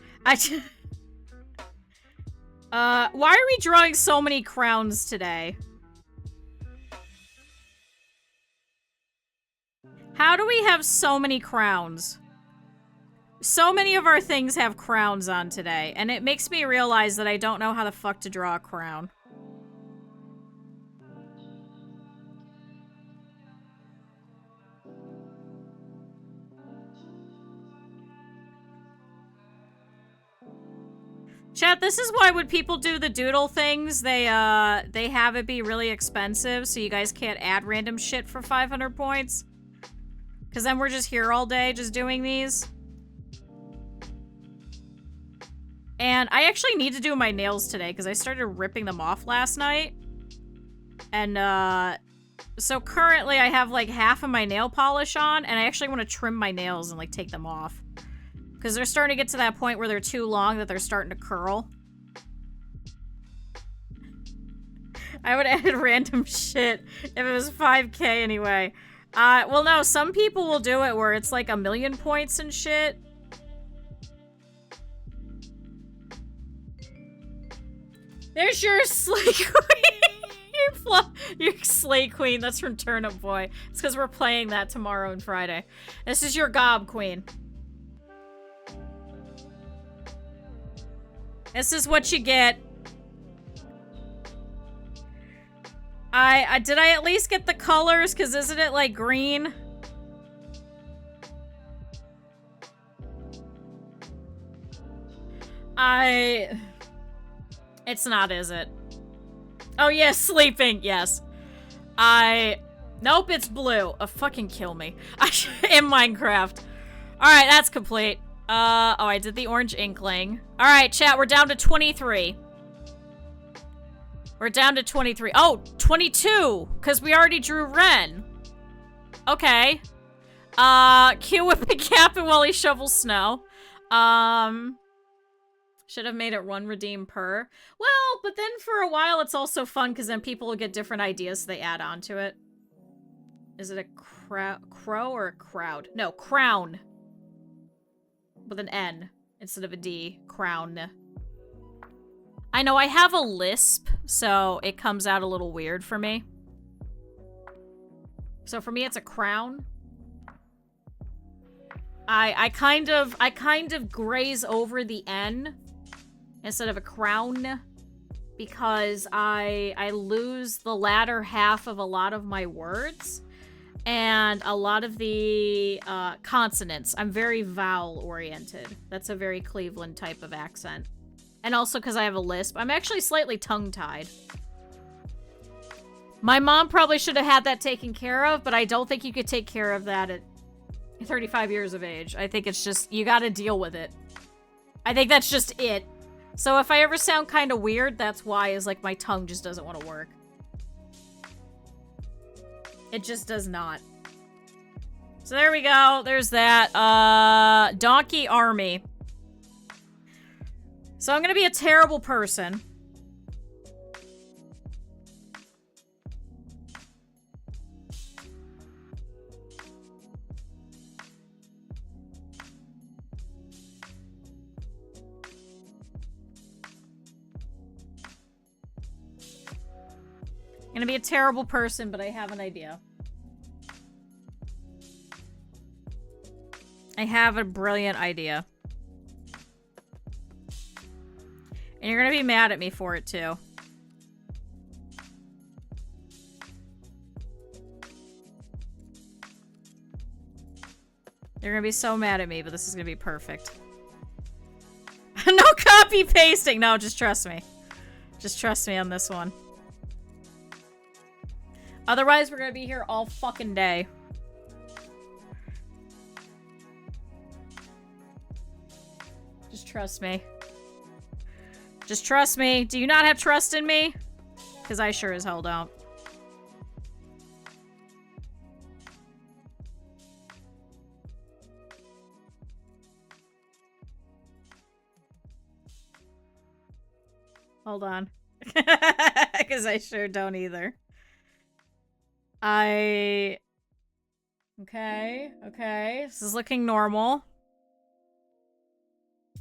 Why are we drawing so many crowns today? How do we have so many crowns? So many of our things have crowns on today, and it makes me realize that I don't know how the fuck to draw a crown. Chat, this is why when people do the doodle things, they have it be really expensive, so you guys can't add random shit for 500 points. Because then we're just here all day just doing these. And I actually need to do my nails today because I started ripping them off last night. And, so currently I have, like, half of my nail polish on, and I actually want to trim my nails and, like, take them off. Because they're starting to get to that point where they're too long that they're starting to curl. I would add random shit if it was 5K anyway. Well, no, some people will do it where it's like 1,000,000 points and shit. There's your Slay Queen. Your Slay Queen. That's from Turnip Boy. It's because we're playing that tomorrow and Friday. This is your Gob Queen. This is what you get. Did I at least get the colors? Because isn't it like green? It's not, is it? Oh, yes, sleeping. Yes. Nope, it's blue. Fucking kill me. In Minecraft. Alright, that's complete. Oh, I did the orange inkling. Alright, chat, we're down to 23. We're down to 23. Oh, 22! Because we already drew Ren. Okay. Q whipping Cap'n while he shovels snow. Should have made it one redeem per. Well, but then for a while it's also fun because then people will get different ideas so they add on to it. Is it a crow or a crowd? No, crown. With an N instead of a D. Crown. I know I have a lisp, so it comes out a little weird for me. So for me, it's a crown. I kind of graze over the N instead of a crown. because I lose the latter half of a lot of my words and a lot of the consonants. I'm very vowel-oriented. That's a very Cleveland type of accent. And also because I have a lisp. I'm actually slightly tongue-tied. My mom probably should have had that taken care of, but I don't think you could take care of that at 35 years of age. I think it's just, you gotta deal with it. I think that's just it. So if I ever sound kind of weird, that's why, is like my tongue just doesn't want to work. It just does not. So there we go. There's that. Donkey Army. So I'm gonna be a terrible person. I'm gonna be a terrible person, but I have an idea. I have a brilliant idea. And you're gonna be mad at me for it, too. You're gonna be so mad at me, but this is gonna be perfect. No copy-pasting! No, just trust me. Just trust me on this one. Otherwise, we're gonna be here all fucking day. Just trust me. Just trust me. Do you not have trust in me? Because I sure as hell don't. Hold on. Because I sure don't either. Okay, okay. This is looking normal.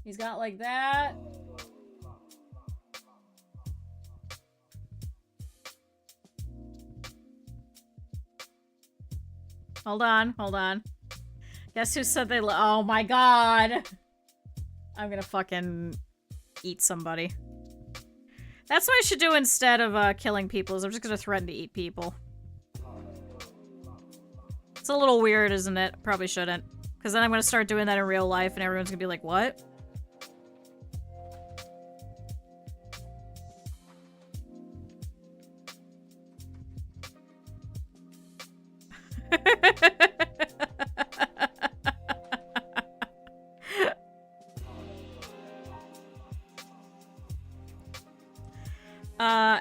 He's got like that. Hold on, hold on. Guess who said they oh my god! I'm gonna fucking eat somebody. That's what I should do instead of killing people, is I'm just gonna threaten to eat people. It's a little weird, isn't it? Probably shouldn't. Because then I'm gonna start doing that in real life and everyone's gonna be like, what?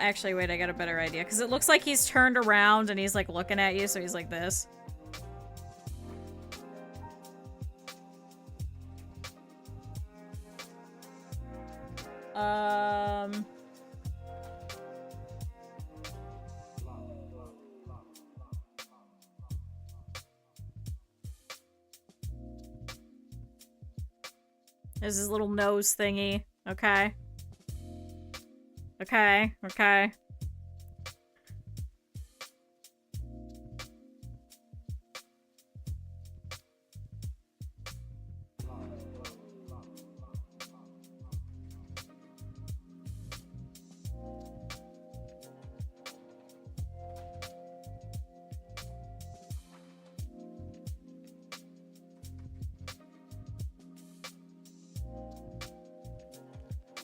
Actually, wait, I got a better idea. Because it looks like he's turned around and he's, like, looking at you, so he's like this. There's his little nose thingy. Okay. Okay, okay.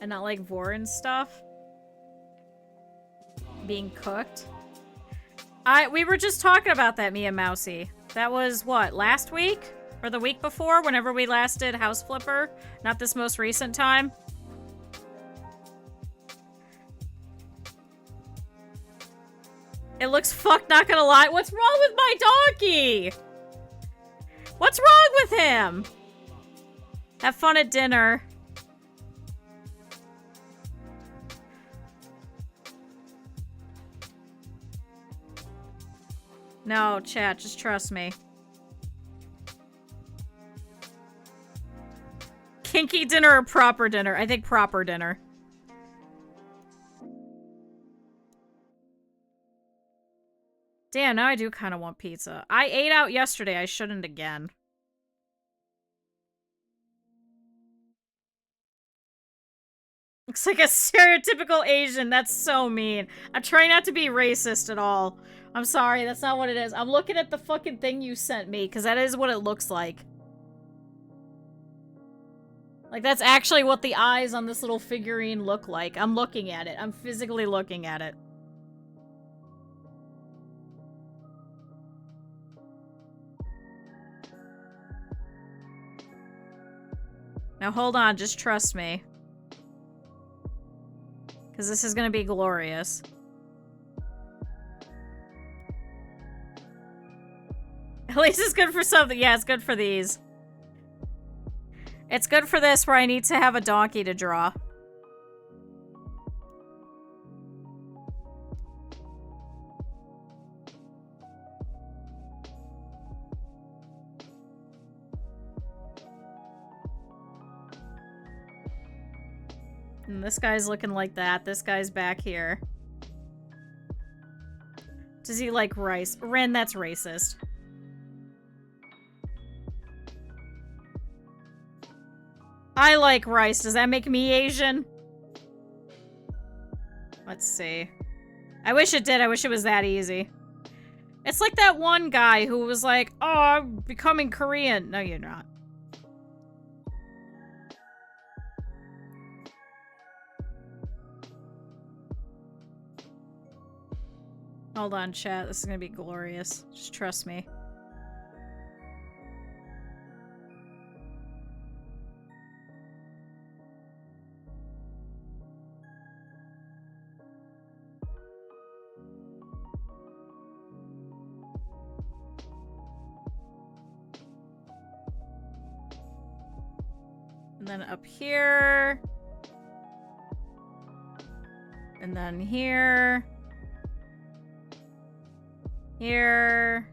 And not like Voron stuff being cooked. We were just talking about that, me and Mousy. That was what, last week? Or the week before, whenever we last did House Flipper? Not this most recent time. It looks fucked, not gonna lie. What's wrong with my donkey? What's wrong with him? Have fun at dinner. No, chat, just trust me. Kinky dinner or proper dinner? I think proper dinner. Damn, now I do kind of want pizza. I ate out yesterday. I shouldn't again. Looks like a stereotypical Asian. That's so mean. I'm trying not to be racist at all. I'm sorry, that's not what it is. I'm looking at the fucking thing you sent me, because that is what it looks like. Like, that's actually what the eyes on this little figurine look like. I'm looking at it. I'm physically looking at it. Now hold on, just trust me. Because this is gonna be glorious. At least it's good for something. Yeah, it's good for these. It's good for this where I need to have a donkey to draw. And this guy's looking like that. This guy's back here. Does he like rice? Ren, that's racist. I like rice. Does that make me Asian? Let's see. I wish it did. I wish it was that easy. It's like that one guy who was like, oh, I'm becoming Korean. No, you're not. Hold on, chat. This is gonna be glorious. Just trust me. And then up here. And then here. Here.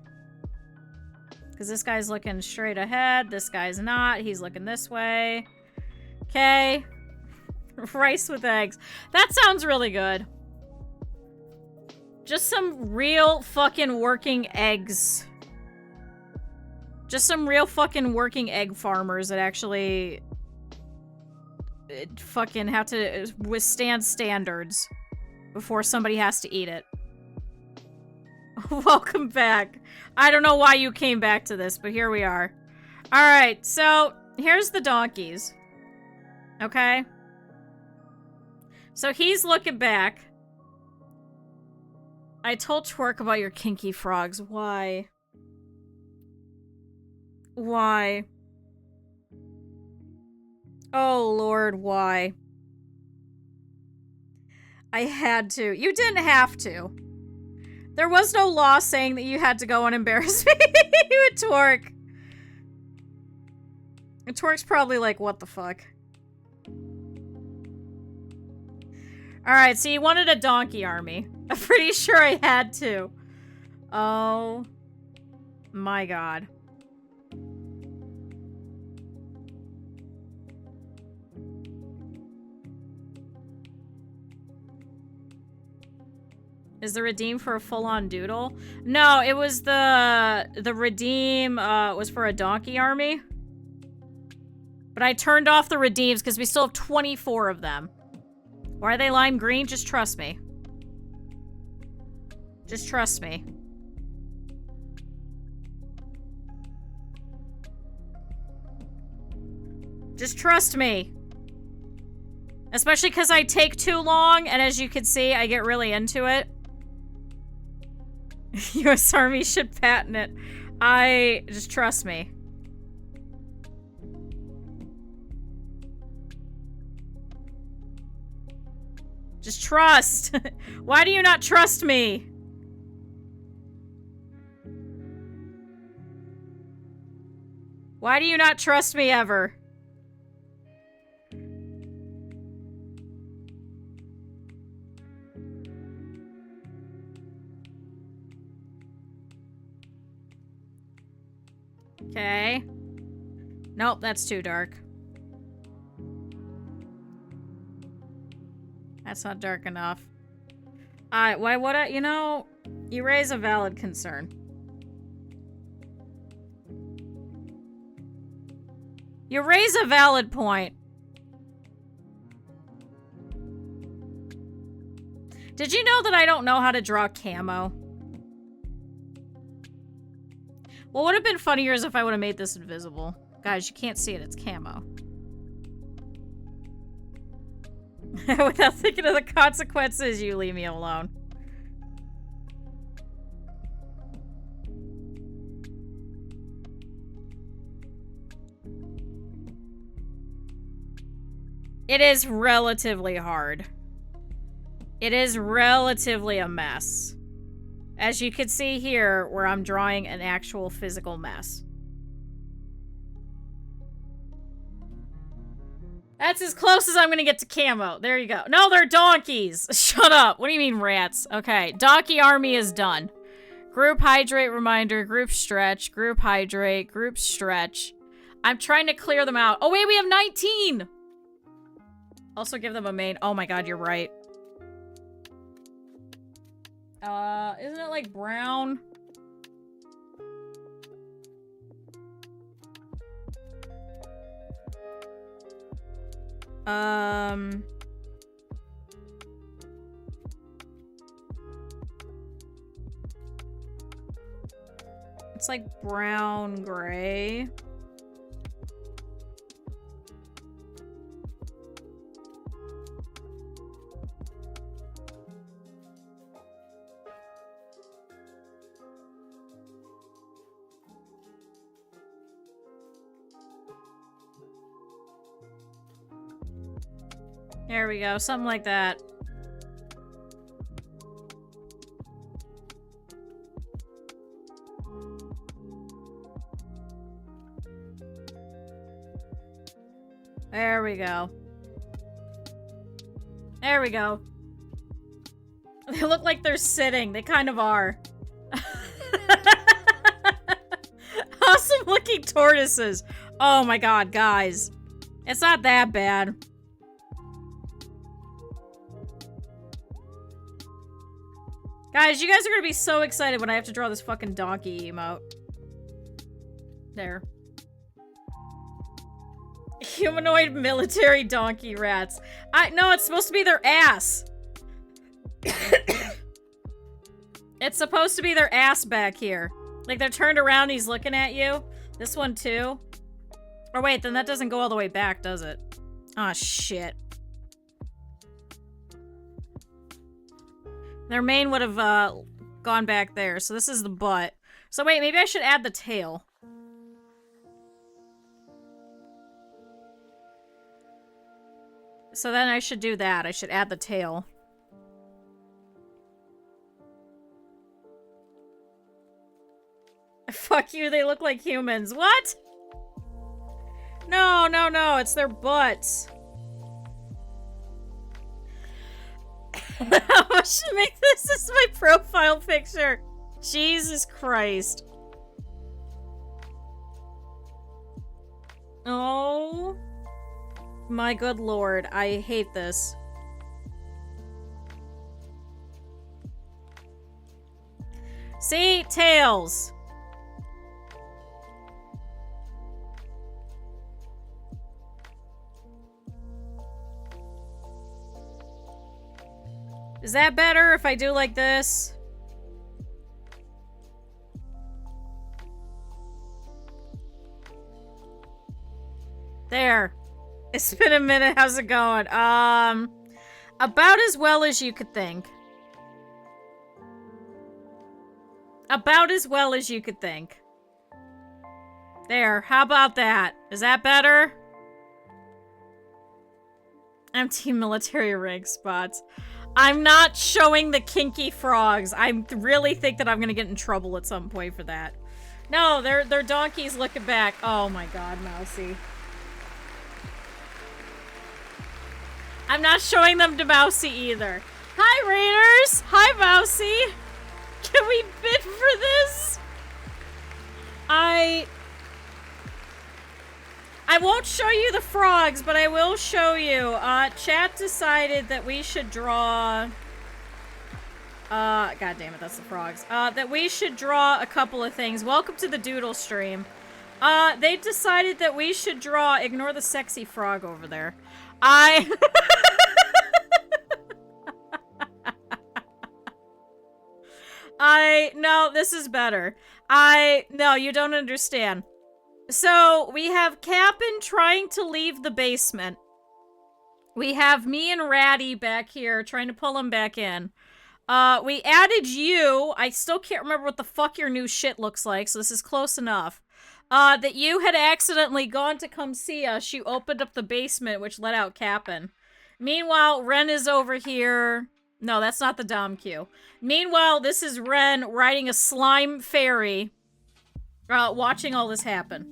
Because this guy's looking straight ahead. This guy's not. He's looking this way. Okay. Rice with eggs. That sounds really good. Just some real fucking working eggs. Just some real fucking working egg farmers that actually fucking have to withstand standards before somebody has to eat it. Welcome back. I don't know why you came back to this, but here we are. Alright, so here's the donkeys. Okay? So he's looking back. I told Twerk about your kinky frogs. Why? Why? Oh, Lord, why? I had to. You didn't have to. There was no law saying that you had to go and embarrass me with Twerk. And Twerk's probably like, what the fuck? Alright, so you wanted a donkey army. I'm pretty sure I had to. Oh my god. Is the redeem for a full-on doodle? No, it was the redeem was for a donkey army. But I turned off the redeems because we still have 24 of them. Why are they lime green? Just trust me. Just trust me. Just trust me. Especially because I take too long, and as you can see, I get really into it. US Army should patent it. Just trust me. Just trust. Why do you not trust me? Why do you not trust me ever? Okay. Nope, that's too dark. That's not dark enough. Why would I? You know, you raise a valid concern. You raise a valid point. Did you know that I don't know how to draw camo? What would have been funnier is if I would have made this invisible. Guys, you can't see it. It's camo. Without thinking of the consequences, you leave me alone. It is relatively hard. It is relatively a mess. As you can see here, where I'm drawing an actual physical mess. That's as close as I'm gonna get to camo. There you go. No, they're donkeys! Shut up! What do you mean rats? Okay, donkey army is done. Group hydrate reminder, group stretch, group hydrate, group stretch. I'm trying to clear them out. Oh wait, we have 19! Also give them a main. Oh my god, you're right. Isn't it like brown? It's like brown gray. There we go, something like that. There we go. There we go. They look like they're sitting. They kind of are. Awesome looking tortoises. Oh my god, guys. It's not that bad. Guys, you guys are gonna be so excited when I have to draw this fucking donkey emote. There. Humanoid military donkey rats. No, it's supposed to be their ass. It's supposed to be their ass back here. Like they're turned around, he's looking at you. This one too. Or wait, then that doesn't go all the way back, does it? Aw, shit. Their mane would have gone back there, so this is the butt. So wait, maybe I should add the tail. So then I should do that. I should add the tail. Fuck you, they look like humans. What? No, no, no, it's their butts. I should make this as my profile picture. Jesus Christ. Oh my good lord, I hate this. See? Tails. Is that better if I do like this? There. It's been a minute. How's it going? About as well as you could think. About as well as you could think. There. How about that? Is that better? Empty military rank spots. I'm not showing the kinky frogs. I really think that I'm gonna get in trouble at some point for that. No, they're donkeys looking back. Oh my god, Mousy. I'm not showing them to Mousy either. Hi, Raiders! Hi, Mousy! Can we bid for this? I won't show you the frogs, but I will show you. Chat decided that we should draw... God damn it, that's the frogs. That we should draw a couple of things. Welcome to the doodle stream. They decided that we should draw... Ignore the sexy frog over there. No, this is better. No, you don't understand. So, we have Cap'n trying to leave the basement. We have me and Ratty back here trying to pull him back in. We added you. I still can't remember what the fuck your new shit looks like, so this is close enough. That you had accidentally gone to come see us. You opened up the basement, which let out Cap'n. Meanwhile, Ren is over here. No, that's not the Dom Q. Meanwhile, this is Ren riding a slime fairy, watching all this happen.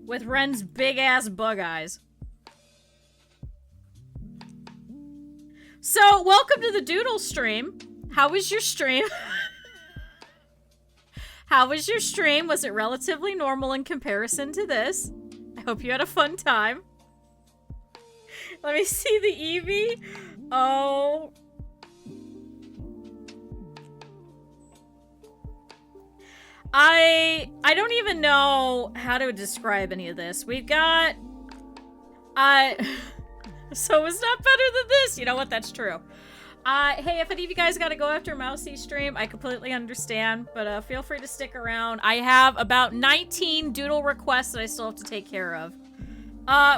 With Ren's big-ass bug eyes. So, welcome to the Doodle stream. How was your stream? How was your stream? Was it relatively normal in comparison to this? I hope you had a fun time. Let me see the Eevee. Oh. I don't even know how to describe any of this. We've got... So it's not better than this. You know what? That's true. Hey, if any of you guys gotta go after Mousy stream, I completely understand, but feel free to stick around. I have about 19 doodle requests that I still have to take care of.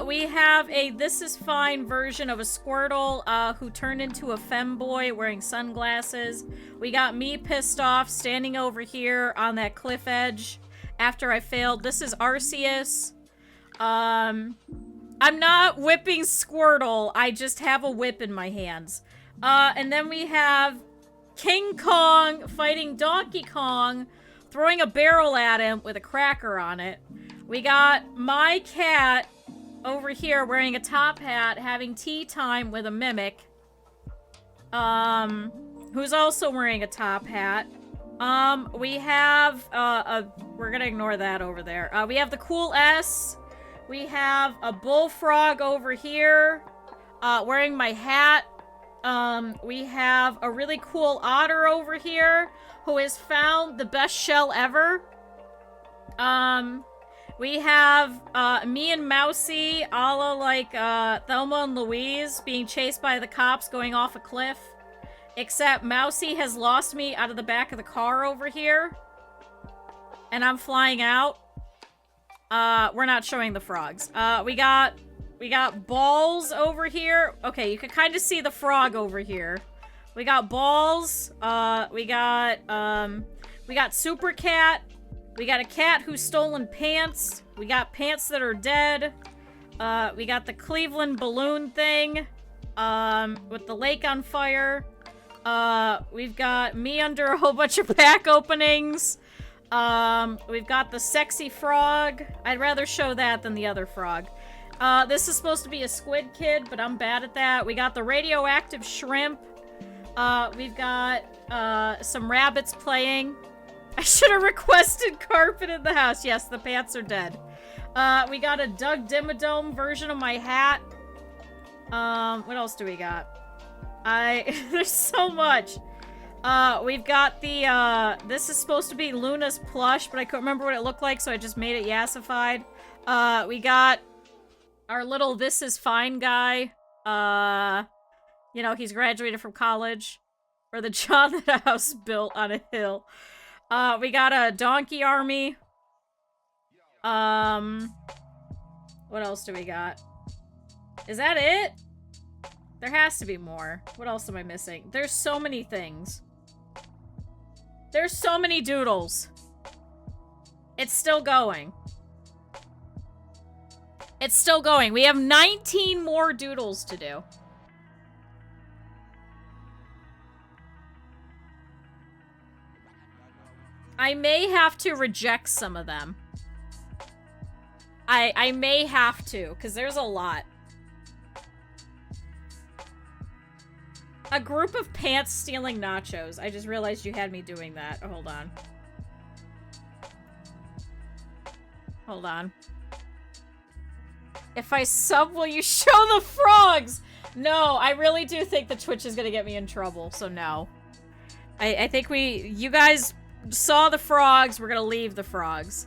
We have a This Is Fine version of a Squirtle, who turned into a femboy wearing sunglasses. We got me pissed off standing over here on that cliff edge after I failed. This is Arceus. I'm not whipping Squirtle, I just have a whip in my hands. And then we have King Kong fighting Donkey Kong, throwing a barrel at him with a cracker on it. We got my cat over here wearing a top hat, having tea time with a mimic. Who's also wearing a top hat. We have, we're gonna ignore that over there. We have the Cool S. We have a bullfrog over here, wearing my hat. We have a really cool otter over here who has found the best shell ever. We have, me and Mousy, a la like, Thelma and Louise being chased by the cops going off a cliff. Except Mousy has lost me out of the back of the car over here. And I'm flying out. We're not showing the frogs. We got Balls over here. Okay, you can kind of see the frog over here. We got Balls. We got Super Cat. We got a cat who's stolen pants. We got pants that are dead. We got the Cleveland balloon thing. With the lake on fire. We've got me under a whole bunch of pack openings. We've got the sexy frog. I'd rather show that than the other frog. This is supposed to be a squid kid, but I'm bad at that. We got the radioactive shrimp. We've got, some rabbits playing. I should have requested carpet in the house. Yes, the pants are dead. We got a Doug Dimmadome version of my hat. What else do we got? There's so much. We've got the, this is supposed to be Luna's plush, but I couldn't remember what it looked like, so I just made it yassified. We got our little This Is Fine guy. You know, he's graduated from college. Or the John that a house built on a hill. We got a donkey army. What else do we got? Is that it? There has to be more. What else am I missing? There's so many things. There's so many doodles. It's still going. It's still going. We have 19 more doodles to do. I may have to reject some of them. I may have to, because there's a lot. A group of pants stealing nachos. I just realized you had me doing that. Oh, hold on. Hold on. If I sub, will you show the frogs? No, I really do think the Twitch is gonna get me in trouble, so no. I think you guys saw the frogs, we're gonna leave the frogs.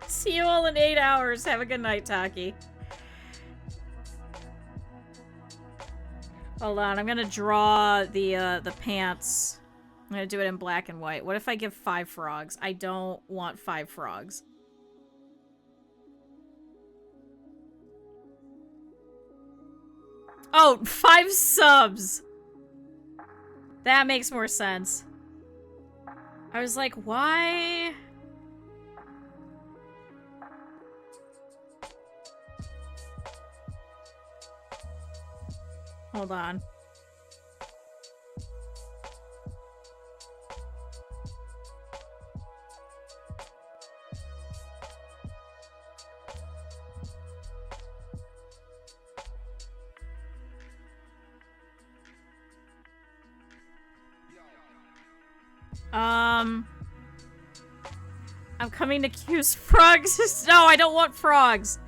See you all in 8 hours. Have a good night, Taki. Hold on, I'm gonna draw the pants. I'm gonna do it in black and white. What if I give 5 frogs? I don't want 5 frogs. Oh, 5 subs! That makes more sense. I was like, why? Hold on. I'm coming to accuse frogs. No, I don't want frogs.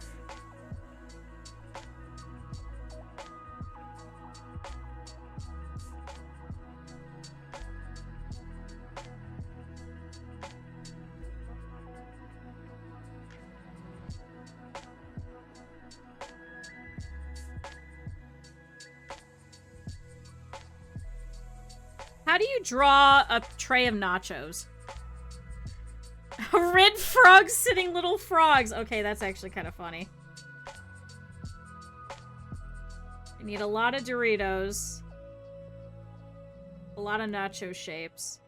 How do you draw a tray of nachos? Red frogs sitting little frogs. Okay, that's actually kind of funny. I need a lot of Doritos. A lot of nacho shapes.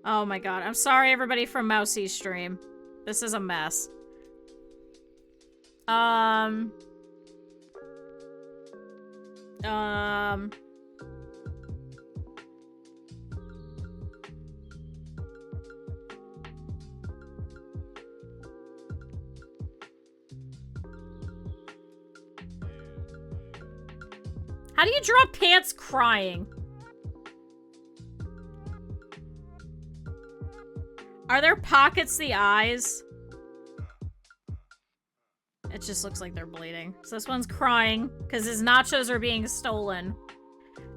Oh my god. I'm sorry everybody from Mousie's stream. This is a mess. How do you draw pants crying? Are there pockets the eyes? It just looks like they're bleeding. So this one's crying because his nachos are being stolen.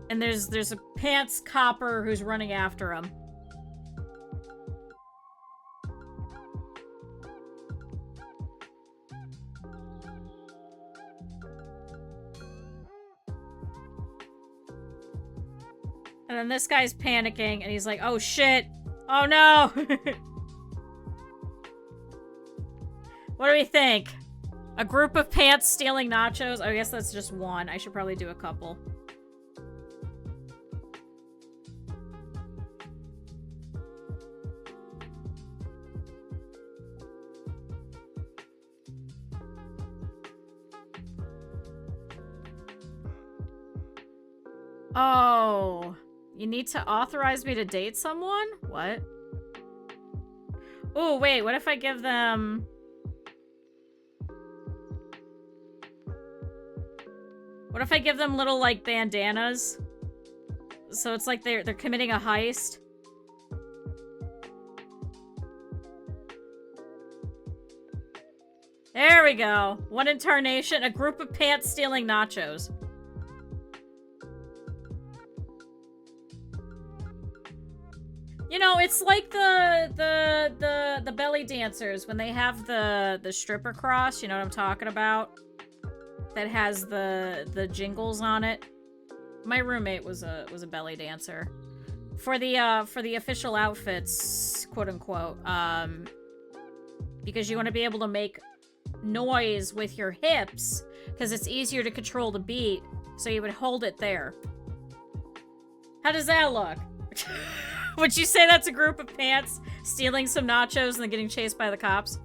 And there's a pants copper who's running after him. And then this guy's panicking and he's like, oh shit. Oh no. What do we think? A group of pants stealing nachos? I guess that's just one. I should probably do a couple. Oh, you need to authorize me to date someone? What? Oh, wait, what if I give them... What if I give them little, like, bandanas? So it's like they're committing a heist. There we go. One incarnation, a group of pants stealing nachos. You know, it's like the belly dancers when they have the stripper cross, you know what I'm talking about? That has the jingles on it. My roommate was a belly dancer. For the official outfits, quote unquote, because you want to be able to make noise with your hips because it's easier to control the beat, so you would hold it there. How does that look? Would you say that's a group of pants stealing some nachos and then getting chased by the cops?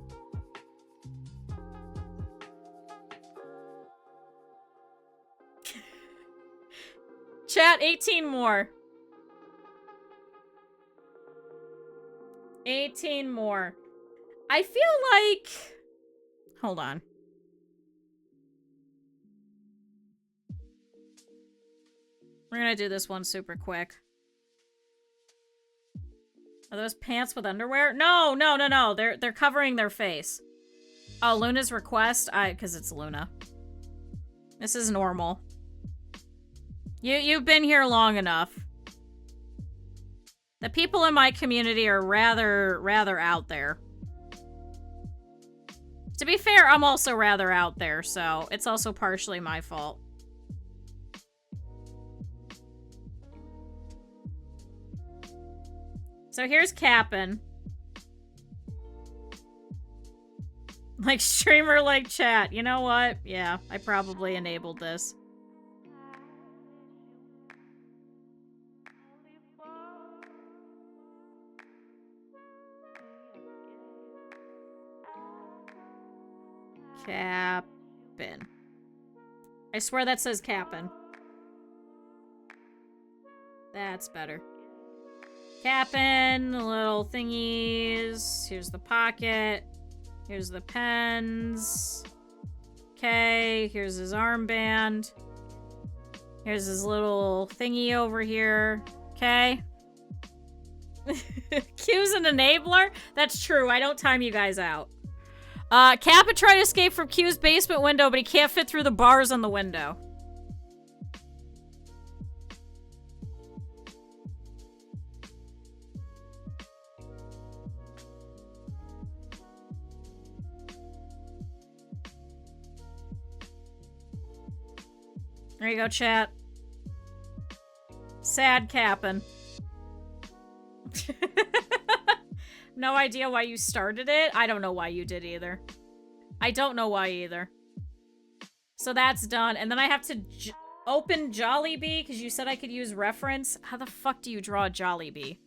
Chat, 18 more. 18 more. I feel like... Hold on. We're gonna do this one super quick. Are those pants with underwear? No, no, no, no. They're covering their face. Oh, Luna's request? Because it's Luna. This is normal. You've been here long enough. The people in my community are rather out there. To be fair, I'm also rather out there, so it's also partially my fault. So here's Cap'n. Like streamer, like chat. You know what? Yeah, I probably enabled this. Cap'n. I swear that says Cap'n. That's better. Cap'n, little thingies. Here's the pocket. Here's the pens. Okay, here's his armband. Here's his little thingy over here. Okay. Q's an enabler? That's true. I don't time you guys out. Kappa tried to escape from Q's basement window, but he can't fit through the bars on the window. There you go, chat. Sad Cap'n. No idea why you started it. I don't know why you did either. I don't know why either. So that's done. And then I have to open Jollibee because you said I could use reference. How the fuck do you draw a Jollibee?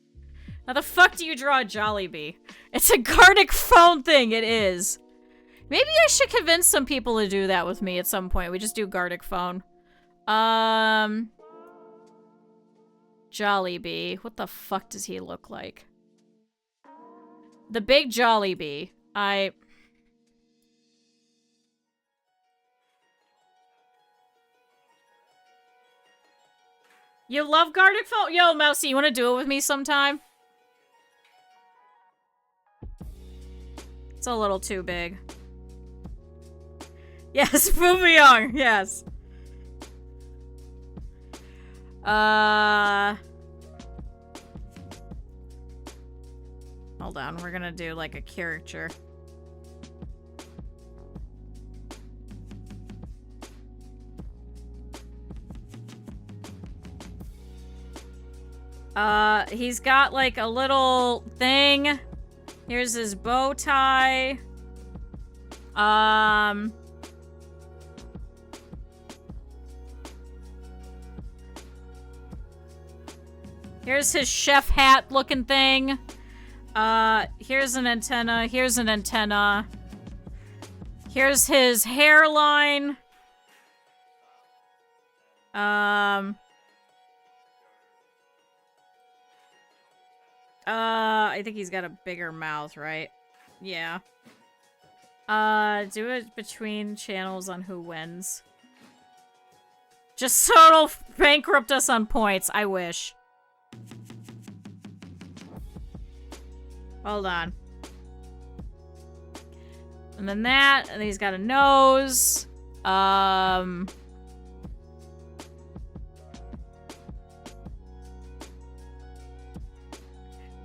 How the fuck do you draw a Jollibee? It's a Gartic phone thing. It is. Maybe I should convince some people to do that with me at some point. We just do Gartic phone. Jollibee. What the fuck does he look like? The big Jollibee. You love Gartic phone? Yo, Mousy, you want to do it with me sometime? It's a little too big. Yes, Fumiyong, yes. Hold on, we're gonna do like a caricature. He's got like a little thing. Here's his bow tie. Here's his chef hat looking thing. Here's an antenna. Here's an antenna. Here's his hairline. I think he's got a bigger mouth, right? Yeah. Do it between channels on who wins. Just so it'll bankrupt us on points. I wish. Hold on. And then that, and he's got a nose.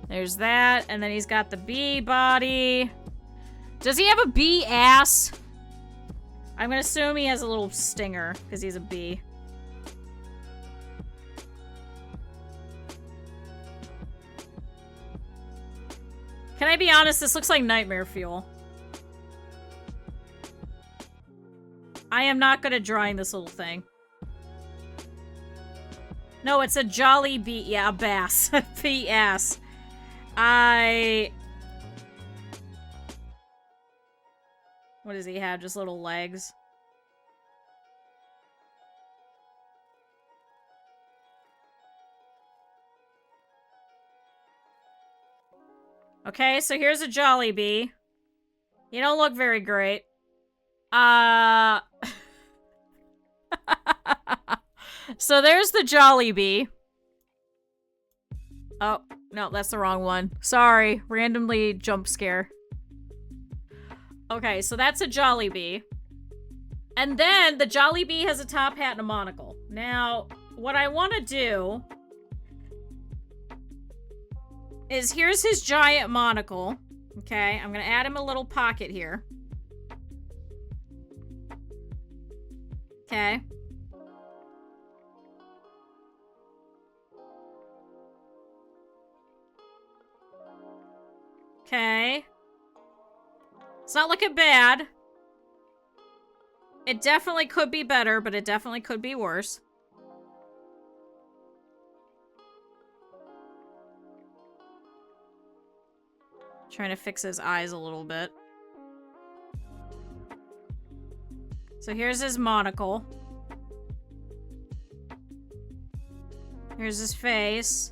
There's that, and then he's got the bee body. Does he have a bee ass? I'm gonna assume he has a little stinger, because he's a bee. Can I be honest? This looks like nightmare fuel. I am not good at drawing this little thing. No, it's a jolly bee. Yeah, a bass. Bee ass. What does he have? Just little legs? Okay, so here's a Jollibee. You don't look very great. So there's the Jollibee. Oh, no, that's the wrong one. Sorry, randomly jump scare. Okay, so that's a Jollibee. And then the Jollibee has a top hat and a monocle. Now, what I want to do is here's his giant monocle. Okay, I'm gonna add him a little pocket here. Okay. Okay. It's not looking bad. It definitely could be better, but it definitely could be worse. Trying to fix his eyes a little bit. So here's his monocle. Here's his face.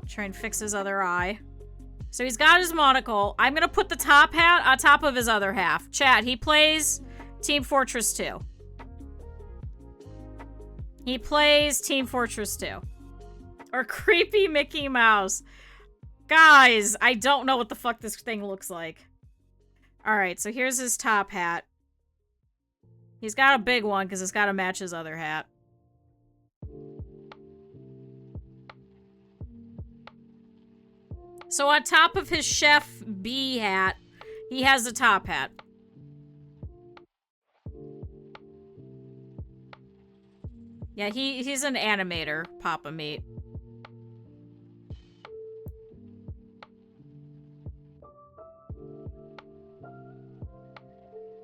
Try and fix his other eye. So he's got his monocle. I'm gonna put the top hat on top of his other half. Chat, he plays Team Fortress 2. He plays Team Fortress 2. Or creepy Mickey Mouse. Guys, I don't know what the fuck this thing looks like. Alright, so here's his top hat. He's got a big one because it's got to match his other hat. So on top of his Chef B hat, he has a top hat. Yeah, he's an animator, Papa Meat.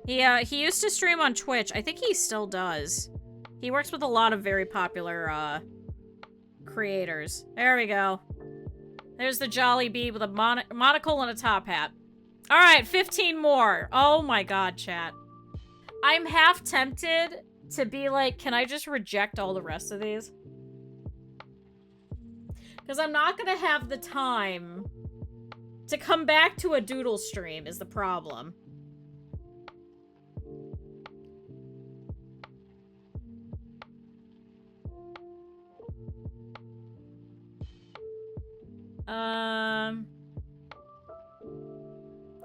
He used to stream on Twitch. I think he still does. He works with a lot of very popular, creators. There we go. There's the Jolly Bee with a monocle and a top hat. Alright, 15 more. Oh my god, chat. I'm half tempted to be like, can I just reject all the rest of these? Because I'm not gonna have the time to come back to a doodle stream is the problem.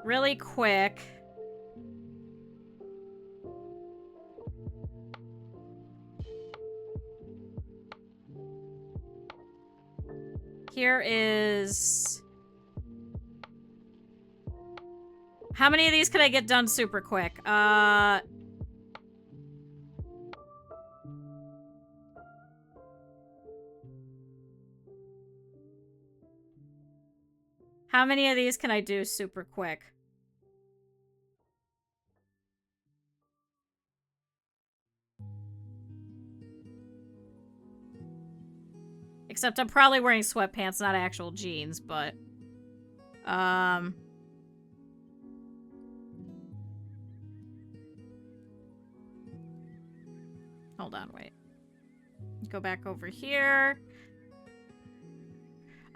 Really quick. Here is... How many of these can I get done super quick? How many of these can I do super quick? Except I'm probably wearing sweatpants, not actual jeans, but... Hold on, wait. Go back over here.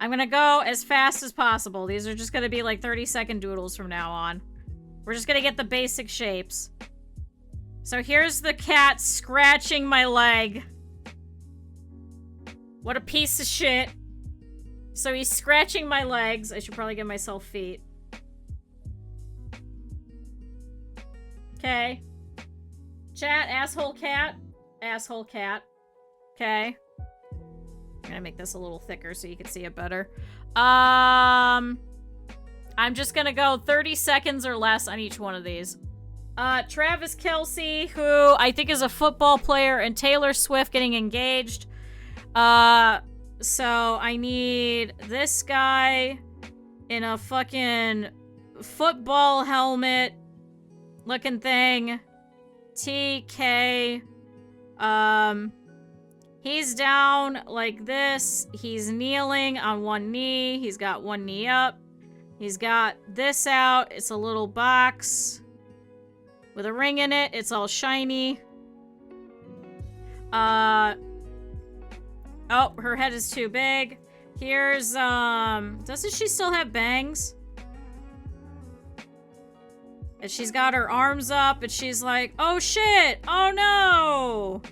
I'm gonna go as fast as possible. These are just gonna be like 30-second doodles from now on. We're just gonna get the basic shapes. So here's the cat scratching my leg. What a piece of shit. So he's scratching my legs. I should probably give myself feet. Okay. Chat, asshole cat. Asshole cat. Okay. I'm gonna make this a little thicker so you can see it better. I'm just gonna go 30 seconds or less on each one of these. Travis Kelce, who I think is a football player, and Taylor Swift getting engaged. So I need this guy in a fucking football helmet looking thing. TK. He's down like this. He's kneeling on one knee. He's got one knee up. He's got this out. It's a little box with a ring in it. It's all shiny. Oh, her head is too big. Here's, doesn't she still have bangs? And she's got her arms up, and she's like, oh shit! Oh no!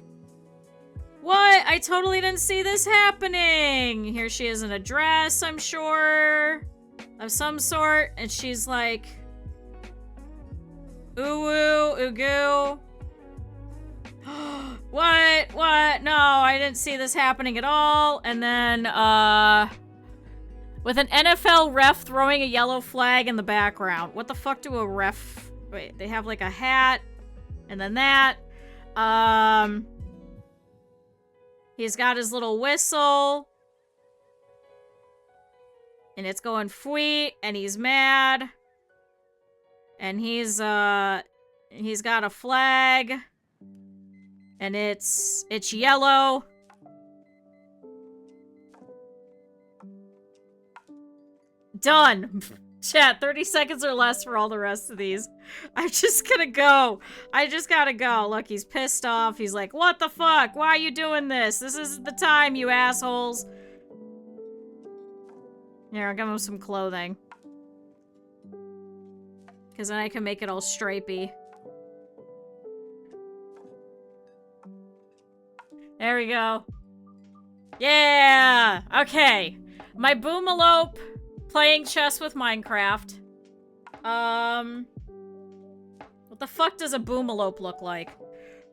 What? I totally didn't see this happening! Here she is in a dress, I'm sure. Of some sort. And she's like... Ooh, ooh, ooh, goo. What? What? No, I didn't see this happening at all. And then, with an NFL ref throwing a yellow flag in the background. What the fuck do a ref... Wait, they have like a hat. And then that. He's got his little whistle. And it's going fweet, and he's mad. And he's got a flag. And it's yellow. Done. Chat, 30 seconds or less for all the rest of these. I'm just gonna go. I just gotta go. Look, he's pissed off. He's like, what the fuck? Why are you doing this? This isn't the time, you assholes. Here, I'll give him some clothing. Because then I can make it all stripey. There we go. Yeah! Okay. My boomalope playing chess with Minecraft. What the fuck does a boomalope look like?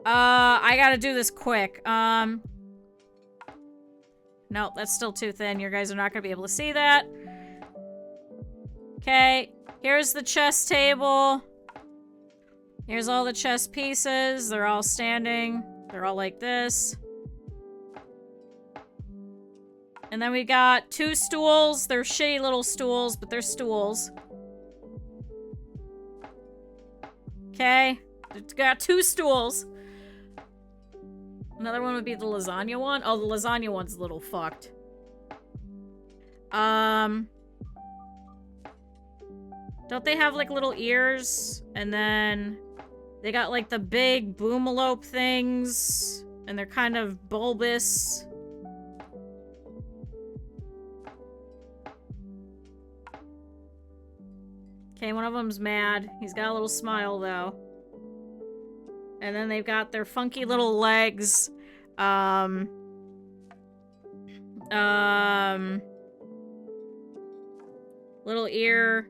I gotta do this quick. No, that's still too thin. You guys are not gonna be able to see that. Okay, here's the chess table. Here's all the chess pieces. They're all standing. They're all like this. And then we got 2 stools. They're shitty little stools, but they're stools. Okay, got 2 stools. Another one would be the lasagna one. Oh, the lasagna one's a little fucked. Don't they have, like, little ears? And then they got, like, the big boomalope things. And they're kind of bulbous. Okay, one of them's mad. He's got a little smile, though. And then they've got their funky little legs. Little ear.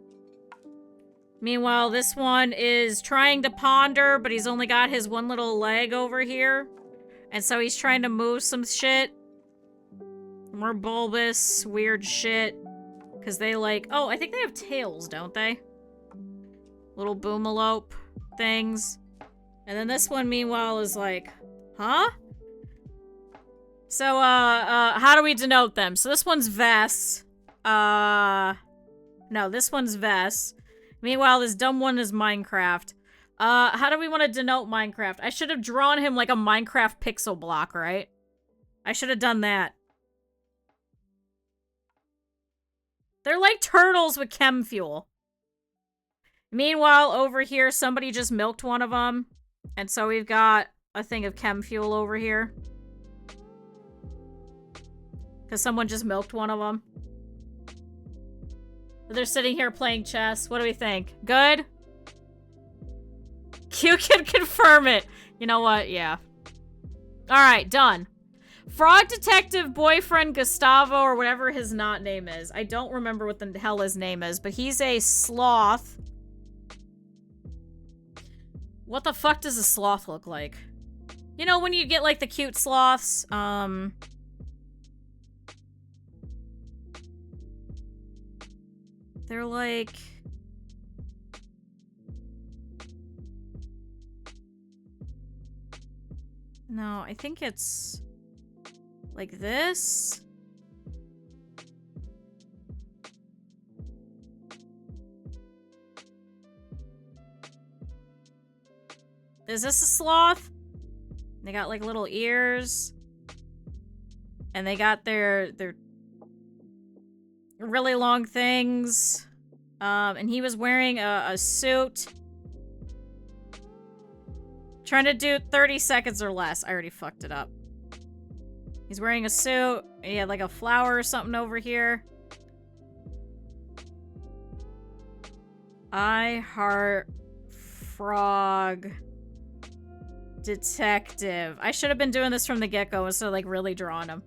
Meanwhile, this one is trying to ponder, but he's only got his one little leg over here. And so he's trying to move some shit. More bulbous, weird shit. Because they like... Oh, I think they have tails, don't they? Little boomalope things. And then this one, meanwhile, is like, huh? So, how do we denote them? So this one's Vess. No, this one's Vess. Meanwhile, this dumb one is Minecraft. How do we want to denote Minecraft? I should have drawn him like a Minecraft pixel block, right? I should have done that. They're like turtles with chem fuel. Meanwhile, over here, somebody just milked one of them. And so we've got a thing of chem fuel over here. Because someone just milked one of them. They're sitting here playing chess. What do we think? Good? You can confirm it. You know what? Yeah. Alright, done. Frog Detective Boyfriend Gustavo, or whatever his name is. I don't remember what the hell his name is, but he's a sloth. What the fuck does a sloth look like? You know, when you get, like, the cute sloths, they're like... No, I think it's... like this? Is this a sloth? They got like little ears. And they got their really long things. And he was wearing a suit. Trying to do 30 seconds or less. I already fucked it up. He's wearing a suit. He had like a flower or something over here. I heart frog detective. I should have been doing this from the get-go instead of like really drawing him.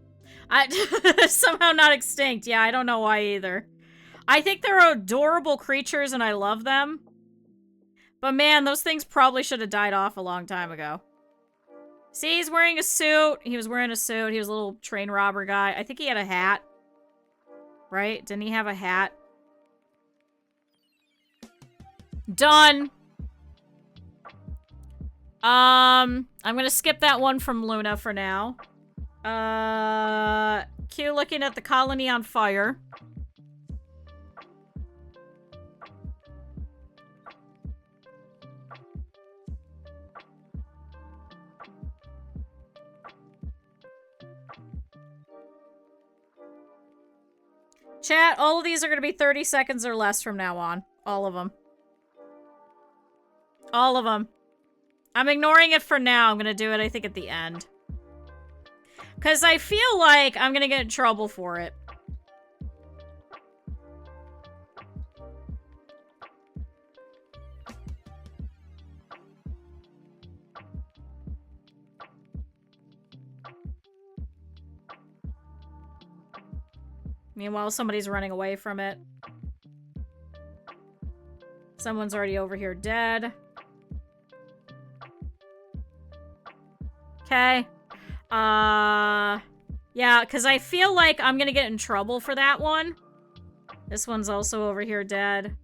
Somehow not extinct. Yeah, I don't know why either. I think they're adorable creatures and I love them. But man, those things probably should have died off a long time ago. See, he's wearing a suit. He was wearing a suit. He was a little train robber guy. I think he had a hat. Right? Didn't he have a hat? Done. I'm gonna skip that one from Luna for now. Q looking at the colony on fire. Chat, all of these are going to be 30 seconds or less from now on. All of them. All of them. I'm ignoring it for now. I'm going to do it, I think, at the end. Because I feel like I'm going to get in trouble for it. Meanwhile, somebody's running away from it. Someone's already over here dead. Okay. Yeah, because I feel like I'm gonna get in trouble for that one. This one's also over here dead.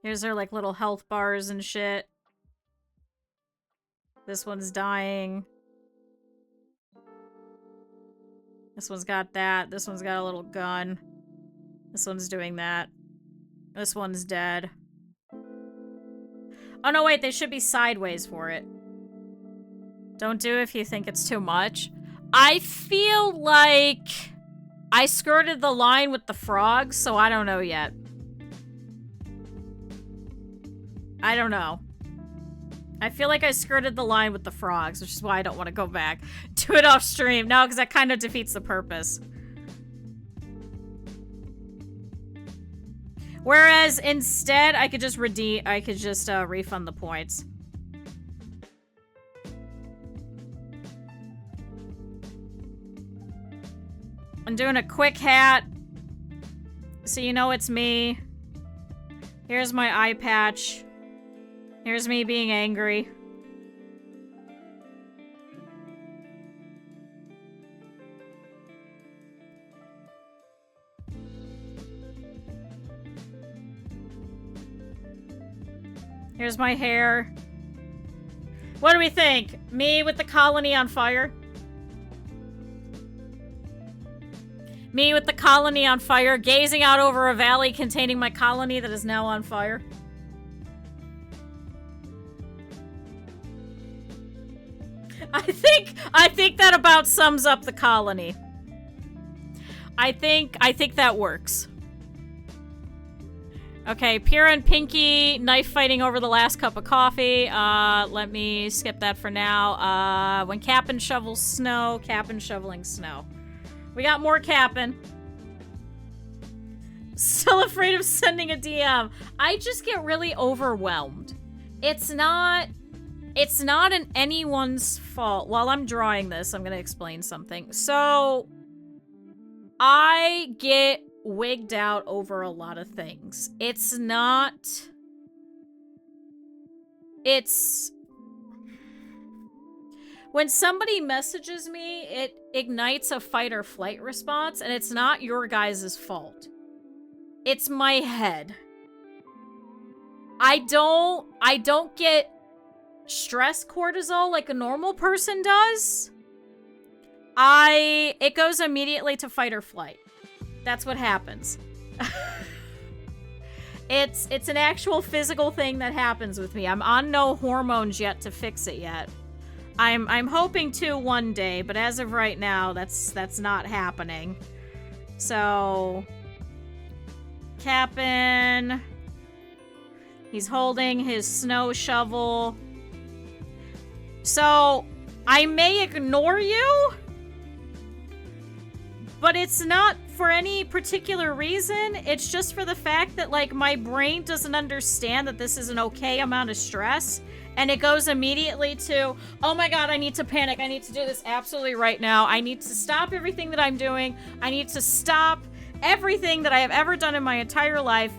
Here's their, like, little health bars and shit. This one's dying. This one's got that. This one's got a little gun. This one's doing that. This one's dead. Oh, no, wait. They should be sideways for it. Don't do it if you think it's too much. I feel like I skirted the line with the frogs, so I don't know yet. I don't know. I feel like I skirted the line with the frogs, which is why I don't want to go back. Do it off stream. No, because that kind of defeats the purpose. Whereas instead, I could just refund the points. I'm doing a quick hat. So you know it's me. Here's my eye patch. Here's me being angry. Here's my hair. What do we think? Me with the colony on fire? Me with the colony on fire, gazing out over a valley containing my colony that is now on fire. I think that about sums up the colony. I think that works. Okay, Pyrrha and Pinky knife fighting over the last cup of coffee. Let me skip that for now. When Cap'n shovels snow, Cap'n shoveling snow. We got more Cap'n. Still afraid of sending a DM. I just get really overwhelmed. It's not in anyone's fault. While I'm drawing this, I'm gonna explain something. So, I get wigged out over a lot of things. When somebody messages me, it ignites a fight or flight response, and it's not your guys' fault. It's my head. I don't get stress cortisol like a normal person does. It goes immediately to fight or flight. That's what happens. It's an actual physical thing that happens with me. I'm on no hormones yet to fix it yet. I'm hoping to one day, but as of right now, that's not happening. So, Cap'n, he's holding his snow shovel. So, I may ignore you, But it's not for any particular reason. It's just for the fact that, like, my brain doesn't understand that this is an okay amount of stress. And it goes immediately to, oh my god, I need to panic. I need to do this absolutely right now. I need to stop everything that I'm doing. I need to stop everything that I have ever done in my entire life.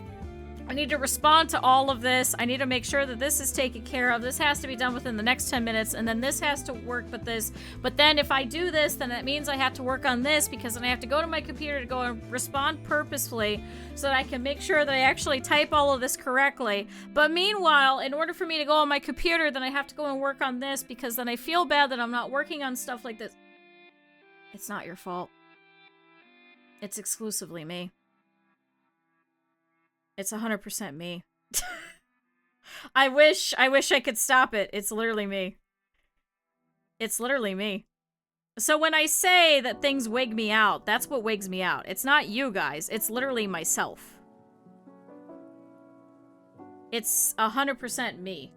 I need to respond to all of this. I need to make sure that this is taken care of. This has to be done within the next 10 minutes, and then this has to work with this. But then if I do this, then that means I have to work on this, because then I have to go to my computer to go and respond purposefully so that I can make sure that I actually type all of this correctly. But meanwhile, in order for me to go on my computer, then I have to go and work on this, because then I feel bad that I'm not working on stuff like this. It's not your fault. It's exclusively me. It's 100% me. I wish I could stop it. It's literally me. It's literally me. So when I say that things wig me out, that's what wigs me out. It's not you guys. It's literally myself. It's 100% me.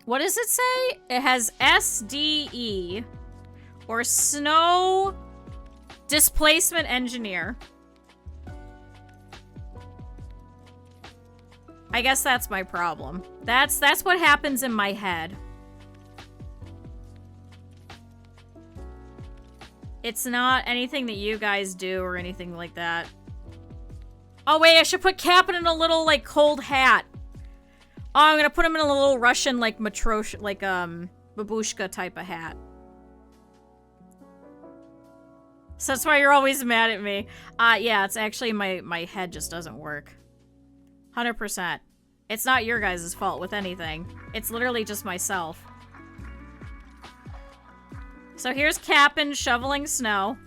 What does it say? It has SDE, or Snow Displacement Engineer. I guess that's my problem. That's what happens in my head. It's not anything that you guys do or anything like that. Oh wait, I should put Captain in a little, like, cold hat. Oh, I'm gonna put him in a little Russian, like, matrosh, like, babushka type of hat. So that's why you're always mad at me. Yeah, it's actually my head just doesn't work. 100%. It's not your guys' fault with anything. It's literally just myself. So here's Cap'n shoveling snow.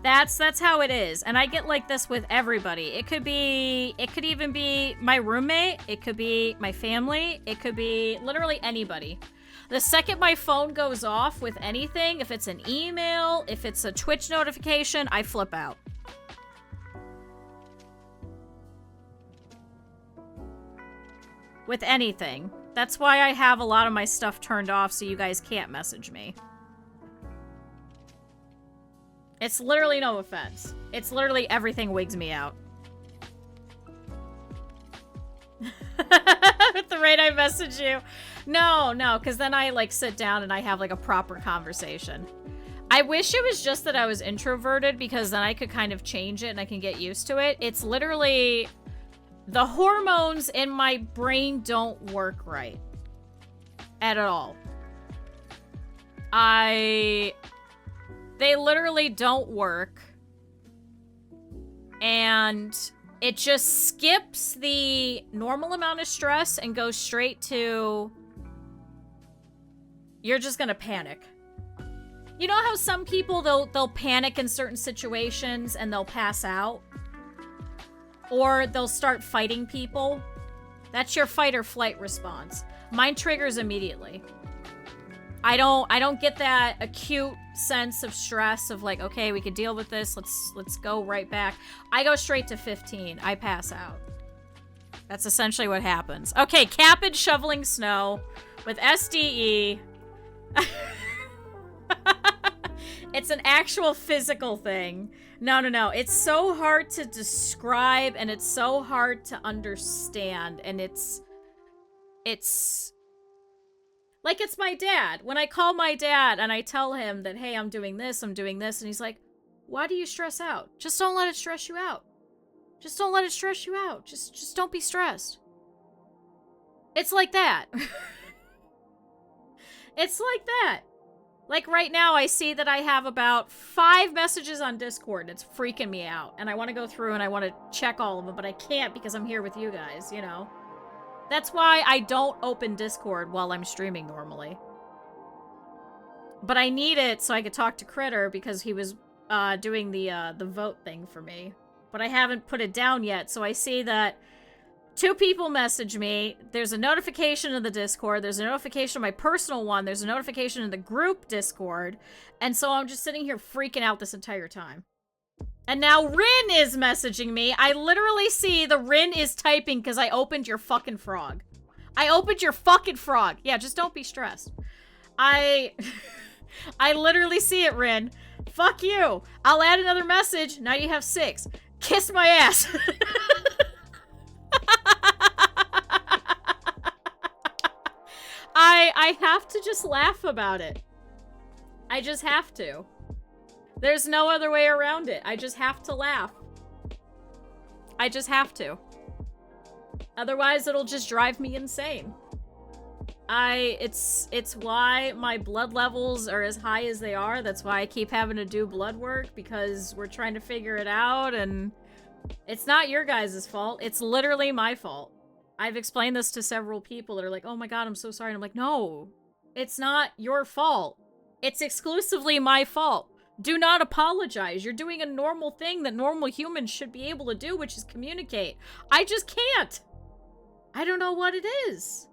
That's how it is. And I get like this with everybody. It could even be my roommate. It could be my family. It could be literally anybody. The second my phone goes off with anything, if it's an email, if it's a Twitch notification, I flip out. With anything. That's why I have a lot of my stuff turned off so you guys can't message me. It's literally no offense. It's literally everything wigs me out. At the rate I message you. No, because then I, like, sit down and I have, like, a proper conversation. I wish it was just that I was introverted, because then I could kind of change it and I can get used to it. It's literally... the hormones in my brain don't work right. At all. They literally don't work. And it just skips the normal amount of stress and goes straight to... you're just gonna panic. You know how some people, they'll panic in certain situations and they'll pass out? Or they'll start fighting people. That's your fight or flight response. Mine triggers immediately. I don't get that acute sense of stress of like, okay, we could deal with this. Let's go right back. I go straight to 15. I pass out. That's essentially what happens. Okay, Cap'n shoveling snow with SDE. It's an actual physical thing. No. It's so hard to describe, and it's so hard to understand, and it's like, it's my dad. When I call my dad and I tell him that, hey, I'm doing this, and he's like, why do you stress out? Just don't let it stress you out. Just don't let it stress you out. Just don't be stressed. It's like that. It's like that. Like, right now, I see that I have about 5 messages on Discord. It's freaking me out. And I want to go through and I want to check all of them, but I can't because I'm here with you guys, you know? That's why I don't open Discord while I'm streaming normally. But I need it so I could talk to Critter because he was doing the vote thing for me. But I haven't put it down yet, so I see that 2 people message me. There's a notification in the Discord. There's a notification on my personal one. There's a notification in the group Discord. And so I'm just sitting here freaking out this entire time. And now Rin is messaging me. I literally see the Rin is typing because I opened your fucking frog. I opened your fucking frog. Yeah, just don't be stressed. I literally see it, Rin. Fuck you. I'll add another message. Now you have 6. Kiss my ass. I have to just laugh about it. I just have to. There's no other way around it. I just have to laugh. I just have to. Otherwise, it'll just drive me insane. It's why my blood levels are as high as they are. That's why I keep having to do blood work, because we're trying to figure it out, and it's not your guys' fault. It's literally my fault. I've explained this to several people that are like, oh my god, I'm so sorry. And I'm like, no, it's not your fault. It's exclusively my fault. Do not apologize. You're doing a normal thing that normal humans should be able to do, which is communicate. I just can't. I don't know what it is.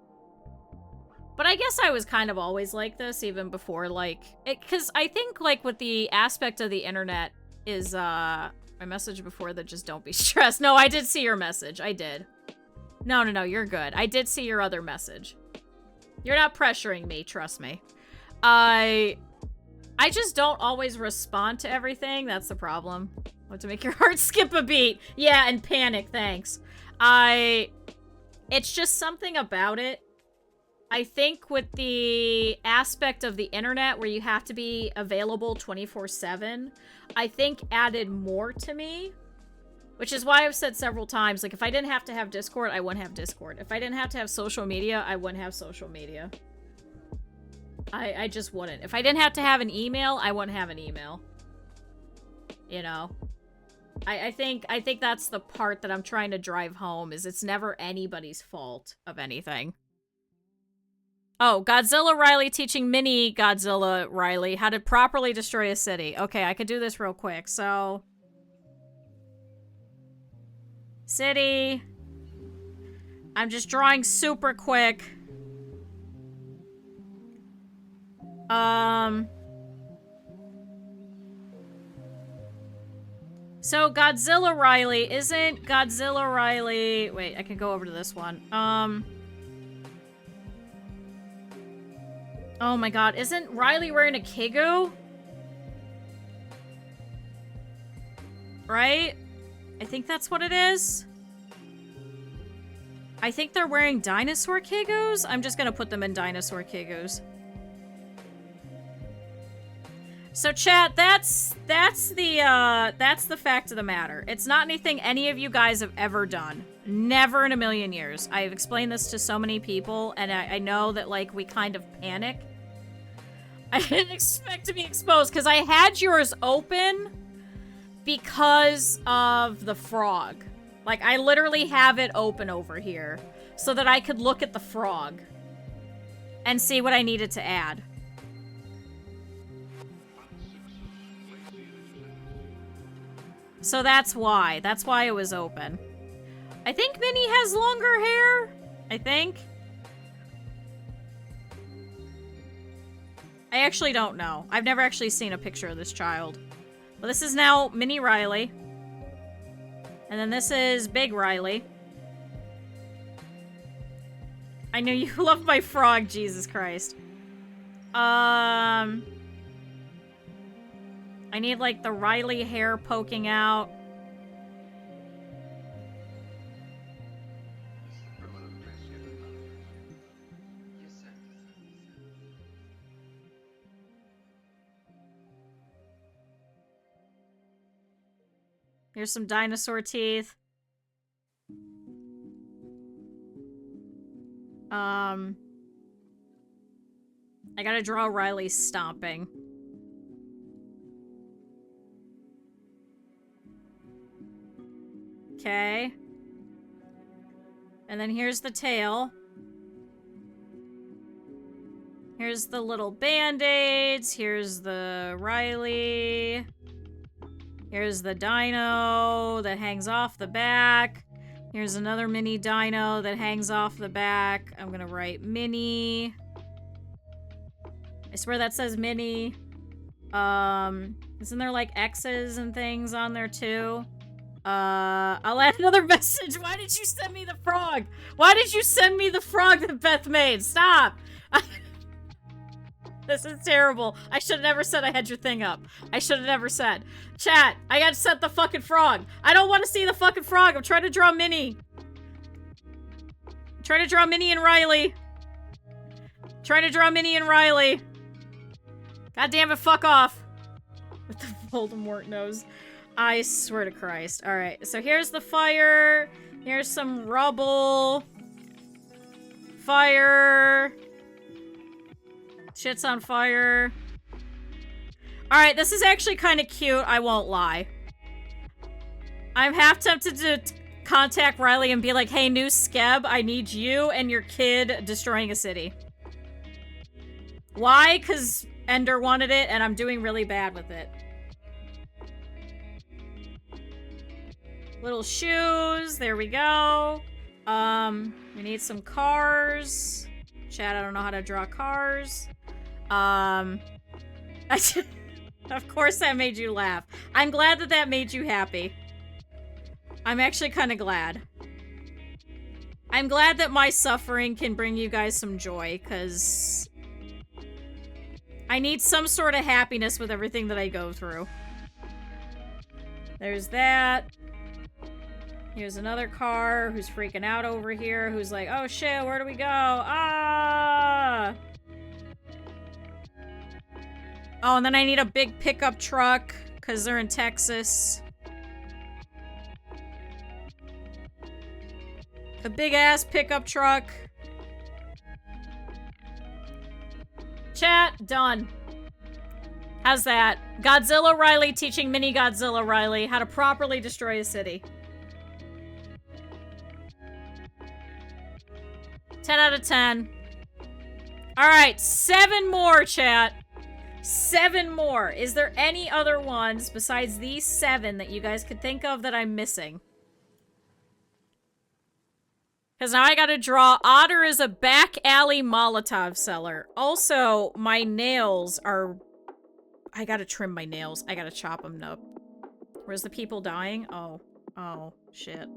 But I guess I was kind of always like this, even before, like, because I think, like, with the aspect of the internet is, my message before that just don't be stressed. No, I did see your message. I did. No, you're good. I did see your other message. You're not pressuring me, trust me. I just don't always respond to everything. That's the problem. What, to make your heart skip a beat? Yeah, and panic, thanks. It's just something about it. I think with the aspect of the internet where you have to be available 24/7, I think added more to me. Which is why I've said several times, like, if I didn't have to have Discord, I wouldn't have Discord. If I didn't have to have social media, I wouldn't have social media. I just wouldn't. If I didn't have to have an email, I wouldn't have an email. You know? I think that's the part that I'm trying to drive home, is it's never anybody's fault of anything. Oh, Godzilla Riley teaching mini Godzilla Riley how to properly destroy a city. Okay, I could do this real quick. So, city. I'm just drawing super quick. So Godzilla Riley, isn't Godzilla Riley... Wait, I can go over to this one. Oh my god, isn't Riley wearing a Kigu? Right? I think that's what it is. I think they're wearing dinosaur Kigus. I'm just gonna put them in dinosaur Kigus. So chat, that's the fact of the matter. It's not anything any of you guys have ever done. Never in a million years. I've explained this to so many people, and I know that, like, we kind of panic. I didn't expect to be exposed, because I had yours open because of the frog. Like, I literally have it open over here so that I could look at the frog and see what I needed to add. So that's why. That's why it was open. I think Minnie has longer hair. I think. I actually don't know. I've never actually seen a picture of this child. Well, this is now Mini Riley. And then this is Big Riley. I know you love my frog, Jesus Christ. I need, like, the Riley hair poking out. Here's some dinosaur teeth. I gotta draw Riley stomping. Okay. And then here's the tail. Here's the little band-aids. Here's the Riley. Here's the dino that hangs off the back. Here's another mini dino that hangs off the back. I'm gonna write mini. I swear that says mini. Isn't there like X's and things on there too? I'll add another message. Why did you send me the frog? Why did you send me the frog that Beth made? Stop! This is terrible. I should have never said I had your thing up. I should have never said. Chat, I gotta set the fucking frog. I don't want to see the fucking frog. I'm trying to draw Minnie. I'm trying to draw Minnie and Riley. Trying to draw Minnie and Riley. God damn it, fuck off. With the Voldemort nose. I swear to Christ. Alright, so here's the fire. Here's some rubble. Fire. Shit's on fire. Alright, this is actually kind of cute, I won't lie. I'm half tempted to contact Riley and be like, hey, new Skeb, I need you and your kid destroying a city. Why? Because Ender wanted it, and I'm doing really bad with it. Little shoes, there we go. We need some cars. Chat, I don't know how to draw cars. Of course that made you laugh. I'm glad that that made you happy. I'm actually kind of glad. I'm glad that my suffering can bring you guys some joy, because I need some sort of happiness with everything that I go through. There's that. Here's another car who's freaking out over here, who's like, oh shit, where do we go? Ah! Oh, and then I need a big pickup truck, because they're in Texas. A big-ass pickup truck. Chat, done. How's that? Godzilla Riley teaching mini Godzilla Riley how to properly destroy a city. 10 out of 10. Alright, 7 more, chat. 7 more. Is there any other ones besides these 7 that you guys could think of that I'm missing? Because now I gotta draw Otter as a back alley Molotov seller. Also, my nails are... I gotta trim my nails. I gotta chop them up. Where's the people dying? Oh. Oh, shit.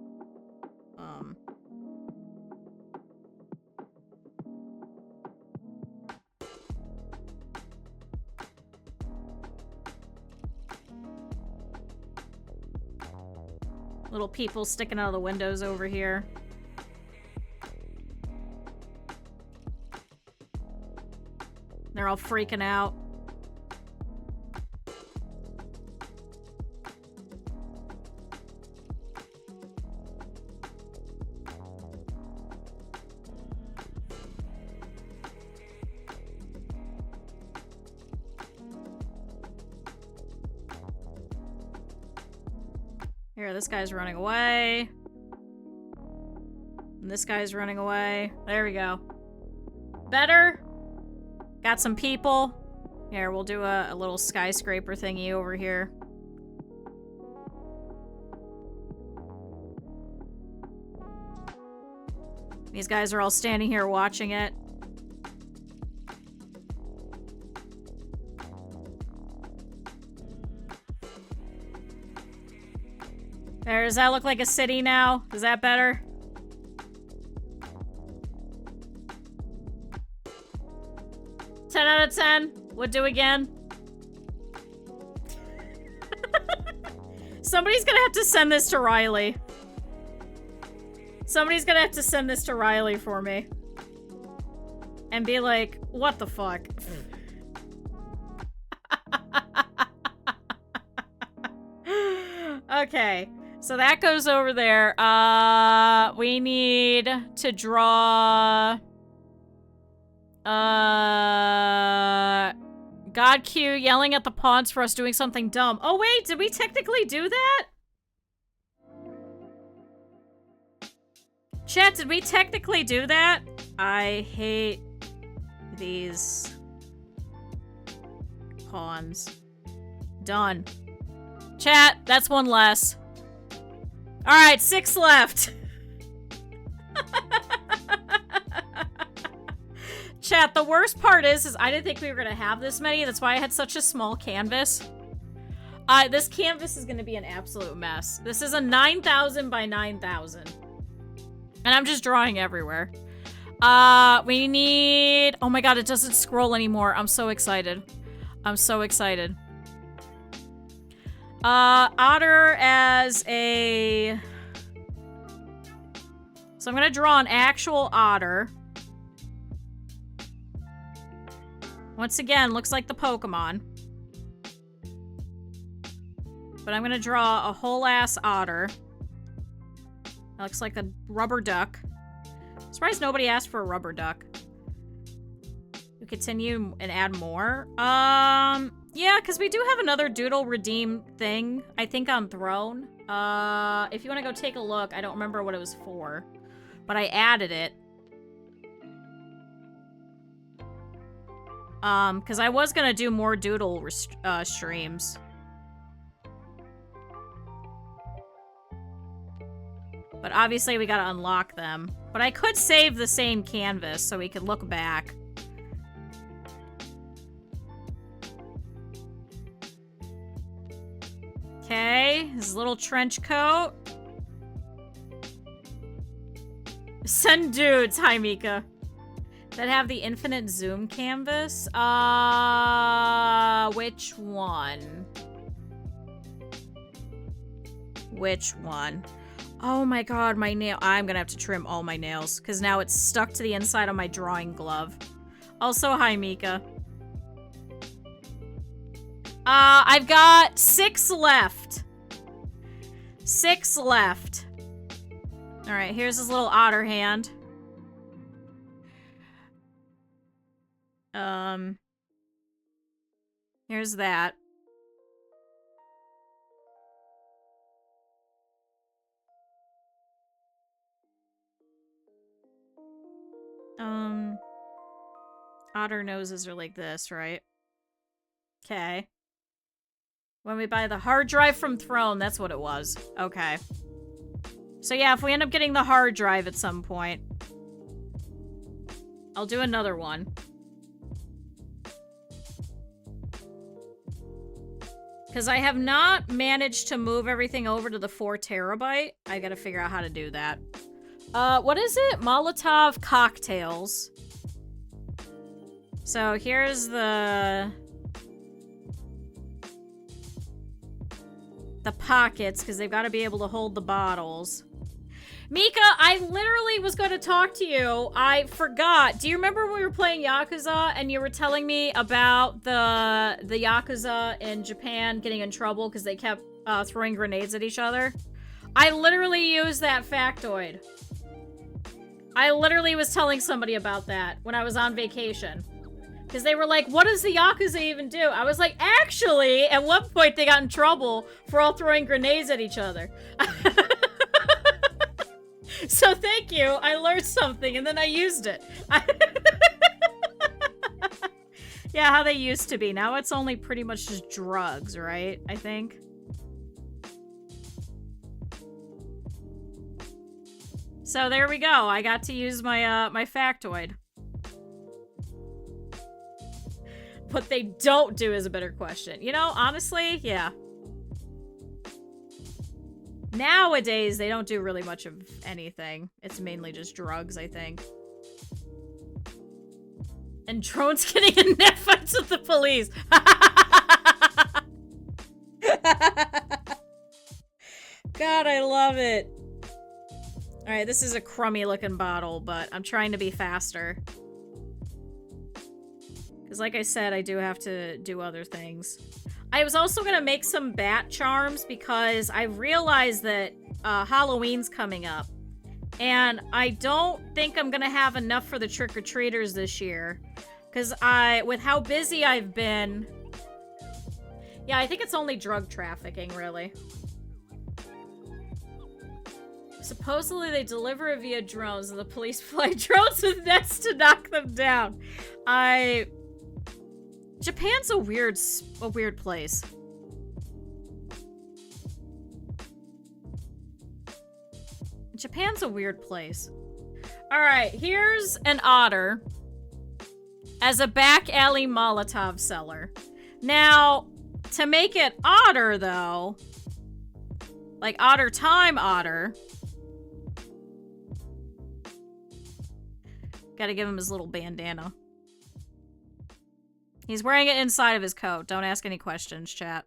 Little people sticking out of the windows over here. They're all freaking out. Here, this guy's running away. And this guy's running away. There we go. Better? Got some people. Here, we'll do a little skyscraper thingy over here. These guys are all standing here watching it. There, does that look like a city now? Is that better? Ten out of 10. Would do again. Somebody's gonna have to send this to Riley. Somebody's gonna have to send this to Riley for me. And be like, what the fuck? Okay. So that goes over there. We need to draw... God Q yelling at the pawns for us doing something dumb. Oh wait, did we technically do that? Chat, did we technically do that? I hate these pawns. Done. Chat, that's one less. Alright, 6 left. Chat, the worst part is I didn't think we were gonna have this many. That's why I had such a small canvas. This canvas is gonna be an absolute mess. This is a 9,000 by 9,000. And I'm just drawing everywhere. We need... Oh my god, it doesn't scroll anymore. I'm so excited. I'm so excited. Otter as a... So I'm gonna draw an actual otter. Once again, looks like the Pokemon. But I'm gonna draw a whole-ass otter. That looks like a rubber duck. Surprised nobody asked for a rubber duck. We continue and add more. Yeah, because we do have another Doodle redeem thing, I think on Throne. If you want to go take a look, I don't remember what it was for. But I added it. Because I was gonna do more Doodle streams. But obviously we gotta unlock them. But I could save the same canvas so we could look back. Okay, his little trench coat. Send dudes, hi Mika. That have the infinite zoom canvas. Which one? Which one? Oh my god, my nail. I'm gonna have to trim all my nails because now it's stuck to the inside of my drawing glove. Also, hi Mika. I've got 6 left. 6 left. Alright, here's his little otter hand. Here's that. Otter noses are like this, right? Okay. When we buy the hard drive from Throne, that's what it was. Okay. So yeah, if we end up getting the hard drive at some point, I'll do another one. Because I have not managed to move everything over to the 4 terabyte. I gotta figure out how to do that. What is it? Molotov cocktails. So here's the pockets, because they've got to be able to hold the bottles. Mika, I literally was going to talk to you. I forgot. Do you remember when we were playing Yakuza and you were telling me about the Yakuza in Japan getting in trouble because they kept throwing grenades at each other? I literally used that factoid. I literally was telling somebody about that when I was on vacation. Because they were like, what does the Yakuza even do? I was like, actually, at one point they got in trouble for all throwing grenades at each other. So thank you. I learned something and then I used it. Yeah, how they used to be. Now it's only pretty much just drugs, right? I think. So there we go. I got to use my my factoid. What they don't do is a better question. You know, honestly, yeah. Nowadays, they don't do really much of anything. It's mainly just drugs, I think. And drones getting in net fights with the police. God, I love it. Alright, this is a crummy looking bottle, but I'm trying to be faster. Because like I said, I do have to do other things. I was also going to make some bat charms because I realized that Halloween's coming up. And I don't think I'm going to have enough for the trick-or-treaters this year. Because with how busy I've been... Yeah, I think it's only drug trafficking, really. Supposedly they deliver it via drones and the police fly drones with nets to knock them down. Japan's a weird place. Japan's a weird place. Alright, here's an otter as a back alley Molotov seller. Now, to make it otter, though, like Otter Time Otter, Gotta give him his little bandana. He's wearing it inside of his coat. Don't ask any questions, chat.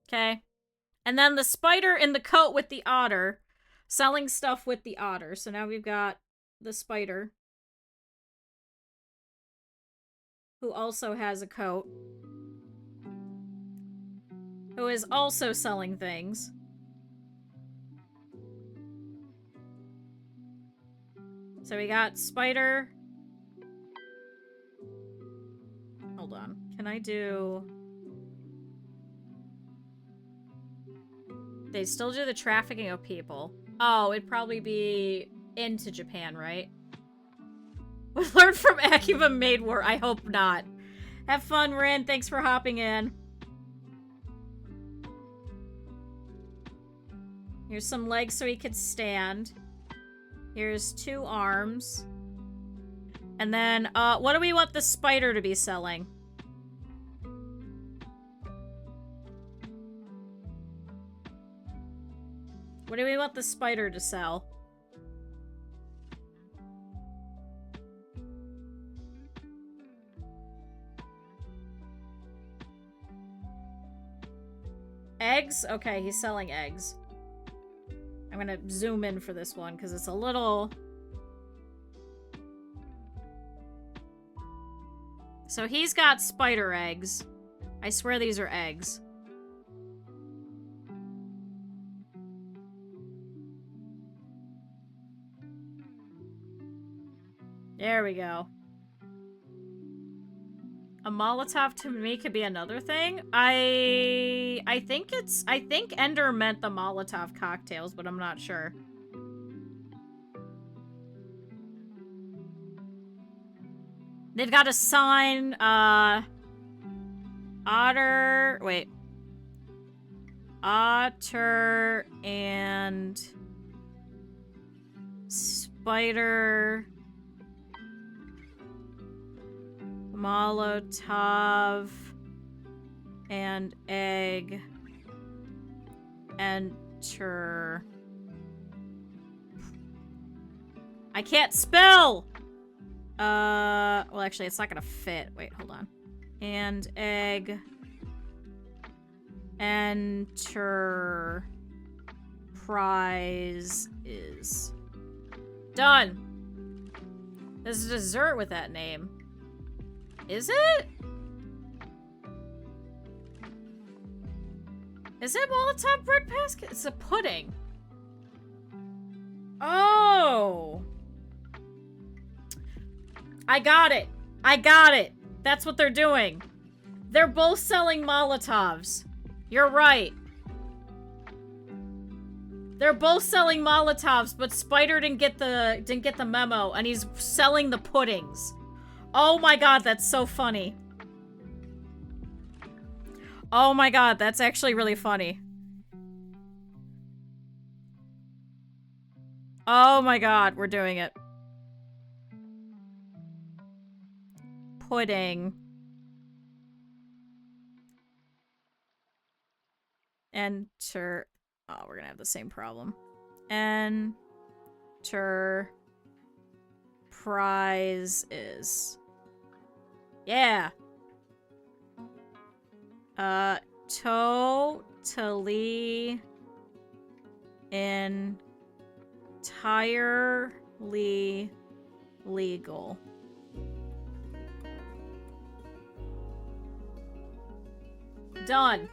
Okay. And then the spider in the coat with the otter, selling stuff with the otter. So now we've got the spider, who also has a coat, who is also selling things. So we got spider. Hold on. Can I do... They still do the trafficking of people. Oh, it'd probably be into Japan, right? We learned from Akiba Maid War. I hope not. Have fun, Rin. Thanks for hopping in. Here's some legs so he could stand. Here's 2 arms. And then, what do we want the spider to be selling? What do we want the spider to sell? Eggs? Okay, he's selling eggs. I'm gonna zoom in for this one because it's a little... So he's got spider eggs. I swear these are eggs. There we go. A Molotov to me could be another thing. I think Ender meant the Molotov cocktails, but I'm not sure. They've got a sign, otter, wait. Otter and spider, Molotov and egg, enter. I can't spell! Well, actually, it's not gonna fit. Wait, hold on. And egg. Enter. Prize is done. There's a dessert with that name. Is it? Is it Molotov bread basket? It's a pudding. Oh. I got it. I got it. That's what they're doing. They're both selling Molotovs. You're right. They're both selling Molotovs, but Spider didn't get the memo, and he's selling the puddings. Oh my god, that's so funny. Oh my god, that's actually really funny. Oh my god, we're doing it. Pudding. Enter. Oh, we're gonna have the same problem. Enter. Prize is. Yeah. Totally entirely legal. Done.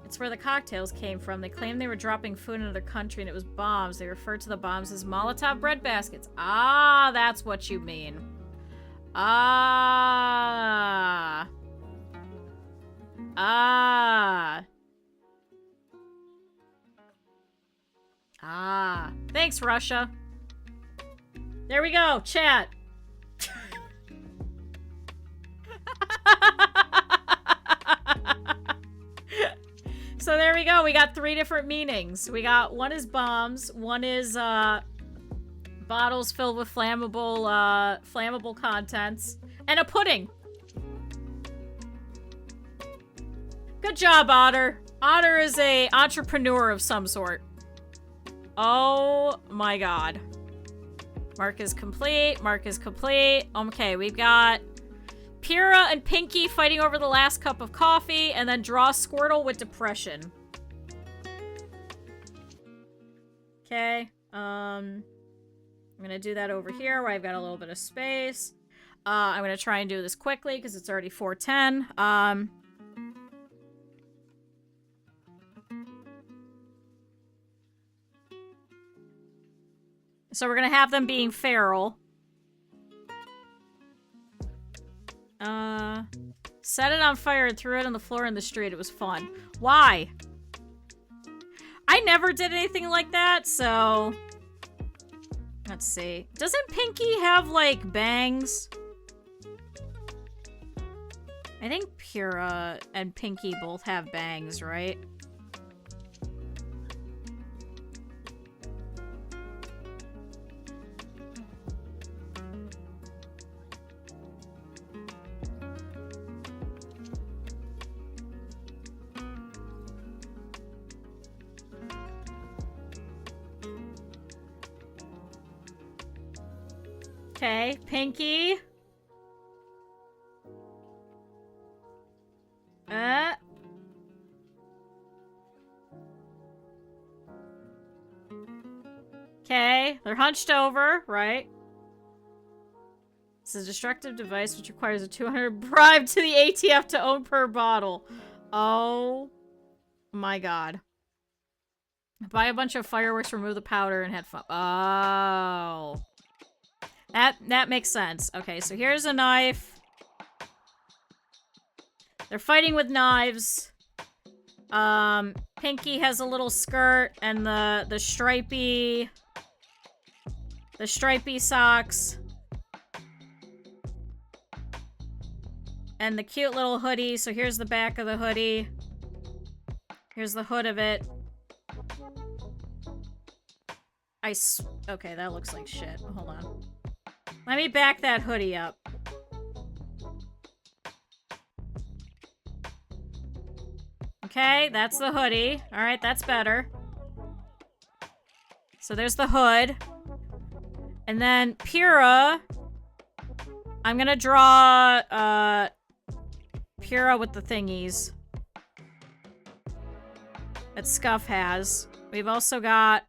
It's where the cocktails came from. They claimed they were dropping food in another country and it was bombs. They referred to the bombs as Molotov bread baskets. Ah, that's what you mean. Ah. Ah. Ah. Thanks, Russia. There we go, chat. So there we go. We got 3 different meanings. We got one is bombs, one is bottles filled with flammable contents, and a pudding. Good job, Otter. Otter is a entrepreneur of some sort. Oh my god. Mark is complete. Mark is complete. Okay, we've got Pyrrha and Pinky fighting over the last cup of coffee, and then draw Squirtle with depression. Okay. I'm gonna do that over here where I've got a little bit of space. I'm gonna try and do this quickly because it's already 4:10. So we're gonna have them being feral. Set it on fire and threw it on the floor in the street. It was fun. Why? I never did anything like that, so... Let's see. Doesn't Pinky have, like, bangs? I think Pyrrha and Pinky both have bangs, right? Okay, Pinky. Okay, they're hunched over, right? It's a destructive device which requires a 200 bribe to the ATF to own per bottle. Oh my god. Buy a bunch of fireworks, remove the powder, and have fun. Oh. That makes sense. Okay, so here's a knife. They're fighting with knives. Pinky has a little skirt and the stripy socks. And the cute little hoodie. So here's the back of the hoodie. Here's the hood of it. Okay, that looks like shit. Hold on. Let me back that hoodie up. Okay, that's the hoodie. Alright, that's better. So there's the hood. And then Pyrrha. I'm gonna draw, Pyrrha with the thingies that Scuff has. We've also got,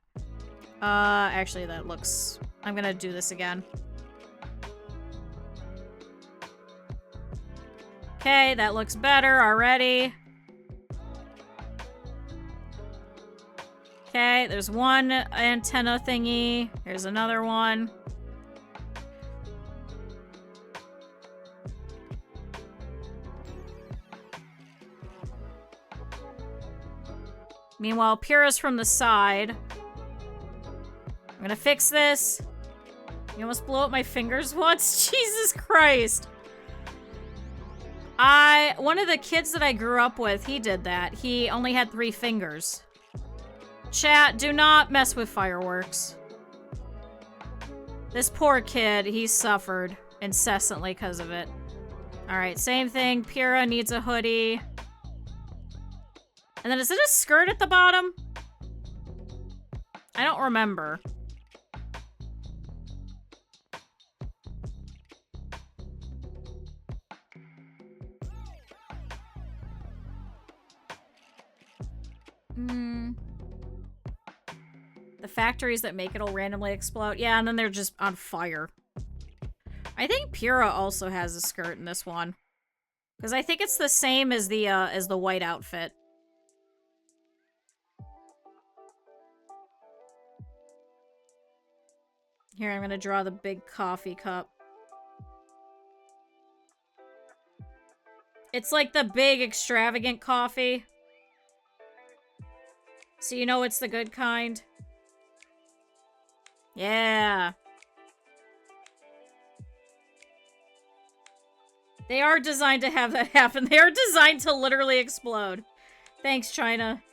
actually that looks... I'm gonna do this again. Okay, that looks better already. Okay, there's one antenna thingy. Here's another one. Meanwhile, Pyrrha's from the side. I'm gonna fix this. You almost blew up my fingers once? Jesus Christ. One of the kids that I grew up with, he did that. He only had 3 fingers. Chat, do not mess with fireworks. This poor kid, he suffered incessantly because of it. Alright, same thing. Pyrrha needs a hoodie. And then is it a skirt at the bottom? I don't remember. The factories that make it'll randomly explode. Yeah, and then they're just on fire. I think Pyrrha also has a skirt in this one. Because I think it's the same as the white outfit. Here, I'm gonna draw the big coffee cup. It's like the big extravagant coffee. So you know it's the good kind. Yeah. They are designed to have that happen. They are designed to literally explode. Thanks, China.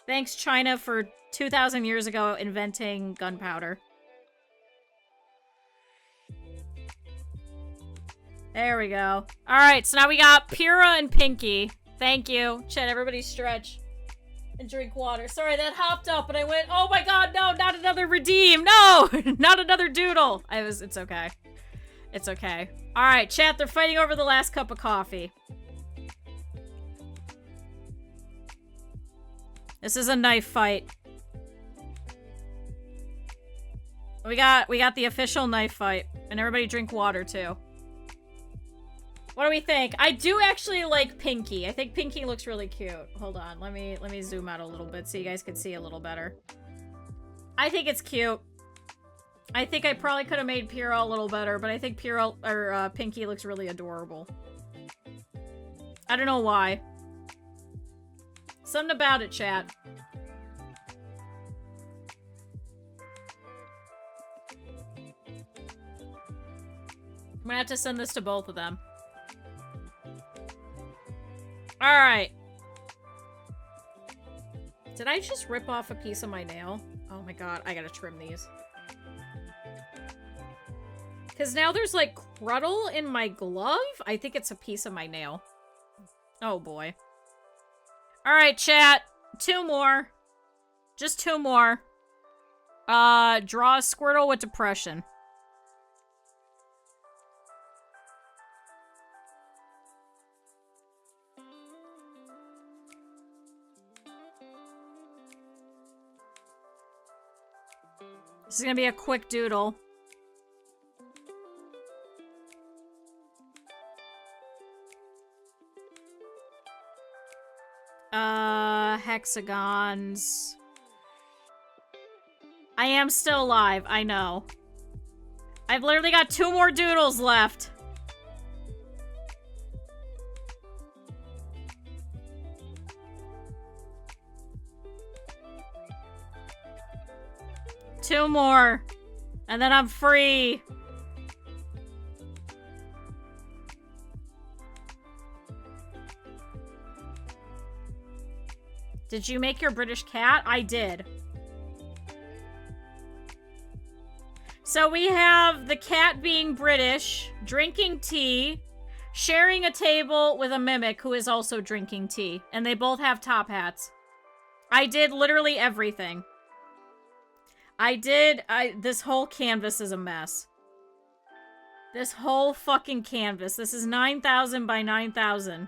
Thanks, China, for 2,000 years ago inventing gunpowder. There we go. Alright, so now we got Pyrrha and Pinky. Thank you. Chat, everybody stretch. and drink water. Sorry, that hopped up and I went, oh my god, no, not another redeem. No, not another doodle. It's okay. It's okay. All right, chat, they're fighting over the last cup of coffee. This is a knife fight. We got the official knife fight. And everybody drink water, too. What do we think? I do actually like Pinky. I think Pinky looks really cute. Hold on, let me zoom out a little bit so you guys can see a little better. I think it's cute. I think I probably could have made Piro a little better, but I think Pinky looks really adorable. I don't know why. Something about it, chat. I'm gonna have to send this to both of them. Alright. Did I just rip off a piece of my nail? Oh my god, I gotta trim these. Because now there's, like, cruddle in my glove? I think it's a piece of my nail. Oh boy. Alright, chat. 2 more. Just 2 more. Draw a Squirtle with depression. This is gonna be a quick doodle. Hexagons. I am still alive, I know. I've literally got 2 more doodles left. Two more. And then I'm free. Did you make your British cat? I did. So we have the cat being British, drinking tea, sharing a table with a mimic who is also drinking tea. And they both have top hats. I did literally everything. This whole canvas is a mess. This whole fucking canvas. This is 9,000 by 9,000.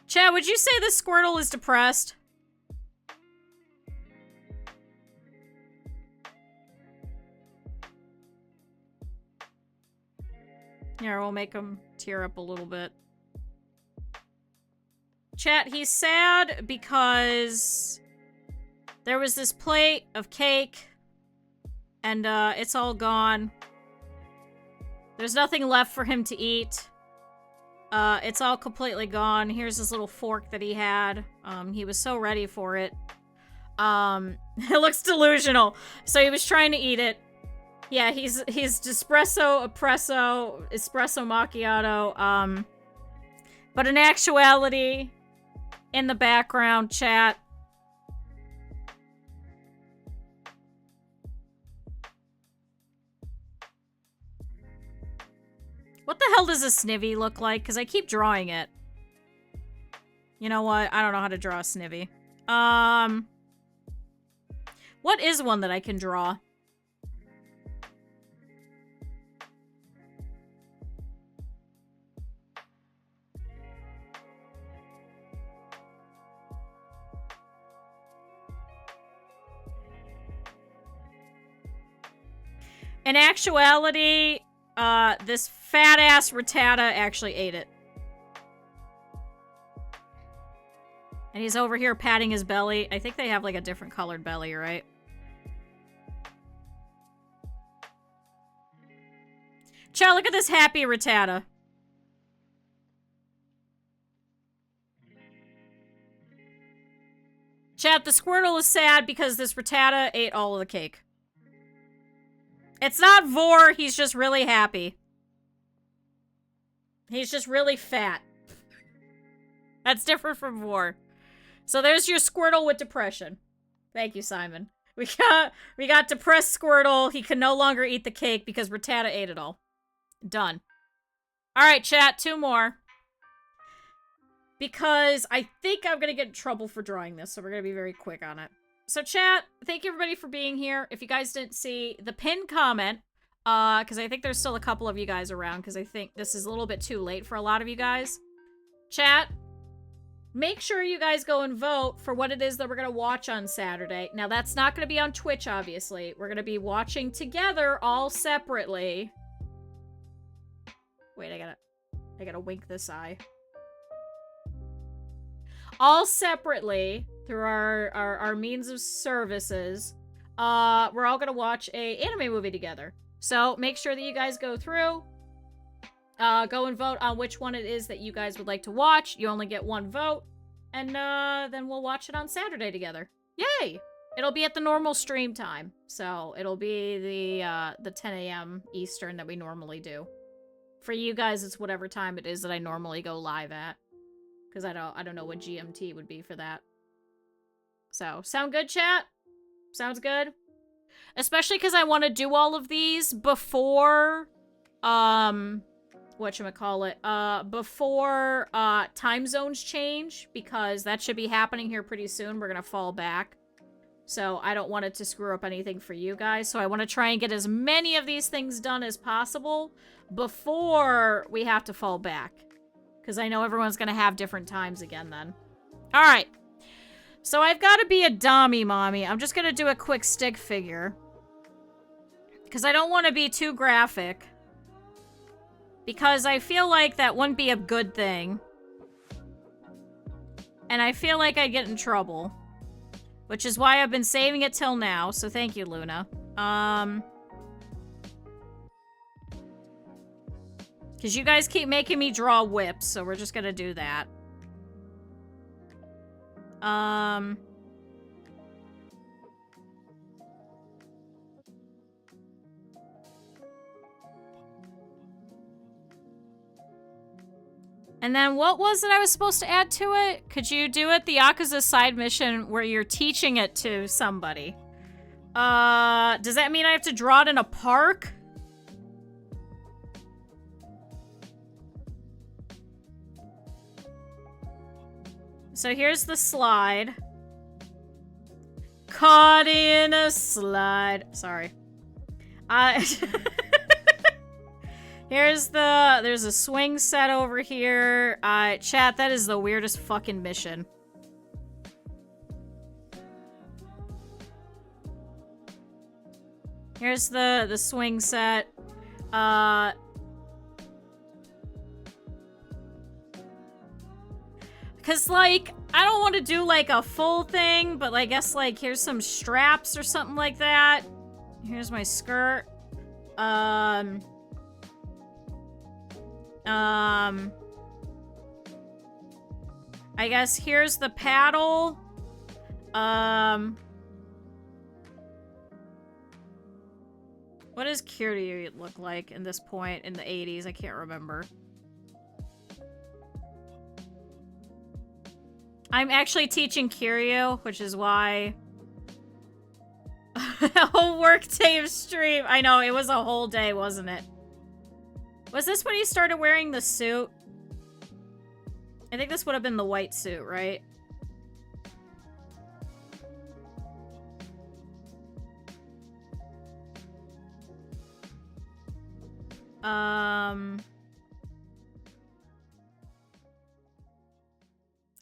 Chad, would you say this Squirtle is depressed? Here, we'll make him tear up a little bit. Chat, he's sad because there was this plate of cake and it's all gone. There's nothing left for him to eat. It's all completely gone. Here's his little fork that he had. He was so ready for it. It looks delusional. So he was trying to eat it. Yeah, he's espresso macchiato. But in actuality, in the background, chat. What the hell does a snivy look like? Because I keep drawing it. You know what? I don't know how to draw a snivy. What is one that I can draw? In actuality, this fat-ass Rattata actually ate it. And he's over here patting his belly. I think they have, like, a different colored belly, right? Chow, look at this happy Rattata. Chat, the Squirtle is sad because this Rattata ate all of the cake. It's not vor, he's just really happy. He's just really fat. That's different from vor. So there's your Squirtle with depression. Thank you, Simon. We got depressed Squirtle. He can no longer eat the cake because Rattata ate it all. Done. Alright, chat, 2 more. because I think I'm gonna get in trouble for drawing this, so we're gonna be very quick on it. So chat, thank you everybody for being here. If you guys didn't see the pinned comment, because I think there's still a couple of you guys around, because I think this is a little bit too late for a lot of you guys. Chat, make sure you guys go and vote for what it is that we're gonna watch on Saturday. Now that's not gonna be on Twitch, obviously. We're gonna be watching together, all separately. Wait, I gotta wink this eye. All separately, through our means of services, we're all gonna watch a anime movie together. So make sure that you guys go through, go and vote on which one it is that you guys would like to watch. You only get one vote, and then we'll watch it on Saturday together. Yay! It'll be at the normal stream time, so it'll be the 10 a.m. Eastern that we normally do. For you guys, it's whatever time it is that I normally go live at. Because I don't know what GMT would be for that. So, sound good, chat? Sounds good? Especially because I want to do all of these before, whatchamacallit, before, time zones change. Because that should be happening here pretty soon. We're gonna fall back. So, I don't want it to screw up anything for you guys. So, I want to try and get as many of these things done as possible before we have to fall back. Because I know everyone's going to have different times again then. Alright. So I've got to be a dummy mommy. I'm just going to do a quick stick figure. Because I don't want to be too graphic. Because I feel like that wouldn't be a good thing. And I feel like I'd get in trouble. Which is why I've been saving it till now. So thank you, Luna. Because you guys keep making me draw whips, so we're just gonna do that. And then what was it I was supposed to add to it? Could you do it? The Yakuza side mission where you're teaching it to somebody. Does that mean I have to draw it in a park? So here's the slide. Caught in a slide. Sorry. There's a swing set over here. Chat, that is the weirdest fucking mission. Here's the swing set. Cause, like, I don't want to do, like, a full thing, but I guess, like, here's some straps or something like that. Here's my skirt. I guess here's the paddle. What does Kiryu look like in this point in the 80s? I can't remember. I'm actually teaching Kiryu, which is why... a whole work day of stream. I know, it was a whole day, wasn't it? Was this when he started wearing the suit? I think this would have been the white suit, right?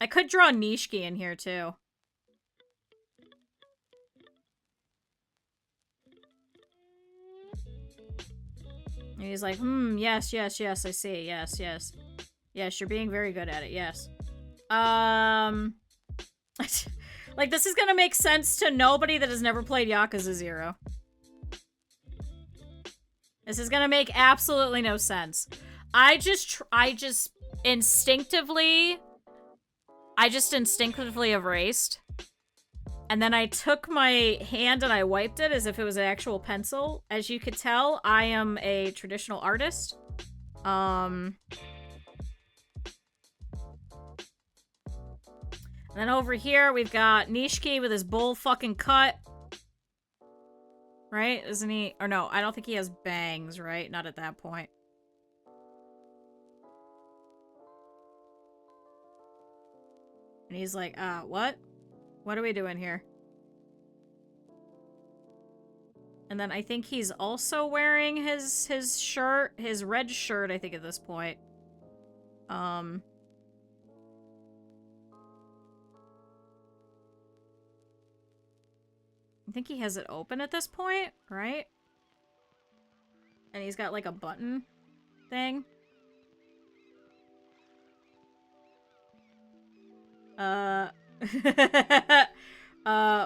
I could draw Nishiki in here, too. And he's like, yes, yes, yes, I see, yes, yes. Yes, you're being very good at it, yes. Like, this is gonna make sense to nobody that has never played Yakuza 0. This is gonna make absolutely no sense. I just instinctively erased. And then I took my hand and I wiped it as if it was an actual pencil. As you could tell, I am a traditional artist. And then over here, we've got Nishiki with his bowl fucking cut. Right? Isn't he? Or no, I don't think he has bangs, right? Not at that point. And he's like, what? What are we doing here? And then I think he's also wearing his shirt, his red shirt, I think, at this point. I think he has it open at this point, right? And he's got, like, a button thing.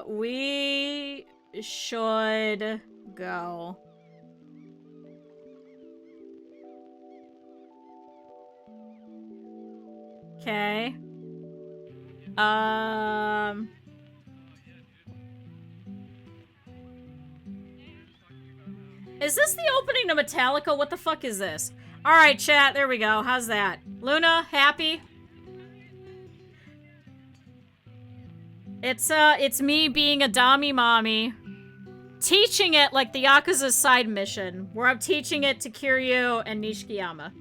We should go. Okay. Is this the opening to Metallica? What the fuck is this? Alright, chat, there we go. How's that? Luna, happy? It's me being a Dami mommy. Teaching it like the Yakuza's side mission, where I'm teaching it to Kiryu and Nishikiyama.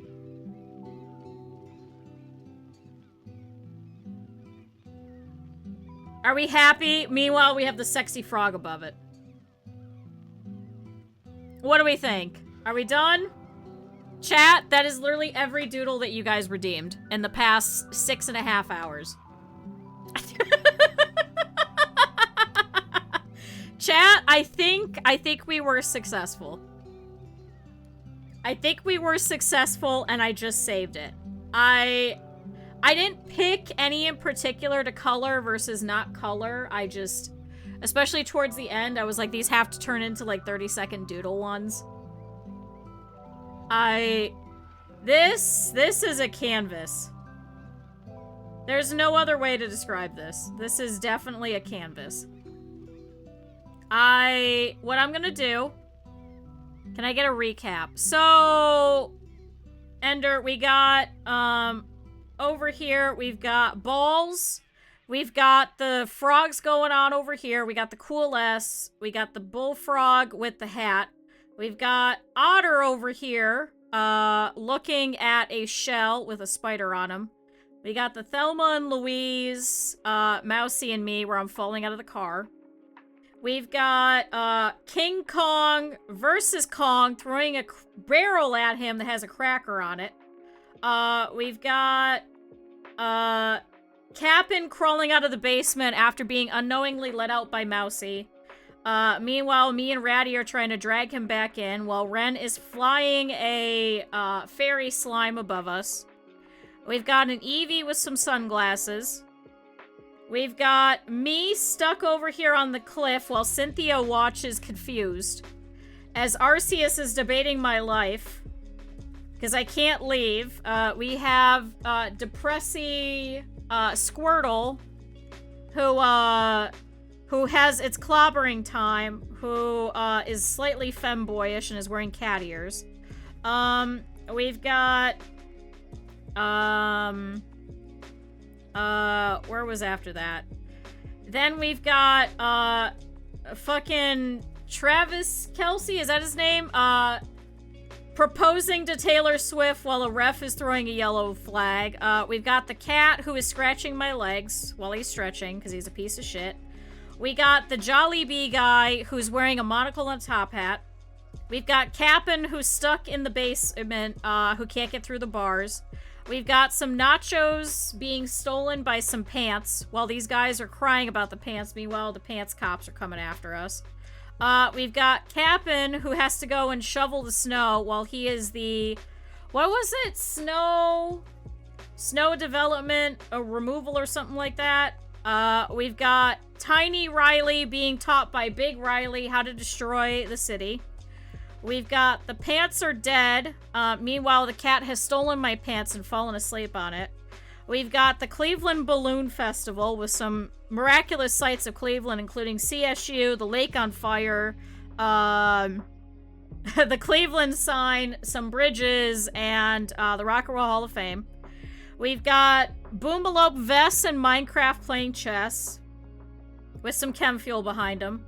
Are we happy? Meanwhile, we have the sexy frog above it. What do we think? Are we done? Chat, that is literally every doodle that you guys redeemed in the past 6.5 hours. Chat, I think we were successful. I think we were successful, and I just saved it. I didn't pick any in particular to color versus not color. I just, especially towards the end, I was like, these have to turn into like 30-second doodle ones. This is a canvas. There's no other way to describe this. This is definitely a canvas. What I'm gonna do, can I get a recap? So, Ender, we got, over here, we've got balls. We've got the frogs going on over here. We got the cool S. We got the bullfrog with the hat. We've got Otter over here, looking at a shell with a spider on him. We got the Thelma and Louise, Mousy and me, where I'm falling out of the car. We've got, King Kong versus Kong throwing a barrel at him that has a cracker on it. We've got, Cap'n crawling out of the basement after being unknowingly let out by Mousy. Meanwhile, me and Ratty are trying to drag him back in, while Ren is flying a, fairy slime above us. We've got an Eevee with some sunglasses. We've got me stuck over here on the cliff while Cynthia watches confused. As Arceus is debating my life. Because I can't leave. We have, Depressy, Squirtle. Who has its clobbering time. Who, is slightly femboyish and is wearing cat ears. We've got... where was after that? Then we've got, fucking Travis Kelce, is that his name? Proposing to Taylor Swift while a ref is throwing a yellow flag. We've got the cat who is scratching my legs while he's stretching, because he's a piece of shit. We got the Jollibee guy who's wearing a monocle and a top hat. We've got Cap'n who's stuck in the basement, who can't get through the bars. We've got some nachos being stolen by some pants while these guys are crying about the pants. Meanwhile, the pants cops are coming after us. We've got Cap'n who has to go and shovel the snow while he is the... What was it? Snow development, a removal or something like that. We've got Tiny Riley being taught by Big Riley how to destroy the city. We've got the pants are dead. Meanwhile, the cat has stolen my pants and fallen asleep on it. We've got the Cleveland Balloon Festival with some miraculous sights of Cleveland, including CSU, the lake on fire, the Cleveland sign, some bridges, and the Rock and Roll Hall of Fame. We've got Boomalope Vess and Minecraft playing chess with some chem fuel behind them.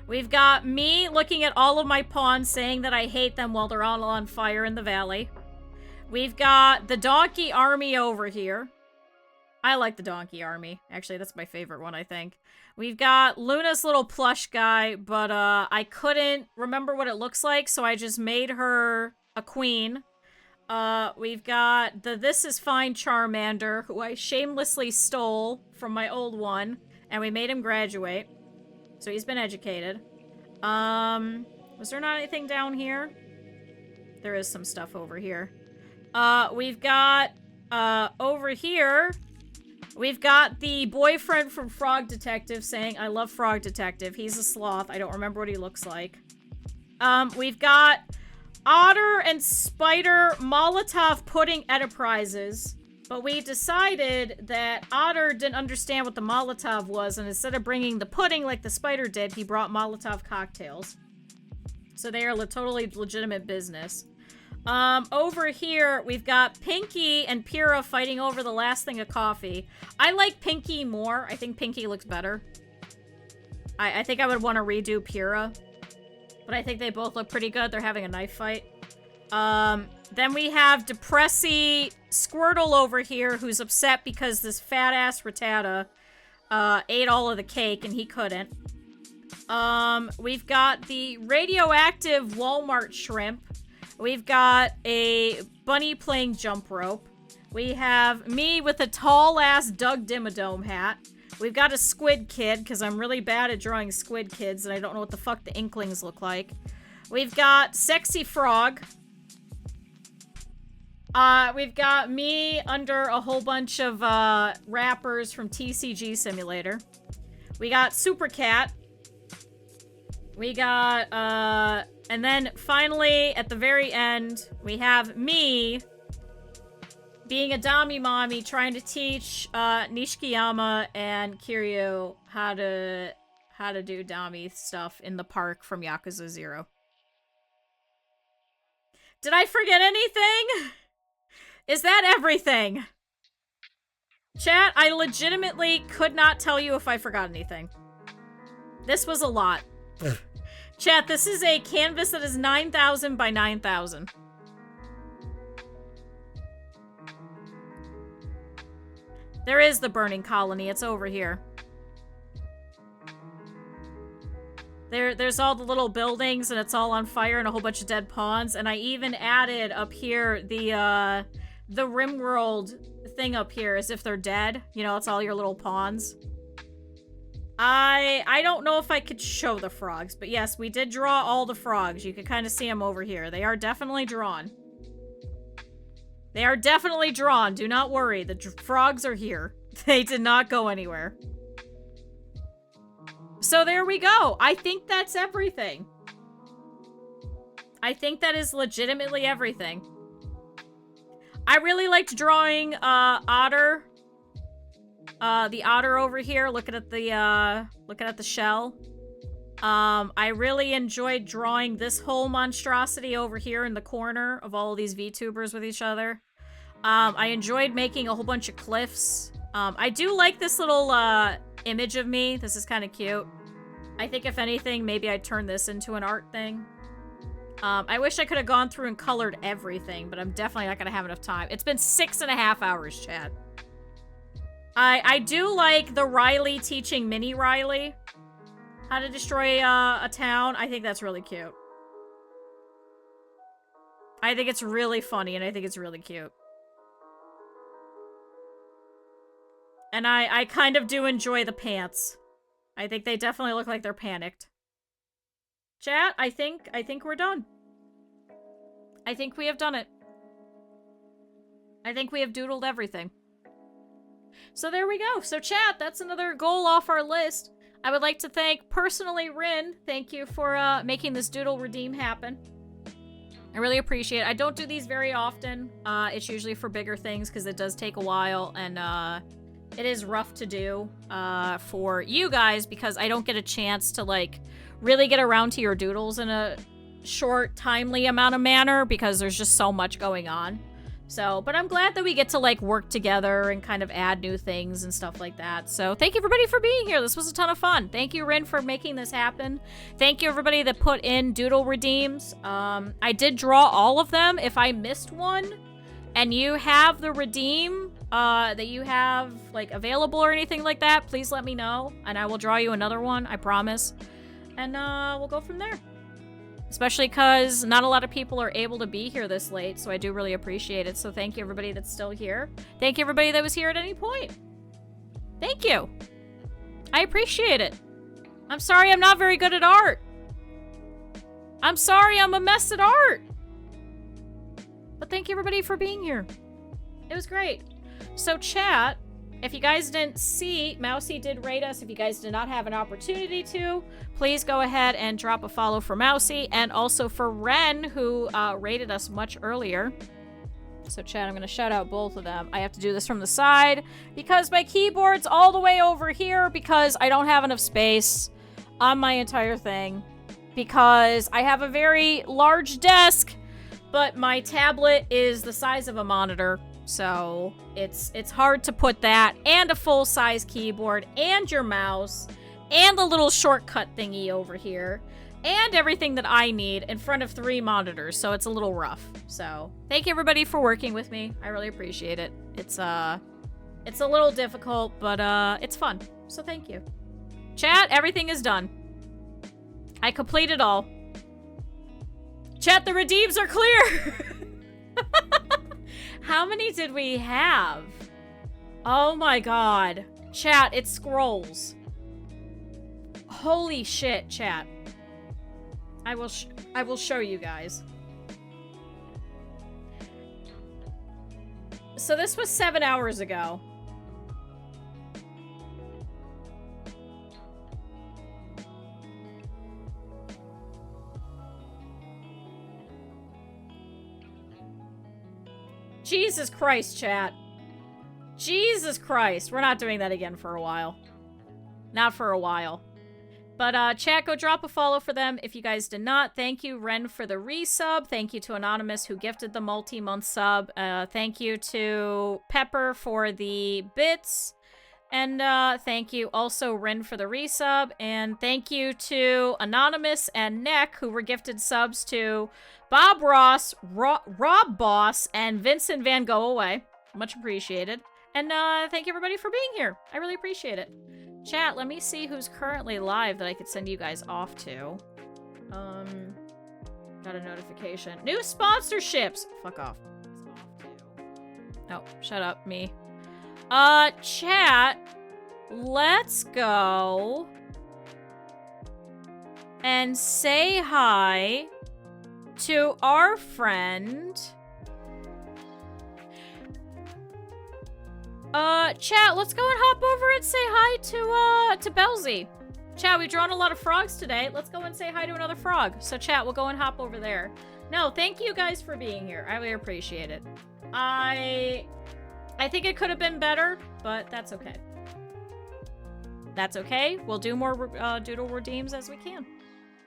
We've got me looking at all of my pawns saying that I hate them while they're all on fire in the valley. We've got the donkey army over here. I like the donkey army. Actually, that's my favorite one, I think. We've got Luna's little plush guy, but I couldn't remember what it looks like, so I just made her a queen. We've got the This Is Fine Charmander, who I shamelessly stole from my old one, and we made him graduate. So he's been educated. Was there not anything down here? There is some stuff over here. We've got, over here, we've got the boyfriend from Frog Detective saying, I love Frog Detective. He's a sloth. I don't remember what he looks like. We've got Otter and Spider Molotov pudding enterprises. But we decided that Otter didn't understand what the Molotov was, and instead of bringing the pudding like the spider did, he brought Molotov cocktails. So they are totally legitimate business. Over here, we've got Pinky and Pyrrha fighting over the last thing of coffee. I like Pinky more. I think Pinky looks better. I think I would want to redo Pyrrha. But I think they both look pretty good. They're having a knife fight. Then we have Depressy Squirtle over here, who's upset because this fat-ass Rattata ate all of the cake and he couldn't. We've got the radioactive Walmart shrimp. We've got a bunny playing jump rope. We have me with a tall-ass Doug Dimmadome hat. We've got a squid kid, because I'm really bad at drawing squid kids, and I don't know what the fuck the inklings look like. We've got Sexy Frog. We've got me under a whole bunch of wrappers from TCG Simulator. We got Super Cat. We got, and then finally, at the very end, we have me being a Dami mommy trying to teach Nishikiyama and Kiryu how to do Dami stuff in the park from Yakuza 0. Did I forget anything? Is that everything? Chat, I legitimately could not tell you if I forgot anything. This was a lot. Chat, this is a canvas that is 9,000 by 9,000. There is the burning colony. It's over here. There's all the little buildings, and it's all on fire, and a whole bunch of dead pawns. And I even added up here the RimWorld thing up here, as if they're dead. You know, it's all your little pawns. I don't know if I could show the frogs, but yes, we did draw all the frogs. You can kind of see them over here. They are definitely drawn. They are definitely drawn. Do not worry. The frogs are here. They did not go anywhere. So there we go. I think that's everything. I think that is legitimately everything. I really liked drawing Otter. The otter over here, looking at the shell. I really enjoyed drawing this whole monstrosity over here in the corner of all of these VTubers with each other. I enjoyed making a whole bunch of cliffs. I do like this little image of me. This is kind of cute. I think if anything, maybe I'd turn this into an art thing. I wish I could have gone through and colored everything, but I'm definitely not going to have enough time. It's been 6.5 hours, chat. I do like the Riley teaching Mini Riley how to destroy a town. I think that's really cute. I think it's really funny, and I think it's really cute. And I kind of do enjoy the pants. I think they definitely look like they're panicked. Chat, I think we're done. I think we have done it. I think we have doodled everything. So there we go. So chat, that's another goal off our list. I would like to thank personally Rin. Thank you for making this doodle redeem happen. I really appreciate it. I don't do these very often. It's usually for bigger things because it does take a while, and it is rough to do for you guys because I don't get a chance to like really get around to your doodles in a short, timely amount of manner because there's just so much going on. So, but I'm glad that we get to like work together and kind of add new things and stuff like that. So thank you everybody for being here. This was a ton of fun. Thank you, Rin, for making this happen. Thank you everybody that put in doodle redeems. I did draw all of them. If I missed one and you have the redeem, that you have, like, available or anything like that, please let me know, and I will draw you another one, I promise. And, we'll go from there. Especially because not a lot of people are able to be here this late, so I do really appreciate it. So thank you, everybody that's still here. Thank you, everybody that was here at any point. Thank you. I appreciate it. I'm sorry I'm not very good at art. I'm sorry I'm a mess at art. But thank you, everybody, for being here. It was great. So, chat, if you guys didn't see, Mousy did rate us. If you guys did not have an opportunity to, please go ahead and drop a follow for Mousy and also for Ren, who rated us much earlier. So, chat, I'm going to shout out both of them. I have to do this from the side because my keyboard's all the way over here because I don't have enough space on my entire thing. Because I have a very large desk, but my tablet is the size of a monitor. So it's hard to put that and a full-size keyboard and your mouse and the little shortcut thingy over here and everything that I need in front of 3 monitors. So it's a little rough. So thank you, everybody, for working with me. I really appreciate it. It's a little difficult, but it's fun. So thank you. Chat, everything is done. I completed all. Chat, the redeems are clear. How many did we have? Oh my god. Chat, it scrolls. Holy shit, chat. I will show you guys. So this was 7 hours ago. Jesus Christ, chat. Jesus Christ. We're not doing that again for a while. Not for a while. But, chat, go drop a follow for them if you guys did not. Thank you, Ren, for the resub. Thank you to Anonymous, who gifted the multi-month sub. Thank you to Pepper for the bits. And, thank you also, Ren, for the resub. And thank you to Anonymous and Nick, who were gifted subs to Bob Ross, Rob Boss, and Vincent Van Go Away. Much appreciated. And, thank you, everybody, for being here. I really appreciate it. Chat, let me see who's currently live that I could send you guys off to. Got a notification. New sponsorships! Fuck off. Oh, shut up, me. Chat, let's go and say hi to our friend. Chat, let's go and hop over and say hi to Belzy. Chat, we've drawn a lot of frogs today. Let's go and say hi to another frog. So, chat, we'll go and hop over there. No, thank you guys for being here. I really appreciate it. I think it could have been better, but that's okay. That's okay. We'll do more doodle redeems as we can.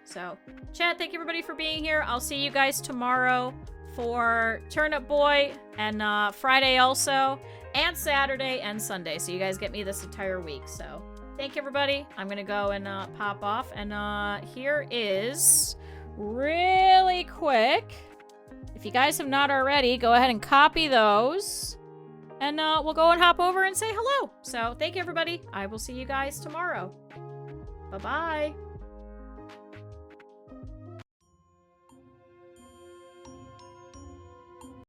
So, chat, thank you, everybody, for being here. I'll see you guys tomorrow for Turnip Boy and Friday also. And Saturday and Sunday, so you guys get me this entire week. So, thank you, everybody. I'm gonna go and pop off. And here is, really quick, if you guys have not already, go ahead and copy those. And we'll go and hop over and say hello. So, thank you, everybody. I will see you guys tomorrow. Bye-bye.